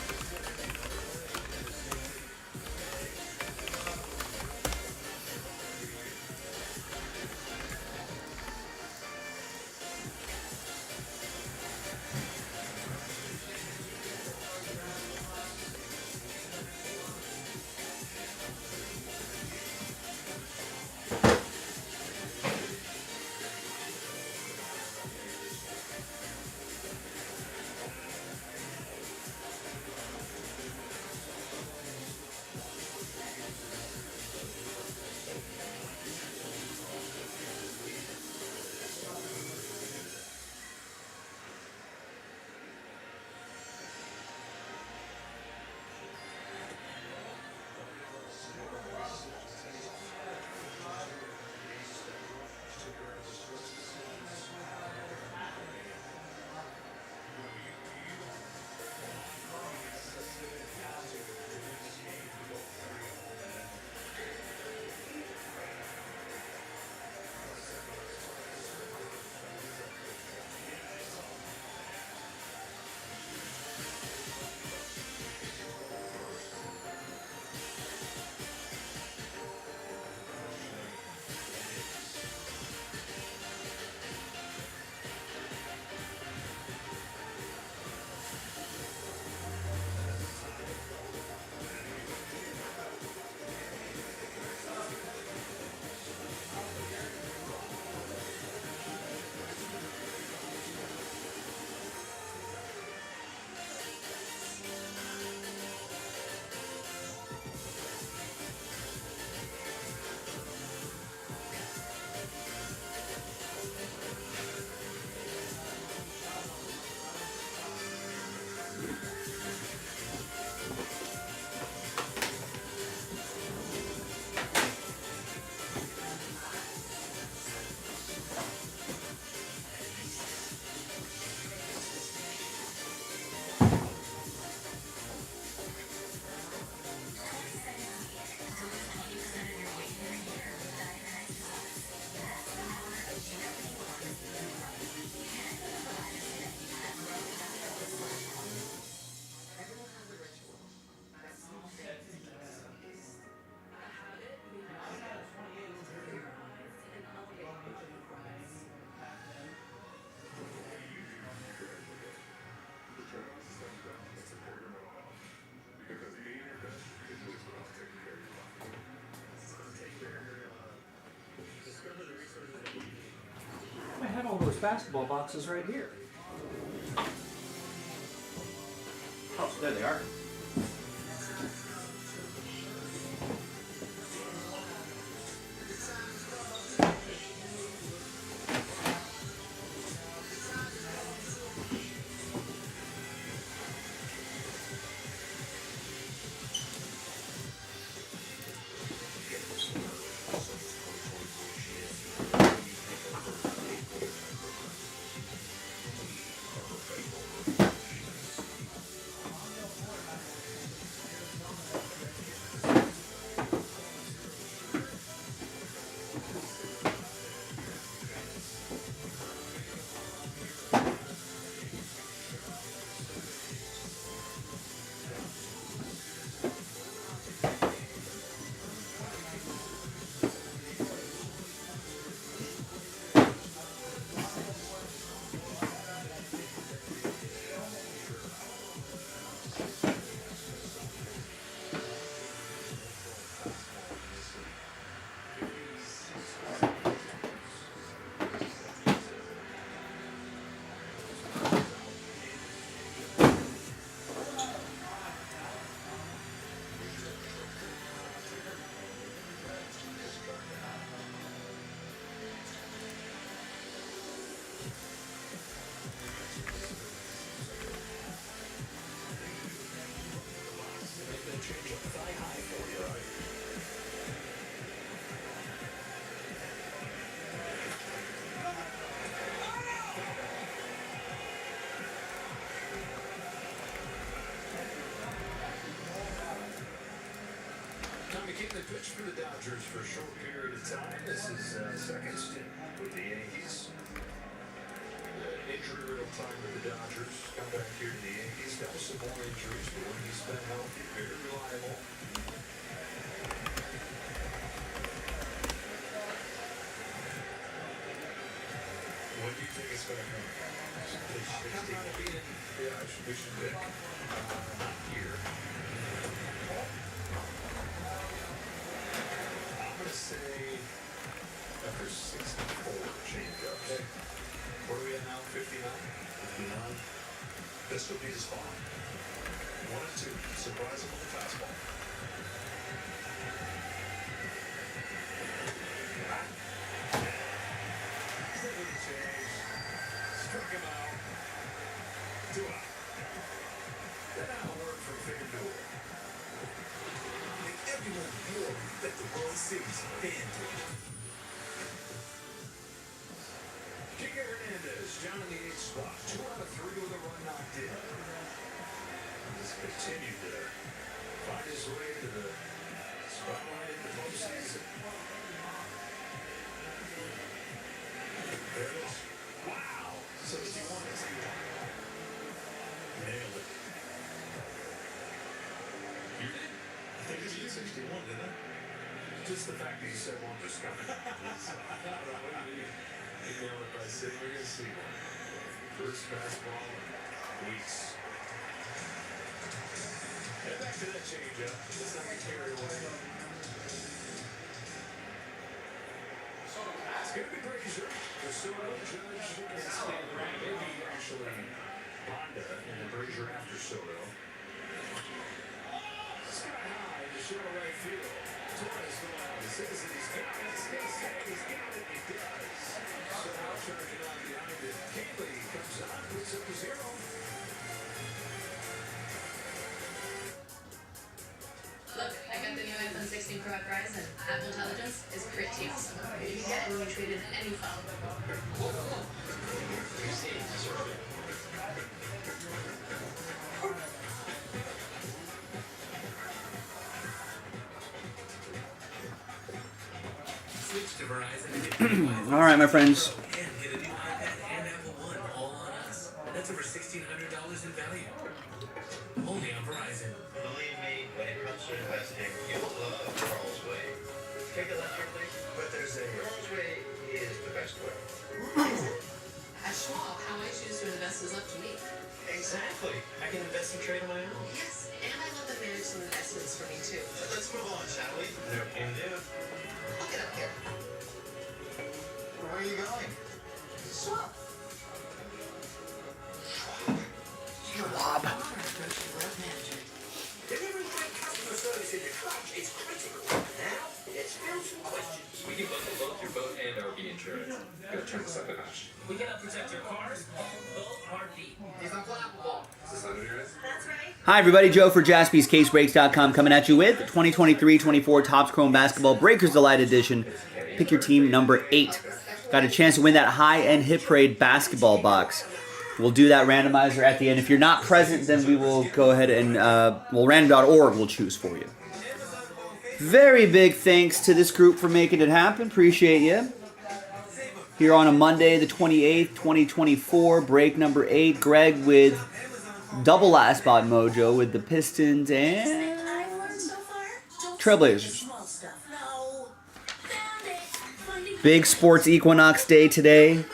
those basketball boxes right here. Oh, there they are. Tommy King, the pitch for the Dodgers for a short period of time. This is second stint with the Yankees. Injury-riddled time with the Dodgers. Come back here to the Yankees. Got some more injuries, but when he's been healthy, very reliable. When do you think it's going to come? Yeah, we should pick here. I'm going to say after 64 changeups. Okay. Where are we at now? 59? 59. This would be his spot. 1 and 2. Surprise him with the fastball. Struck him out. 2 out. Then now a word from FanDuel. Make everyone more that the World Series FanDuel. Kike Hernandez down in the 8th spot. 2 out of 3 with a run knocked in. He's continued to find his way to the spotlight in the postseason. There it is. Wow! 61 is he. Nailed it. You did? I think he did 61, didn't I? Just the fact that you said one was coming. You nailed it by saying we're going to see one. First fastball in weeks. And back to that changeup. Let's not get carried away. It's going to be Brazier. The Soto, Judge, and Stanley. Maybe actually Honda and then Brazier after Soto. Sky high to show right field. Torres going out. He says that he's got it. He's going to say he's got it. He does. So now charging on behind it. Cayley comes on, puts up to 0. Look, I got the new iPhone 16 Pro at Verizon. Apple Intelligence is pretty awesome. You can get it when you trade in any phone. Switch to Verizon. All right, my friends. And get a new iPad and Apple One all on us. That's over $1,600 in value. Only on Verizon. Believe me, when it comes to investing, you'll love Carl's Way. Take a left here, please. But there's a Carl's Way is the best way. At Schwab, how I choose to invest is up to me. Exactly. I can invest and trade on my own. Yes, and I love that manage some investments for me too. Let's move on, shall we? No can do. Look it up here. Where are you going? Schwab. Schwab. Delivering great customer service in the clutch is critical. Now, let's fill some questions. We can bundle both your boat and RV insurance. Gotta turn this up a notch. We gotta protect your cars, both heartbeat. He's unflappable. Is this under yours? That's right. Hi, everybody. Joe for JaspysCaseBreaks.com coming at you with 2023-24 Topps Chrome Basketball Breakers Delight Edition. Pick your team number 8. Got a chance to win that high-end Hit Parade basketball box. We'll do that randomizer at the end. If you're not present, then we will go ahead and, random.org will choose for you. Very big thanks to this group for making it happen. Appreciate you. Here on a Monday, the 28th, 2024, break number 8. Greg with double last spot mojo with the Pistons and Trailblazers. Big sports equinox day today.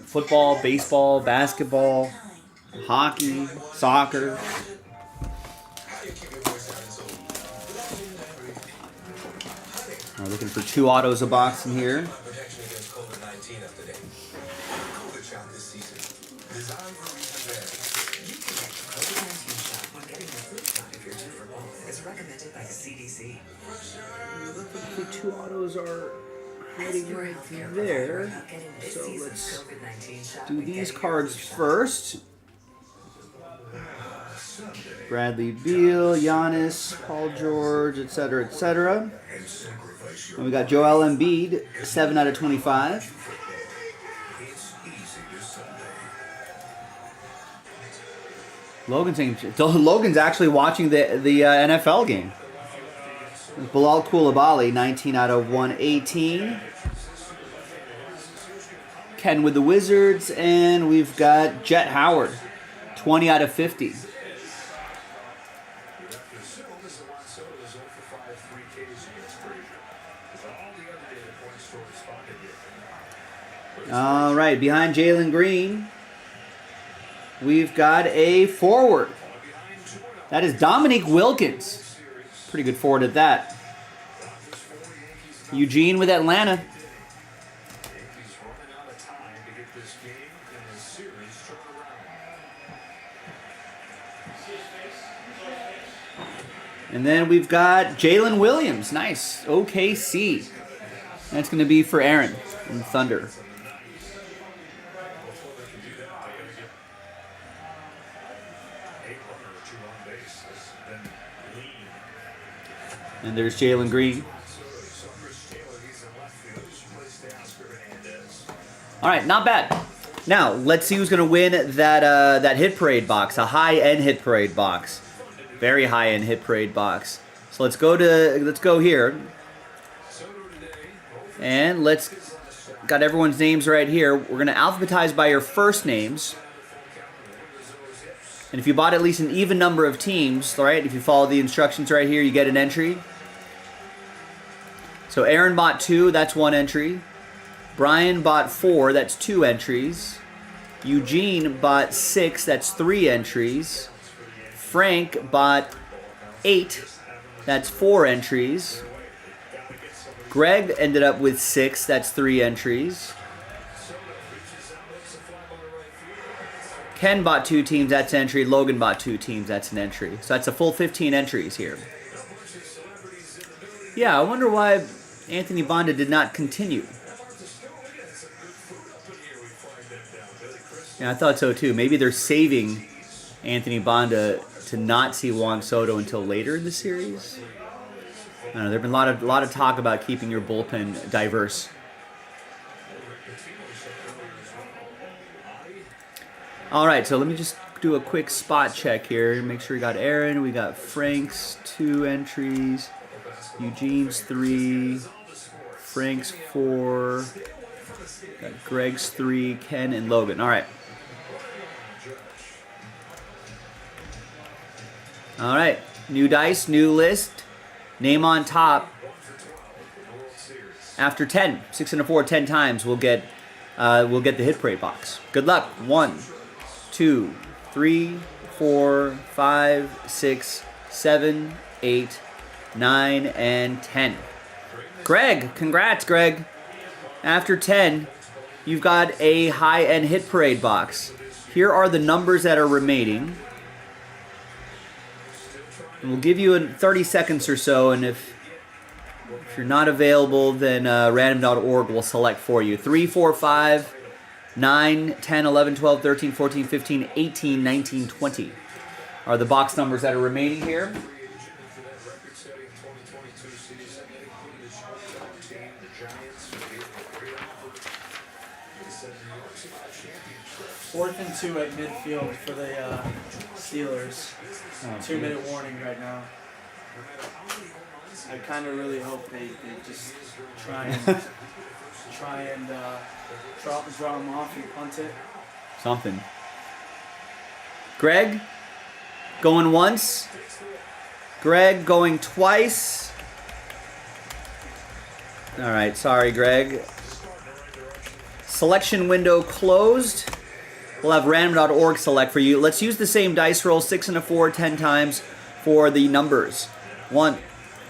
Football, baseball, basketball, hockey, soccer. We're looking for 2 autos a box in here. Protection against COVID-19 up to date. COVID shot this season. Designed for reasons there. You can get your COVID-19 shot when getting your flu shot if you're due for both. It's recommended by the CDC. The 2 autos are hiding right there. So let's do these cards first. Bradley Beal, Giannis, Paul George, etc., etc. And we got Joel Embiid, 7 out of 25. Logan's actually watching the NFL game. Bilal Coulibaly, 19 out of 118. Ken with the Wizards, and we've got Jet Howard, 20 out of 50. All right, behind Jalen Green, we've got a forward. That is Dominique Wilkins. Pretty good forward at that. Eugene with Atlanta. And then we've got Jalen Williams. Nice. OKC. That's going to be for Aaron in Thunder. And there's Jalen Green. All right, not bad. Now, let's see who's going to win that Hit Parade box, a high-end Hit Parade box. Very high-end Hit Parade box. So let's go here. And got everyone's names right here. We're going to alphabetize by your first names. And if you bought at least an even number of teams, all right, if you follow the instructions right here, you get an entry. So Aaron bought 2, that's 1 entry. Brian bought 4, that's 2 entries. Eugene bought 6, that's 3 entries. Frank bought 8, that's 4 entries. Greg ended up with 6, that's 3 entries. Ken bought 2 teams, that's an entry. Logan bought 2 teams, that's an entry. So that's a full 15 entries here. Yeah, I wonder why Anthony Bonda did not continue. Yeah, I thought so too. Maybe they're saving Anthony Bonda to not see Juan Soto until later in the series. I don't know. There's been a lot of talk about keeping your bullpen diverse. All right, so let me just do a quick spot check here. Make sure we got Aaron. We got Frank's 2 entries. Eugene's 3. Frank's 4. Got Greg's 3. Ken and Logan. All right. All right. New dice, new list. Name on top. After 10, 6 and a 4, 10 times, we'll get the Hit Parade box. Good luck. 1, 2, 3, 4, 5, 6, 7, 8, 9, and 10. Greg, congrats, Greg. After 10, you've got a high-end hit parade box. Here are the numbers that are remaining. And we'll give you 30 seconds or so, and if you're not available, then random.org will select for you. 3, 4, 5, 9, 10, 11, 12, 13, 14, 15, 18, 19, 20 are the box numbers that are remaining here. Fourth and 2 at midfield for the Steelers. 2-minute warning right now. I kind of really hope they just try and draw them off and punt it. Something. Greg going once. Greg going twice. All right, sorry, Greg. Selection window closed. We'll have random.org select for you. Let's use the same dice roll, 6 and a 4, 10 times for the numbers. 1,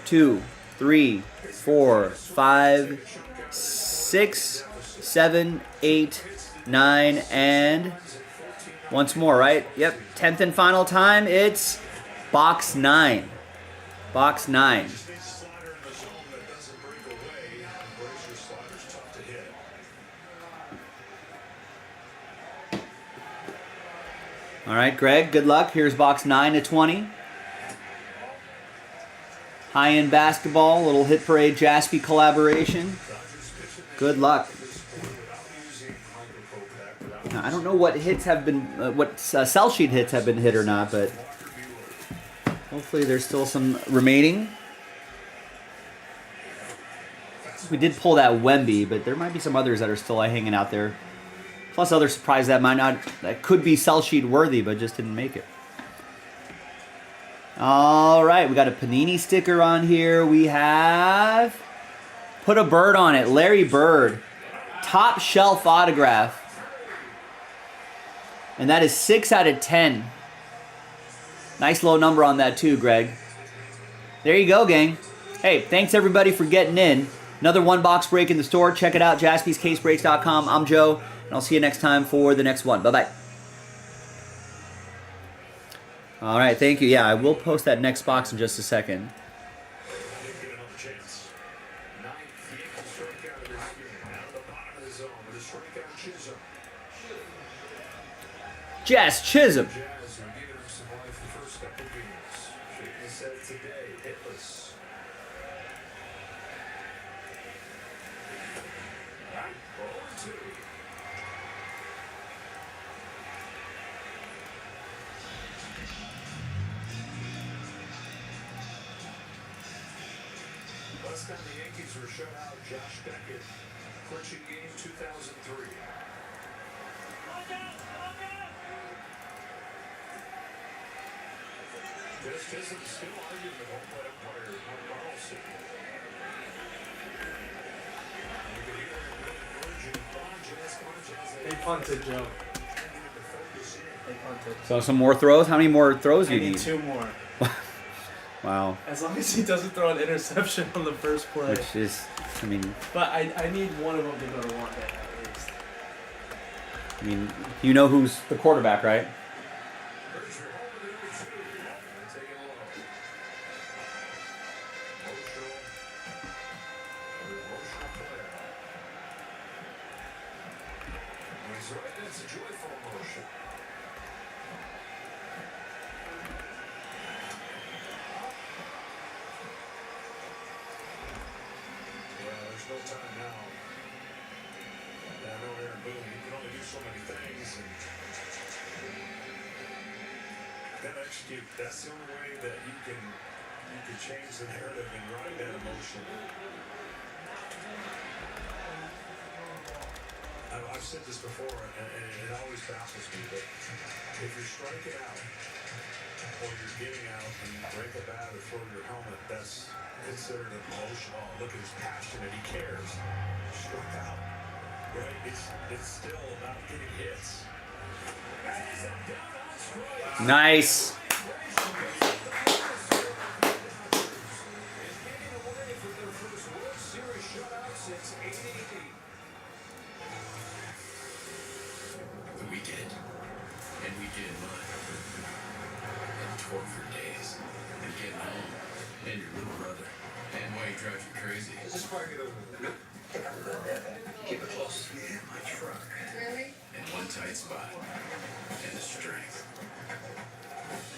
2, 3, 4, 5, 6, 7, 8, 9, and once more, right? Yep, 10th and final time. It's box 9. Box 9. All right, Greg, good luck. Here's box 9 to 20. High-end basketball, little Hit Parade JASPY collaboration. Good luck. Now, I don't know what hits have been, what sell sheet hits have been hit or not, but hopefully there's still some remaining. We did pull that Wemby, but there might be some others that are still hanging out there. Plus other surprise that could be sell sheet worthy, but just didn't make it. All right, we got a Panini sticker on here. We have put a bird on it. Larry Bird, top shelf autograph. And that is 6 out of 10. Nice low number on that too, Greg. There you go, gang. Hey, thanks everybody for getting in. Another one box break in the store. Check it out, jaspyscasebreaks.com. I'm Joe, and I'll see you next time for the next one. Bye-bye. All right, thank you. Yeah, I will post that next box in just a second. Jazz Chisholm. Last time the Yankees were shut out, Josh Beckett, clinching game 2003. Jazz Chisholm still arguing the home plate umpire, Mark Carlson. They punted, Joe. They punted. So some more throws? How many more throws do you I need need? 2 more. Wow. As long as he doesn't throw an interception on the first play. Which is, I mean... But I need one of them to go to one day at least. I mean, you know who's the quarterback, right? No time now. And I know Aaron Boone, he can only do so many things. And gotta execute. That's the only way that you can change the narrative and ride that emotion. I've said this before, and it always baffles me, but if you're striking out or you're getting out and you break a bat or throw your helmet, that's considered emotional. Look at his passion and he cares. Struck out. Right? It's still about getting hits. Nice. Just park it over there. Think I'm good there, man. Keep it close. Yeah, my truck. Really? In one tight spot. And the strength.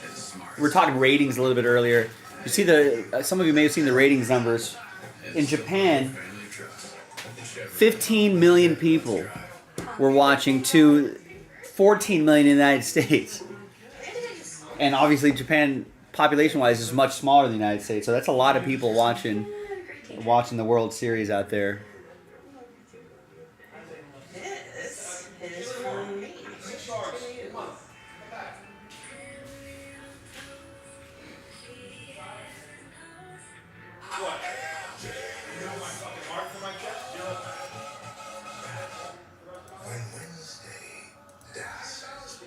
And the smart. We were talking ratings a little bit earlier. You see some of you may have seen the ratings numbers. In Japan, 15 million people were watching to 14 million in the United States. And obviously Japan, population-wise, is much smaller than the United States. So that's a lot of people watching the World Series out there. This is for me. What? You know my fucking mark for my chest? When Wednesday dances,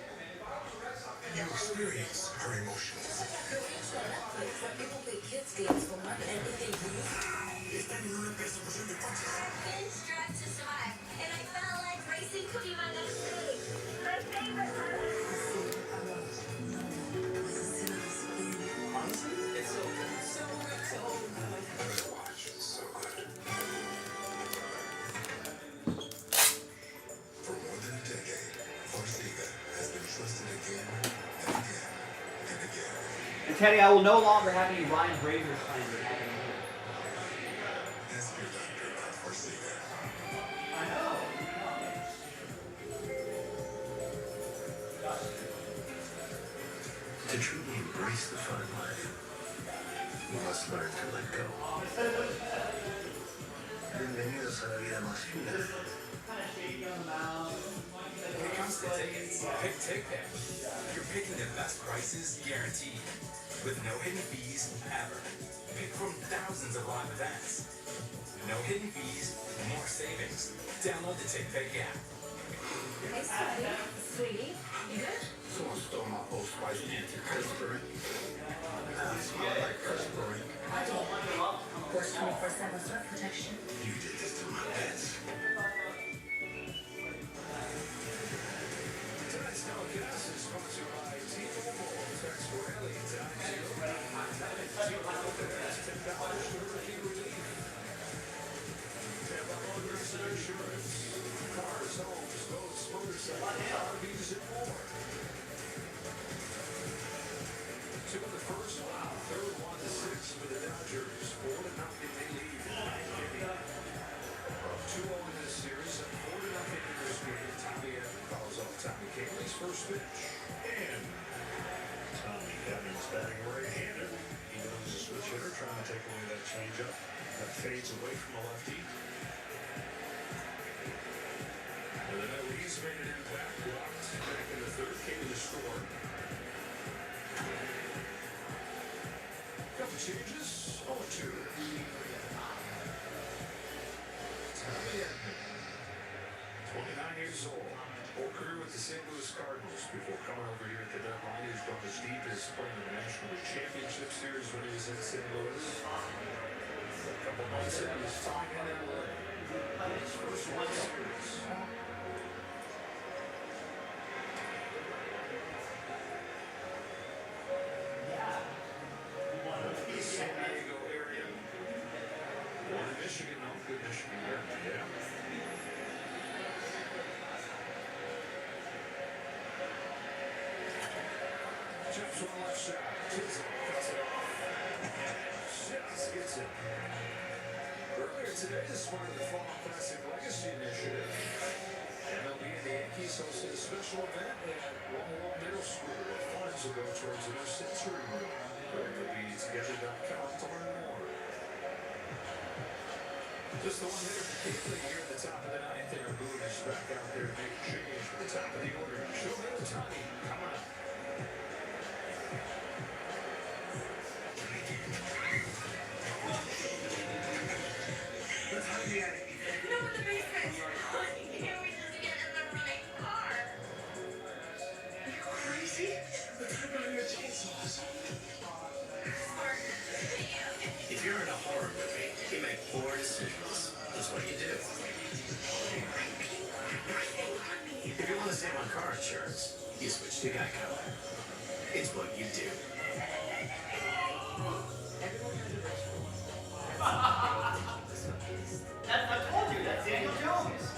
you experience her emotions. People play kids games for money and if they lose, been strapped to survive, and I felt like racing could be my next thing. My favorite Honestly, it's so good. So good. So good. Watch is so good. For more than a decade, Forsiga has been trusted again and again and again. And Teddy, I will no longer have any Ryan Brazers playing happening here. Ask your doctor about Forsiga. I know. To truly embrace the fun life, you must learn to let go. Bienvenidos a la vida más fina. When it comes to tickets, pick TickPick. You're picking the best prices guaranteed, with no hidden fees ever. Pick from thousands of live events. No hidden fees, more savings. Download the TickPick app. Hey, sweetie, you good? Someone stole my Old Spice antiperspirant. Now I smell like perspirant. Course 24/7 sweat protection. You did this to my pets. Tonight's telecast is sponsored by T-Mobile. Text Rally down to T-Mobile has $10 hurricane relief. Tampa Motorist Insurance. Cars, homes, boats, motorcycles, RVs, and more. Two in the first, third 1-6 for the Dodgers. 4-0 they lead. 2-0 in this series and 4-0 in this game. Tommy Edman calls off Tommy Kalin's first pitch. And Tommy Edman's batting right-handed. He knows he's a switch hitter, trying to take away that changeup that fades away from the lefty. And then Elise made an impact, blocked back in the third, came to the score. Couple changes, 0-2. Tommy Edman, 29 years old. Whole career with the St. Louis Cardinals before coming over here at the deadline. He's gone as deep as playing in the National League Championship Series when he was in St. Louis. A couple months in, he was time in LA. His first World Series. East San Diego area. Born in Michigan, no good Michigan there. Yeah. Chips on the left side. Chisholm cuts it off. Shots gets it. Earlier today, as part of the Fall Classic Legacy Initiative, MLB and the Yankees hosted a special event at Longwell Middle School where funds will go towards a new sensory room. Go to MLBtogether.com to learn more. Just the one hitter for Cleveland here at the top of the ninth. Aaron Boone is back out there to make a change at the top of the order. Shohei Ohtani coming up. No, in the basement. Can't we just get in the running car? You crazy? The time on your chainsaws. If you're in a horror movie, you make 4 decisions. That's what you do. If you want to save on car insurance, you switch to Geico. It's what you do. I told you, that's Daniel Jones.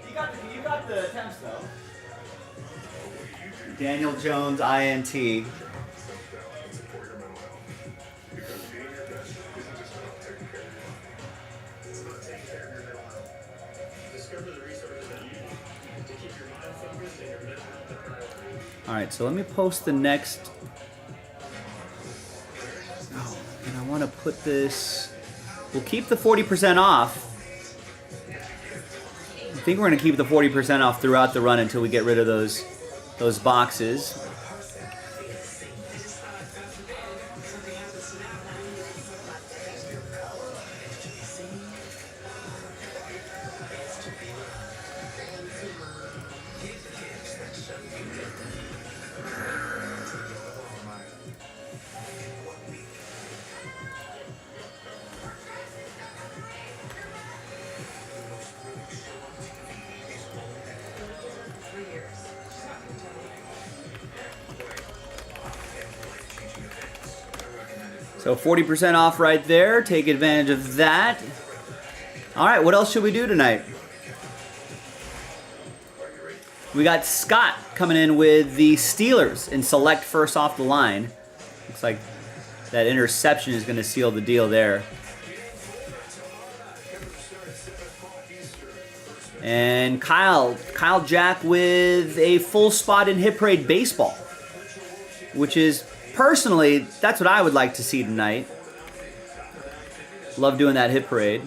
You got the attempts though. Daniel Jones, INT. All right, so let me post the next. Oh, and I want to put this. We'll keep the 40% off. I think we're going to keep the 40% off throughout the run until we get rid of those boxes. So 40% off right there. Take advantage of that. All right, what else should we do tonight? We got Scott coming in with the Steelers in select first off the line. Looks like that interception is going to seal the deal there. And Kyle Jack with a full spot in Hit Parade Baseball, which is, personally, that's what I would like to see tonight. Love doing that Hit Parade.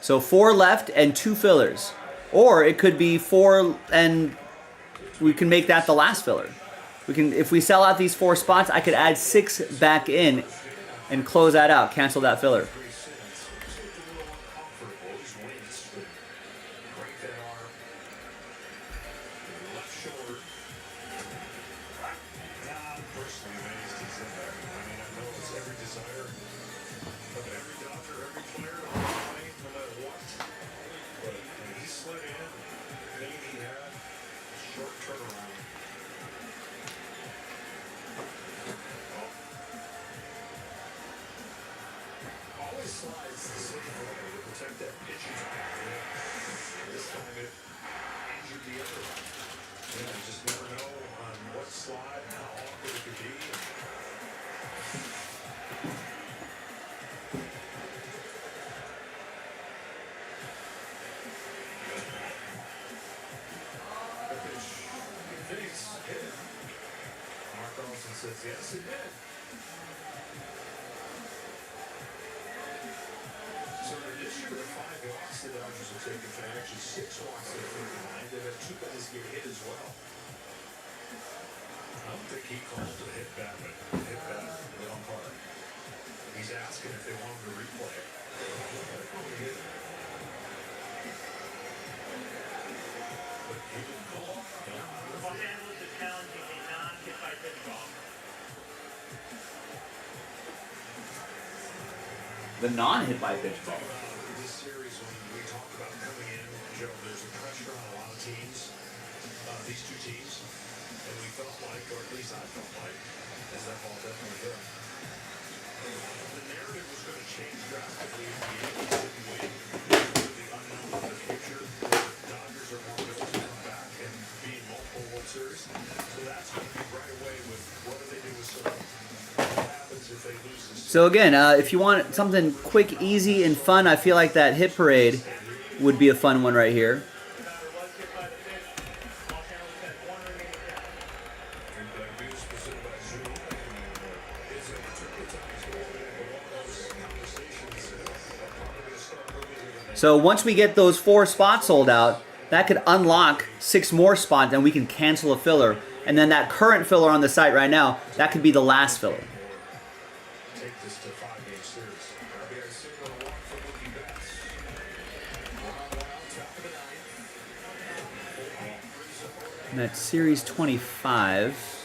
So 4 left and 2 fillers. Or it could be 4 and we can make that the last filler. We can, if we sell out these 4 spots, I could add 6 back in and close that out, cancel that filler. Yes, it did. So in addition to the 5 walks the Dodgers have taken today, actually 6 walks they've taken tonight. They've had 2 guys get hit as well. I don't think he called to hit that, but hit that the umpire. He's asking if they want him to replay it. But he didn't call. Los Angeles is challenging a non-hit by pitch ball. The non-hit by pitch ball. This series, when we talk about coming in, Joe, there's a pressure on a lot of teams, these 2 teams, and we felt like, or at least I felt like, as that ball definitely hit, the narrative was going to change drastically if the Yankees didn't win. The unknown of the future, the Dodgers are more able to come back and be in multiple World Series. So that's going to be right away with what do they do with Soto? What happens if they lose this? So again, if you want something quick, easy, and fun, I feel like that Hit Parade would be a fun one right here. So once we get those 4 spots sold out, that could unlock 6 more spots and we can cancel a filler. And then that current filler on the site right now, that could be the last filler. And that's Series 25.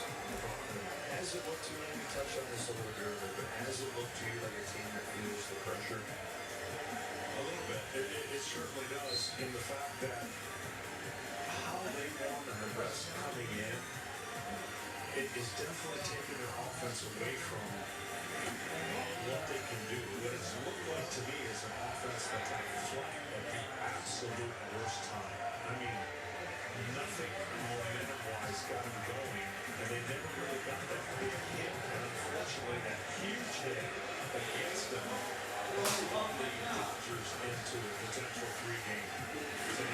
Is definitely taking their offense away from what they can do. But it's absolute worst time. I mean, nothing momentum-wise got them going, and they never really got that big hit. And unfortunately, that huge hit against them locked the Dodgers into a potential 3-game lead.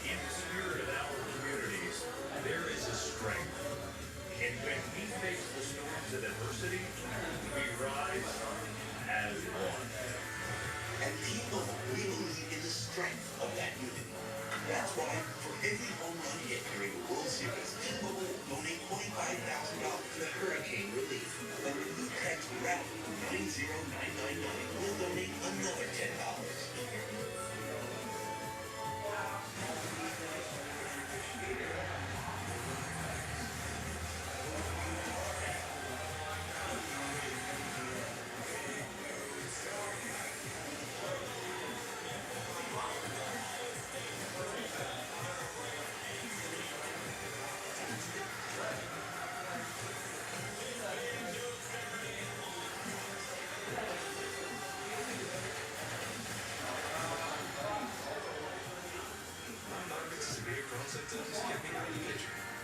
In the spirit of our communities, there is a strength. And when we face the storms of adversity, we rise as one. And people, we believe in the strength of that unity. That's why, for every home run hit during the World Series, T-Mobile will donate $25,000 to hurricane relief. And when you text RALLY to 90999, we'll donate another $10.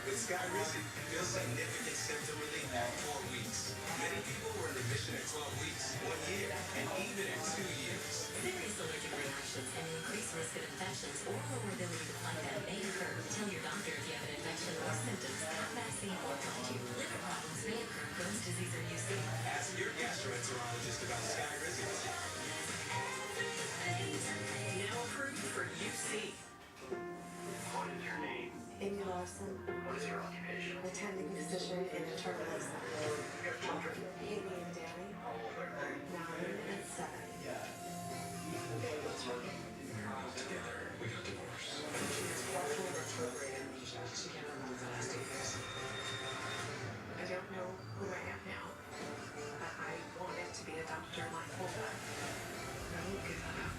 With Skyrizi, feel significant symptom relief at 4 weeks. Many people were in remission at 12 weeks, 1 year, and even in 2 years. Serious allergic reactions and increased risk of infections or lower ability to fight them may occur. Tell your doctor if you have an infection or symptoms, vaccine or got you. Liver problems may occur, Crohn's disease or UC. Ask your gastroenterologist about Skyrizi. Now approved for UC. What is your name? Amy Larson, What is your occupation? attending physician in the terminal center. You have children? Amy and Danny, How old are they? 9 and 7. Together, we got divorced. I don't know who I am now, but I wanted to be a doctor my whole life. I won't give that up.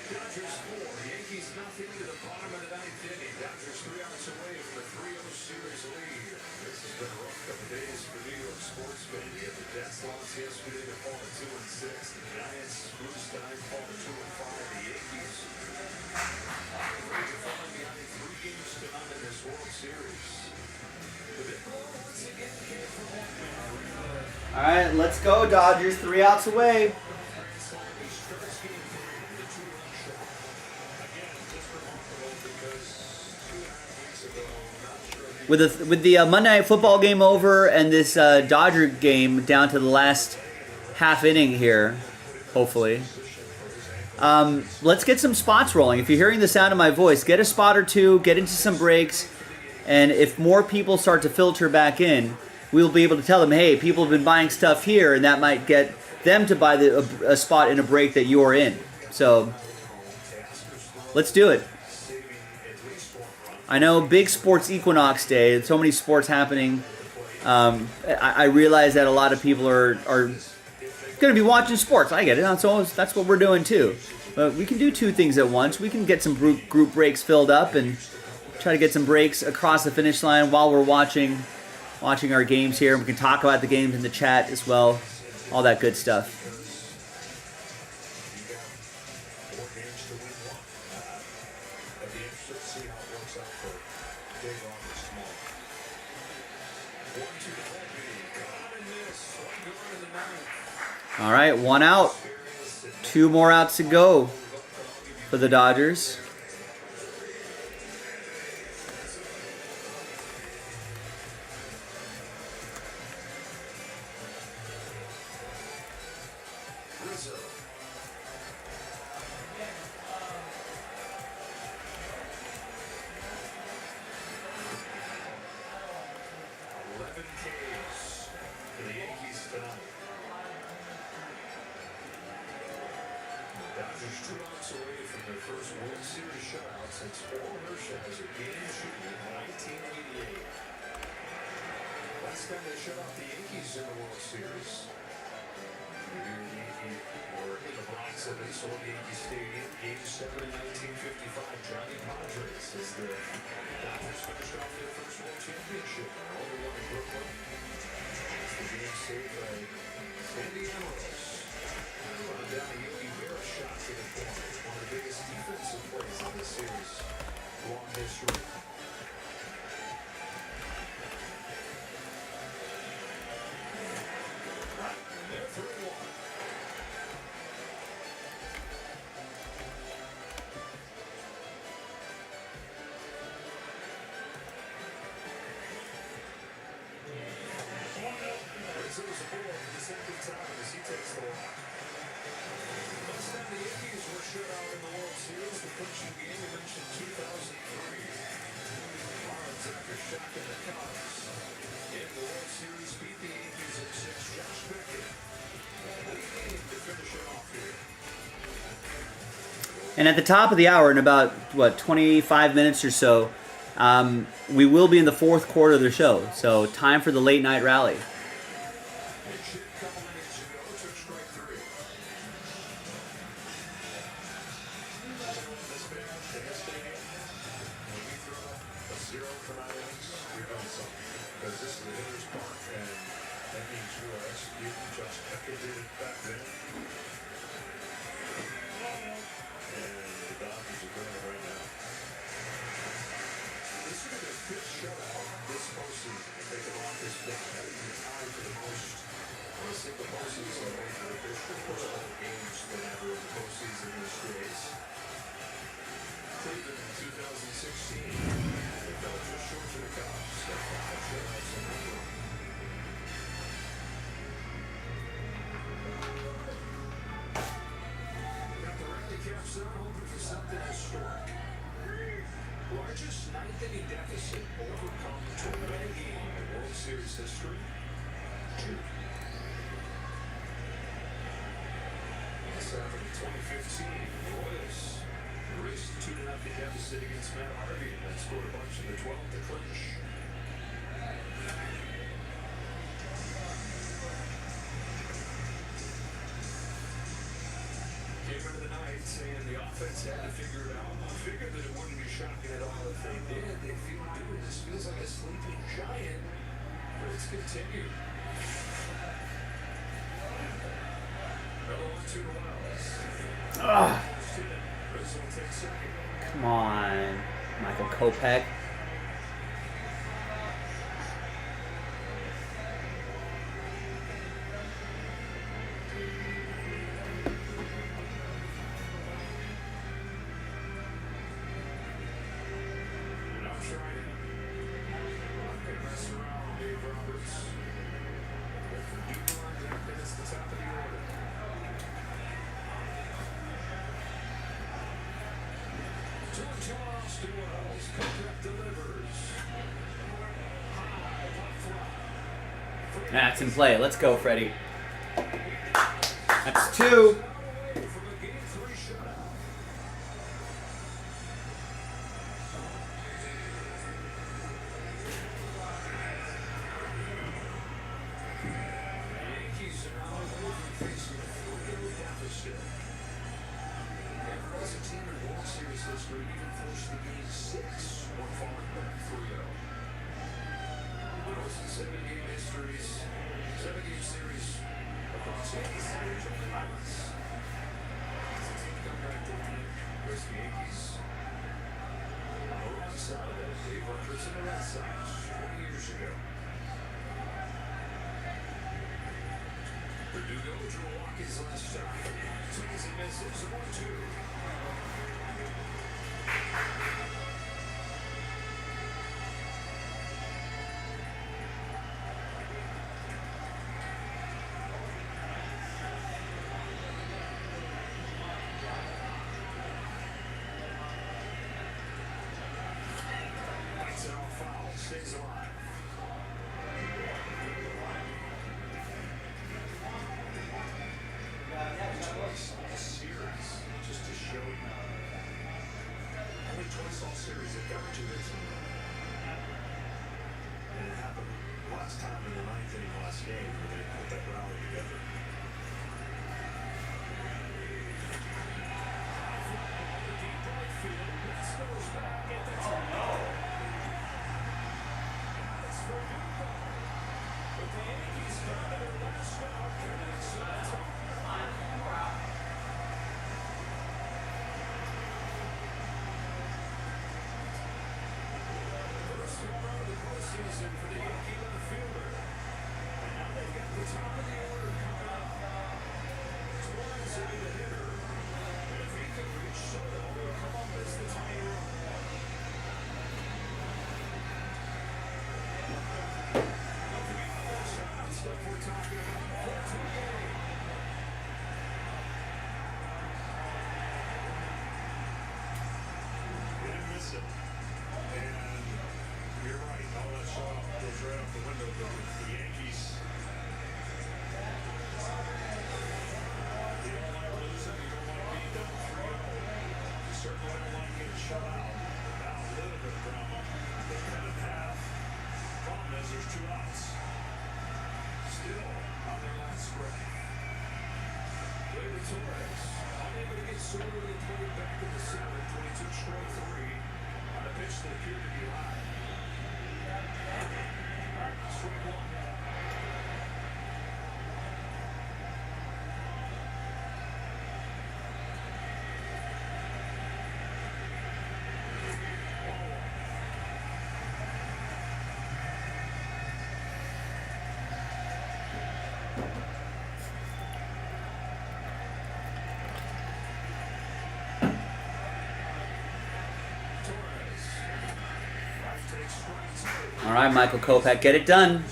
Dodgers 4, Yankees nothing to the bottom of the 9th inning. Dodgers 3 outs away from the 3-0 series lead. This has been a rough couple days for New York sports fans. The Jets lost yesterday to fall to 2-6. The Giants lose tonight, fall to 2-5. The Yankees falling behind 3 games to none in this World Series. The big blow once again came from Bullpen. All right, let's go, Dodgers. 3 outs away. With the Monday Night Football game over and this Dodger game down to the last half inning here, hopefully, let's get some spots rolling. If you're hearing the sound of my voice, get a spot or two, get into some breaks, and if more people start to filter back in, we'll be able to tell them, hey, people have been buying stuff here, and that might get them to buy a spot in a break that you're in. So let's do it. I know, big sports equinox day. So many sports happening. I realize that a lot of people are going to be watching sports. I get it. So that's what we're doing too. But we can do 2 things at once. We can get some group breaks filled up and try to get some breaks across the finish line while we're watching our games here. We can talk about the games in the chat as well. All that good stuff. All right, 1 out. 2 more outs to go for the Dodgers. Dodgers 2 outs away from their first World Series shutout since Buehler has a game shooting in 1988. Last time they shut out the Yankees in the World Series. Or in the Bronx at Minnesota Yankee Stadium, Game 7 in 1955. Johnny Padres as the Dodgers finished off their first World Championship. Only one in Brooklyn. The game saved by Sandy Alvarez. Running down a Yogi Berra shot to the corner. One of the biggest defensive plays in this series. Long history. They're 3-1. Rizzo's aboard for the second time as he takes the walk. Last time the Yankees were shut out in the World Series, the clinching game we mentioned 2003. Marlins after shocking the Cubs. In the World Series, beat the Yankees in 6. Josh Beckett leading to finish it off here. And at the top of the hour, in about, what, 25 minutes or so, we will be in the fourth quarter of the show. So time for the late night rally. Largest ninth-inning deficit overcome to win a game in World Series history. 2. This happened in 2015. Royals raced 2-0 deficit against Matt Harvey and then scored a bunch in the 12th to clinch. Came into the night saying the offense had to figure it out. I figured that it wouldn't be shocking at all if they did. They feel good. This feels like a sleeping giant. But it's continued. Another 1-2 to Wells. Ugh. Rizzo takes second. Come on, Michael Kopech. That's in play. Let's go, Freddie. That's 2. Stays alive. Twice a series, just to show Didn't miss it. And you're right, all that shot goes right out the window. But the Yankees, you don't like losing, you don't like being down 3-0. You certainly don't like getting shut out. Now a little bit of drama. They cut it in half. Problem is there's 2 outs. Still on their last spread. David Torres, unable to get Soto to the plate back in the 7th when he took strike 3 on a pitch that appeared to be high. Strike 1. All right, Michael Kopech, get it done.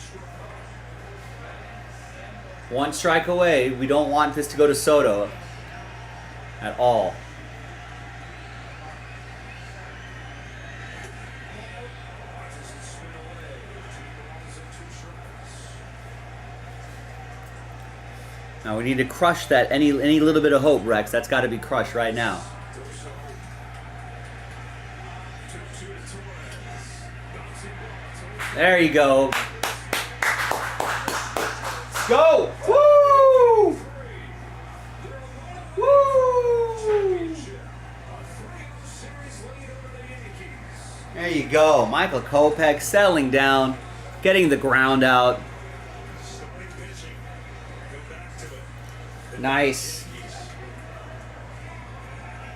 1 strike away. We don't want this to go to Soto at all. Now we need to crush that. Any little bit of hope, Rex. That's got to be crushed right now. There you go. Let's go. Woo! Woo! There you go. Michael Kopech settling down, getting the ground out. Nice.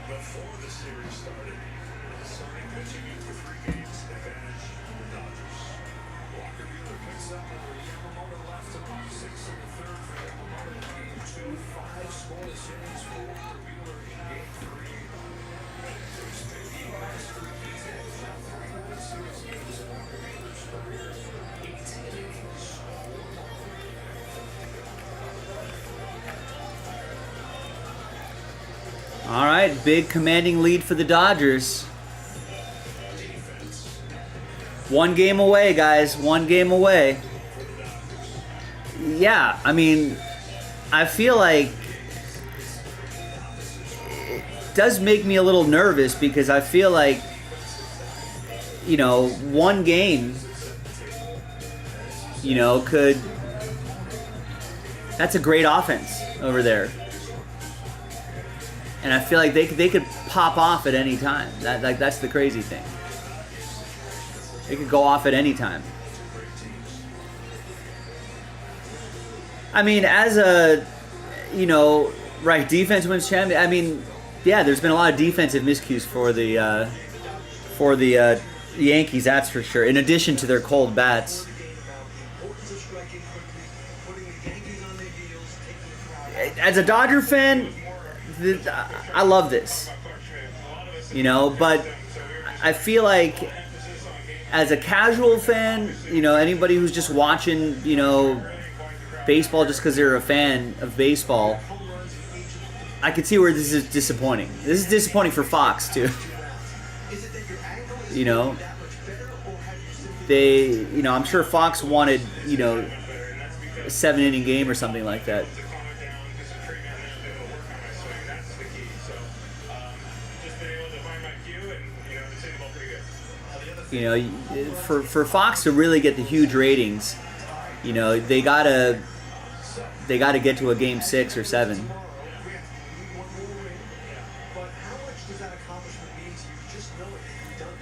Before the series started, the starting pitching for 3 games advantage the Dodgers. Walker Buehler picks up over Yamamoto left to 6 in the 3rd for Yamamoto in game 2. 5 scoreless innings for Walker Buehler in game 3. There's 50 last 3 games and now 3 World Series games in Walker Buehler's career. 18 innings. All right, big commanding lead for the Dodgers. 1 game away, guys. 1 game away. Yeah, I mean, I feel like it does make me a little nervous because I feel like, you know, 1 game, you know, could... That's a great offense over there. And I feel like they could pop off at any time. That's the crazy thing. They could go off at any time. I mean, as a, you know, right, defense wins champion. I mean, yeah, there's been a lot of defensive miscues for the Yankees, that's for sure. In addition to their cold bats. As a Dodger fan, I love this, you know, but I feel like as a casual fan, you know, anybody who's just watching, you know, baseball just because they're a fan of baseball, I can see where this is disappointing. This is disappointing for Fox, too. You know, you know, I'm sure Fox wanted, you know, a 7-inning game or something like that. You know, for Fox to really get the huge ratings, you know, they gotta get to a game 6 or 7.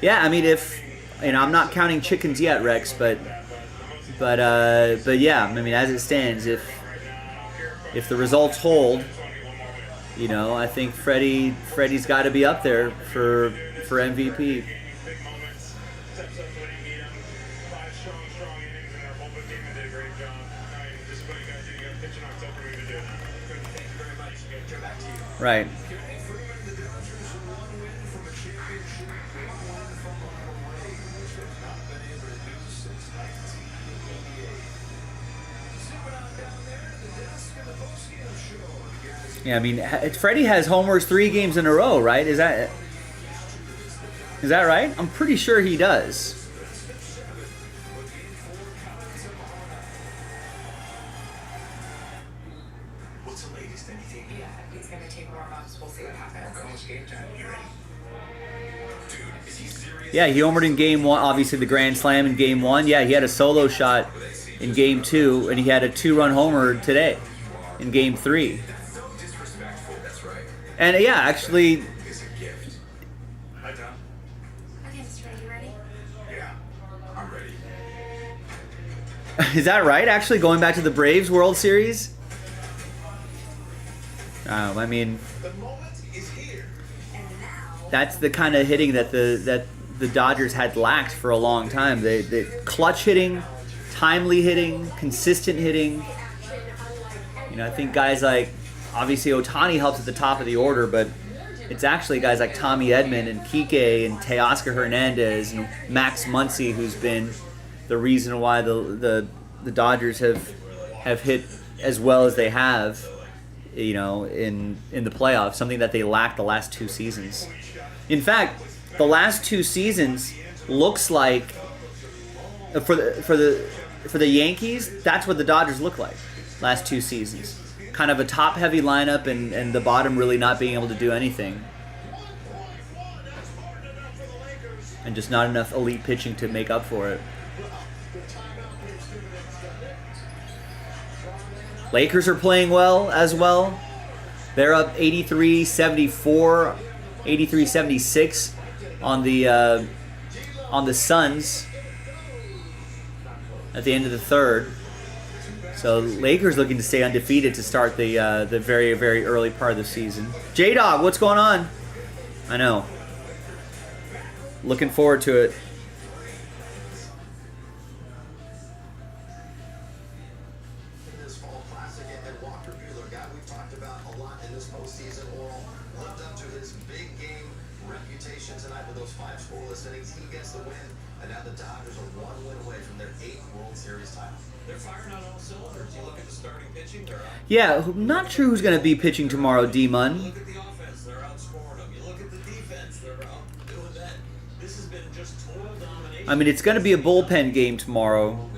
Yeah, I mean, if, you know, I'm not counting chickens yet, Rex, but yeah, I mean, as it stands, if the results hold, you know, I think Freddie's got to be up there for MVP. Right. Yeah, I mean, Freddie has homers 3 games in a row, right? Is that right? I'm pretty sure he does. What's the latest? Anything? Yeah, he's gonna take warm-ups. We'll see what happens. College game time. You ready? Dude, is he serious? Yeah, he homered in game 1. Obviously, the grand slam in game 1. Yeah, he had a solo shot in game 2, and he had a 2-run homer today in game 3. That's right. And yeah, actually, It's a gift. Hi, Tom. Okay, Mr. Ready, you ready? Yeah, I'm ready. is that right? Actually, going back to the Braves World Series? I mean, The moment is here. that's the kind of hitting that the Dodgers had lacked for a long time. They clutch hitting, timely hitting, consistent hitting. You know, I think guys like, obviously Ohtani helps at the top of the order, but it's actually guys like Tommy Edman and Kike and Teoscar Hernandez and Max Muncy who's been the reason why the Dodgers have hit as well as they have, you know, in the playoffs, something that they lacked the last 2 seasons. In fact, the last 2 seasons looks like for the Yankees, that's what the Dodgers look like last 2 seasons. Kind of a top-heavy lineup and the bottom really not being able to do anything. And just not enough elite pitching to make up for it. Lakers are playing well as well. They're up 83-74, 83-76 on the Suns at the end of the 3rd. So Lakers looking to stay undefeated to start the very, very early part of the season. J-Dog, what's going on? I know. Looking forward to it. This fall classic and Walker Buehler, guy we've talked about a lot in this postseason, all lived up to his big game reputation tonight with those 5 scoreless innings. He gets the win, and now the Dodgers are 1 win away from their 8th World Series title. They're firing on all cylinders. You look at the starting pitching, they're out. Yeah, I'm not sure who's going to be pitching tomorrow, D-Mun. Look at the offense, they're outscoring them. You look at the defense, they're out doing that. This has been just total domination. I mean, it's going to be a bullpen game tomorrow.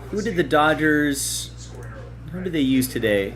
Who did the Dodgers... Who did they use today?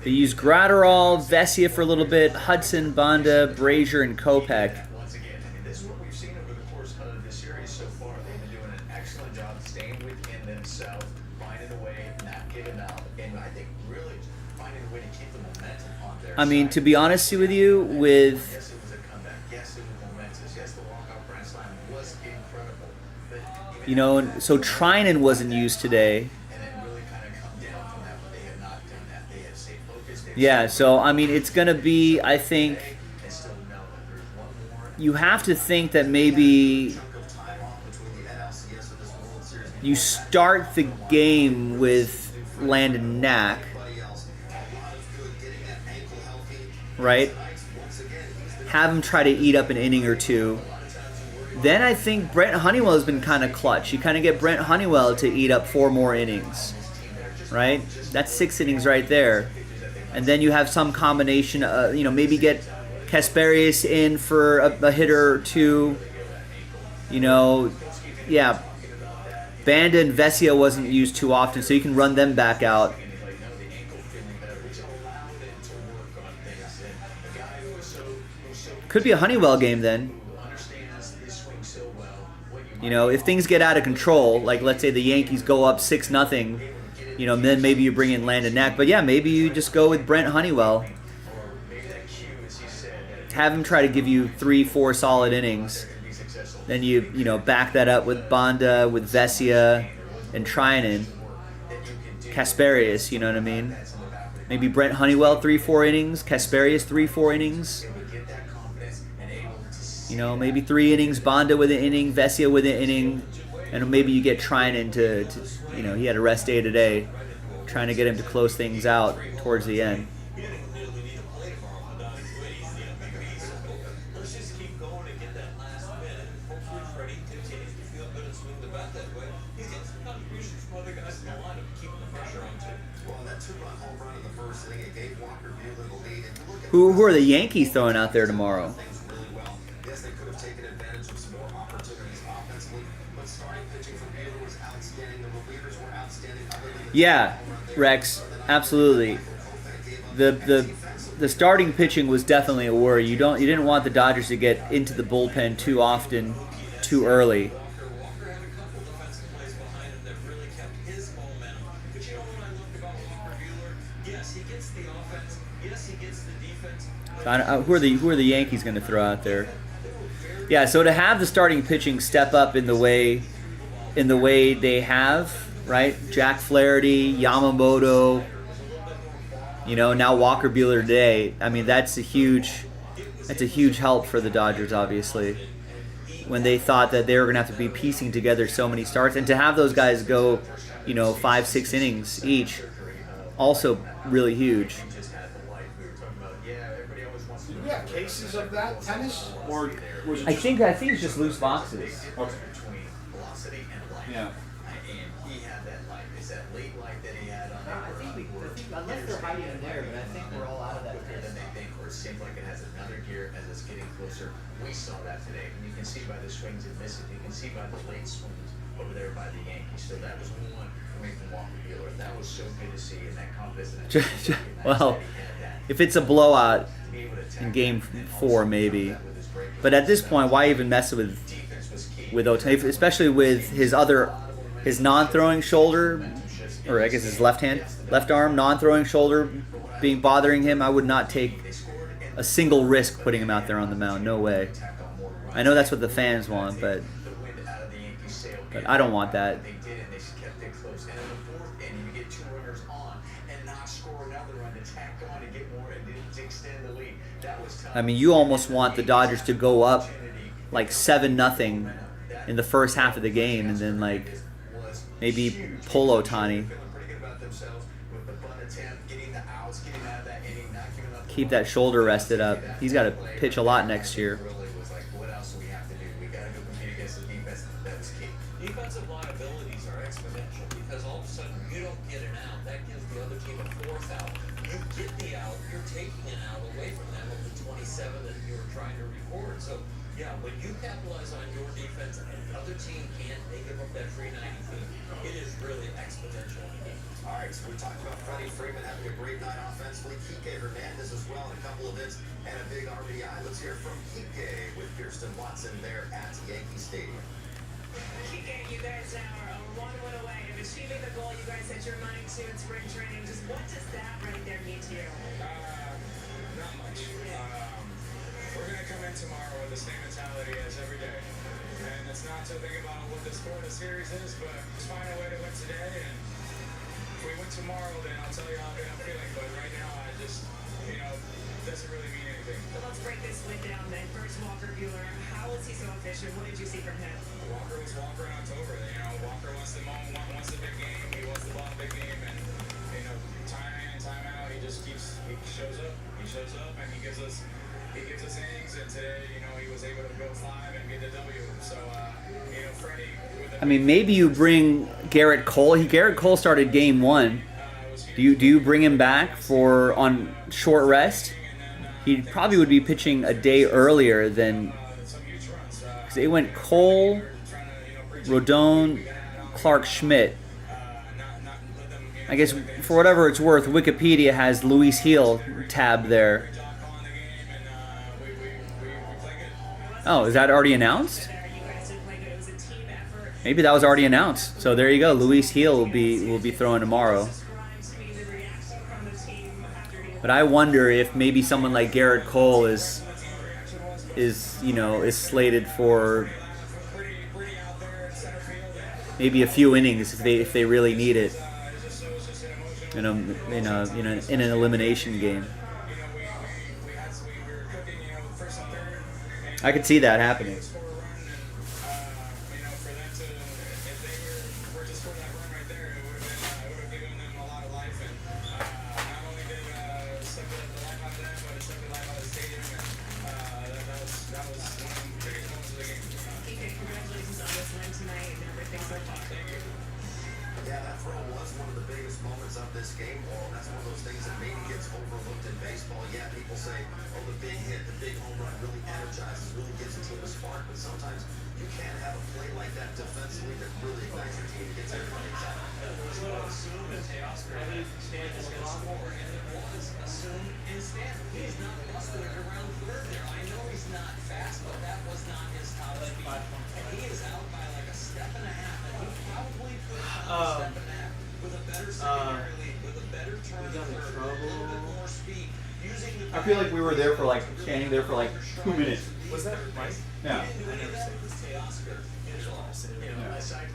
They used Gratterall, Vesia for a little bit, Hudson, Banda, Brazier, and Kopech. Once again, I mean, this is what we've seen over the course of the series so far. They've been doing an excellent job staying within themselves, finding a way, not giving out, and I think really finding a way to keep the momentum on their I mean, side. to be honest with you, with... Yes, it was a comeback. Yes, it was momentous. Yes, the walkout grand slam was incredible. But even You know, so Trinan wasn't used today. and then really kind of come down from that, but they have not done that. They have stayed focused. They've Yeah, so, I mean, it's going to be, I think... and still know that there's one more You have to think that maybe Chunk of time off between the NLCS and this World Series. you start the game with Landon Knack, Everybody else, a lot of good getting that ankle healthy. right? Once again, he's the Have him try to eat up an inning or two. Then I think Brent Honeywell has been kind of clutch. You kind of get Brent Honeywell to eat up 4 more innings, right? That's 6 innings right there. And then you have some combination, you know, maybe get Kasperius in for a hitter or 2. You know, yeah. Banda and Vesia wasn't used too often, so you can run them back out. Could be a Honeywell game then. You know, if things get out of control, like let's say the Yankees go up 6-0, you know, then maybe you bring in Landon Knack. But yeah, maybe you just go with Brent Honeywell. Have him try to give you 3-4 solid innings. Then you know, back that up with Banda, with Vesia, and Trinan. Kasperius, you know what I mean? Maybe Brent Honeywell 3-4 innings, Kasperius 3-4 innings. You know, maybe 3 innings, Banda with an inning, Vesia with an inning, and maybe you get Trinan to you know, he had a rest day today, trying to get him to close things out towards the end. Let's just keep going and get that last minute. Hopefully Freddie continues to feel good and swing the bat that way. He's getting some contributions from other guys guys in the lineup, keeping the pressure on too. Well, that two-run home run in the first inning, it gave Walker Buehler the lead. And you look at Who are the Yankees throwing out there tomorrow? things really well. Yes, they could have taken advantage of some more opportunities offensively, but starting pitching for Buehler was outstanding. The relievers were outstanding. Other than Yeah, Rex, absolutely. The starting pitching was definitely a worry. You didn't want the Dodgers to get into the bullpen too often, too early. Walker had a couple defensive plays behind him that really kept his momentum. But you know what I loved about Walker Buehler? Yes, he gets the offense. Yes, he gets the defense. Who are the Yankees going to throw out there? Yeah, so to have the starting pitching step up in the way they have, right? Jack Flaherty, Yamamoto, now Walker Buehler today. I mean, that's a huge help for the Dodgers, obviously, when they thought that they were going to have to be piecing together so many starts, and to have those guys go, 5-6 innings each, also really huge. Do we have cases of that tennis, or was it I just think it's just loose boxes. okay? Between velocity and light. Yeah. And he had that light. It's that late light that he had on I think unless they're hiding in there, but I think we're all out of that. quicker than they think, or it seems like it has another gear as it's getting closer. We saw that today, and you can see by the swings and misses. You can see by the late swings over there by the Yankees. So that was one away from Walker Buehler. That was so good to see, and that confidence. Well, if it's a blowout in Game 4, maybe. But at this point, why even mess with Otani, especially with his non-throwing shoulder, or I guess his left arm, non-throwing shoulder bothering him? I would not take a single risk putting him out there on the mound. No way. I know that's what the fans want, but I don't want that. They did, and they kept it close. And in the fourth inning, you get 2 runners on and not score another run to tack on and get more and to extend the lead. That was tough. I mean, you almost want the Dodgers to go up like 7-0 in the first half of the game, and then like maybe pull Otani. Keep that shoulder rested up. He's got to pitch a lot next year. Defensive liabilities are exponential because all of a sudden you don't get an out. That gives the other team a 4th out. You get the out, you're taking an out away from them of the 27 that you were trying to record. So, yeah, when you capitalize on your defense and the other team can't, they give up that 390 feet. It is really exponential. All right, so we talked about Freddie Freeman having a great night offensively. Kike Hernandez as well in a couple of hits and a big RBI. Let's hear from Kike with Kirsten Watson there at Yankee Stadium. Kike, you guys are 1 win away of achieving the goal you guys set your mind to in spring training. Just what does that right there mean to you? Not much. We're going to come in tomorrow with the same mentality as every day. And it's not to think about what the score of the series is, but just find a way to win today. And if we win tomorrow, then I'll tell you how good I'm feeling. But right now, I just, doesn't really mean anything. So let's break this win down then. First, Walker Buehler. How was he so efficient? What did you see from him? Walker was Walker in October. Walker wants the moment, wants the big game. He wants the ball big game, and time in and time out, he shows up. He shows up, and he gives us innings. And today, he was able to go 5 and get the W. So, Freddie. I mean, maybe you bring Garrett Cole. Garrett Cole started Game 1. Do you bring him back on short rest? He probably would be pitching a day earlier than, because they went Cole, Rodon, Clark Schmidt. I guess for whatever it's worth, Wikipedia has Luis Gil tabbed there. Oh, is that already announced? Maybe that was already announced. So there you go. Luis Gil will be throwing tomorrow. But I wonder if maybe someone like Garrett Cole is slated for maybe a few innings if they really need it in an elimination game. I could see that happening. Yeah, that throw was one of the biggest moments of this game, Paul. That's one of those things that maybe gets overlooked in baseball. Yeah, people say, oh, the big hit, the big home run really energizes, really gives a team a spark. But sometimes you can't have a play like that defensively that really ignites your team, gets everybody excited. Assume and Teoscar Stan is going to score, and it was assumed in Stan. He's not busted it around third there. I know he's not fast, but that was not his top speed. And he is out by like a step and a half, and he probably could have a step and a half with a better secondary lead, with a better turn third, a little bit more speed. I feel like we were there for like standing there for like 2 minutes. Was that Mike? Yeah. I never seen this.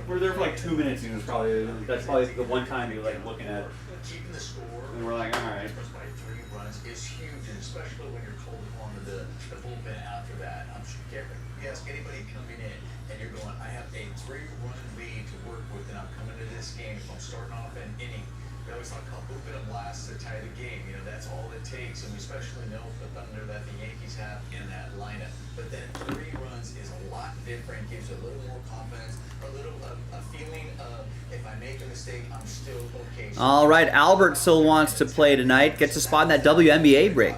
We were there for like 2 minutes, and it was probably that's probably the one time you were like looking at it. Keeping the score. And we're like, all right. By 3 runs is huge, and especially when you're called upon to the bullpen after that. I'm sure you ask anybody coming in, and you're going, I have a 3-run lead to work with, and I'm coming to this game. If I'm starting off an inning, we always talk about bullpen them last to tie the game. You know, that's all it takes, and we especially know the thunder that the Yankees have in that lineup. But then 3 runs is a lot different, gives you a little more confidence, a little a feeling of if I make a mistake, I'm still okay. All right, Albert still wants to play tonight. Gets a spot in that WNBA break.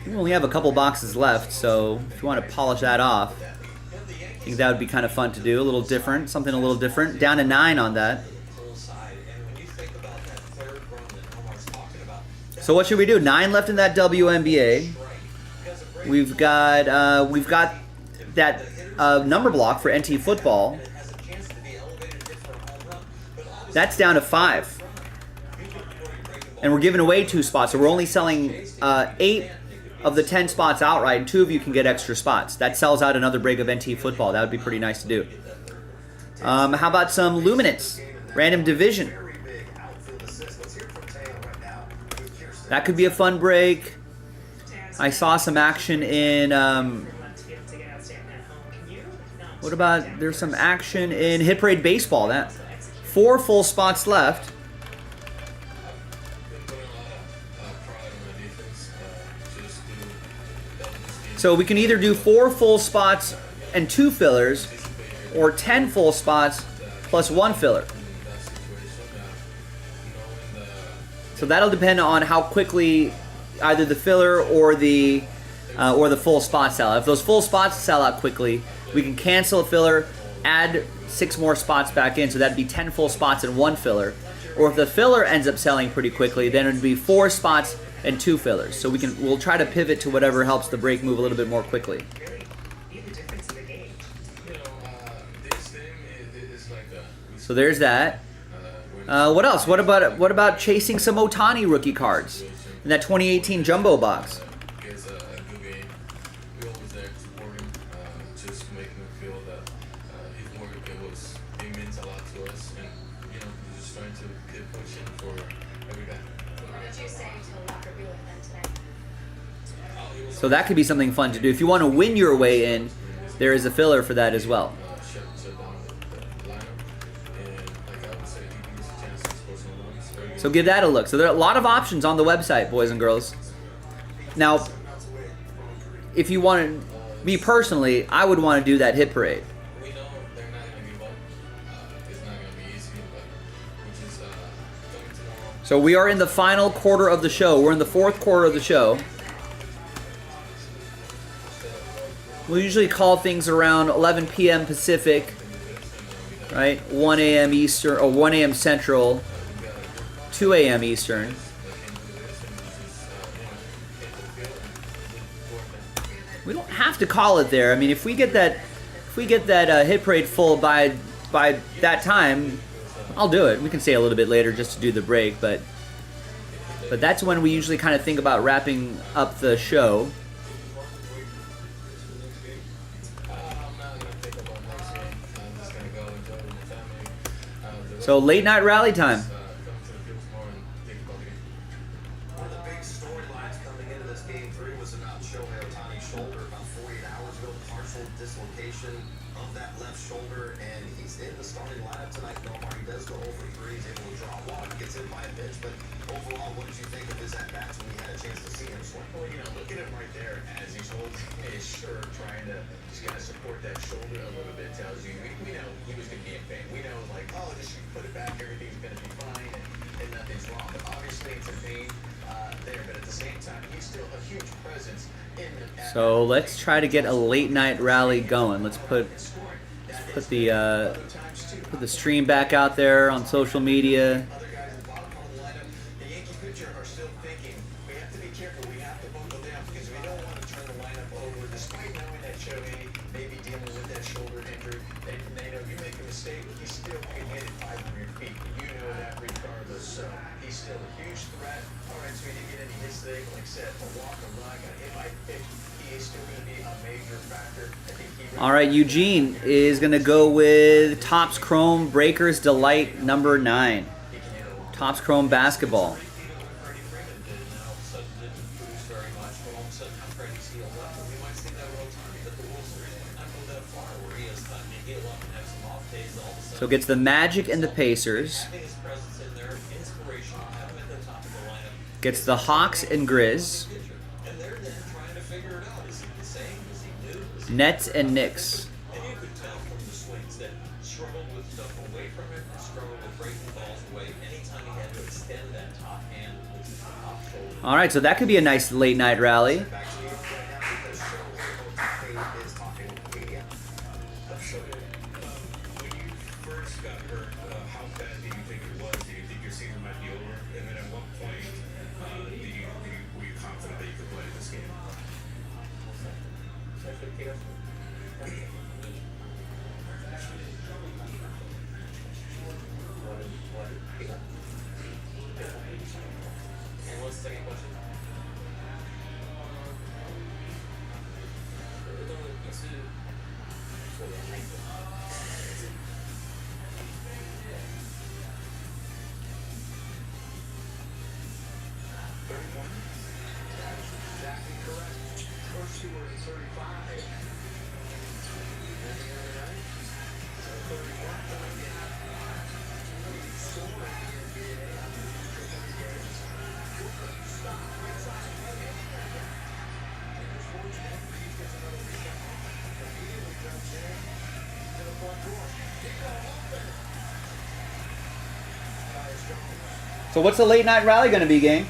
We only have a couple boxes left, so if you want to polish that off, I think that would be kind of fun to do. A little different, something a little different. Down to 9 on that. So what should we do? 9 left in that WNBA. We've got that number block for NT football. That's down to 5. And we're giving away 2 spots, so we're only selling 8 of the 10 spots outright, and 2 of you can get extra spots. That sells out another break of NT football. That would be pretty nice to do. How about some Luminance? Random division. That could be a fun break. I saw some action in... what about... There's some action in Hit Parade Baseball. 4 full spots left. So we can either do 4 full spots and 2 fillers, or 10 full spots plus 1 filler. So that'll depend on how quickly either the filler or the full spots sell out. If those full spots sell out quickly, we can cancel a filler, add 6 more spots back in, so that'd be 10 full spots and 1 filler. Or if the filler ends up selling pretty quickly, then it'd be 4 spots and 2 fillers. So we'll try to pivot to whatever helps the break move a little bit more quickly. So there's that. What else? What about chasing some Ohtani rookie cards in that 2018 jumbo box? So that could be something fun to do. If you want to win your way in, there is a filler for that as well. So give that a look. So there are a lot of options on the website, boys and girls. Now, if you want to, me personally, I would want to do that hit parade. So we are in the final quarter of the show. We're in the 4th quarter of the show. We'll usually call things around 11 p.m. Pacific, right? 1 a.m. Eastern, or 1 a.m. Central, 2 a.m. Eastern. We don't have to call it there. I mean, if we get that hit parade full by that time, I'll do it. We can stay a little bit later just to do the break, but that's when we usually kind of think about wrapping up the show. So late night rally time. One of the big storylines coming into this game 3 was about Shohei Ohtani's shoulder about 48 hours ago, partial dislocation of that left shoulder, and he's in the starting lineup tonight. Nomar, he does go 0 for 3, he's able to draw a walk, gets hit by a pitch, but overall, what did you think of his at-bats when you had a chance to see him swing? Well, you know, look at him right there as he's holding his shirt, trying to just kind of support that shoulder a little bit. Tells you, we know he was going to be in pain. We know, like, oh, just put it back, everything's going to be fine, and nothing's wrong. But obviously, it's a pain there. But at the same time, he's still a huge presence in the. So let's try to get a late night rally going. Let's put the stream back out there on social media. All right, Eugene is going to go with Topps Chrome Breakers Delight number 9. Topps Chrome Basketball. So it gets the Magic and the Pacers. Gets the Hawks and Grizz. Nets and Knicks. All right, so that could be a nice late night rally. So what's the late night rally going to be, gang?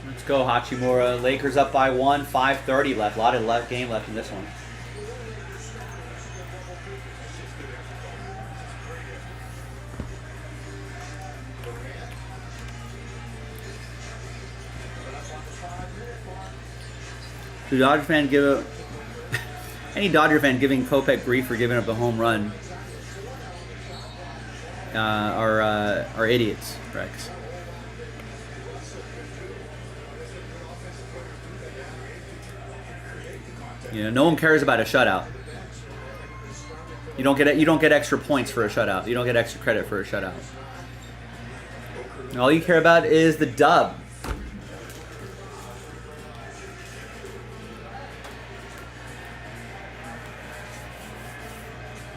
Let's go, Hachimura. Lakers up by 1, 5:30 left. A lot of game left in this one. Should Dodger fan give a any Dodger fan giving Kopech grief for giving up a home run are idiots, Rex. You know, no one cares about a shutout. You don't get extra points for a shutout. You don't get extra credit for a shutout. All you care about is the dub.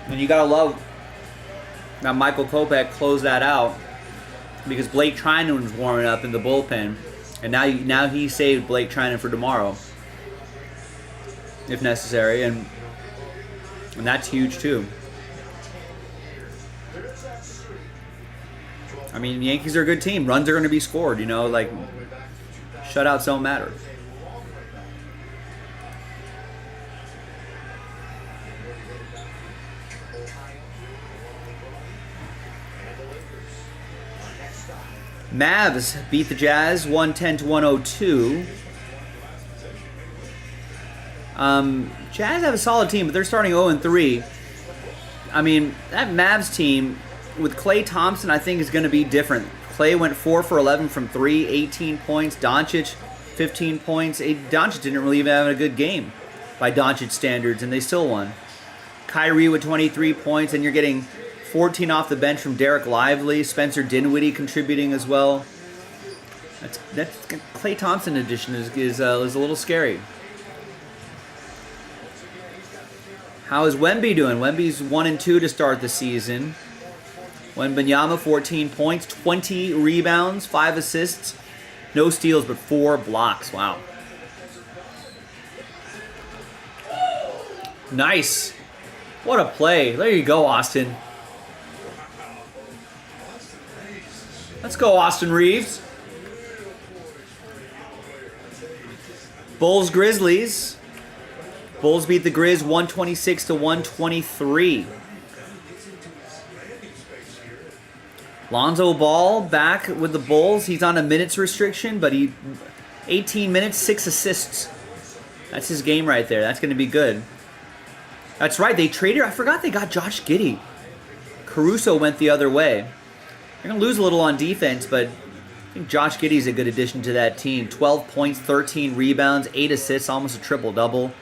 And you gotta love that Michael Kopech closed that out because Blake Trinan was warming up in the bullpen, and now he saved Blake Trinan for tomorrow, if necessary, and that's huge too. I mean, the Yankees are a good team. Runs are going to be scored, you know, like shutouts don't matter. Mavs beat the Jazz 110-102. Jazz have a solid team, but they're starting 0-3. I mean, that Mavs team with Klay Thompson, I think, is going to be different. Klay went 4 for 11 from 3, 18 points. Doncic, 15 points. Doncic didn't really even have a good game by Doncic standards, and they still won. Kyrie with 23 points, and you're getting 14 off the bench from Derek Lively. Spencer Dinwiddie contributing as well. That's Klay Thompson addition is a little scary. How is Wemby doing? Wemby's 1-2 to start the season. Wembanyama, 14 points, 20 rebounds, 5 assists, no steals, but 4 blocks. Wow. Nice. What a play. There you go, Austin. Let's go, Austin Reeves. Bulls Grizzlies. Bulls beat the Grizz 126-123. Lonzo Ball back with the Bulls. He's on a minutes restriction, but 18 minutes, 6 assists. That's his game right there. That's going to be good. That's right. They traded. I forgot they got Josh Giddey. Caruso went the other way. They're going to lose a little on defense, but I think Josh Giddey's a good addition to that team. 12 points, 13 rebounds, 8 assists, almost a triple-double.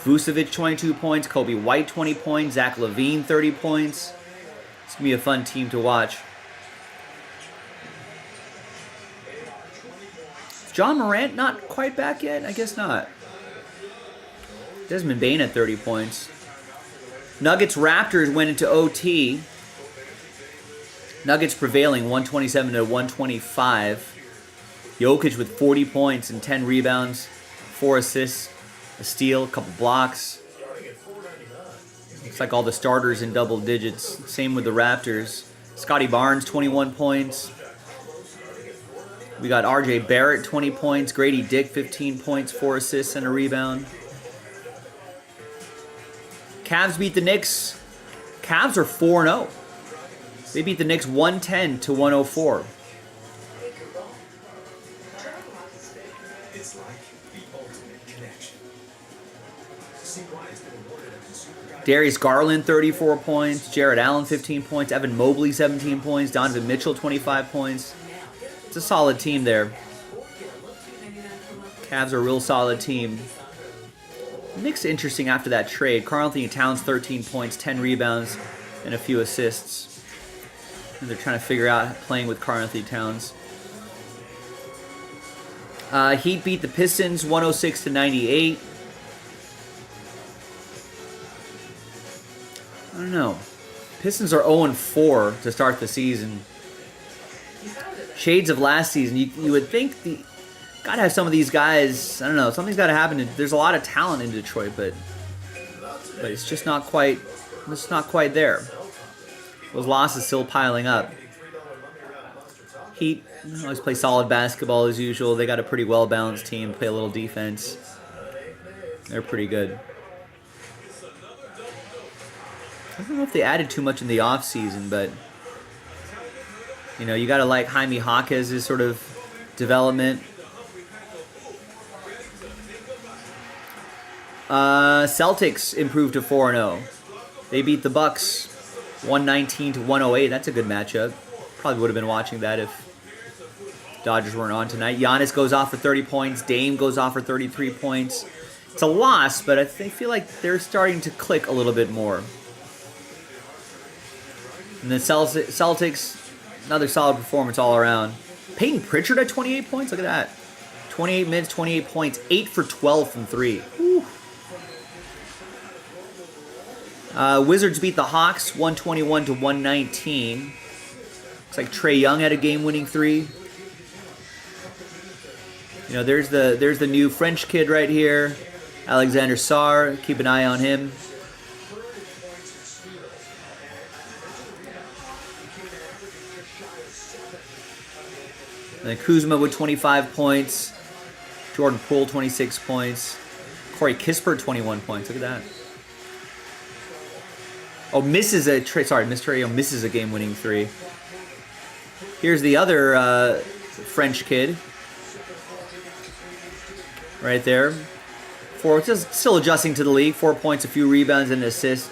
Vucevic, 22 points. Kobe White, 20 points. Zach LaVine, 30 points. It's going to be a fun team to watch. John Morant not quite back yet? I guess not. Desmond Bane at 30 points. Nuggets Raptors went into OT. Nuggets prevailing 127-125. Jokic with 40 points and 10 rebounds, 4 assists, a steal, a couple blocks. Looks like all the starters in double digits. Same with the Raptors. Scotty Barnes, 21 points. We got RJ Barrett, 20 points. Grady Dick, 15 points, 4 assists, and a rebound. Cavs beat the Knicks. Cavs are 4-0. They beat the Knicks 110-104. It's like the ultimate connection. See why it's been awarded a consumer. Darius Garland, 34 points. Jared Allen, 15 points. Evan Mobley, 17 points. Donovan Mitchell, 25 points. It's a solid team there. Cavs are a real solid team. Knicks interesting after that trade. Karl-Anthony Towns, 13 points, 10 rebounds, and a few assists. And they're trying to figure out playing with Karl-Anthony Towns. Heat beat the Pistons 106-98. I don't know. Pistons are 0-4 to start the season. Shades of last season. You would think gotta have some of these guys. I don't know. Something's got to happen. There's a lot of talent in Detroit, but it's just not quite. It's not quite there. Those losses still piling up. Heat always play solid basketball as usual. They got a pretty well-balanced team. Play a little defense. They're pretty good. I don't know if they added too much in the offseason, but you got to like Jaime Jaquez's sort of development. Celtics improved to 4-0. They beat the Bucks 119-108. That's a good matchup. Probably would have been watching that if Dodgers weren't on tonight. Giannis goes off for 30 points. Dame goes off for 33 points. It's a loss, but I feel like they're starting to click a little bit more. And the Celtics, another solid performance all around. Peyton Pritchard at 28 points. Look at that. 28 minutes, 28 points. 8 for 12 from 3. Whew. Wizards beat the Hawks 121-119. Looks like Trae Young had a game-winning 3. There's the new French kid right here, Alexander Sarr. Keep an eye on him. And then Kuzma with 25 points. Jordan Poole 26 points. Corey Kispert 21 points. Look at that. Oh, misses a game-winning 3. Here's the other French kid. Right there. Just still adjusting to the league. 4 points, a few rebounds, and an assist.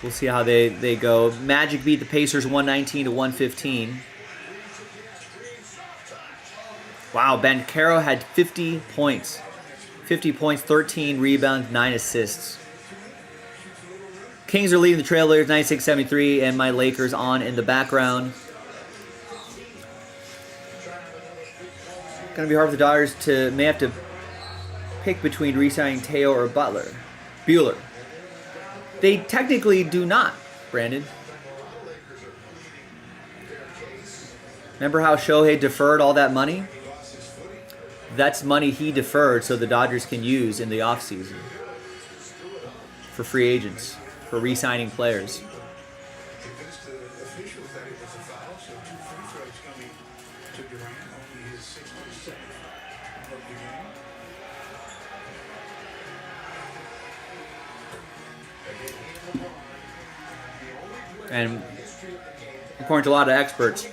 We'll see how they go. Magic beat the Pacers 119 to 115. Wow, Banchero had 50 points. 50 points, 13 rebounds, 9 assists. Kings are leading the Trailblazers 96-73, and my Lakers on in the background. Gonna be hard for the Dodgers may have to pick between re-signing Teo or Buehler. They technically do not, Brandon. Remember how Shohei deferred all that money? That's money he deferred so the Dodgers can use in the offseason for free agents, for re-signing players. And according to a lot of experts,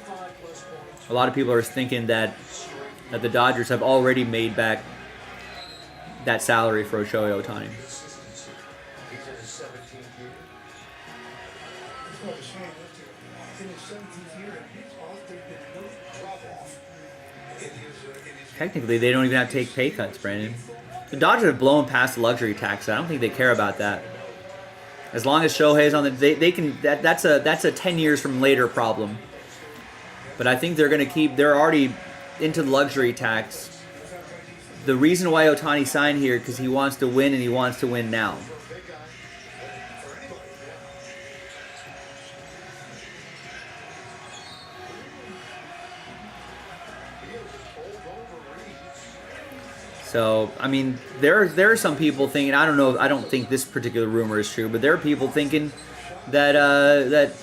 a lot of people are thinking that the Dodgers have already made back that salary for Shohei Ohtani. Technically, they don't even have to take pay cuts, Brandon. The Dodgers have blown past the luxury tax. I don't think they care about that. As long as Shohei's on they can. That's a 10 years from later problem. But I think they're going to keep. They're already into the luxury tax. The reason why Ohtani signed here because he wants to win and he wants to win now. So, I mean, there are some people thinking, I don't know, I don't think this particular rumor is true, but there are people thinking that that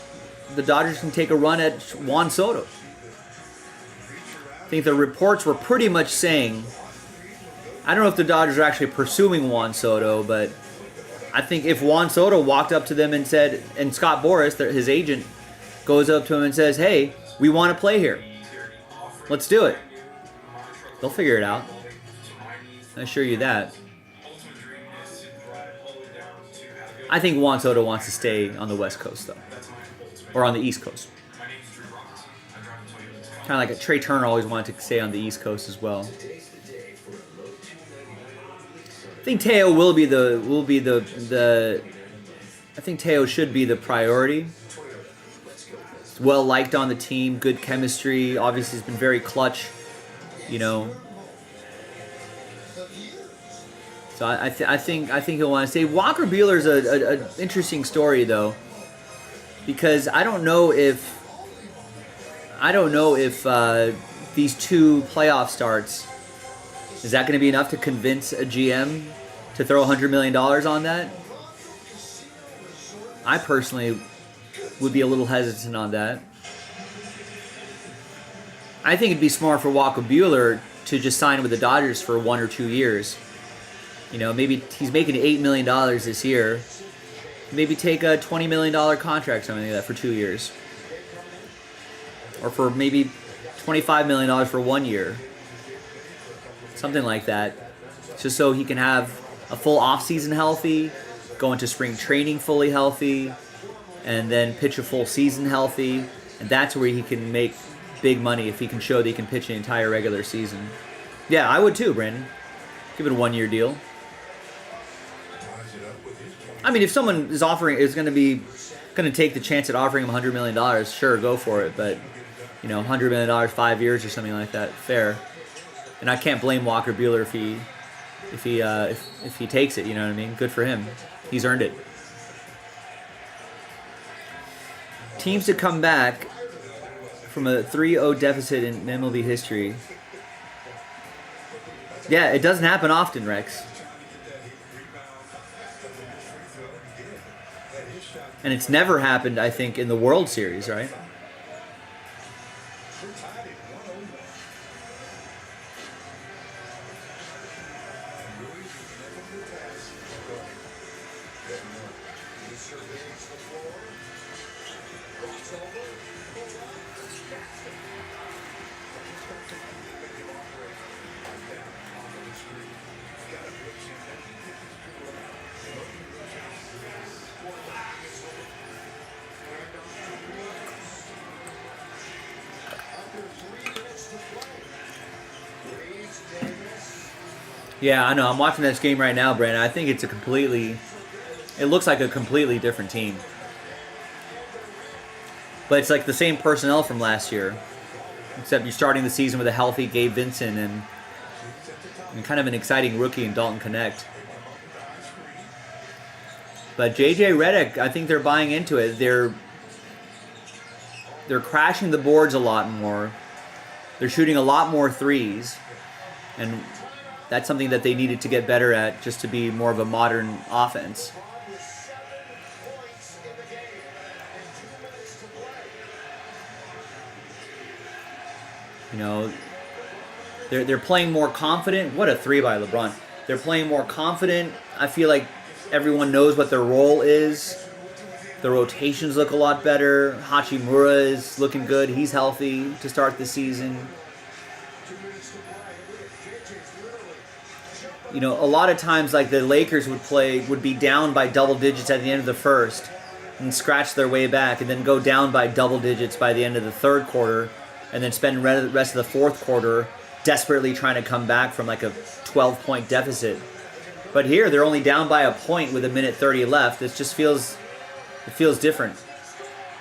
the Dodgers can take a run at Juan Soto. I think the reports were pretty much saying, I don't know if the Dodgers are actually pursuing Juan Soto, but I think if Juan Soto walked up to them and said, and Scott Boras, his agent, goes up to him and says, hey, we want to play here. Let's do it. They'll figure it out. I assure you that. I think Juan Soto wants to stay on the West Coast, though. Or on the East Coast. Kind of like Trey Turner always wanted to stay on the East Coast as well. I think Teo I think Teo should be the priority. He's well liked on the team, good chemistry. Obviously, he's been very clutch, you know. So I think he'll want to stay. Walker Buehler's an interesting story though, because I don't know if these two playoff starts, is that going to be enough to convince a GM to throw $100 million on that? I personally would be a little hesitant on that. I think it'd be smart for Walker Buehler to just sign with the Dodgers for 1 or 2 years. You know, maybe he's making $8 million this year. Maybe take a $20 million contract, something like that, for 2 years. Or for maybe $25 million for 1 year. Something like that. Just so he can have a full offseason healthy, go into spring training fully healthy, and then pitch a full season healthy. And that's where he can make big money if he can show that he can pitch an entire regular season. Yeah, I would too, Brandon. Give it a 1 year deal. I mean, if someone is going to take the chance at offering him $100 million, sure, go for it. But, you know, $100 million, 5 years or something like that, fair. And I can't blame Walker Buehler if he takes it. You know what I mean? Good for him. He's earned it. Teams to come back from a 3-0 deficit in MLB history. Yeah, it doesn't happen often, Rex. And it's never happened, I think, in the World Series, right? He surveys the floor. Crossover. Pull up. JASPY. When you operate like that off of the screen, you gotta put some Yeah, I know. I'm watching this game right now, Brandon. I think it's it looks like a completely different team. But it's like the same personnel from last year. Except you're starting the season with a healthy Gabe Vincent and kind of an exciting rookie in Dalton Connect. But JJ Redick, I think they're buying into it. They're crashing the boards a lot more. They're shooting a lot more threes. And that's something that they needed to get better at just to be more of a modern offense. You know, they're playing more confident. What a three by LeBron. They're playing more confident. I feel like everyone knows what their role is. The rotations look a lot better. Hachimura is looking good. He's healthy to start the season. You know, a lot of times, like the Lakers would be down by double digits at the end of the first and scratch their way back and then go down by double digits by the end of the third quarter and then spend the rest of the fourth quarter desperately trying to come back from like a 12-point deficit. But here, they're only down by a point with 1:30 left. It just feels different.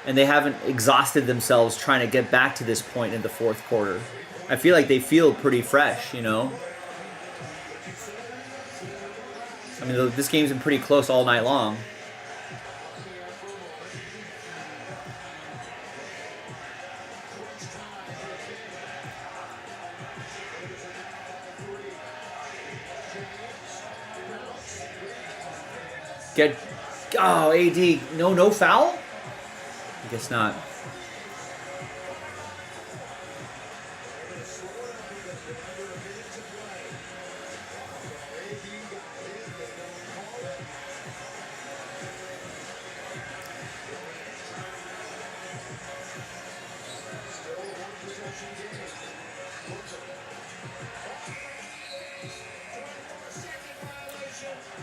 And they haven't exhausted themselves trying to get back to this point in the fourth quarter. I feel like they feel pretty fresh, you know? I mean, this game's been pretty close all night long. AD, no foul? I guess not.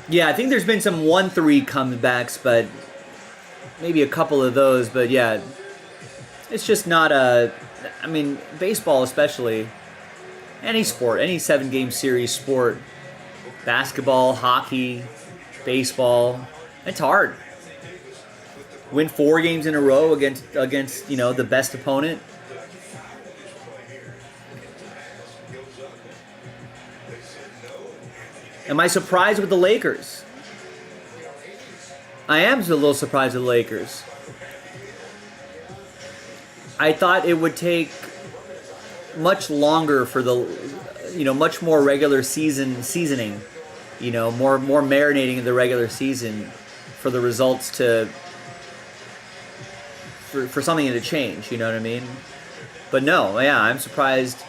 Yeah, I think there's been some 1-3 comebacks, but maybe a couple of those. But yeah, it's just not I mean, baseball especially, any sport, any 7-game series sport, basketball, hockey, baseball, it's hard. Win 4 games in a row against you know, the best opponent. Am I surprised with the Lakers? I am a little surprised with the Lakers. I thought it would take much longer for much more regular seasoning, you know, more marinating in the regular season for the results for something to change, you know what I mean? But no, yeah, I'm surprised.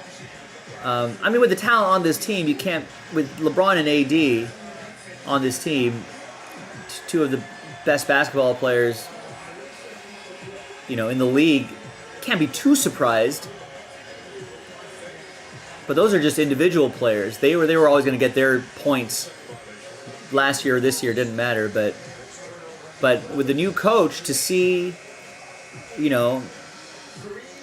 I mean, with the talent on this team, you can't, with LeBron and AD on this team, 2 of the best basketball players, you know, in the league, can't be too surprised. But those are just individual players. They were always going to get their points last year or this year, didn't matter. But with the new coach, to see, you know,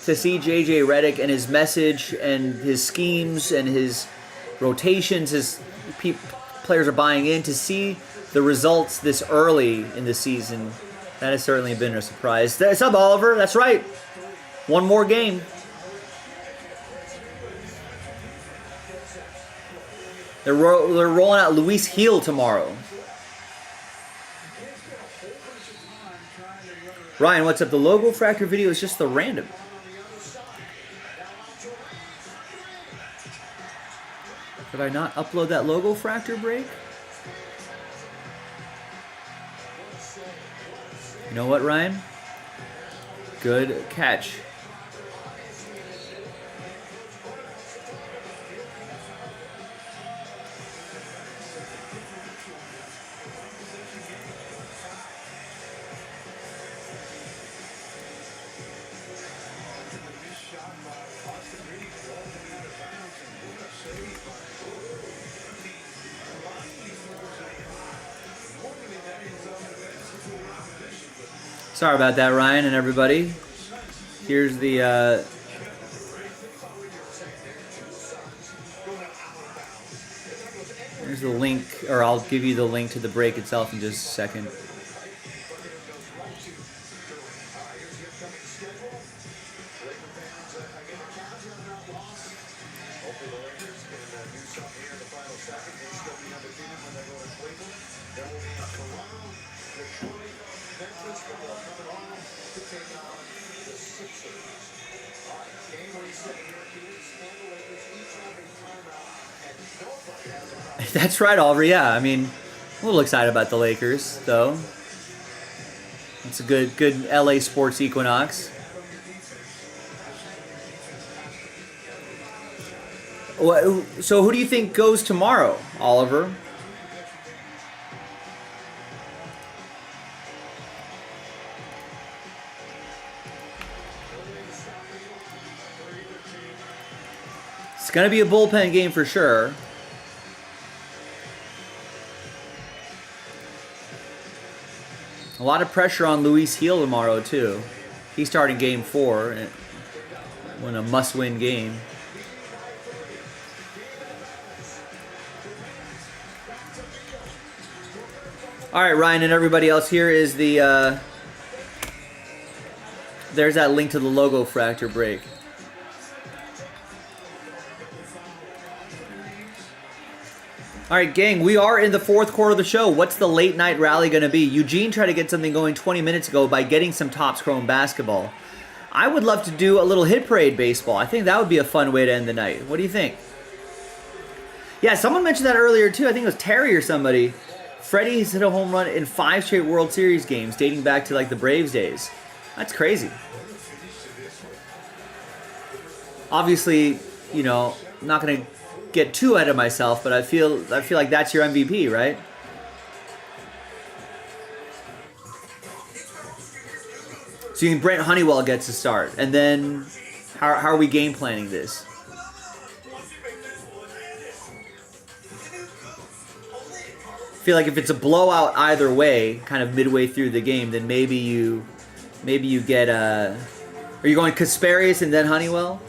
to see JJ Redick and his message and his schemes and his rotations, players are buying in, to see the results this early in the season, that has certainly been a surprise. What's up, Oliver? That's right. 1 more game. They're rolling out Luis Heel tomorrow. Ryan, what's up? The logo fracture video is just the random. Did I not upload that logo fracture break? You know what, Ryan? Good catch. Sorry about that, Ryan and everybody. Here's the here's the link, or I'll give you the link to the break itself in just a second. That's right, Oliver. Yeah, I mean, a little excited about the Lakers, though. It's a good LA sports equinox. So who do you think goes tomorrow, Oliver? It's going to be a bullpen game for sure. A lot of pressure on Luis Gil tomorrow, too. He's starting game 4 in a must-win game. All right, Ryan and everybody else, here is the... there's that link to the logo fractor break. All right, gang, we are in the 4th quarter of the show. What's the late night rally going to be? Eugene tried to get something going 20 minutes ago by getting some Topps Chrome basketball. I would love to do a little hit parade baseball. I think that would be a fun way to end the night. What do you think? Yeah, someone mentioned that earlier too. I think it was Terry or somebody. Freddie's hit a home run in 5 straight World Series games dating back to like the Braves days. That's crazy. Obviously, you know, I'm not going to get too ahead of myself, but I feel like that's your MVP, right? So you think Brent Honeywell gets to start, and then how are we game planning this? I feel like if it's a blowout either way, kind of midway through the game, then maybe you get are you going Kasparius and then Honeywell?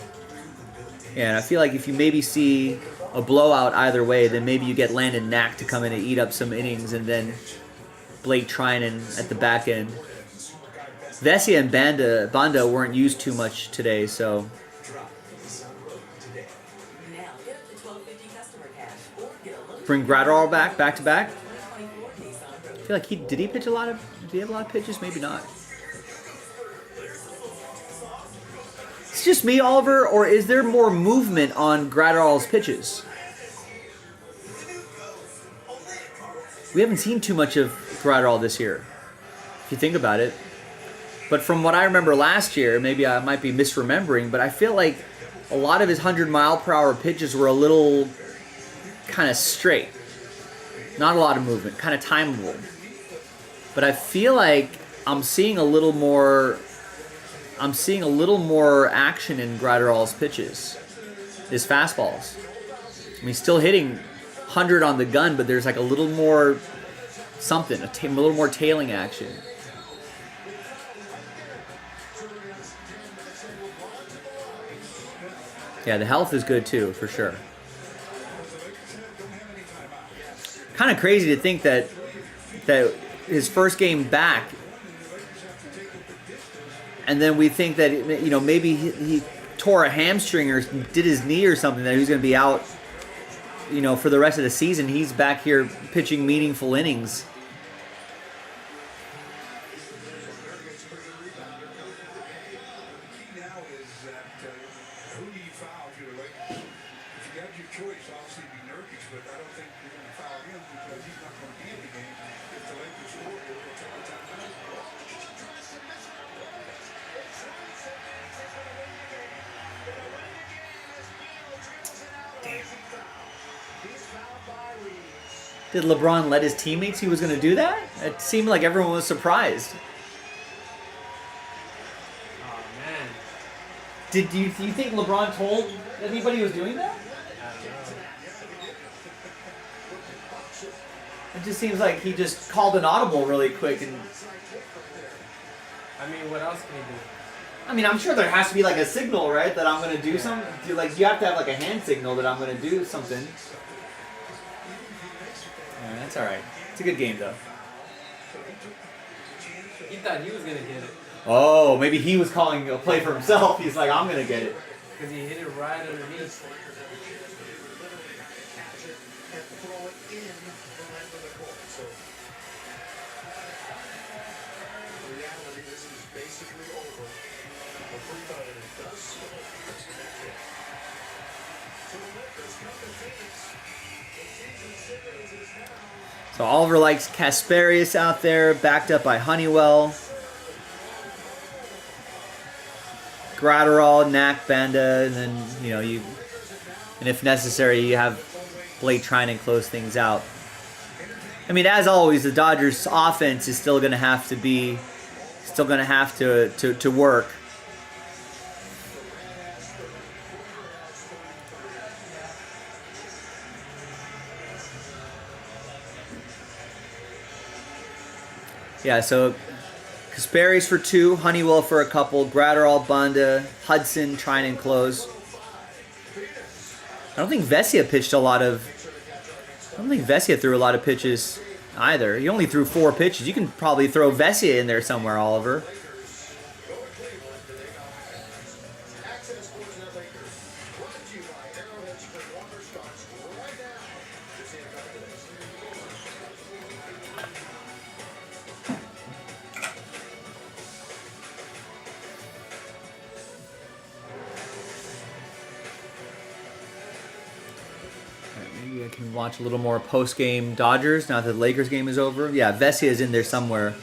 Yeah, and I feel like if you maybe see a blowout either way, then maybe you get Landon Knack to come in and eat up some innings, and then Blake Trinan at the back end. Vesia and Banda weren't used too much today, so... Bring Gratterall back to back. I feel like did he have a lot of pitches? Maybe not. It's just me, Oliver, or is there more movement on Gratterall's pitches? We haven't seen too much of Gratterall this year, if you think about it. But from what I remember last year, maybe I might be misremembering, but I feel like a lot of his 100-mile-per-hour pitches were a little kind of straight. Not a lot of movement, kind of timeable. But I feel like I'm seeing a little more action in Gratterall's pitches, his fastballs. I mean, still hitting 100 on the gun, but there's like a little more something, a little more tailing action. Yeah, the health is good too, for sure. Kind of crazy to think that his first game back, and then we think that, you know, maybe he tore a hamstring or did his knee or something, that he was going to be out, you know, for the rest of the season. He's back here pitching meaningful innings. Did LeBron let his teammates he was going to do that? It seemed like everyone was surprised. Oh, man. Do you think LeBron told anybody he was doing that? I don't know. It just seems like he just called an audible really quick. And I mean, what else can he do? I mean, I'm sure there has to be like a signal, right? That I'm gonna do something. Like you have to have like a hand signal that I'm gonna do something. Yeah, that's all right. It's a good game though. He thought he was gonna get it Oh, maybe he was calling a play for himself. He's like, I'm gonna get it. because he hit it right underneath. So Oliver likes Casparius out there, backed up by Honeywell. Gratterall, Knack, Banda, and then, you know, and if necessary, you have Blake Trinan close things out. I mean, as always, the Dodgers' offense is still going to have to work. Yeah, so Casparius for 2, Honeywell for a couple, Gratterall, Banda, Hudson, Trinan close. I don't think Vesia threw a lot of pitches either. He only threw 4 pitches. You can probably throw Vesia in there somewhere, Oliver. Maybe I can watch a little more post-game Dodgers now that the Lakers game is over. Yeah, Vesia is in there somewhere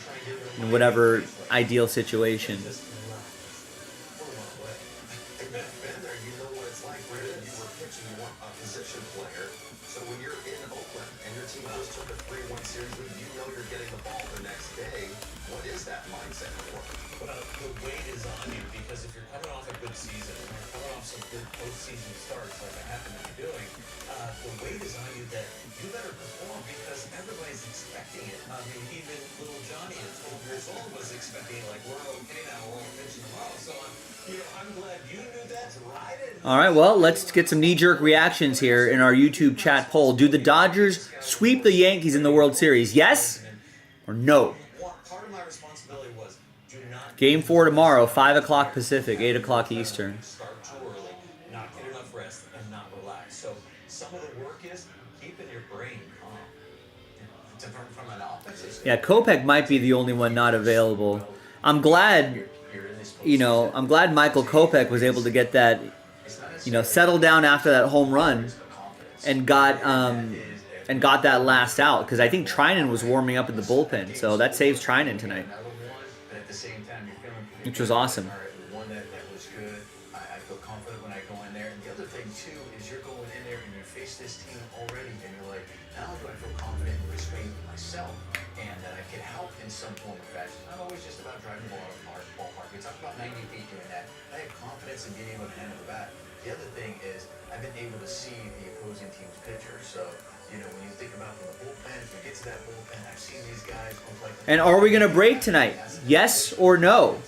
in whatever ideal situation. All right, well, let's get some knee-jerk reactions here in our YouTube chat poll. Do the Dodgers sweep the Yankees in the World Series? Yes or no? Game 4 tomorrow, 5 o'clock Pacific, 8 o'clock Eastern. Yeah, Kopech might be the only one not available. I'm glad Michael Kopech was able to get that, settle down after that home run and got that last out, because I think Trinan was warming up in the bullpen, so that saves Trinan tonight, which was awesome. The other thing is, I've been able to see the opposing team's pitcher. So, when you think about the bullpen, if you get to that bullpen, I've seen these guys look like... And are we going to break tonight? Yes or no?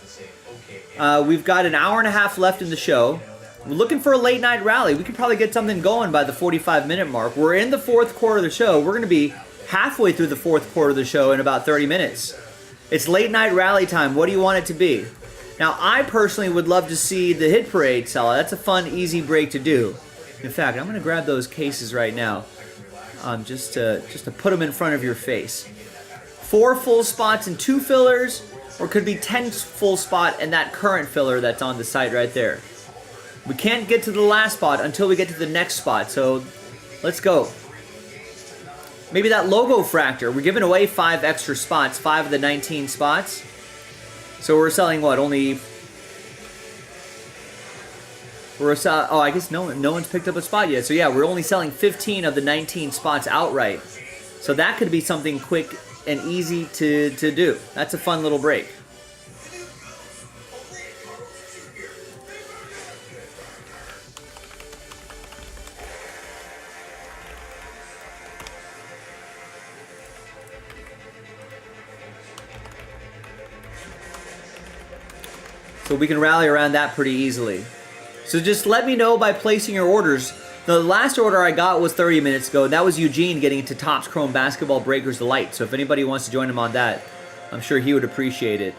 We've got an hour and a half left in the show. We're looking for a late night rally. We could probably get something going by the 45-minute mark. We're in the fourth quarter of the show. We're going to be halfway through the fourth quarter of the show in about 30 minutes. It's late night rally time. What do you want it to be? Now, I personally would love to see the hit parade sell. That's a fun, easy break to do. In fact, I'm going to grab those cases right now, just to put them in front of your face. 4 full spots and 2 fillers, or it could be 10 full spot and that current filler that's on the site right there. We can't get to the last spot until we get to the next spot, so let's go. Maybe that logo fractor. We're giving away 5 extra spots, 5 of the 19 spots. So we're selling what? I guess no one's picked up a spot yet. So yeah, we're only selling 15 of the 19 spots outright. So that could be something quick and easy to do. That's a fun little break. So we can rally around that pretty easily. So just let me know by placing your orders. The last order I got was 30 minutes ago. That was Eugene getting into Topps Chrome Basketball Breakers Delight. So if anybody wants to join him on that, I'm sure he would appreciate it.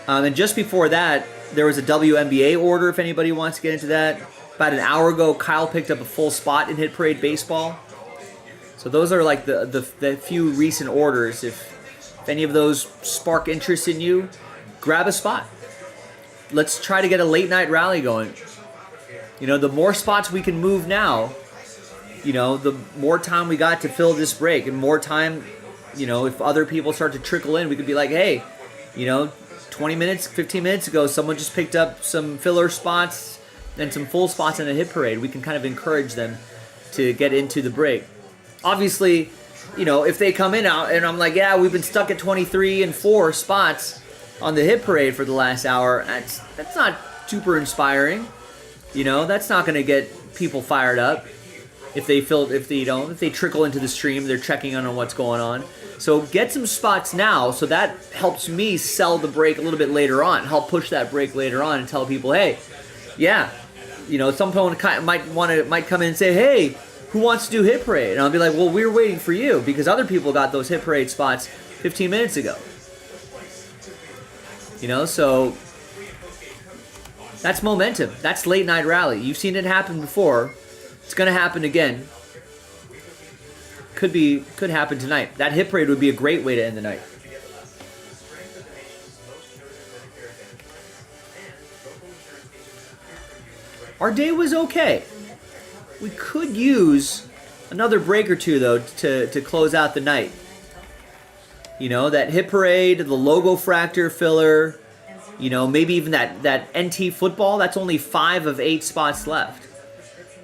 And just before that, there was a WNBA order if anybody wants to get into that. About an hour ago, Kyle picked up a full spot in Hit Parade Baseball. So those are like the few recent orders. If any of those spark interest in you, grab a spot. Let's try to get a late night rally going. You know, the more spots we can move now, you know, the more time we got to fill this break. And more time, you know, if other people start to trickle in, we could be like, hey, you know, 20 minutes, 15 minutes ago, someone just picked up some filler spots and some full spots in the Hit Parade. We can kind of encourage them to get into the break. Obviously, you know, if they come in out and I'm like, yeah, we've been stuck at 23 and 4 spots on the Hit Parade for the last hour, that's not super inspiring. You know, that's not going to get people fired up. If they trickle into the stream, they're checking on what's going on. So get some spots now, so that helps me sell the break a little bit later on, help push that break later on and tell people, hey, yeah, you know, someone might come in and say, hey, who wants to do Hit Parade? And I'll be like, well, we're waiting for you because other people got those Hit Parade spots 15 minutes ago. You know, so that's momentum. That's late night rally. You've seen it happen before. It's going to happen again. Could happen tonight. That Hit Parade would be a great way to end the night. Our day was okay. We could use another break or two, though, to close out the night. You know, that Hit Parade, the logo fractor filler, you know, maybe even that NT football, that's only 5 of 8 spots left.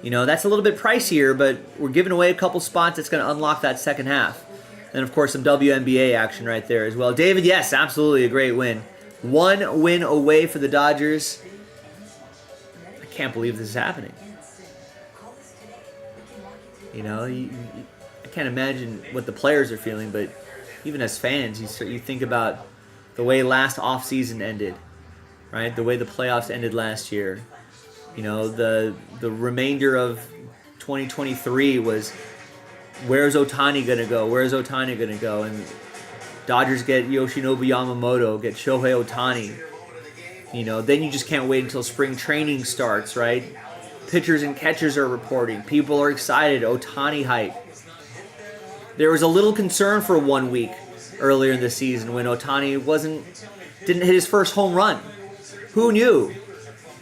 You know, that's a little bit pricier, but we're giving away a couple spots that's going to unlock that second half. And, of course, some WNBA action right there as well. David, yes, absolutely a great win. 1 win away for the Dodgers. I can't believe this is happening. You know, I can't imagine what the players are feeling, but even as fans, you think about the way last offseason ended, right? The way the playoffs ended last year. You know, the remainder of 2023 was, where's Ohtani going to go? Where's Ohtani going to go? And Dodgers get Yoshinobu Yamamoto, get Shohei Ohtani. You know, then you just can't wait until spring training starts, right? Pitchers and catchers are reporting. People are excited. Ohtani hype. There was a little concern for 1 week earlier in the season when Ohtani didn't hit his first home run. Who knew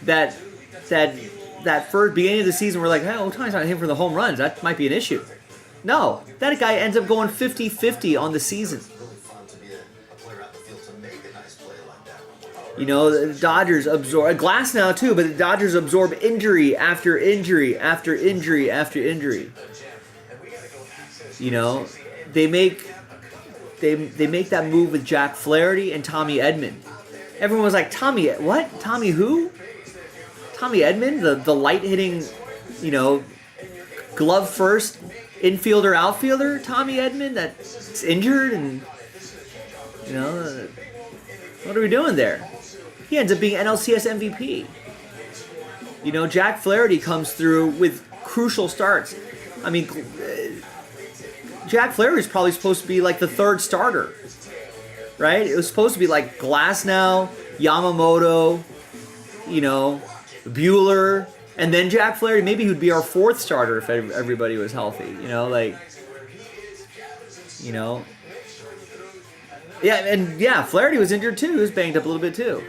that first beginning of the season we're like, hey, Ohtani's not hitting for the home runs. That might be an issue. No, that guy ends up going 50-50 on the season. You know, the Dodgers absorb glass now too, but the Dodgers absorb injury after injury after injury after injury. You know, they make that move with Jack Flaherty and Tommy Edman. Everyone was like, Tommy, what? Tommy who? Tommy Edman, the light hitting, you know, glove first infielder outfielder Tommy Edman that's injured, and you know, what are we doing there? He ends up being NLCS MVP. You know, Jack Flaherty comes through with crucial starts. I mean, Jack Flaherty is probably supposed to be like the 3rd starter, right? It was supposed to be like Glasnow, Yamamoto, you know, Buehler, and then Jack Flaherty. Maybe he would be our 4th starter if everybody was healthy. You know, like, you know. Yeah, and yeah, Flaherty was injured too. He was banged up a little bit too.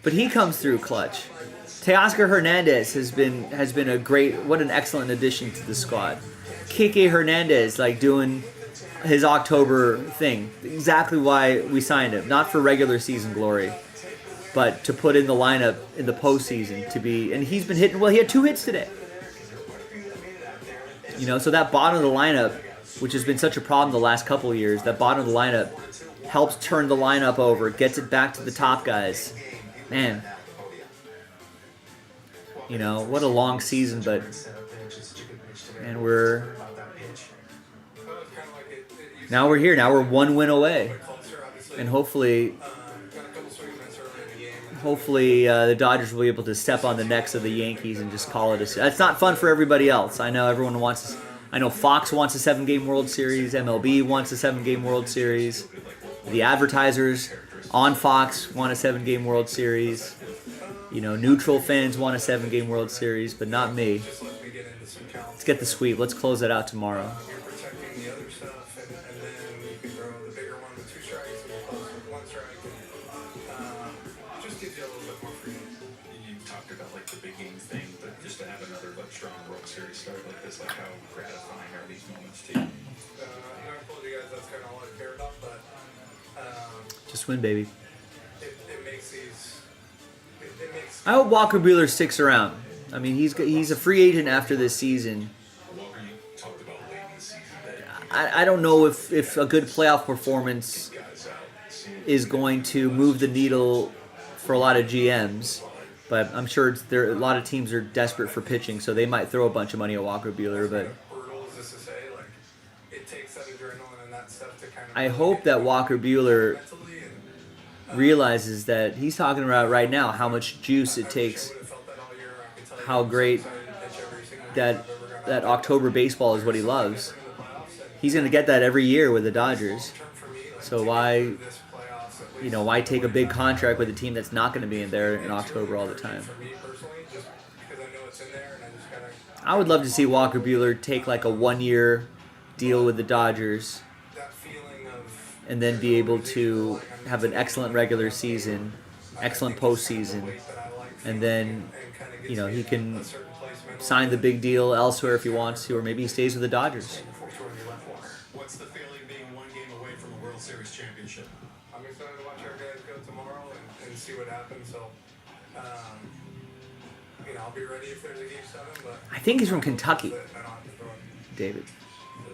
But he comes through clutch. Teoscar Hernandez has been what an excellent addition to the squad. Kike Hernandez, like, doing his October thing. Exactly why we signed him. Not for regular season glory, but to put in the lineup in the postseason to be, and he's been hitting, well, he had 2 hits today. You know, so that bottom of the lineup, which has been such a problem the last couple of years, that bottom of the lineup helps turn the lineup over, gets it back to the top guys. Man, you know, what a long season, but man, we're here. Now we're 1 win away, and hopefully hopefully the Dodgers will be able to step on the necks of the Yankees and just call it a. That's not fun for everybody else. I know everyone wants. I know Fox wants a 7-game World Series. MLB wants a 7-game World Series. The advertisers on Fox want a 7-game World Series. You know, neutral fans want a 7-game World Series, but not me. Let's get the sweep. Let's close that out tomorrow. You're protecting the other stuff, and then you can throw the bigger one with 2 strikes and close with 1 strike. And, just gives you a little bit more freedom. You talked about like the big game thing, but just to have another like strong World Series start like this, like how gratifying are these moments to you? I told you guys that's kind of all I care about, but Just win, baby. it makes these. It makes. I hope Walker Buehler sticks around. I mean, he's a free agent after this season. I don't know if a good playoff performance is going to move the needle for a lot of GMs, but I'm sure a lot of teams are desperate for pitching, so they might throw a bunch of money at Walker Buehler. But I hope that Walker Buehler realizes that he's talking about right now how much juice it takes, how great that October baseball is what he loves. He's going to get that every year with the Dodgers. So why take a big contract with a team that's not going to be in there in October all the time? I would love to see Walker Buehler take like a 1-year deal with the Dodgers and then be able to have an excellent regular season, excellent postseason, and then he can sign the big deal elsewhere if he wants to, or maybe he stays with the Dodgers. What's the feeling being 1 game away from a World Series championship? I'm excited to watch our guys go tomorrow and see what happens. So, I'll be ready if there's a game 7. But I think he's from Kentucky, David.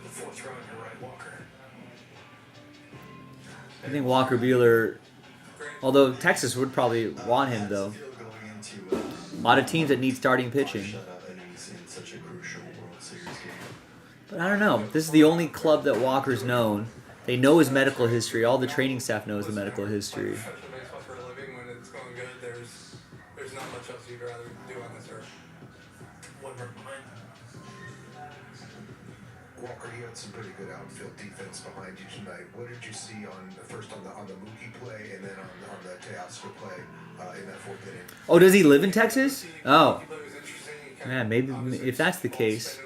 The 4th row on your right, Walker. I think Walker Buehler, although Texas would probably want him though. A lot of teams that need starting pitching. But I don't know. This is the only club that Walker's known. They know his medical history. All the training staff knows the medical history. baseball for a living, when it's going good, there's not much else you'd rather do on this earth. One more point. Walker, you had some pretty good outfield defense behind you tonight. What did you see on the Mookie play and then on the Teoscar play in that 4th inning? Oh, does he live in Texas? Oh, man, maybe if that's the case,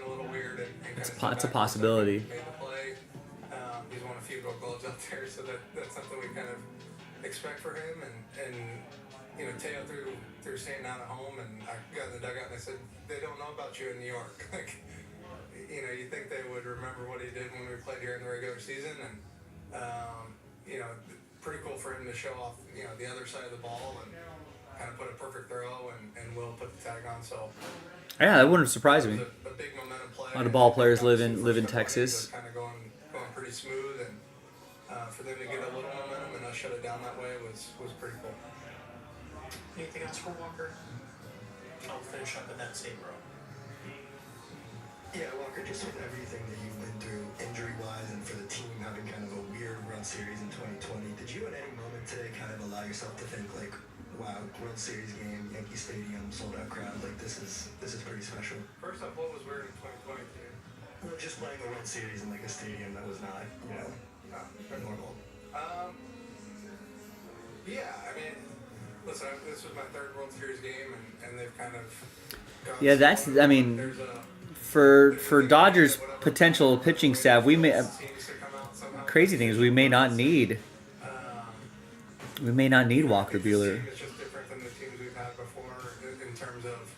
it's a possibility. He's won a few gold gloves out there, so that's something we kind of expect for him. And Teo threw Stanton out at home, and I got in the dugout and I said, they don't know about you in New York. You think they would remember what he did when we played here in the regular season, and pretty cool for him to show off the other side of the ball and kind of put a perfect throw, and Will put the tag on. So yeah, that wouldn't surprise me. A big momentum play. A lot of ball players live in Texas. Kind of going pretty smooth, and for them to get a little momentum and us shut it down that way was pretty cool. Anything else for Walker? I'll finish up in that same row. Yeah, Walker, just with everything that you've been through injury-wise and for the team having kind of a weird World Series in 2020, did you at any moment today kind of allow yourself to think like, wow, World Series game, Yankee Stadium, sold-out crowd, like this is pretty special? First off, what was weird in 2020? Well, just playing the World Series in like a stadium that was not, normal. Yeah, I mean, listen, this was my 3rd World Series game, and they've kind of. Yeah, for Dodgers potential pitching staff, crazy thing is we may not need Walker Buehler. It's just different than the teams we've had before in terms of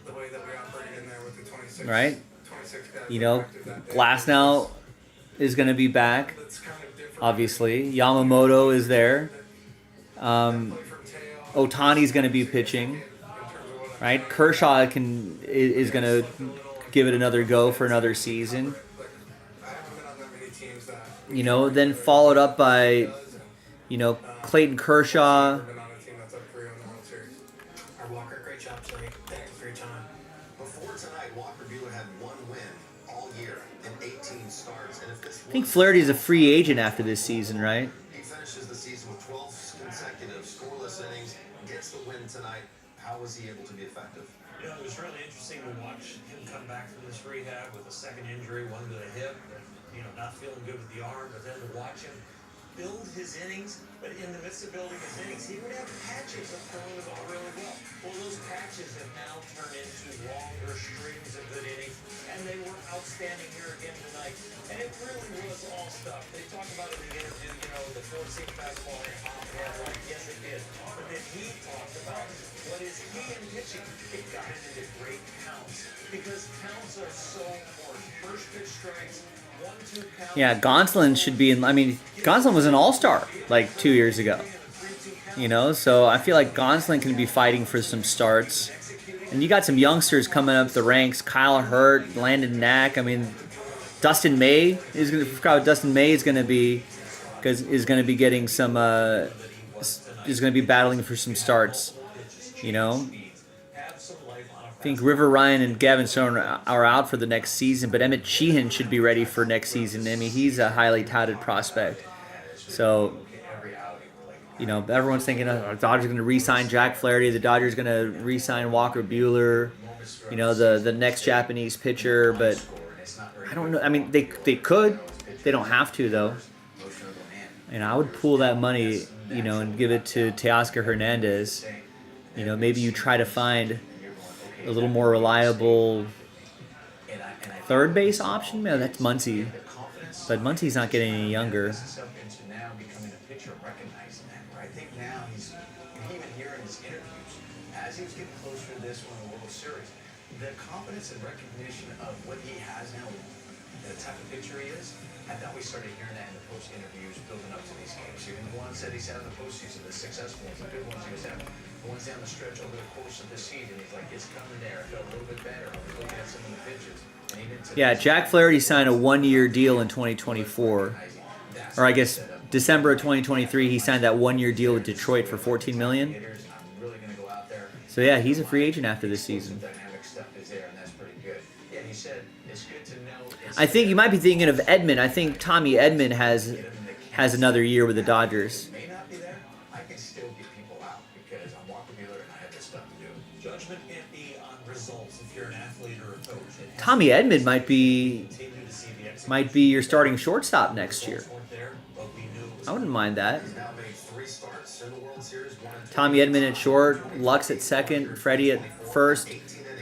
the way that we operate in there with the 26. Right? 26 guys. Glasnow is going to be back. Obviously, Yamamoto is there. Ohtani's going to be pitching. Right? Kershaw is going to give it another go for another season. Then followed up by, Clayton Kershaw. Walker, great job tonight. Thank you for your time. Before tonight, Walker Buehler had 1 win all year in 18 starts. And if this I think Flaherty's a free agent after this season, right? he finished finishes the season with 12 consecutive scoreless innings, gets the win tonight. How was he able to be effective? You know, it was really interesting to watch him come back from this rehab with a second injury, one to the hip, you know, not feeling good with the arm, but then to watch him build his innings, but in the midst of building his innings, he would have patches of throwing the ball really well. Well, those patches have now turned into longer strings of good innings, and they were outstanding here again tonight. And it really was all stuff. They talked about it in the interview, you know, the 4-seam fastball and off hand, right? Yes, it did. But then he talked about what is key in pitching. It got into great counts, because counts are so important. First pitch strikes, 1-2 counts. Yeah, Gonsolin should be in. I mean, Gonsolin was an all-star like 2 years ago. You know, so I feel like Gonsolin can be fighting for some starts. And you got some youngsters coming up the ranks. Kyle Hurt, Landon Knack. I mean, Dustin May is going to. Forgot what Dustin May is going to be, because is going to be getting some. Is going to be battling for some starts. You know. I think River Ryan and Gavin Stone are out for the next season, but Emmett Sheehan should be ready for next season. I mean, he's a highly touted prospect. So, you know, everyone's thinking the Dodgers are going to re-sign Jack Flaherty. The Dodgers are going to re-sign Walker Buehler. You know, the next Japanese pitcher. But I don't know. I mean, they could. They don't have to, though. And I would pool that money, you know, and give it to Teoscar Hernandez. You know, maybe you try to find a little more reliable third base option. Man, that's Muncy. But Muncy's not getting any younger. Now becoming a pitcher, recognizing that. I think now he's even here in his interviews, as he was getting closer to this one, the World Series, the confidence and recognition of what he has now, the type of pitcher he is. I thought we started hearing that in the post interviews building up to these games. Even the ones that he's had in the postseason, the successful ones, the good ones he was having. The ones down the stretch over the course of the season, he's like, it's coming there. I felt a little bit better. I was looking at some of the pitches. Yeah, Jack Flaherty signed a 1-year deal in 2024. Or I guess December of 2023, he signed that 1-year deal with Detroit for $14 million. So yeah, he's a free agent after this season. I think you might be thinking of Edman. I think Tommy Edman has another year with the Dodgers. I can still get people out because I'm Walker Buehler and I have this stuff to do. Judgment can't be on results if you're an athlete or a coach. Tommy Edman might be your starting shortstop next year. I wouldn't mind that. Tommy Edman at short, Lux at second, Freddie at first,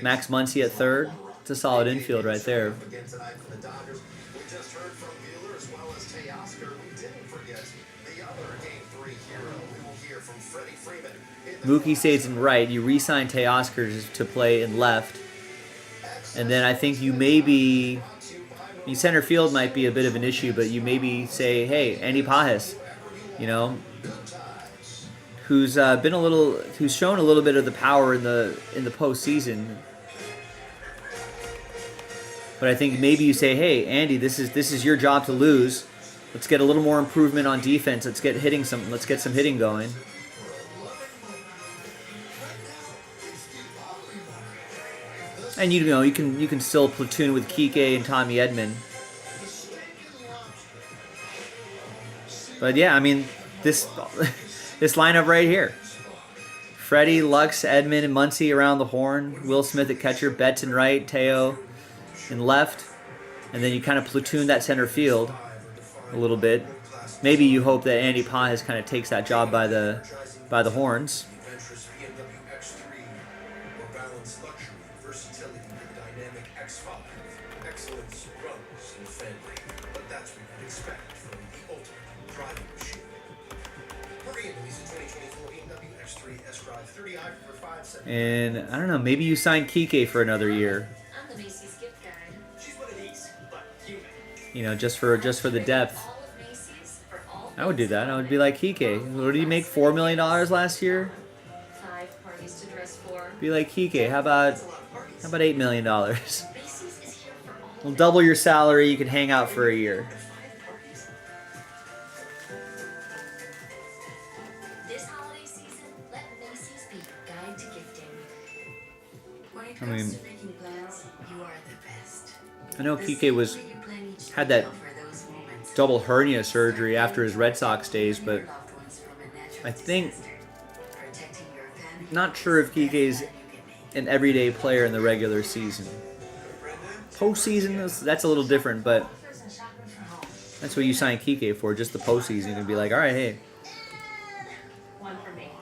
Max Muncy at third. It's a solid infield right there. Mookie stays in right. You re-sign Teoscar to play in left. And then I think you maybe... center field might be a bit of an issue, but you maybe say, hey, Andy Pajes, you know, who's shown a little bit of the power in the postseason. But I think maybe you say, hey, Andy, this is your job to lose. Let's get a little more improvement on defense. Let's get some hitting going. And you know you can still platoon with Kike and Tommy Edman. But yeah, I mean this lineup right here. Freddie, Lux, Edman, and Muncy around the horn. Will Smith at catcher, Betts in right, Teo in left. And then you kind of platoon that center field a little bit. Maybe you hope that Andy Pajes kind of takes that job by the horns. And I don't know, maybe you sign Kike for another year. I'm the Macy's gift guide. She's one of these, but human. You know, just for the depth. I would do that. I would be like Kike. What did he make? $4 million last year? 5 parties to dress for. Be like Kike. How about $8 million? We'll double your salary. You can hang out for a year. This holiday season, let Macy's be your guide to gifting. When it I comes mean, to making plans, you are the best. I know Kike had that double hernia surgery after his Red Sox days, but I think, not sure if Kike's an everyday player in the regular season. Postseason, that's a little different, but that's what you sign Kike for, just the postseason. And be like, all right, hey,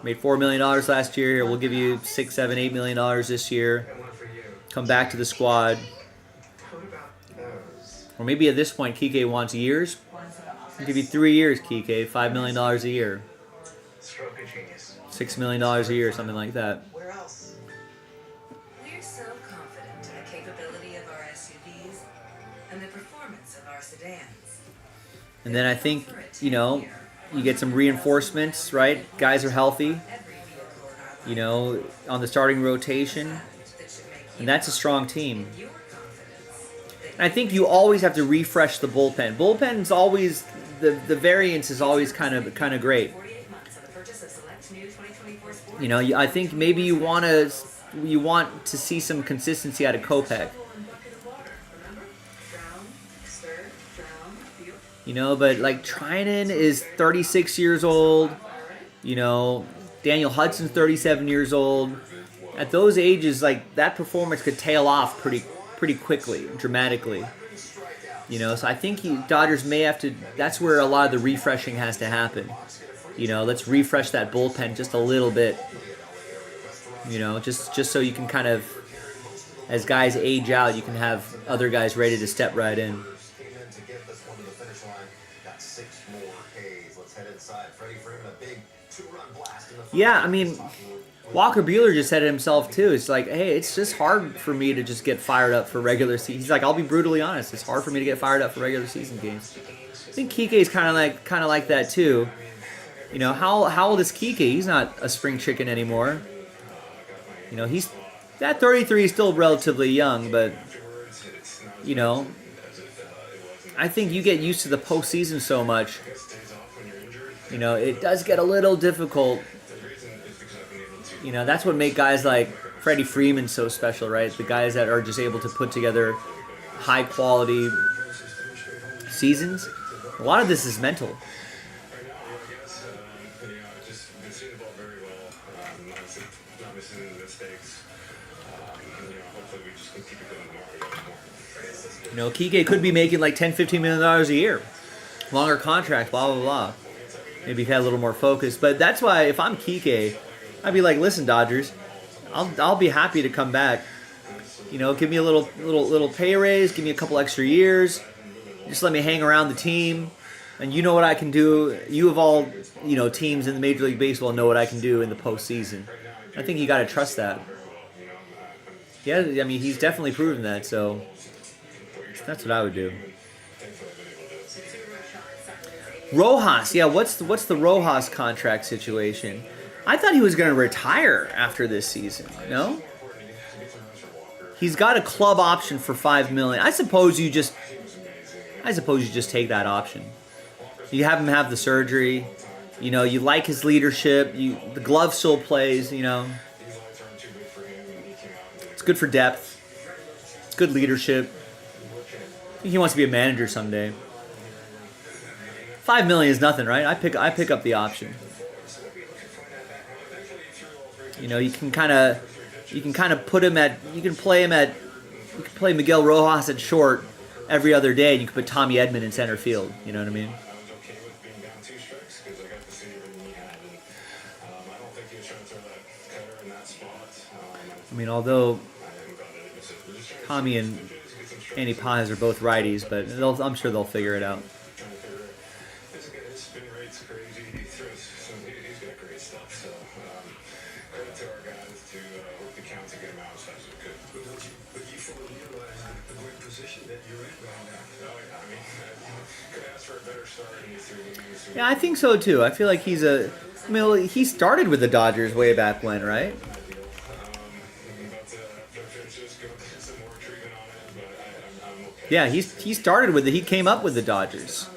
made $4 million last year. Here, we'll give you $6, $7, $8 million this year. Come back to the squad. Or maybe at this point, Kike wants years. I'll give you 3 years, Kike, $5 million a year. $6 million a year, something like that. Where else? We're so confident in the capability of our SUVs and the performance of our sedans. And then I think, you know, you get some reinforcements, right? Guys are healthy, you know, on the starting rotation. And that's a strong team. And I think you always have to refresh the bullpen. Bullpen's always, the variance is always kind of great. You know, I think maybe you want to see some consistency out of Kopech. You know, but like Trinan is 36 years old. You know, Daniel Hudson's 37 years old. At those ages, like that performance could tail off pretty quickly, dramatically. You know, so I think Dodgers may have to. That's where a lot of the refreshing has to happen. You know, let's refresh that bullpen just a little bit. You know, just so you can kind of, as guys age out, you can have other guys ready to step right in. Yeah, I mean, Walker Buehler just said it himself too. It's like, hey, it's just hard for me to just get fired up for regular season. He's like, I'll be brutally honest. It's hard for me to get fired up for regular season games. I think Kike's kind of like that too. You know, how old is Kike? He's not a spring chicken anymore. You know, he's that 33 is still relatively young, but you know, I think you get used to the postseason so much. You know, it does get a little difficult. You know, that's what make guys like Freddie Freeman so special, right? The guys that are just able to put together high quality seasons. A lot of this is mental. You know, Kike could be making like $10, $15 million a year. Longer contract, blah, blah, blah. Maybe he had a little more focus. But that's why if I'm Kike, I'd be like, listen, Dodgers, I'll be happy to come back. You know, give me a little pay raise, give me a couple extra years. Just let me hang around the team. And you know what I can do. You of all, you know, teams in the Major League Baseball know what I can do in the postseason. I think you got to trust that. Yeah, I mean, he's definitely proven that, so that's what I would do. Rojas, yeah, what's the Rojas contract situation? I thought he was going to retire after this season, no? He's got a club option for $5 million. I suppose you just take that option. You have him have the surgery. You know, you like his leadership. The glove still plays, you know. It's good for depth. It's good leadership. I think he wants to be a manager someday. $5 million is nothing, right? I pick up the option. You know, you can kind of put him at. You can play Miguel Rojas at short every other day, and you can put Tommy Edman in center field. You know what I mean? I mean, although Tommy and Andy Paz are both righties, but I'm sure they'll figure it out. Yeah, I think so too. I feel like he started with the Dodgers way back when, right? Yeah, he started with he came up with the Dodgers.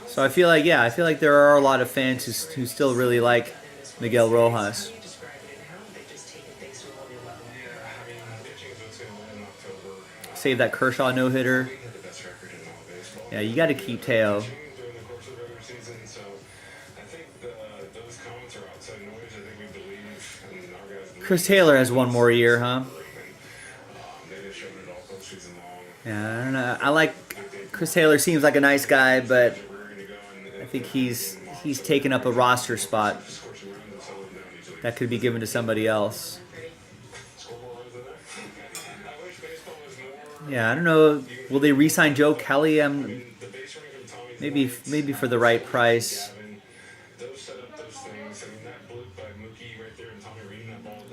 So I feel like there are a lot of fans who still really like Miguel Rojas. Save that Kershaw no-hitter. Yeah, you got to keep Teo. during the course of the regular season. So I think those comments are outside noise. I think we believe, and our guys believe. Chris Taylor has one more year, huh? They just showed it all postseason long. Yeah, I don't know. I like Chris Taylor. Seems like a nice guy, but I think he's taken up a roster spot that could be given to somebody else. Yeah, I don't know. Will they re-sign Joe Kelly? Maybe for the right price.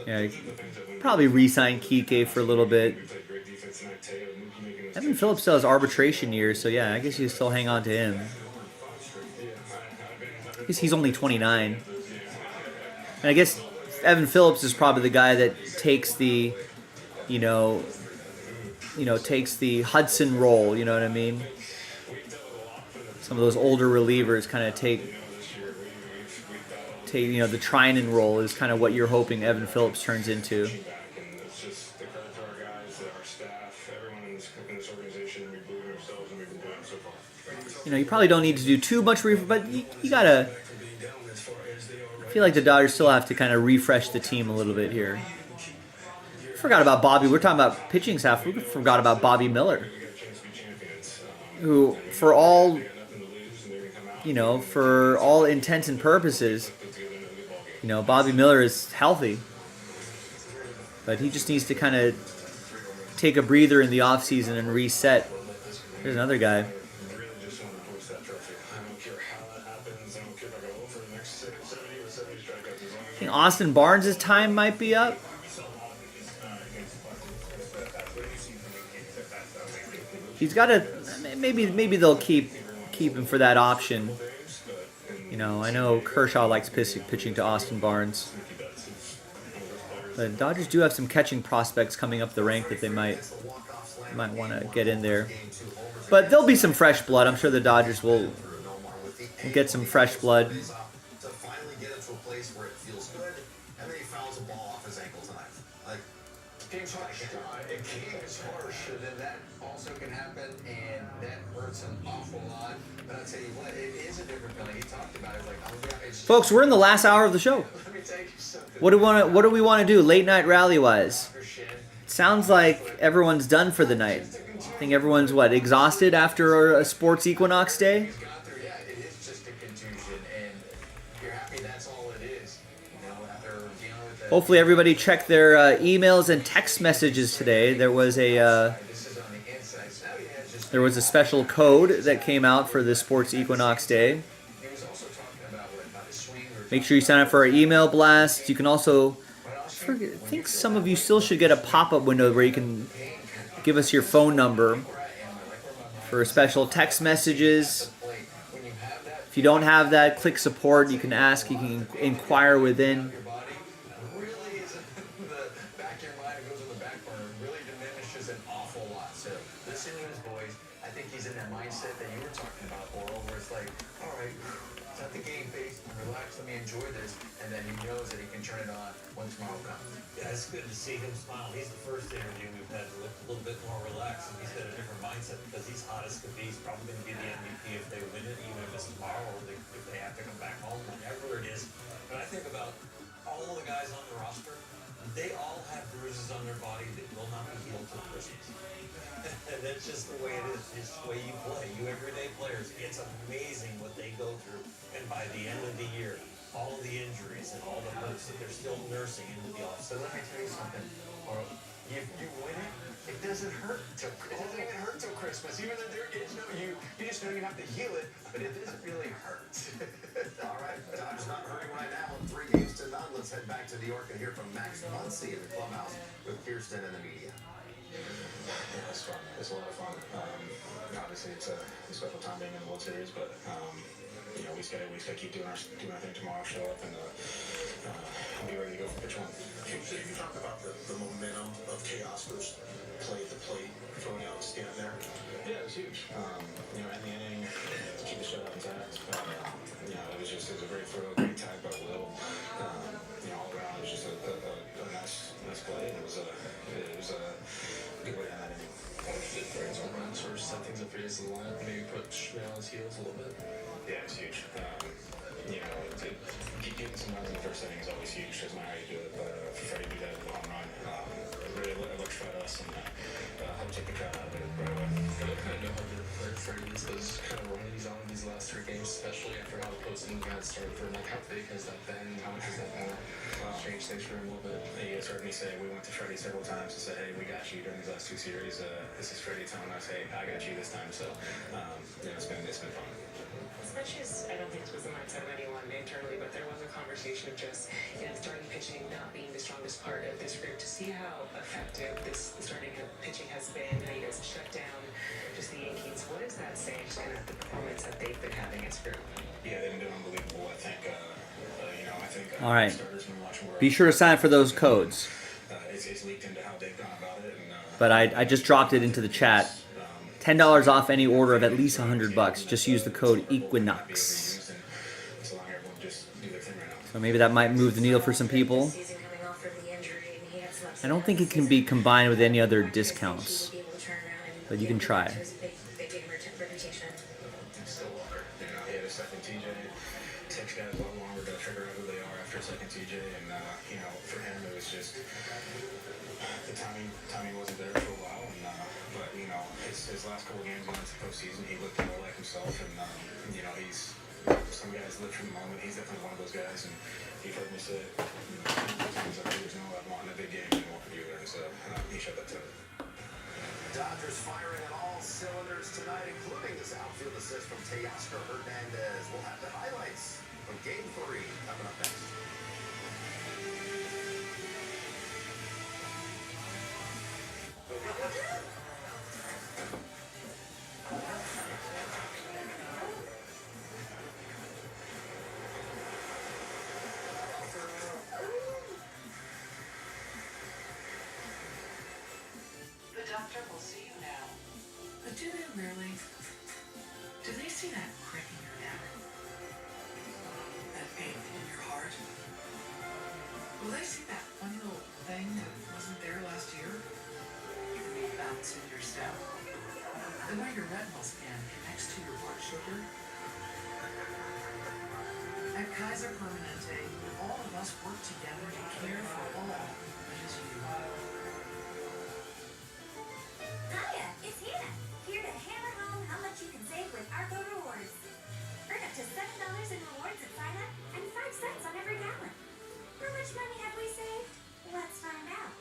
Yeah, probably re-sign Kike for a little bit. Evan Phillips still has arbitration years, so yeah, I guess you still hang on to him. I guess he's only 29. And I guess Evan Phillips is probably the guy that takes the, takes the Hudson role, you know what I mean? Some of those older relievers kind of take the Trinan role is kind of what you're hoping Evan Phillips turns into. You probably don't need to do too much but you gotta. I feel like the Dodgers still have to kind of refresh the team a little bit here. Forgot about Bobby. We're talking about pitching staff. We forgot about Bobby Miller, who, for all intents and purposes, Bobby Miller is healthy, but he just needs to kind of take a breather in the offseason and reset. There's another guy. I think Austin Barnes' time might be up. He's got to maybe they'll keep him for that option. I know Kershaw likes pitching to Austin Barnes. The Dodgers do have some catching prospects coming up the rank that they might want to get in there. But there'll be some fresh blood. I'm sure the Dodgers will get some fresh blood. To finally get it to a place where it feels good, and then he fouls a ball off his ankle tonight. Like, game's harsh. A game is harsh, and then that also can happen, and that hurts an awful lot. But I'll tell you what, it is a different feeling. He talked about it, Folks, we're in the last hour of the show. What do we want to do late night rally wise? It sounds like everyone's done for the night. I think everyone's exhausted after a sports equinox day. Hopefully everybody checked their emails and text messages today. There was a special code that came out for the Sports Equinox Day. Make sure you sign up for our email blast. You can also, I think some of you still should get a pop-up window where you can give us your phone number for special text messages. If you don't have that, click support. You can ask, you can inquire within. It's good to see him smile. He's the first interview we've had to look a little bit more relaxed, and he's got a different mindset because he's hot as could be. He's probably going to be the MVP if they win it, even if it's tomorrow or if they have to come back home, whatever it is. But I think about all of the guys on the roster, they all have bruises on their body that will not be healed till Christmas. And that's just the way it is. It's the way you play. You everyday players, it's amazing what they go through. And by the end of the year, all of the injuries and all the hurts that they're still nursing into the office. So let me tell you something. If you win it, it doesn't hurt till Christmas. Even though there is you just know you have to heal it, but it doesn't really hurt. all right, Dodgers not hurting right now. 3 games to none. Let's head back to New York and hear from Max Muncy in the clubhouse with Kirsten and the media. Yeah, it's fun. It's a lot of fun. Obviously, it's a special time being in the World Series, but we just gotta keep doing our thing tomorrow. Show up and be ready to go for pitch one. You talk about the momentum of chaos versus play at the plate, throwing out the stand there. Yeah, it was huge. In the inning, to keep the shutout intact. It was a great throw, great tag by Will. All around, it was just a nice play, and it was a good way to end that inning. Runs or set things up free this in the lineup, maybe put Schmidt on his heels a little bit. Yeah, it's huge. You know, getting some runs in the first inning is always huge. Doesn't matter how you do it, but for Freddie to do that with a home run, really electrified us and helped take the crowd out of it right away. I don't kind of know how to play Freddie those kind of run he's on these last 3 games, especially after how the postseason got started for him. Like, how big has that been? How much has that changed things for him a little bit? You guys heard me say we went to Freddie several times and said, hey, we got you during these last 2 series. This is Freddie telling us, hey, I got you this time. So, you know, it's been fun. As much as I don't think it was the mindset of anyone internally, but there was a conversation of just, you know, starting pitching not being the strongest part of this group. To see how effective this starting pitching has been, how you guys shut down just the Yankees, what does that say, just kind of the performance that they've been having as a group? Yeah, they've been doing unbelievable. I think, you know, All right. starters been watching more. Be sure to sign up for those codes. It's leaked into how they've gone about it. And, But I just dropped it into the chat. $10 off any order of at least $100. Just use the code Equinox. So maybe that might move the needle for some people. I don't think it can be combined with any other discounts, but you can try. Second TJ takes guys a lot longer to figure out who they are after a second TJ, and you know, for him it was just the timing wasn't there for a while, and but you know, his last couple games going into the postseason, he looked more like himself, and you know, he's some guys live for the moment. He's definitely one of those guys, and you've heard me say, you know, times like there's no I want in a big game and want you there, and so he showed that to him. Dodgers firing on all cylinders tonight, including this outfield assist from Teoscar Hernandez. We'll have the highlights from Game 3 coming up next. The doctor will see you now. But do they really? Do they see that crick in your neck? That pain in your heart? Will they see that funny little thing that wasn't there last year? The bounce in your step? The way your retinal scan connects to your blood sugar? At Kaiser Permanente, all of us work together to care for all that is you. Hiya, it's Hannah, here to hammer home how much you can save with Arco Rewards. Earn up to $7 in rewards at sign up and 5 cents on every gallon. How much money have we saved? Let's find out.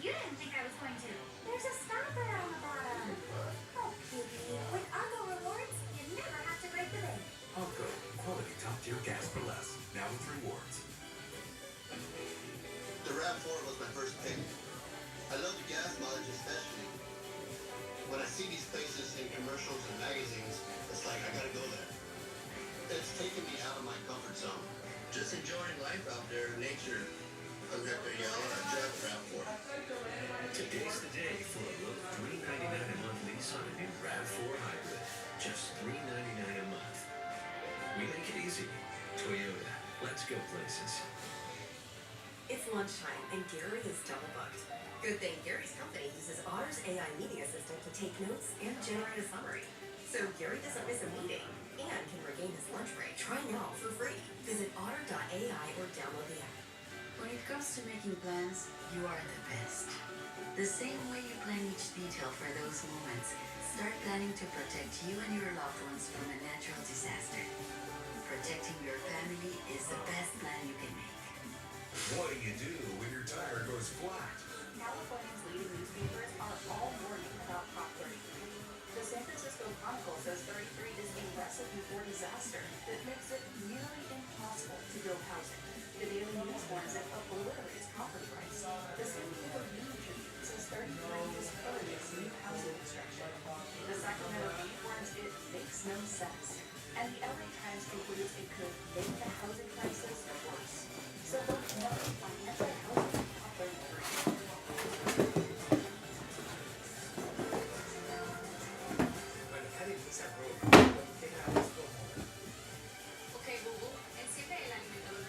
You didn't think I was going to. There's a stopper on the bottom. Oh, baby, with Arco Rewards, you never have to break the bank. Arco, quality top-tier gas for less. Now with rewards. The RAV4 was my first pick. I love the gas mileage especially. When I see these places in commercials and magazines, it's like I gotta go there. It's taking me out of my comfort zone. Just enjoying life out there in nature. I'm Hector Yella, I drive RAV4. Today's the day for a low $399 a month lease on a new RAV4 hybrid. Just $399 a month. We make it easy. Toyota. Let's go places. It's lunchtime and Gary is double booked. Good thing Gary's company uses Otter's AI meeting assistant to take notes and generate a summary. So Gary doesn't miss a meeting and can regain his lunch break. Try now for free. Visit otter.ai or download the app. When it comes to making plans, you are the best. The same way you plan each detail for those moments, start planning to protect you and your loved ones from a natural disaster. Protecting your family is the best plan you can make. What do you do when your tire goes flat? California's leading newspapers are all warning about Prop 33. The San Francisco Chronicle says 33 is a recipe for disaster that makes it nearly impossible to build housing. The Daily News warns it obliterates property rights. The San Diego Tribune says 33 discourages new housing construction. The Sacramento Bee warns it makes no sense. And the LA Times concludes it could make the housing crisis worse. So vote no on anti-housing Prop 33. Okay, Google, enciende el alimento.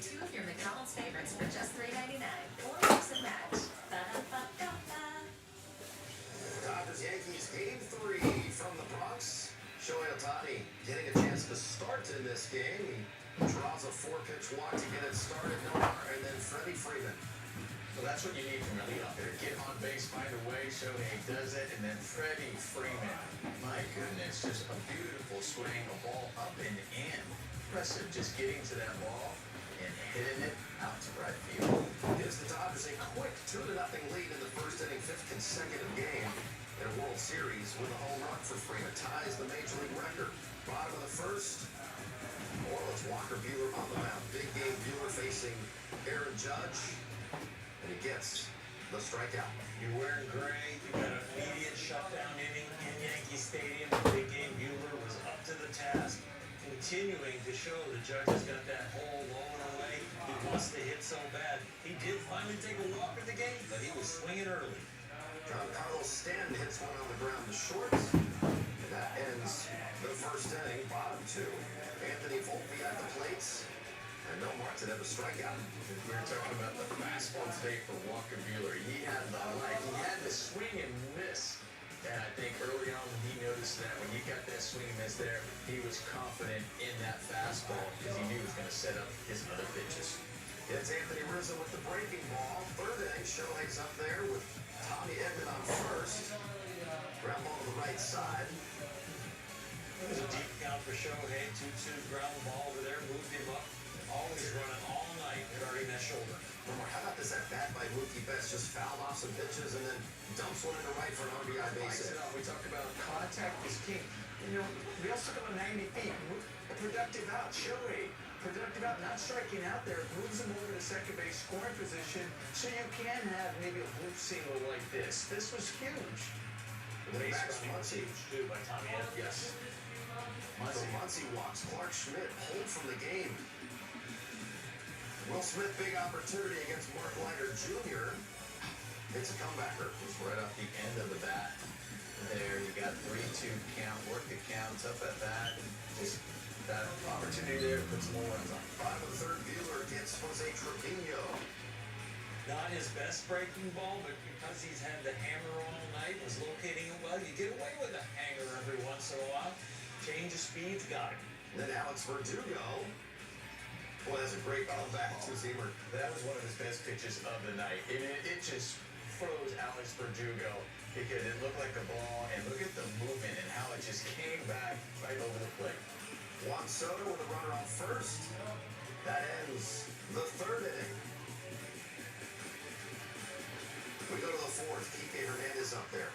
2 of your McDonald's favorites for just $3.99. Or mix and match. Ba-da-ba-ba-ba. Dodgers Yankees game 3 from the Bronx. Shohei Ohtani getting a chance to start in this game. He draws a 4-pitch walk to get it started. No more, and then Freddie Freeman. So that's what you need from a leadoff hitter. Get on base, find a way. Shohei does it, and then Freddie Freeman. My goodness, just a beautiful swing, a ball up and in. Impressive, just getting to that ball and hitting it out to right field. Gives the Dodgers a quick 2-0 lead in the first inning, 5th consecutive game in a World Series with a home run for Freeman. Ties the Major League record. Bottom of the first. Orioles Walker Buehler on the mound. Big game Buehler facing Aaron Judge. And he gets the strikeout. You're wearing gray. You got an immediate shutdown inning in Yankee Stadium. Big game Buehler was up to the task, continuing to show the Judge has got that hole rolling away. He wants to hit so bad. He did finally take a walk in the game, but he was swinging early. Giancarlo Stanton hits one on the ground to short. And that ends the first inning. Bottom 2. Anthony Volpe at the plates. And no Martin have a strikeout. We were talking about the fastball today for Walker Buehler. He had the light. He had the swing and miss. And I think early on when he noticed that, when he got that swing and miss there, he was confident in that fastball because he knew he was going to set up his other pitches. It's Anthony Rizzo with the breaking ball. Third inning, Shohei's up there with Tommy Edman on first. Ground ball to the right side. It was a deep count for Shohei. 2-2 ground ball over there, moved him up. Always running all night, guarding that shoulder. How about this at bat by Mookie Betts? Just fouled off some pitches and then dumps one into right for an RBI base hit. We talked about contact is king. You know, we also go 90 feet. A productive out. Shohei, productive out, not striking out there. Moves him over to second base scoring position so you can have maybe a loop single like this. This was huge. And then Max Muncy. Too by Tommy Edman. Yes. Muncy walks. Clark Schmidt pulled from the game. Will Smith, big opportunity against Mark Leiter Jr. It's a comebacker. It's right off the end of the bat. There, you got 3-2 count, work the counts up at that. Just that opportunity there to put some more runs on. Bottom of the third, Buehler gets Jose Trevino. Not his best breaking ball, but because he's had the hammer all night, was locating it well. You get away with a hanger every once in a while. Change of speeds, got him. Then Alex Verdugo. Boy, that's a great comeback, two-seamer. That was one of his best pitches of the night. It just froze Alex Verdugo because it looked like a ball, and look at the movement and how it just came back right over the plate. Juan Soto with a runner on first. That ends the third inning. We go to the fourth. Kike Hernandez up there.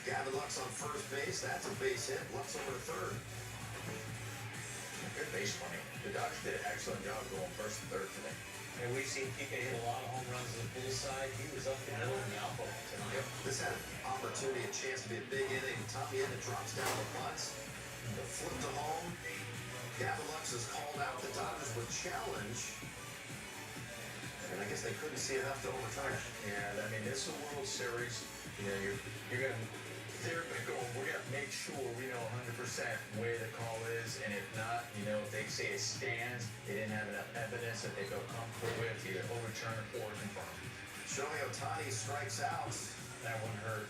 Gavin Lux on first base. That's a base hit. Lux over to third. Good base running. The Dodgers did an excellent job going first and third today. And we've seen Kike hit a lot of home runs on the bull side. He was up the middle in the outfield tonight. Yep. This had an opportunity, a chance to be a big inning. Tommy Edman drops down the butts. The flip to home. Gavin Lux is called out. The Dodgers would challenge. And I guess they couldn't see enough to overturn it. Yeah, I mean, this is a World Series. You know, you're going to... They're going, we're going to make sure we know 100% where the call is, and if not, you know, if they say it stands, they didn't have enough evidence that they feel comfortable with, either overturn or confirm. Shohei Ohtani strikes out. That one hurt.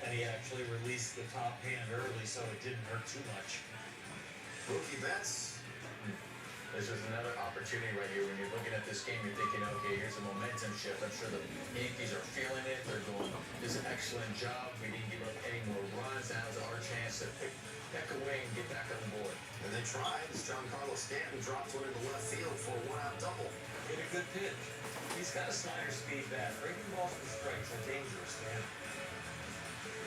And he actually released the top hand early, so it didn't hurt too much. Mookie Betts. This is another opportunity right here. When you're looking at this game, you're thinking, okay, here's a momentum shift. I'm sure the Yankees are feeling it. They're going, this is an excellent job. We didn't give up any more runs. Now is our chance to pick back away and get back on the board. And they tried. Giancarlo Stanton drops one into left field for a one-out double. Hit a good pitch. He's got a slider speed bat. Breaking balls for strikes are dangerous, man.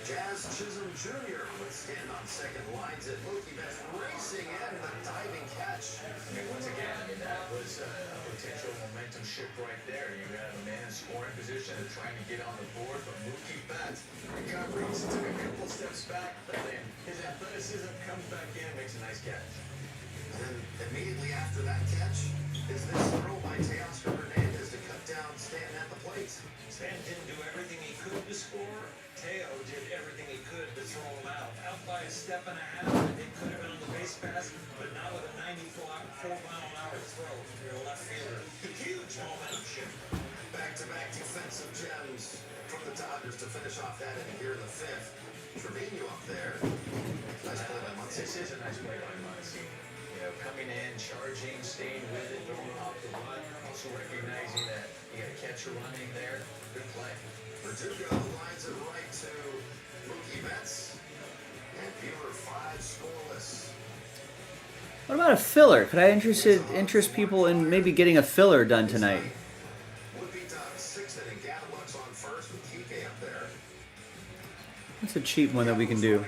Jazz Chisholm Jr. would stand on second, lines it. Mookie Betts racing in, a diving catch. And once again, I mean, that was a potential momentum shift right there. You have a man in scoring position and trying to get on the board, but Mookie Betts recovers, took a couple steps back, but then his athleticism comes back in and makes a nice catch. And then immediately after that catch is this throw by Teoscar Hernandez to cut down Stanton at the plate. Stanton didn't do everything he could to score. Teo did everything he could to throw him out. Out by a step and a half, it could have been on the base pass, but not with a 94-mile-an-hour throw from your left fielder. Huge momentum shift. Back-to-back defensive gems from the Dodgers to finish off that inning here in the fifth. Trevino up there. Nice play by Muncy. This is a nice play by Muncy. You know, coming in, charging, staying with it, going off the run, also recognizing that you got a catcher running there. Good play. Verdugo lines it right to Mookie Betts. And Buehler 5 scoreless. What about a filler? Could I interest people in maybe getting a filler done tonight? Would be done 6th inning. Gatlin's on first with Kike up there. What's a cheap one that we can do?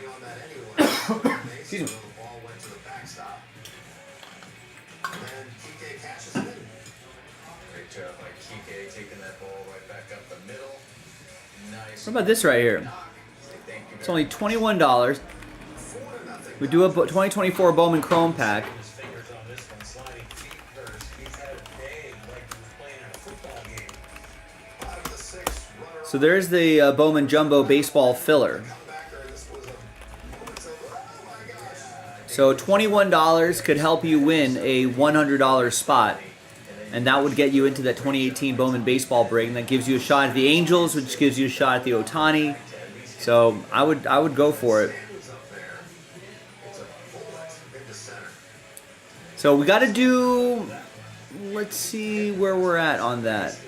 Excuse me. The ball went to the backstop. And Kike cashes it in. Great job by Kike taking that ball right back up the middle. Nice. What about this right here? It's only $21. We do a 2024 Bowman Chrome pack. So there's the Bowman Jumbo Baseball filler. So $21 could help you win a $100 spot. And that would get you into that 2018 Bowman Baseball break. And that gives you a shot at the Angels, which gives you a shot at the Ohtani. So I would go for it. So we got to do, let's see where we're at on that.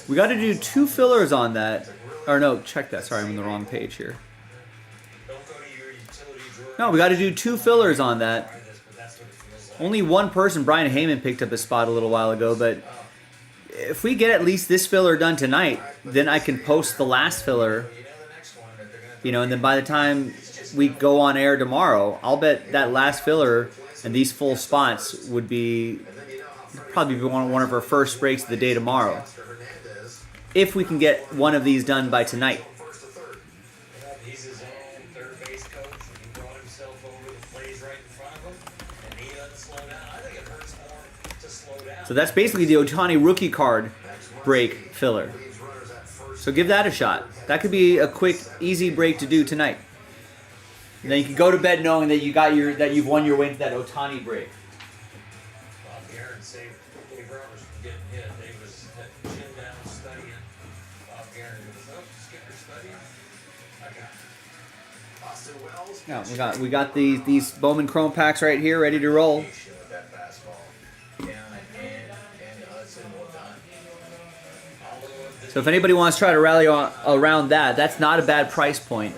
We got to do 2 fillers on that. Or no, check that. Sorry, I'm on the wrong page here. No, we got to do 2 fillers on that. Only one person, Brian Heyman, picked up a spot a little while ago, but if we get at least this filler done tonight, then I can post the last filler. You know, and then by the time we go on air tomorrow, I'll bet that last filler and these full spots would be probably one of our first breaks of the day tomorrow. If we can get one of these done by tonight. He's his own third base coach, and he brought himself over the plays right in front of him, and he doesn't slow down. I think it hurts more to slow down. So that's basically the Ohtani rookie card break filler. So give that a shot. That could be a quick, easy break to do tonight. And then you can go to bed knowing that you've won your way into that Ohtani break. Bob Guerin saved Dave Roberts from getting hit. Dave was at chin down studying. Bob Guerin goes, "Oh, just get your studying." I got Austin Wells. Yeah, we got these Bowman Chrome packs right here, ready to roll. So if anybody wants to try to rally around that, that's not a bad price point.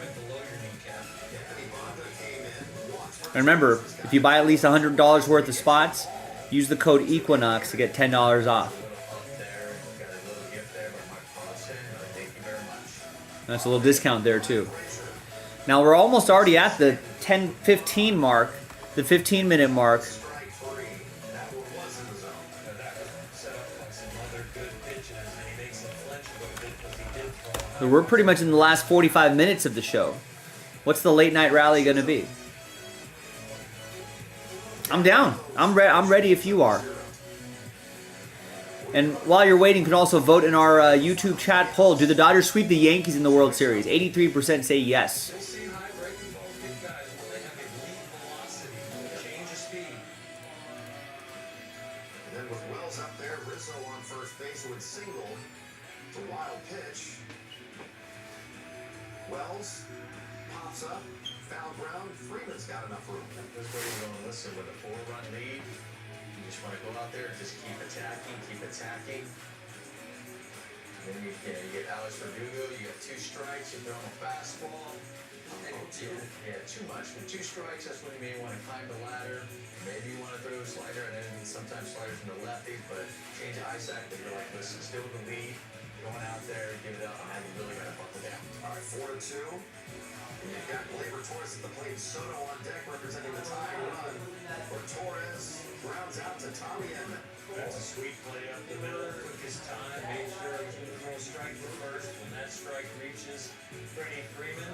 And remember, if you buy at least $100 worth of spots, use the code Equinox to get $10 off. That's a little discount there too. Now we're almost already at the 10:15 mark, the 15-minute mark. So we're pretty much in the last 45 minutes of the show. What's the late night rally going to be? I'm down. I'm ready if you are. And while you're waiting, you can also vote in our YouTube chat poll. Do the Dodgers sweep the Yankees in the World Series? 83% say yes. And then with Wells up there, Rizzo on first base with single. It's a wild pitch. Wells pops up, foul ground. Freeman's got enough room. This way you're going to listen with a 4-run lead. You just want to go out there and just keep attacking, keep attacking. And then you get Alex Verdugo, you got 2 strikes, you throw him a fastball. Yeah, too much. With 2 strikes, that's when you may want to climb the ladder. Maybe you want to throw a slider, and then sometimes sliders from the lefties, but change of Isaac, but you're like, listen, still with the lead. Going out there, give it up, and now you really got to buckle down. All right, 4-2. And you've got Gleyber Torres at the plate. Soto on deck representing the tying run. Where Torres grounds out to Tommy Edman. That's a sweet play up the middle. Took his time, made sure he was going to throw a strike to first. When that strike reaches Freddie Freeman,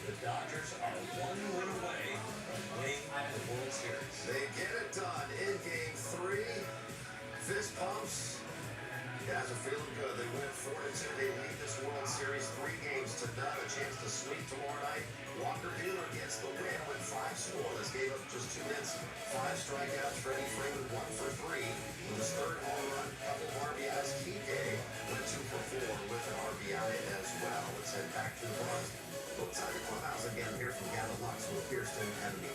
the Dodgers are 1 win away from winning the World Series. They get it done in Game 3. Fist pumps. Guys are feeling good. They win 4-2. They lead this World Series 3 games to none. A chance to sweep tomorrow night. Walker Buehler gets the win with 5 scoreless. Gave up just 2 hits, 5 strikeouts. Freddie Freeman 1 for 3 with his 3rd home run. Couple of RBIs. Kike went 2 for 4 with an RBI as well. Let's head back to the Bronx. Outside the clubhouse again here from Gavin Lux with Kirsten and me.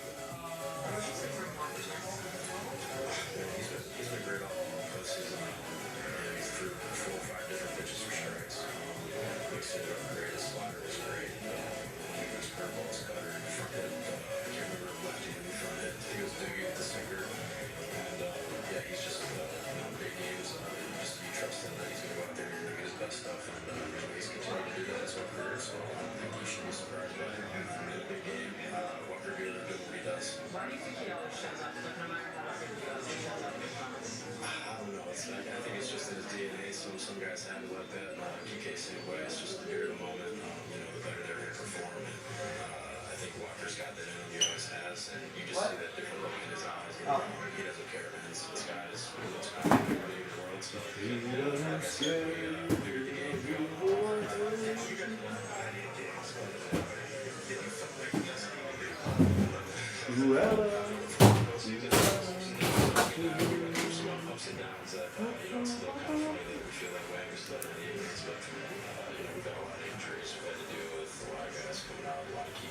He's been great all postseason. He's threw 4 or 5 different pitches for strikes. Mixed it up great. His slider was great. His curveball's cutter in front end. I can't remember lefty in front end. He was big at the sinker. And yeah, he's just big games. Just you trust him that he's going to go out there and get his best stuff. And he's continuing to do that his whole career. So I don't think you should be surprised by him. In a big game, Walker Buehler doing what he does. Why do you think he always shows up? Like, no matter how good he goes, he shows up in comments. I don't know. I think it's just in his DNA. Some guys have it like that. Kike same way. It's just the bigger the moment, the better they're going to perform. And, I think Walker's got that in him. He always has, and you just see that different look in his eyes. He doesn't care, man. This guy is one of the most confident in the world. So he doesn't care. Bigger the game. Did you feel like ups and downs that, it's a little kind of funny that we feel that way. We're still in the 80s, but, we've got a lot of injuries we've had to deal with, a lot of guys coming out, a lot of key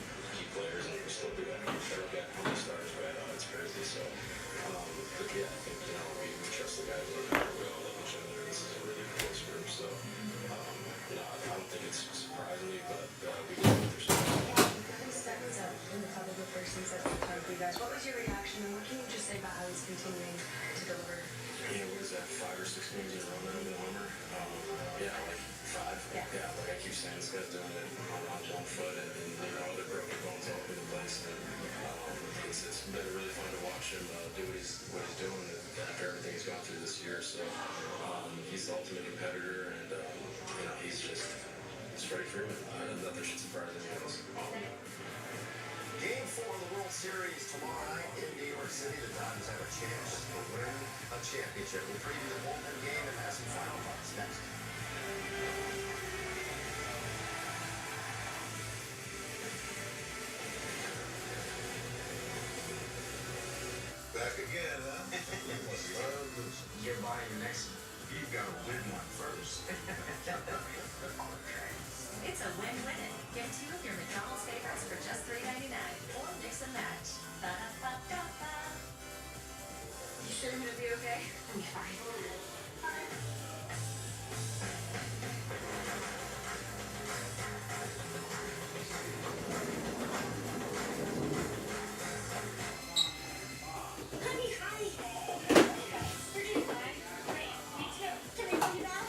players, and we still do that. We start getting how many stars we had. It's crazy. So, but yeah, I think, we trust the guys a little bit. We all love each other. This is a really close group. So, I don't think it's surprising me, but we do understand. Seconds up in the top of the first and second time for you guys. What was your reaction, and what can you just say about how he's continuing to deliver? Yeah, what is that, 5 or 6 games in a row now with a homer? Yeah, like 5. Yeah, like I keep saying, this guy's doing it on 1 foot, and other broken bones all over the place. And it's been really fun to watch him do what he's doing after everything he's gone through this year. So he's the ultimate competitor, and he's Freddie Freeman. Nothing should surprise any of us. Game 4 of the World Series tomorrow night in New York City. The Dodgers have a chance to win a championship. We'll preview the Bullpen game and have some final thoughts next. Back again, huh? You're buying your next one. You've got to win one first. It's a win-win. Get 2 of your McDonald's favorites for just $3.99 or mix and match. Ba-da-ba-da-ba. You sure I'm gonna be okay? I'm fine. Honey, hi. We're doing fine. Great. Me too. Can I call you back?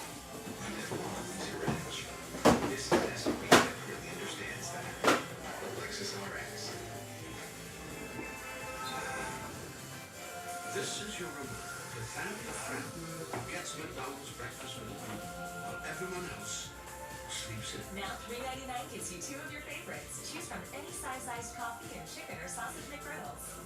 This SUV that really understands that. The Lexus RX. This is your reward to thank the friend who gets McDonald's breakfast with me while everyone else sleeps in. Now $3.99 gives you 2 of your favorites. Choose from any size-iced coffee and chicken or sausage McGriddles.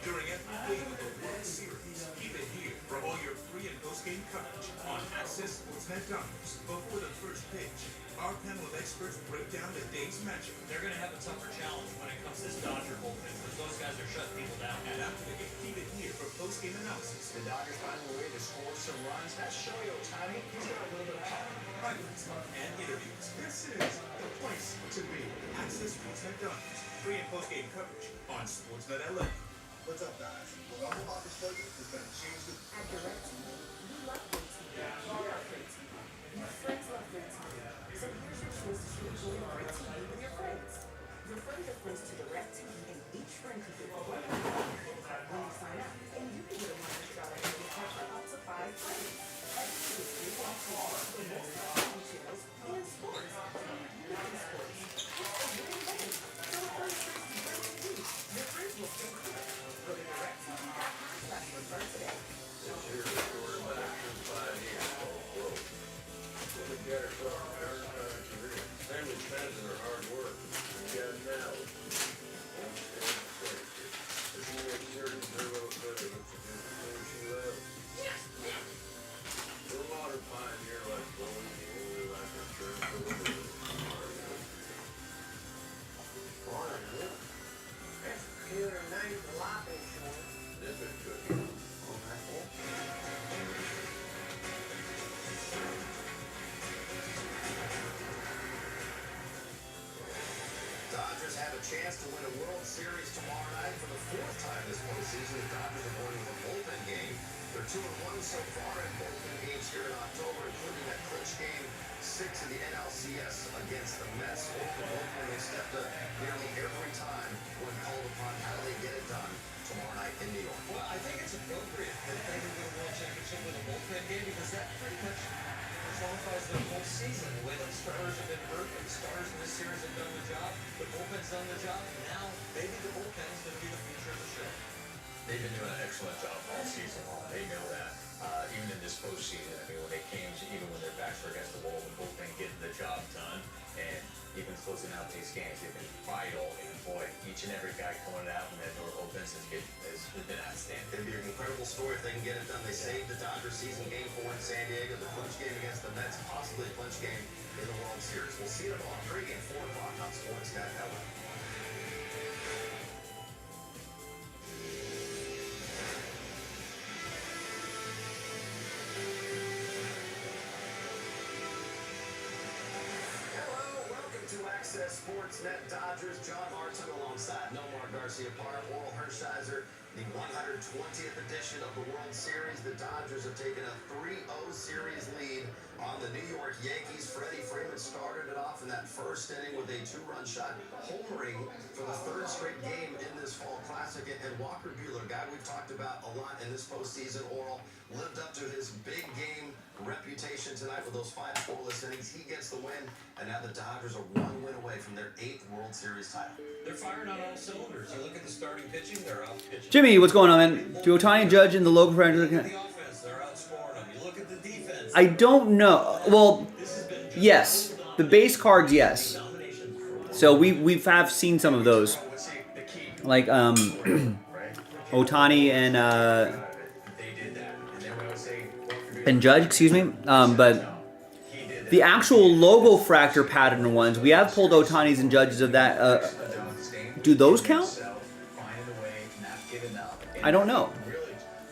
During every game of the World Series, keep it here for all your pre- and post-game coverage on Access Sportsnet Dodgers. Before the first pitch, our panel of experts break down the day's matchup. They're going to have a tougher challenge when it comes to this Dodger bullpen because those guys are shutting people down. And after the game, keep it here for post-game analysis. The Dodgers finding a way to score some runs. That's Shohei Ohtani. He's got a little bit of power. Highlights and interviews. This is the place to be. Access Sportsnet Dodgers. Pre- and post-game coverage on Sportsnet LA. What's up, guys? What I'm about to tell you is going to change the... At DirecTV, we love great TV. You love great TV. Your friends love great TV. So here's your choice to enjoy great TV with your friends. Your friends are friends to DirecTV, and each friend can get $1 credit card when you sign up. And you can get a $100 credit card for up to 5 friends. Everything is free on TV for most TV channels and sports. You love sports. It's a win-win. So if friends choose great TV, your friends will stay here. Go to DirecTV.com/refer today. Dodgers have a chance to win a World Series tomorrow night for the fourth time this postseason. The Dodgers are going with a bullpen game. They're 2-1 so far in bullpen games here in October, including that clinch game 6 of the NLCS against the Mets. Or the bullpen has stepped up nearly every time when called upon. How do they get it done tomorrow night in New York? Well, I think it's appropriate that they can win a World Championship with a bullpen game because that pretty much qualifies their whole season. The way the starters have been hurt, the starters in this series have done the job, the bullpen's done the job, and now maybe the bullpen's going to be the future of the show. They've been doing an excellent job all season long. They know that. Even in this postseason, I mean, when they came, even when their backs were against the wall, the bullpen getting the job done, and even closing out these games, they've been vital. And boy, each and every guy coming out when that door opens has been outstanding. It'd be an incredible story if they can get it done. They saved the Dodgers season game 4 in San Diego, the clinch game against the Mets, possibly a clinch game in the World Series. We'll see it all on pregame 4 o'clock on Sportsnet LA. Sportsnet Dodgers, John Martin alongside Nomar Garciaparra, Oral Hershiser, the 120th edition of the World Series. The Dodgers have taken a 3-0 series lead on the New York Yankees. Freddie Freeman started it off in that first inning with a 2-run shot, homering for the 3rd straight game in this Fall Classic. And Walker Buehler, a guy we've talked about a lot in this postseason, Oral, lived up to his big game reputation tonight with those 5 scoreless innings. He gets the win, and now the Dodgers are 1 win away from their 8th World Series title. They're firing on all cylinders. You look at the starting pitching, they're out pitching. Jimmy, what's going on, man? Do Ohtani and Judge in the local franchise? The offense, they're outscoring them. You look at the defense. I don't know. Well, yes, the base cards, yes. So we've seen some of those, like Ohtani and Judge, excuse me. But the actual logo fractor pattern ones, we have pulled Ohtanis and Judges of that. Do those count? I don't know.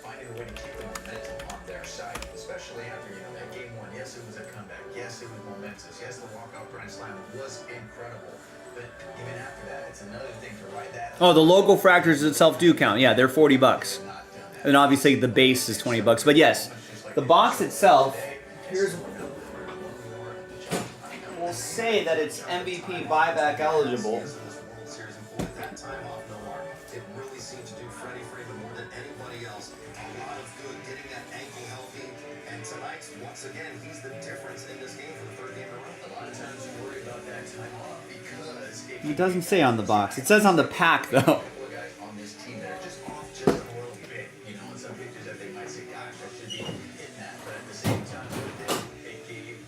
Finding a way to keep the momentum on their side, especially after that game 1. Yes, it was a comeback. Yes, it was momentous. Yes, the walk-off grand slam was incredible. But even after that, it's another thing to write that. Oh, the logo fractors itself do count. Yeah, they're $40, and obviously the base is $20. But yes, the box itself. Here's. We'll say that it's MVP buyback eligible. It really seemed to do Freddie Freeman more than anybody else. A lot of good getting that ankle healthy. And tonight, once again, he's the difference in this game for the 3rd game in a row. A lot of times you worry about that time off because It doesn't say on the box. It says on the pack, though. guys on this team that are just off just a little bit. And some pictures that they might say, gosh, that should be in that. But at the same time, they gave.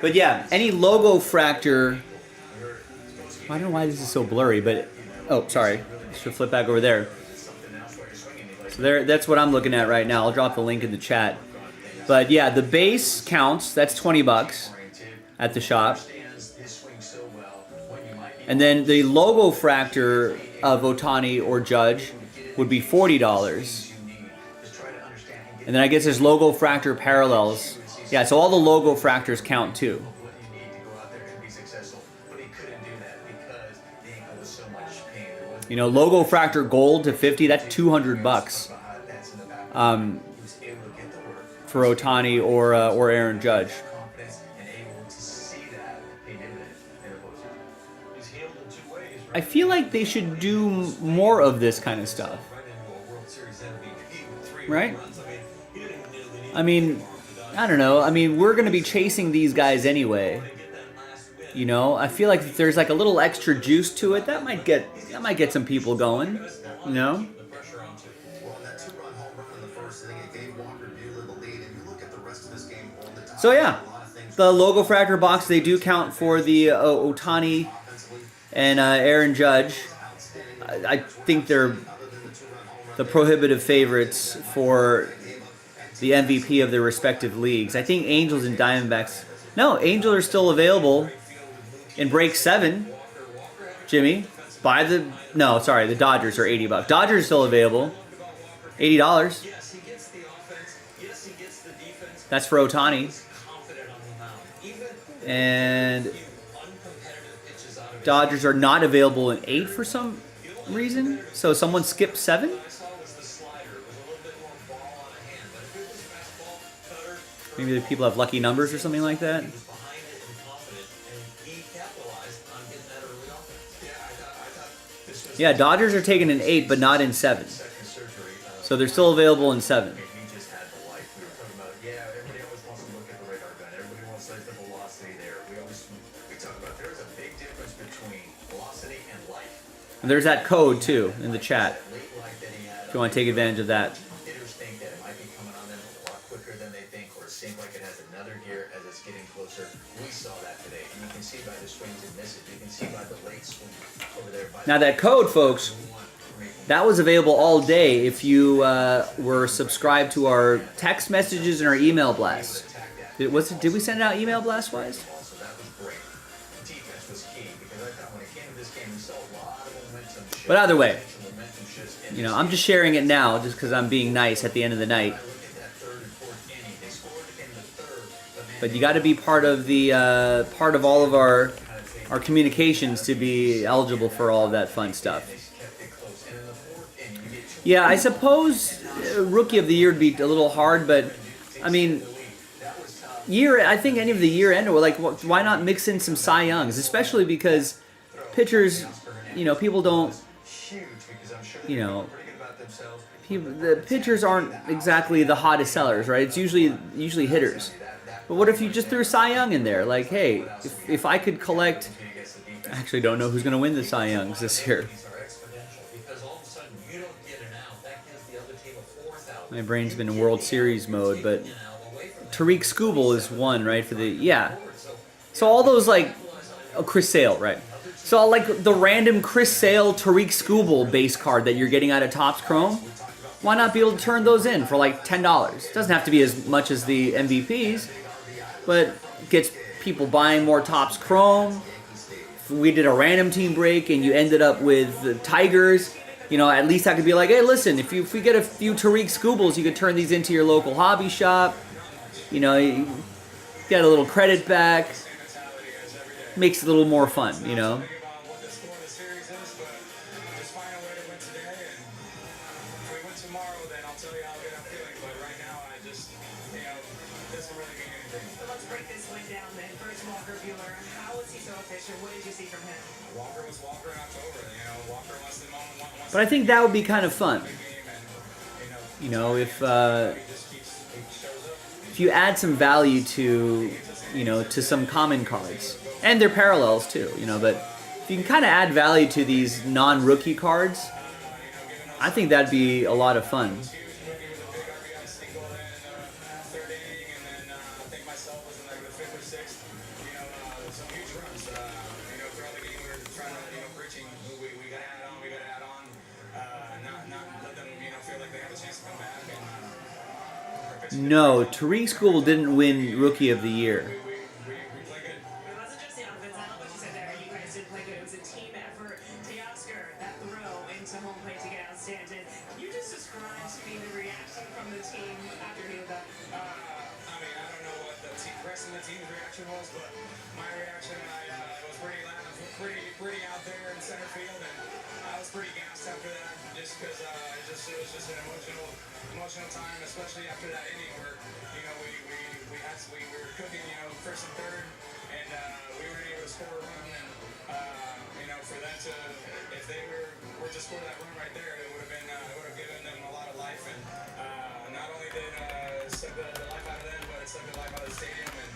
But yeah, any logo fractor. I don't know why this is so blurry, but oh, sorry. Should flip back over there. So that's what I'm looking at right now. I'll drop the link in the chat. But yeah, the base counts. That's $20 at the shop. And then the logo fractor of Ohtani or Judge would be $40. And then I guess there's logo fractor parallels. Yeah, so all the logo fractors count too. Logo fractor gold to 50, that's $200 for Ohtani or Aaron Judge. I feel like they should do more of this kind of stuff. Right? I mean, I don't know. I mean, we're going to be chasing these guys anyway. I feel like if there's like a little extra juice to it, that might get some people going, So yeah, the logo fractor box, they do count for the Ohtani and Aaron Judge. I think they're the prohibitive favorites for the MVP of their respective leagues. I think Angels and Diamondbacks. No, Angels are still available in break 7, Jimmy. Buy the no, sorry, the Dodgers are $80. Dodgers are still available. $80. Yes, he gets the offense. Yes, he gets the defense. That's for Ohtani. Confident on the mound. Even And uncompetitive pitches out of Dodgers are not available in 8 for some reason. So someone skipped 7. Maybe the people have lucky numbers or something like that. Yeah, Dodgers are taking an 8, but not in 7. So they're still available in 7. He just had the life. We were talking about, yeah, everybody always wants to look at the radar gun. Everybody wants to like the velocity there. We talk about there's a big difference between velocity and life. And there's that code too in the chat if you want to take advantage of that. Hitters think that it might be coming on them a lot quicker than they think, or it seems like it has another gear as it's getting closer. We saw that today, and you can see by the swings and misses. You can see by the late swing over there. Now that code, folks, that was available all day if you were subscribed to our text messages and our email blasts. Did we send out email blast wise? So that was great. Defense was key because I thought when it came to this game, we saw a lot of momentum shifts. But either way, you know, I'm just sharing it now just because I'm being nice at the end of the night. But you got to be part of the part of all of our communications to be eligible for all of that fun stuff. Yeah, I suppose Rookie of the Year would be a little hard, but I mean, I think any of the year end, or like, why not mix in some Cy Youngs, especially because pitchers, you know, people don't, you know, the pitchers aren't exactly the hottest sellers, right? It's usually hitters. But what if you just threw Cy Young in there? Like, hey, if I could collect, I actually don't know who's going to win the Cy Youngs this year. My brain's been in World Series mode, but Tariq Skubal is one, right? So all those, like, Chris Sale, right? So all, like, the random Chris Sale, Tariq Skubal base card that you're getting out of Topps Chrome, why not be able to turn those in for like $10? It doesn't have to be as much as the MVPs, but gets people buying more Topps Chrome. If we did a random team break and you ended up with the Tigers, you know, at least I could be like, hey, listen, if we get a few Tariq Skubals, you could turn these into your local hobby shop. You know, you get a little credit back. Makes it a little more fun, you know. But I think that would be kind of fun. You know, if you add some value to, you know, to some common cards. And their parallels too, you know, but if you can kind of add value to these non-rookie cards, I think that'd be a lot of fun. No, Tariq Skubal didn't win Rookie of the Year. Emotional time, especially after that inning where, you know, we were cooking, you know, first and third, and we weren't able to score a run, and you know, for that to, if they were to score that run right there, it would have given them a lot of life, and not only did it suck the life out of them, but it sucked the life out of the stadium, and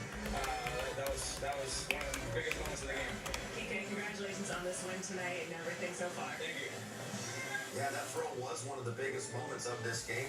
that was one of the biggest moments of the game. PK, congratulations on this win tonight and everything so far. Thank you. Yeah, that throw was one of the biggest moments of this game.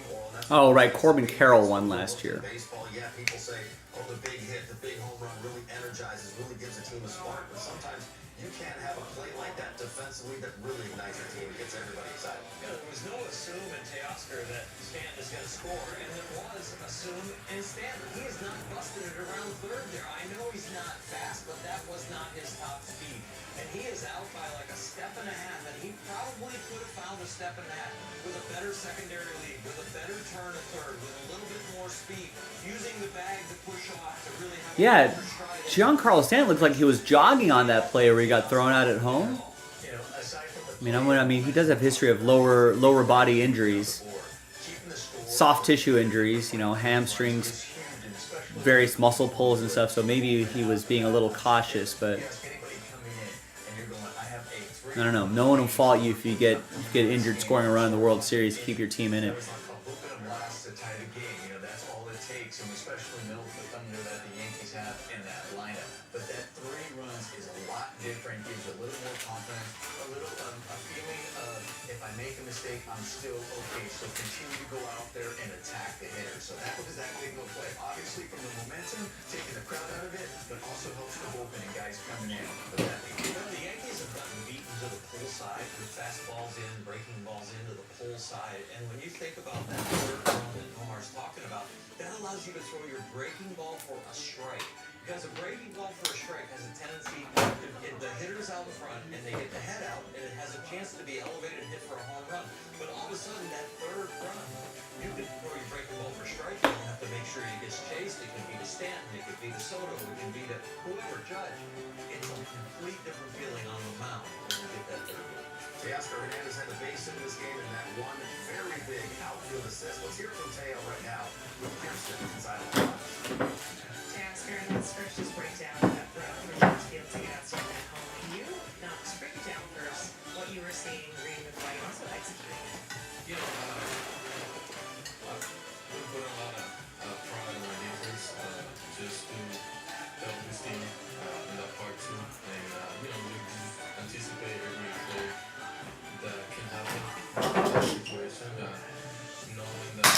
Oh, right. Corbin Carroll won last year. Baseball, yeah, people say, oh, the big hit, the big home run really energizes, really gives a team a spark. But sometimes you can't have a play like that defensively that really ignites a team and gets everybody excited. Yeah, there was no assume in Teoscar that Stanton is going to score, and it was assumed in Stanton. He has not busted it around third there. I know he's not fast, but that was not his top speed. And he is out by like a step and a half, and he probably could have found a step and a half with a better secondary lead, with a better turn to third, with a little bit more speed, using the bag to push off to really have Yeah, Giancarlo Stanton looked like he was jogging on that play where he got thrown out at home. I mean, he does have history of lower body injuries, soft tissue injuries, you know, hamstrings, various muscle pulls and stuff. So maybe he was being a little cautious, but I don't know. No one will fault you if you get injured scoring a run in the World Series. Keep your team in it. But that 3 runs is a lot different, gives you a little more confidence, a feeling of if I make a mistake, I'm still okay. So continue to go out there and attack the hitter. So that was that big of a play. Obviously from the momentum, taking the crowd out of it, but also helps the bullpen and guys coming in. But that, the Yankees have gotten beaten to the pull side with fastballs in, breaking balls into the pull side. And when you think about that third run that Omar's talking about, that allows you to throw your breaking ball for a strike. Because a breaking ball for a strike has a tendency, if the hitter's out in front and they get the head out, and it has a chance to be elevated and hit for a home run. But all of a sudden, that third run, you can throw your breaking ball for a strike. You don't have to make sure he gets chased. It can be to Stanton, it can be to Soto, it can be to whoever, Judge. It's a complete different feeling on the mound when you get that third run. Teoscar Hernandez had the base in this game in that one very big outfield assist. Let's hear from Teo right now with Kirsten inside of the box. Teoscar, let's first just break down that throw from left field to get outside that home. Can you just break it down first, what you were seeing, reading the play, and also executing it? You know, I've been putting a lot of pride in my defense just to help this team in that part too. And, you know, we anticipate every play that can happen in that situation. Knowing that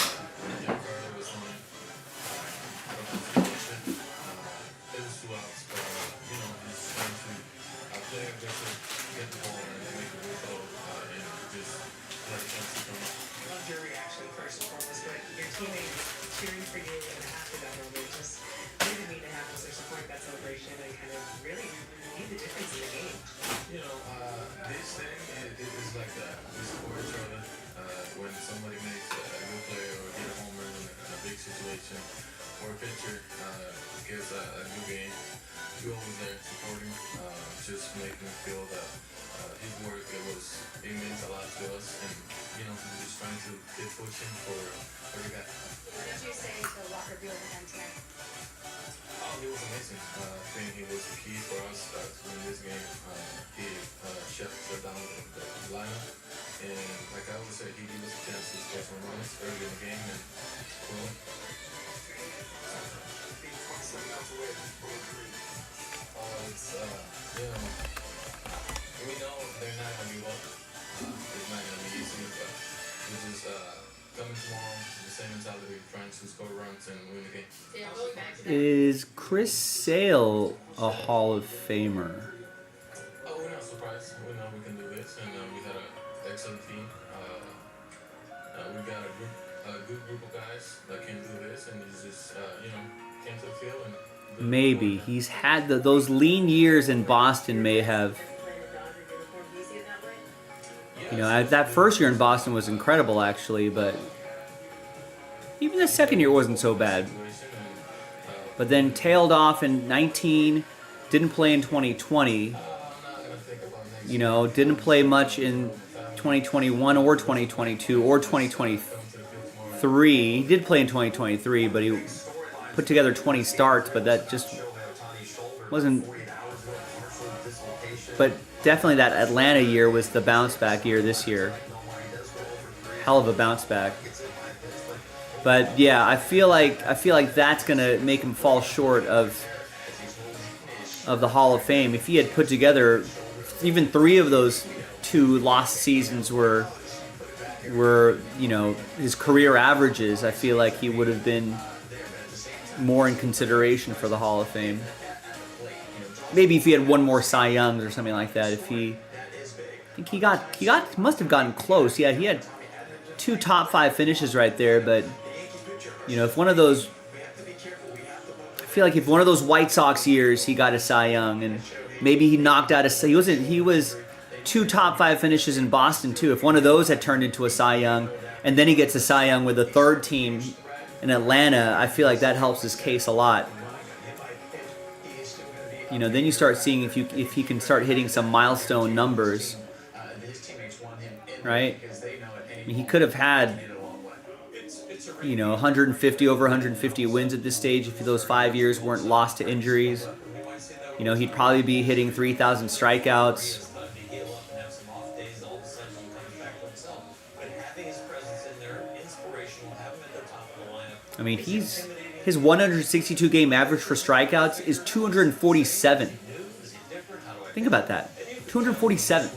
Giancarlo was on situation, it was 2 outs, but, you know, he's trying to play aggressive, get the ball, and make a good throw, and just let the chance to come up. I loved your reaction first and foremost, but your teammates cheering for you and after that moment, just what did it mean to have those support that celebration and kind of really made the difference in the game? You know, this thing is like that. We support each other. When somebody makes a good play or get a home run in a big situation, or a pitcher gives a good game, you're always there supporting, just making him feel that his work, it means a lot to us, and, you know, just trying to keep pushing for every guy. What did you say to Walker Buehler then tonight? Oh, he was amazing. I think he was the key for us to win this game. He shut down the lineup, and like I always say, he gave us a chance to score some runs early in the game, and cool. It's, you know, we know they're not going to give up. It's not going to be easy, but we just coming tomorrow, the same mentality, trying to score runs and win the game. Is Chris Sale a Hall of Famer? Oh, we're not surprised. We know we can do this, and we had an excellent team. We got a good group of guys that can do this, and it's just, you know, came to the field and. Maybe he's had those lean years in Boston may have. You know, that first year in Boston was incredible, actually, but even the second year wasn't so bad. But then tailed off in 19, didn't play in 2020. You know, didn't play much in 2021 or 2022 or 2023. He did play in 2023, but he put together 20 starts, but that just wasn't. But definitely that Atlanta year was the bounce back year this year. Hell of a bounce back. But yeah, I feel like that's gonna make him fall short of the Hall of Fame. If he had put together even 3 of those 2 lost seasons were you know his career averages, I feel like he would have been more in consideration for the Hall of Fame. Maybe if he had 1 more Cy Youngs or something like that. If he, I think he must have gotten close. Yeah, he had 2 top 5 finishes right there, but you know, if one of those, I feel like if one of those White Sox years he got a Cy Young, and maybe he knocked out he was 2 top 5 finishes in Boston too. If one of those had turned into a Cy Young, and then he gets a Cy Young with a 3rd team in Atlanta, I feel like that helps his case a lot. You know, then you start seeing if he can start hitting some milestone numbers, right? I mean, he could have had, you know, 150 over 150 wins at this stage if those 5 years weren't lost to injuries. You know, he'd probably be hitting 3,000 strikeouts. I mean, his 162 game average for strikeouts is 247. Think about that. 247.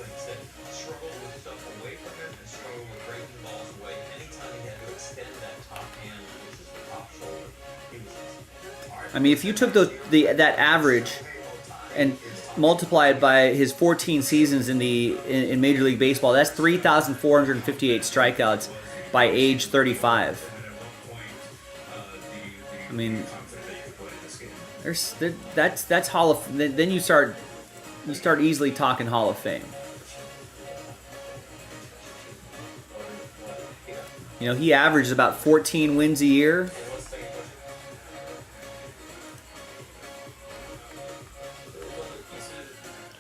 I mean, if you took that average and multiply it by his 14 seasons in Major League Baseball, that's 3,458 strikeouts by age 35. I mean, that's Hall of. Then you start easily talking Hall of Fame. You know, he averages about 14 wins a year.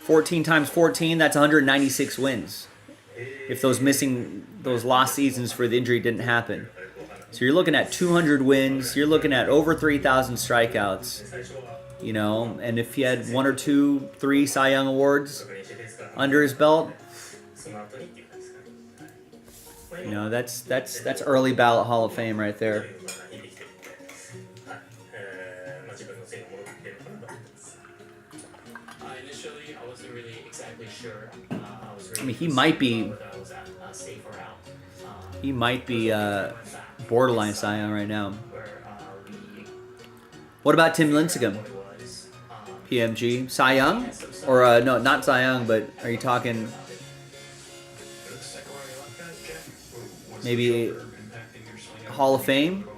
$14 times 14, that's 196 wins. If those lost seasons for the injury didn't happen. So you're looking at 200 wins, you're looking at over 3,000 strikeouts, you know, and if he had 1 or 2, 3 Cy Young awards under his belt, you know, that's early ballot Hall of Fame right there. Initially, I wasn't really exactly sure. I mean, he might be borderline Cy Young right now. What about Tim Lincecum? PMG? Cy Young? Or, no, not Cy Young, but are you talking maybe Hall of Fame?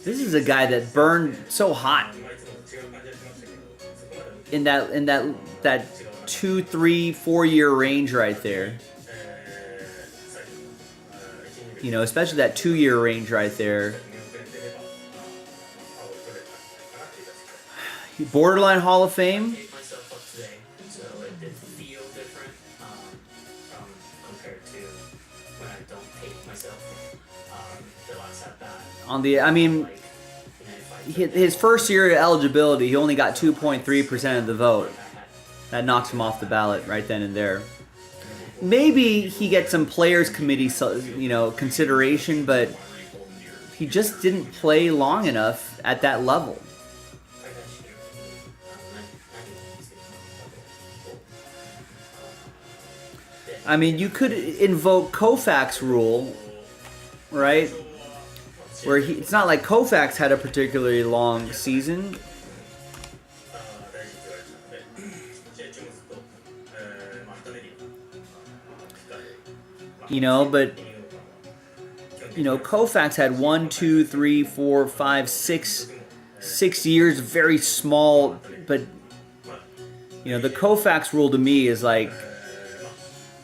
This is a guy that burned so hot in that 2, 3, 4 year range right there. You know, especially that 2 year range right there. Borderline Hall of Fame. I mean, his first year of eligibility, he only got 2.3% of the vote. That knocks him off the ballot right then and there. Maybe he gets some players committee, you know, consideration, but he just didn't play long enough at that level. I mean, you could invoke Koufax rule, right? Where it's not like Koufax had a particularly long season. You know, but you know, Koufax had 1, 2, 3, 4, 5, 6 years, very small, but you know, the Koufax rule to me is like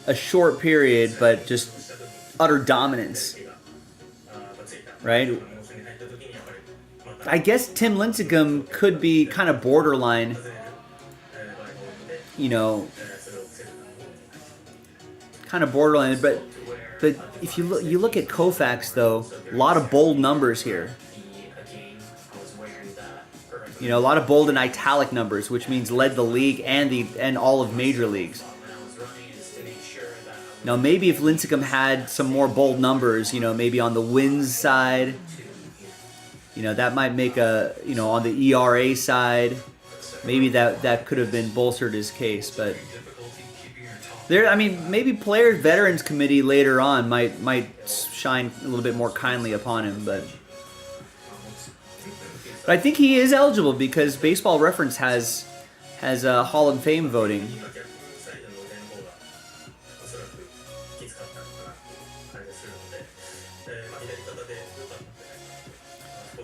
a short period, but just utter dominance. Right? I guess Tim Lincecum could be kind of borderline, you know, kind of borderline, but if you look at Koufax though, a lot of bold numbers here. You know, a lot of bold and italic numbers, which means led the league and all of major leagues. Now, maybe if Lincecum had some more bold numbers, you know, maybe on the wins side, you know, that might make you know, on the ERA side, maybe that could have been bolstered his case. But I mean, maybe Veterans Committee later on might shine a little bit more kindly upon him. But I think he is eligible because Baseball Reference has has Hall of Fame voting.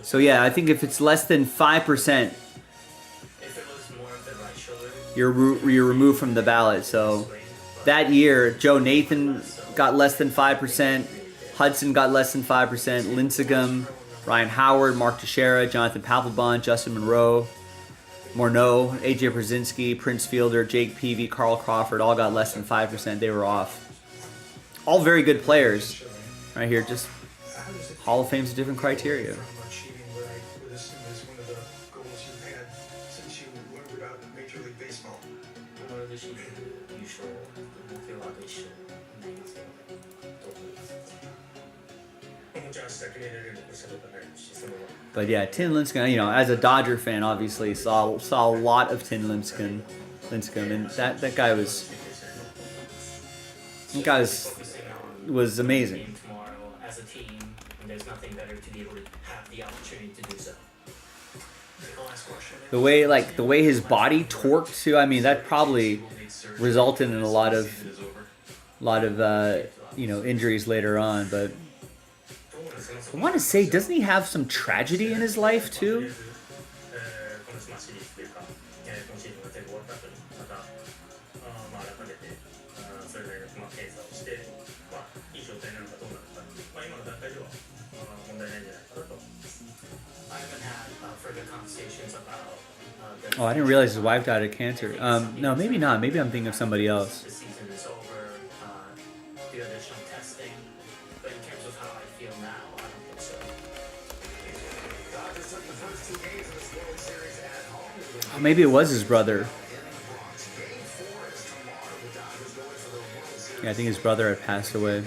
So yeah, I think if it's less than 5%, you're removed from the ballot. So that year, Joe Nathan got less than 5%, Hudson got less than 5%, Lincecum, Ryan Howard, Mark Teixeira, Jonathan Papelbon, Justin Morneau, AJ Brzezinski, Prince Fielder, Jake Peavy, Carl Crawford all got less than 5%. They were off. All very good players right here. Just Hall of Fame's a different criteria. But yeah, Tim Lincecum, you know, as a Dodger fan, obviously saw a lot of Tim Lincecum, and that guy was amazing. As a team, and there's nothing better to be able to have the opportunity to do so. The way his body torqued too. I mean, that probably resulted in a lot of injuries later on. But I want to say, doesn't he have some tragedy in his life too? Oh, I didn't realize his wife died of cancer. No, maybe not. Maybe I'm thinking of somebody else. The season is over. Do additional testing. But in terms of how I feel now, I don't think so. Dodgers took the first 2 games of this World Series at home. Oh, maybe it was his brother. Yeah, I think his brother had passed away.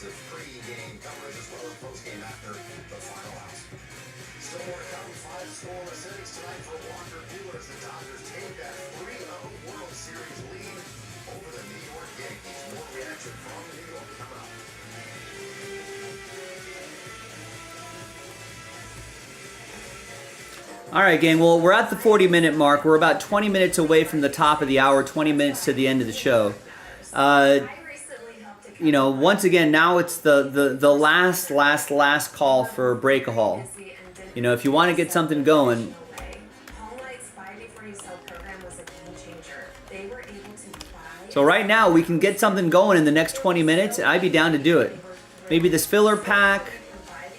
Pre-game coverage as well as post-game after the final out. Still more to come. 5 scoreless innings tonight for Walker Buehler as the Dodgers take that 3-0 World Series lead over the New York Yankees. More reaction from New York coming up. All right, gang. Well, we're at the 40-minute mark. We're about 20 minutes away from the top of the hour, 20 minutes to the end of the show. You know, once again, now it's the last call for Breakahol. You know, if you want to get something going. So right now, we can get something going in the next 20 minutes, and I'd be down to do it. Maybe this filler pack,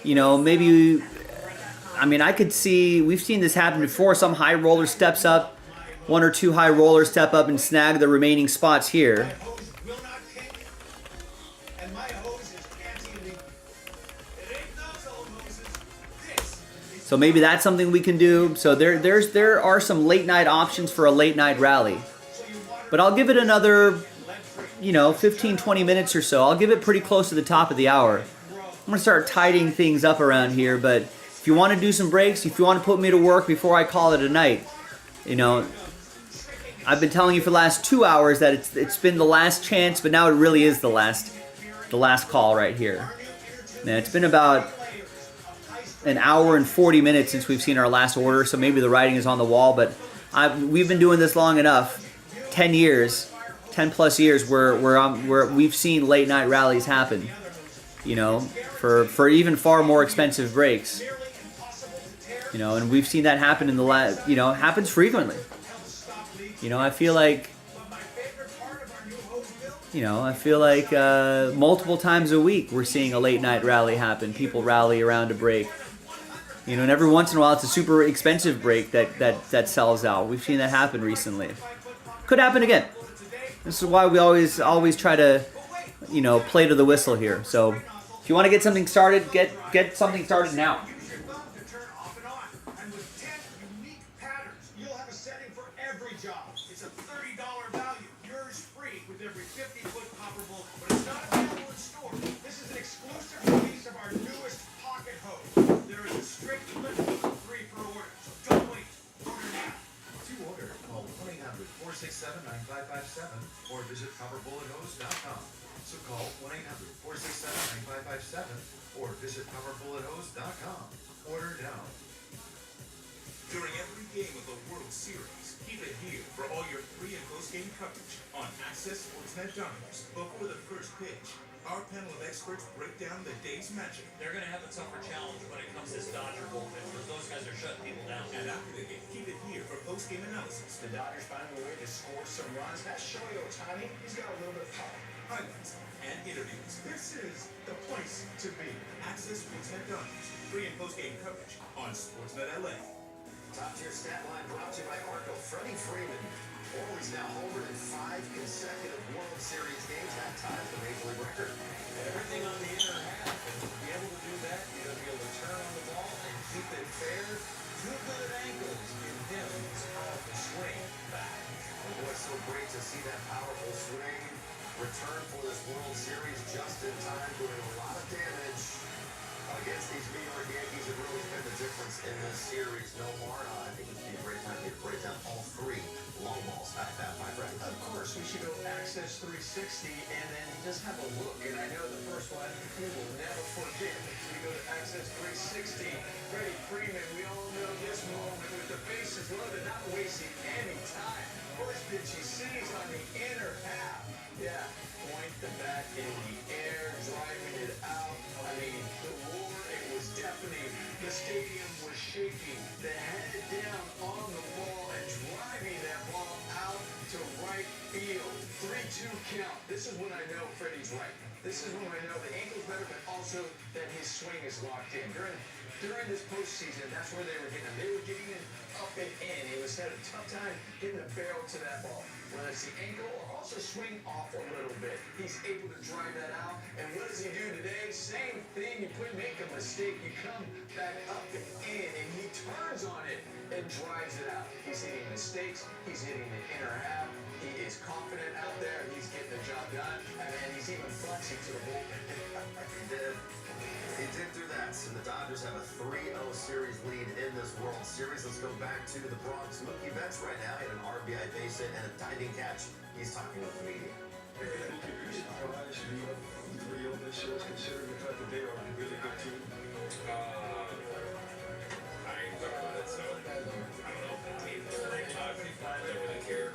you know, maybe, I mean, I could see, we've seen this happen before. Some high roller steps up, 1 or 2 high rollers step up and snag the remaining spots here. So maybe that's something we can do. So there are some late night options for a late night rally. But I'll give it another, you know, 15, 20 minutes or so. I'll give it pretty close to the top of the hour. I'm going to start tidying things up around here. But if you want to do some breaks, if you want to put me to work before I call it a night, you know, I've been telling you for the last 2 hours that it's been the last chance, but now it really is the last call right here. Man, it's been about an hour and 40 minutes since we've seen our last order, so maybe the writing is on the wall, but we've been doing this long enough, 10 years, 10 plus years, where we've seen late night rallies happen, you know, for even far more expensive breaks, you know, and we've seen that happen in the last, you know, it happens frequently. You know, I feel like multiple times a week we're seeing a late night rally happen. People rally around a break. You know, and every once in a while it's a super expensive break that sells out. We've seen that happen recently. Could happen again. This is why we always try to, you know, play to the whistle here. So if you want to get something started, get something started now. Or visit CopperBulletHose.com. So call 1-800 1-800-467-9557 or visit powerbullethose.com. Order now. During every game of the World Series, keep it here for all your pre- and post-game coverage on Access Sportsnet Dinos before the first pitch. Our panel of experts break down the day's matchup. They're going to have a tougher challenge when it comes to this Dodger bullpen because those guys are shutting people down. And after the game, keep it here for post-game analysis. The Dodgers finding a way to score some runs. That's Shohei Ohtani. He's got a little bit of power. Highlights and interviews. This is the place to be. Access Sportsnet Dinos. Pre- and post-game coverage on Sportsnet LA. Top tier stat line brought to you by Arco. Freddie Freeman. He's now homered in 5 consecutive World Series games. That ties the Major League record. Everything on the inner half, and to be able to do that, you got to be able to turn on the ball and keep it fair. 2 good angles in him. His powerful swing back. Oh boy, it's so great to see that powerful swing return for this World Series just in time, doing a lot of damage against these New York Yankees. Have really been the difference in this series. No more. I think it's be a great time to break down all 3 long balls at that, my friend. Of course, we should go Access 360 and then just have a look. And I know the first one we will never forget. So we go to Access 360. Freddie Freeman, we all know this moment with the bases loaded, not wasting any time. First pitch he sees on the inner half. Yeah, point the bat in the air, driving it out. I mean, the roar, it was deafening. The stadium was shaking. The head down on the ball and driving that ball out to right field. 3-2 count. This is when I know Freddie's right. This is when I know the ankle's better, but also that his swing is locked in. During this postseason, that's where they were getting him. They were getting him up and in. He was had a tough time getting the barrel to that ball. Whether it's the ankle or also swing off a little bit. He's able to drive that out. And what does he do today? Same thing. You make a mistake. You come back up and in, and he turns on it and drives it out. He's hitting mistakes. He's hitting the inner half. He is confident out there. He's getting the job done. And then he's even flexing to the bullpen. He did do that, and the Dodgers have a 3-0 series lead in this World Series. Let's go back to the Bronx. Mookie Betts right now had an RBI base hit and a diving catch. He's talking with the media. You should be up 3-0 this series, considering the fact that they are a really good team. I ain't talking about that, so I don't know. I mean, I don't really care.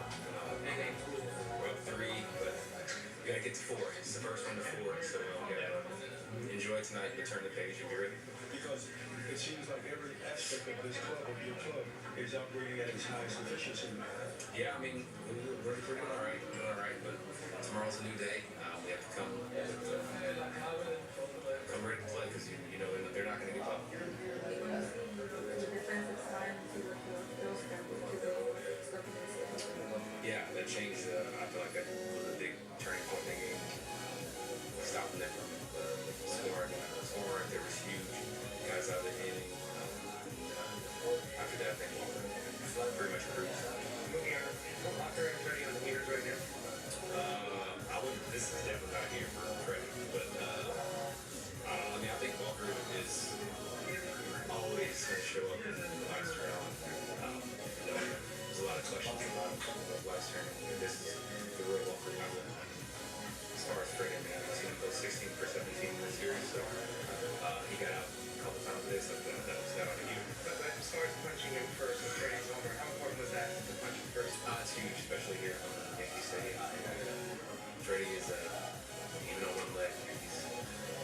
We're up 3, but we gotta get to 4. It's the first one to 4, so we gotta enjoy tonight and turn the page and be ready. Because it seems like every aspect of this club, of your club, is operating at its highest efficiency. Yeah, I mean, we're doing all right. We're doing all right, but tomorrow's a new day. We have to come ready to play because you know they're not going to give up. Yeah, that changed. I feel like that was a big turning point in the game. Stopping them from scoring right there was huge. Guys out of the inning. After that, they pretty much cruised. Walker and Freddie on the meters right now. I wouldn't. This is definitely not here for Freddie, but I mean, I think Walker is always going to show up when the lights turn on. There's a lot of questions about the lights turning. This is the real Walker power. As far as Freddie, I mean, I've seen him go 16 for 17 in the series, so he got out a couple times today, so that was not on the unit. But as far as punching him first with Freddie's over, how important was that to punch him first? It's huge, especially here on Yankee Stadium. Freddie is, even on one leg, he's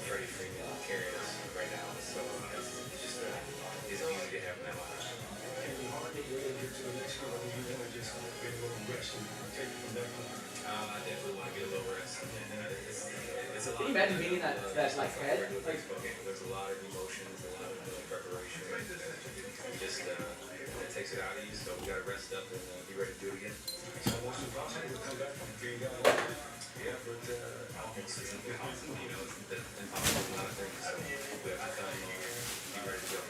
Freddie Freeman carrying us right now, so it's just it's easy to have in that line. And you hardly really get to the next level. You want to just get a little rest and take it from that point. I definitely want to get a little rest. It's a lot. Can you imagine being in that like head? Like, there's a lot of emotions, a lot of preparation. Just it takes it out of you, so we gotta rest up and be ready to do it again. So most impossible to come back from being out. Yeah, but almost it's impossible. You know, it's impossible is not a thing. So we have to come be ready to go.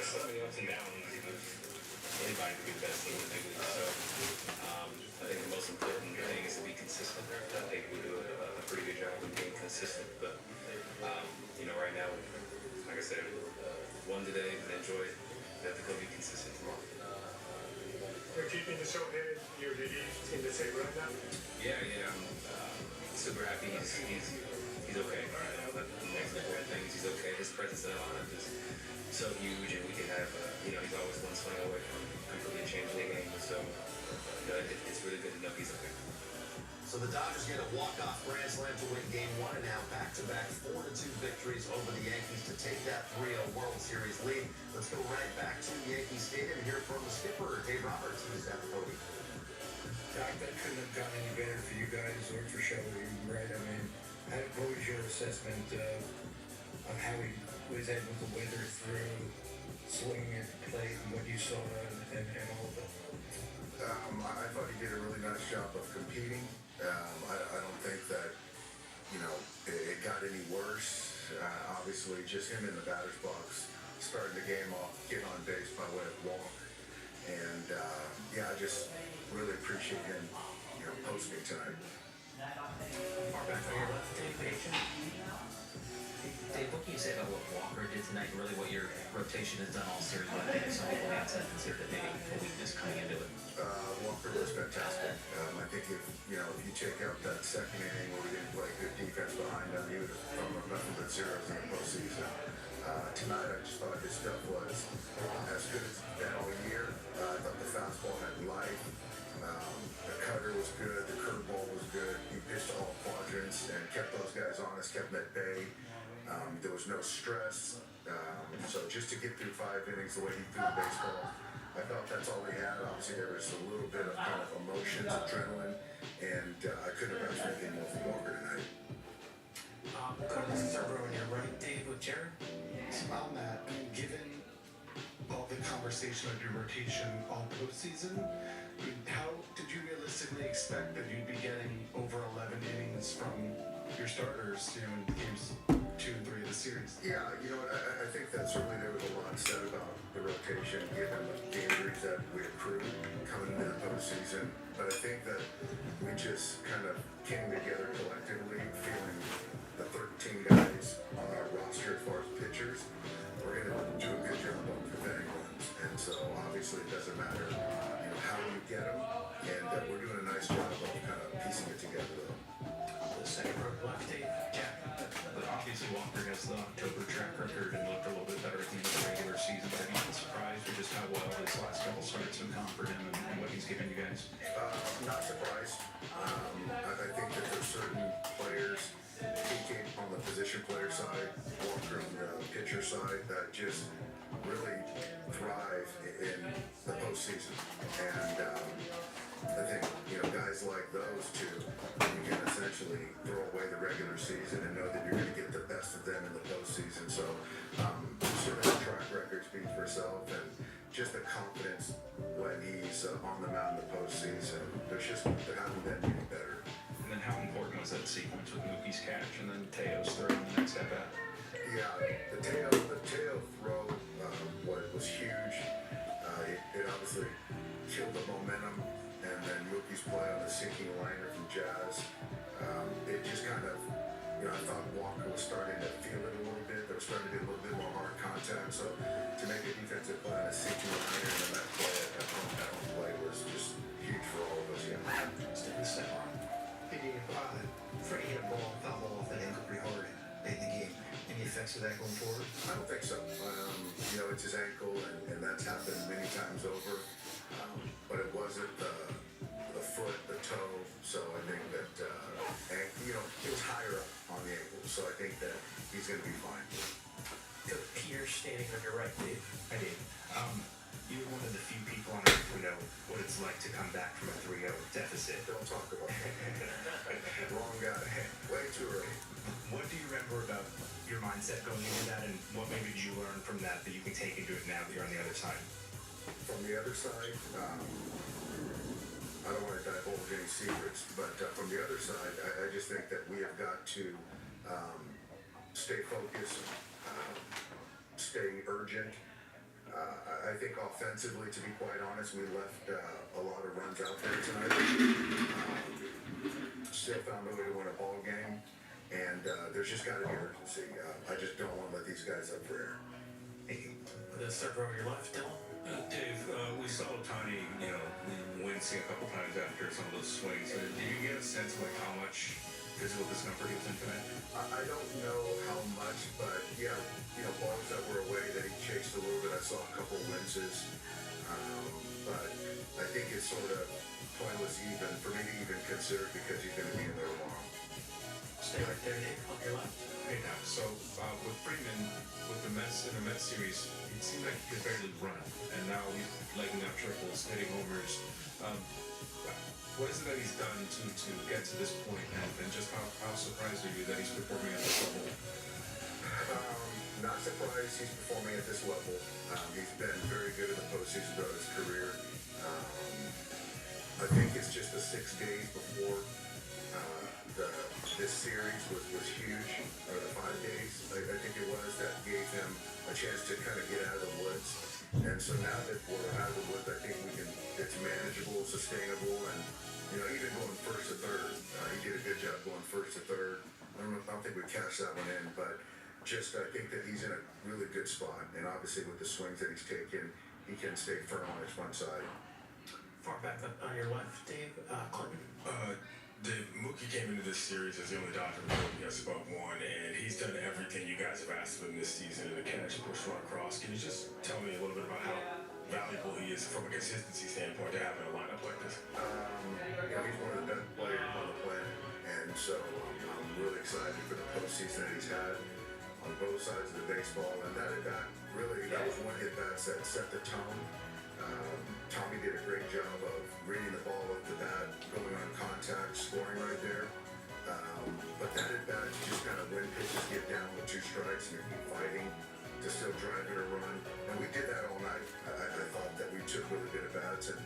So many ups and downs. Anybody could be the best team in the big league. So I think the most important thing is to be consistent. I think we do a pretty good job of being consistent. But you know, right now, like I said, won today, but enjoy it. You have to go be consistent tomorrow. You're keeping the show head. Did you seem to say right now? Yeah, I'm super happy he's okay. That's the most important thing is he's okay. His presence in the lineup is so huge, and we can have, he's always one swing away from completely changing the game. So, it's really good to know he's okay. So the Dodgers get a walk-off grand slam to win Game 1, and now back-to-back 4-2 victories over the Yankees to take that 3-0 World Series lead. Let's go right back to Yankee Stadium and hear from the skipper, Dave Roberts, who's at the podium. Doc, that couldn't have gone any better for you guys or for Shelby, right? I mean, what was your assessment of how he was able to weather through swinging at the plate and what you saw and all of it? I thought he did a really nice job of competing. I don't think that, it got any worse. Obviously, just him in the batter's box, starting the game off, getting on base by way of walk. And, I just really appreciate him, posting tonight. Far back on your left, Dave Page. Dave, what can you say about what Walker did tonight, and really what your rotation has done all series? But I think some people have said that maybe a weakness coming into it. Walker was fantastic. I think if you take out that second inning where we didn't play good defense behind him, he would have thrown up nothing but zeros in the postseason. Tonight, I just thought his stuff was as good as it's been all year. I thought the fastball had life. The cutter was good. The curveball was good. He pitched all quadrants and kept those guys honest, kept them at bay. There was no stress. So just to get through 5 innings the way he threw the baseball, I felt that's all he had. Obviously, there was a little bit of kind of emotions, adrenaline, and I couldn't have asked for anything more from Walker tonight. This is our row here, right, Dave, with Jared? On that, given all the conversation on your rotation all postseason, how did you realistically expect that you'd be getting over 11 innings from your starters, in games 2 and 3 of the series? Yeah, I think that certainly there was a lot said about the rotation, given the injuries that we accrued coming into the postseason. But I think that we just kind of came together collectively, feeling the 13 guys on our roster as far as pitchers, we're going to do a good job of preventing runs. And so obviously it doesn't matter, how you get them, and we're doing a nice job of kind of piecing it together though. The second row left, Dave. Jack. But obviously Walker has the October track record and looked a little bit better at the end of the regular season. Have you been surprised with just how well his last couple starts have gone for him and what he's given you guys? Not surprised. I think that there's certain players, PK on the position player side, Walker on the pitcher side, that just really thrive in the postseason. And I think, guys like those two, you can essentially throw away the regular season and know that you're going to get the best of them in the postseason. So certainly the track record speaks for itself, and just the confidence when he's on the mound in the postseason. There hasn't been any better. And then how important was that sequence with Mookie's catch and then Teo's throw in the next at bat? Yeah, the Teo throw was huge. It obviously killed the momentum, and then Mookie's play on the sinking liner from Jazz. It just kind of, I thought Walker was starting to feel it a little bit. There was starting to be a little bit more hard contact. So to make a defensive play on a sinking liner and then that play at home play was just huge for all of us. Yeah. Step on. Freddie hit a ball, foul ball off that ankle pretty hard late in the game. Any effects of that going forward? I don't think so. It's his ankle, and that's happened many times over. But it wasn't the foot, the toe. So I think that, it was higher up on the ankle. So I think that he's going to be fine. Peter standing on your right, Dave. Hi, Dave. You're one of the few people on earth who know what it's like to come back from a 3-0 deficit. Don't talk about that. Wrong guy. Way too early. What do you remember about your mindset going into that, and what maybe did you learn from that you can take into it now that you're on the other side? From the other side, I don't want to divulge any secrets, but from the other side, I just think that we have got to stay focused, stay urgent. I think offensively, to be quite honest, we left a lot of runs out there tonight. Still found a way to win a ball game, and there's just got to be urgency. I just don't want to let these guys up for air. Let's start over your left, Dylan. Dave, we saw Tony, wincing a couple times after some of those swings. Did you get a sense of like how much physical discomfort he was in tonight? I don't know how much, but yeah, balls that were away that he chased a little bit. I saw a couple winces, but I think it's sort of pointless even for me to even consider because he's going to be in there tomorrow. Stay right there, Dave, on your left. Hey now, so with Freeman, with the Mets in the Mets series, it seemed like he could barely run, and now he's legging up triples, hitting homers. What is it that he's done to get to this point, and just how surprised are you that he's performing at this level? Not surprised he's performing at this level. He's been very good in the postseason throughout his career. I think it's just the 6 days before this series was huge, or the 5 days, I think it was, that gave him a chance to kind of get out of the woods. And so now that we're out of the woods, I think it's manageable, sustainable, and even going first to third, he did a good job going first to third. I don't think we cashed that one in, but just I think that he's in a really good spot, and obviously with the swings that he's taken, he can stay firm on his one side. Far back up on your left, Dave, Clinton. Dave, Mookie came into this series as the only Dodger player who has about one, and he's done everything you guys have asked of him this season in the catch, push, run across. Can you just tell me a little bit about how valuable he is from a consistency standpoint to have in a lineup like this? He's one of the best players on the planet, and so I'm really excited for the postseason that he's had on both sides of the baseball. And that was one hit bat that set the tone. Tommy did a great job of reading the ball off the bat, going on contact, scoring right there. But that at bat, just kind of when pitches get down with 2 strikes and you keep fighting to still drive it or run. And we did that all night. I thought that we took really good at bats, and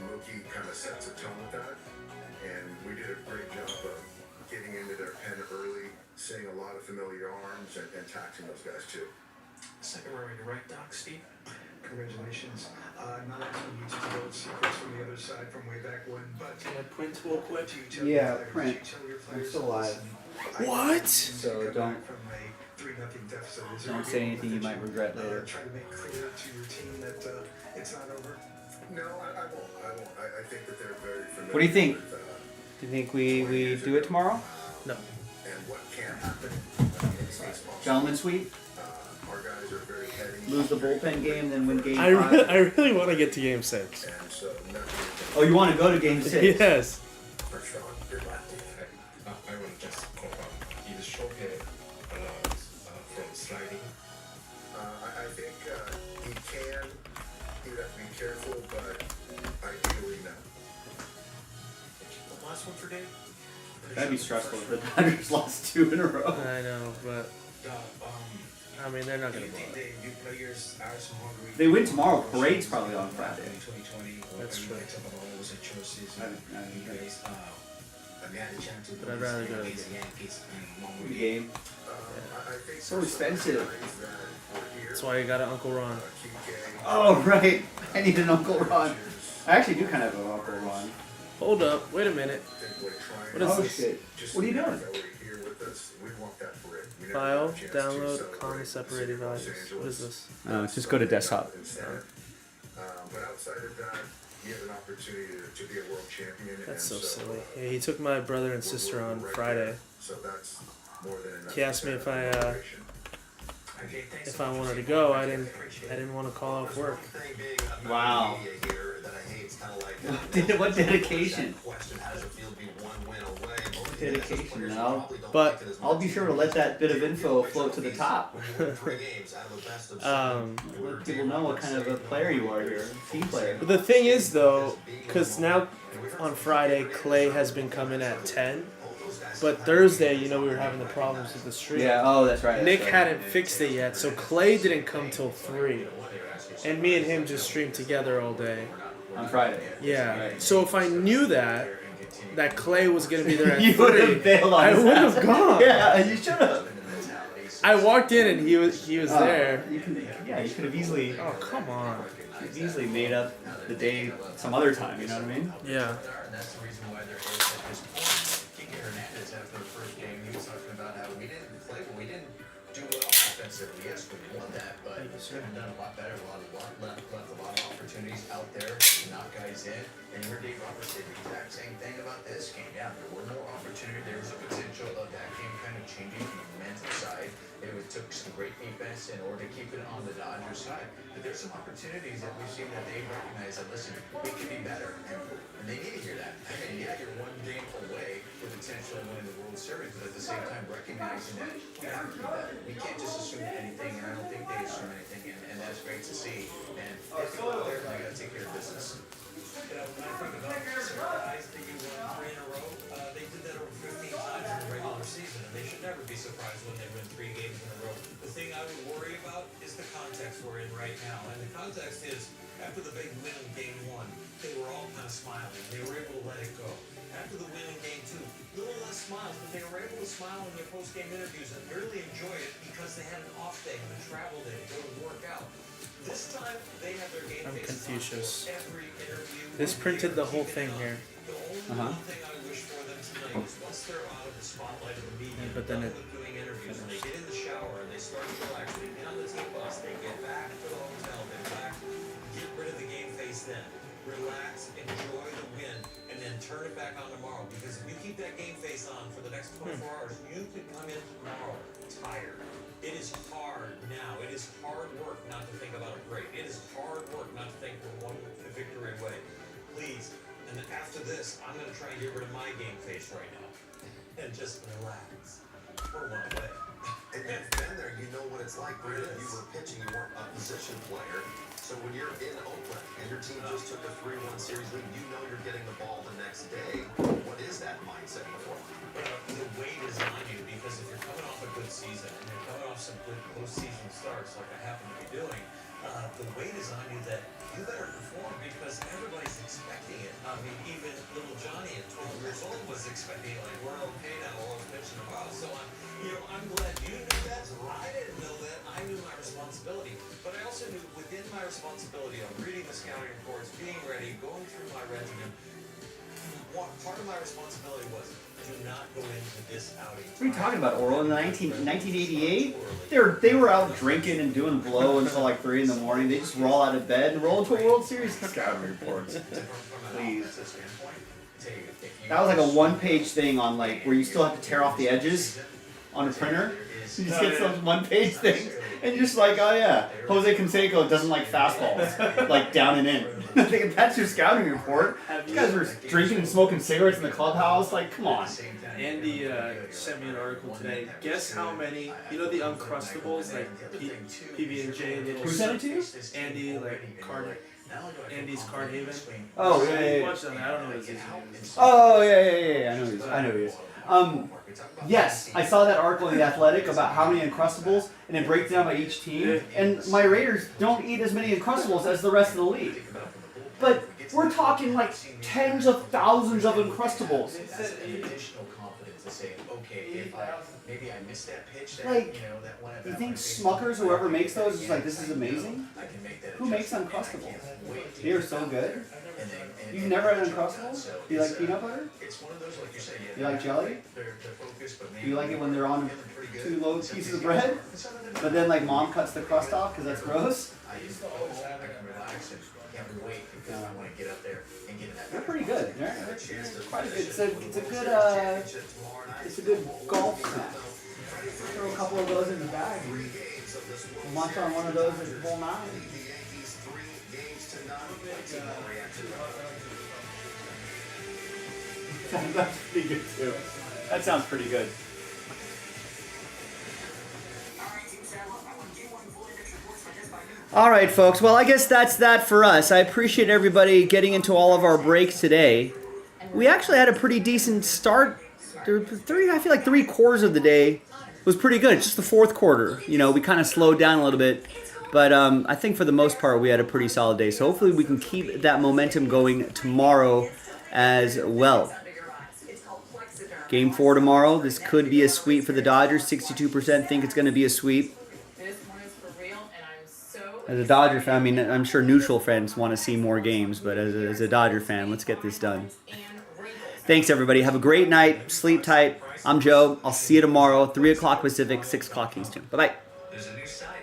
Mookie kind of sets a tone with that. And we did a great job of getting into their pen early, seeing a lot of familiar arms, and taxing those guys too. Second row on your right, Doc, Steve. Congratulations. Not asking you to divulge secrets from the other side from way back when, but print real quick. Yeah, print. I'm still alive. What? So don't say anything you might regret later. Try to make clear to your team that it's not over. No, I won't. I think that they're very familiar. What do you think? With, Do you think we do it tomorrow? No. And what can happen. Gentlemen sweep? Our guys are very heady. Lose the bullpen game, then win game 5? I really want to get to game 6. And so Oh, you want to go to game 6? Yes. For sure. Good luck. I want to just confirm. He's short hit from sliding. I think he can. He would have to be careful, but ideally no. The last one for Dave. That'd be stressful if the Dodgers lost 2 in a row. I know, but I mean they're not gonna blow it. They win tomorrow. Parade's probably on Friday. That's true. But I'd rather go to the game. Game. So expensive. That's why you got an Uncle Ron. Oh right, I need an Uncle Ron. I actually do kind of have an Uncle Ron. Hold up, wait a minute. What is this? Shit. What are you doing? File, download, comma separated values. What is this? No, just go to desktop. But outside of that, you have an opportunity to be a world champion. That's so silly. Yeah, he took my brother and sister on Friday. So that's more than enough. He asked me if I wanted to go. I didn't want to call off work. Wow. What dedication? Dedication, no. But I'll be sure to let that bit of info float to the top. Let people know what kind of a player you are here, team player. But the thing is, though, because now on Friday Clay has been coming at 10, but Thursday, we were having the problems with the stream. Yeah. Oh, that's right. Nick hadn't fixed it yet, so Clay didn't come till 3, and me and him just streamed together all day. On Friday. Yeah. Right. So if I knew that Clay was gonna be there at 3, you would have bailed on I would have gone. Yeah, you should have. I walked in and he was there. You could have easily. Oh, come on. You've easily made up the day some other time. You know what I mean? Yeah. That's the reason why they're at this point. Kike Hernandez after the first game, he was talking about how we didn't play, we didn't do well. defensively. Yes, we won that, but Thank you, sir. we've done a lot better. Left a lot of opportunities out there to knock guys in. And you heard Dave Roberts say the exact same thing about this game. Yeah, there were more opportunities. There was a potential of that game kind of changing from the mental side. It took some great defense in order to keep it on the Dodgers side. But there's some opportunities that we've seen that they recognize that, listen, we can be better. And they need to hear that. I mean, yeah, you're one game away with potentially winning the World Series, but at the same time recognizing that we have to be better. We can't just assume anything, and I don't think they assume anything, and that's great to see. And if you go out there, you got to take care of business. You know, when I think about some guys that you won 3 in a row, they did that over 15 times in the regular season, and they should never be surprised when they win 3 games in a row. The thing I would worry about is the context we're in right now, and the context is after the big win in Game 1, they were all kind of smiling. They were able to let it go. After the win in Game 2, a little less smiles, but they were able to smile in their post-game interviews and really enjoy it because they had an off day and a travel day to go to work out. This time, they have their game faces on for every interview. This printed the whole thing here. The only thing I wish for them tonight is once they're out of the spotlight of the media, but then with doing interviews, and they get in the shower and they start to relax, they get on the team bus, they get back to the hotel, they get rid of the game face then. Relax, enjoy the win, and then turn it back on tomorrow. Because if you keep that game face on for the next 24 hours, you could come in tomorrow tired. It is hard now. It is hard work not to think about a break. It is hard work not to think we're one victory away. Please, and after this, I'm going to try and get rid of my game face right now. And just relax. We're one away. And you've been there, you know what it's like. Brandon, you were pitching, you weren't a position player. So when you're in Oakland and your team just took a 3-1 series lead, you know you're getting the ball the next day. What is that mindset before? The weight is on you because if you're coming off a good season and you're coming off some good postseason starts like I happen to be doing, the weight is on you that you better perform because everybody's expecting it. I mean, even little Johnny at 12 years old was expecting it. Like, we're okay now, all those pitching the ball. So I'm glad you knew that. I didn't know that. I knew my responsibility. But I also knew within my responsibility of reading the scouting reports, being ready, going through my regimen, part of my responsibility was do not go into this outing. What are you talking about, Oral? In 1988? They were out drinking and doing blow until like 3 in the morning. They just roll out of bed and roll into a World Series scouting reports. Please. That was like a 1-page thing on like where you still have to tear off the edges on a printer. You just get those 1-page things, and you're just like, oh yeah, Jose Canseco doesn't like fastballs, like down and in. That's your scouting report. You guys were drinking and smoking cigarettes in the clubhouse. Like, come on. Andy sent me an article today. Guess how many? You know the Uncrustables, like PB&J. Who sent it to you? Andy, like Andy's Card Haven. Oh yeah. Watch that. I don't know what his name is. Oh yeah. I know who he is. Yes, I saw that article in The Athletic about how many Uncrustables, and it breaks down by each team. And my Raiders don't eat as many Uncrustables as the rest of the league. But we're talking like tens of thousands of Uncrustables. That's an additional confidence to say, okay, if maybe I missed that pitch, Like, you think Smuckers, whoever makes those, is like, this is amazing? Who makes Uncrustables? They are so good. You've never had Uncrustables? Do you like peanut butter? Do you like jelly? Do you like it when they're on 2 low pieces of bread? But then like mom cuts the crust off because that's gross? They're pretty good. They're quite good. It's a good golf snack. Throw a couple of those in the bag. Munch on one of those at the whole night. That's pretty good too. That sounds pretty good. All right, folks. Well, I guess that's that for us. I appreciate everybody getting into all of our breaks today. We actually had a pretty decent start. I feel like 3 quarters of the day was pretty good. It's just the 4th quarter. You know, we kind of slowed down a little bit. But I think for the most part, we had a pretty solid day. So hopefully we can keep that momentum going tomorrow as well. Game 4 tomorrow. This could be a sweep for the Dodgers. 62% think it's going to be a sweep. As a Dodger fan, I mean, I'm sure neutral fans want to see more games, but as a Dodger fan, let's get this done. Thanks, everybody. Have a great night. Sleep tight. I'm Joe. I'll see you tomorrow, 3 o'clock Pacific, 6 o'clock Eastern. Bye-bye. There's a new site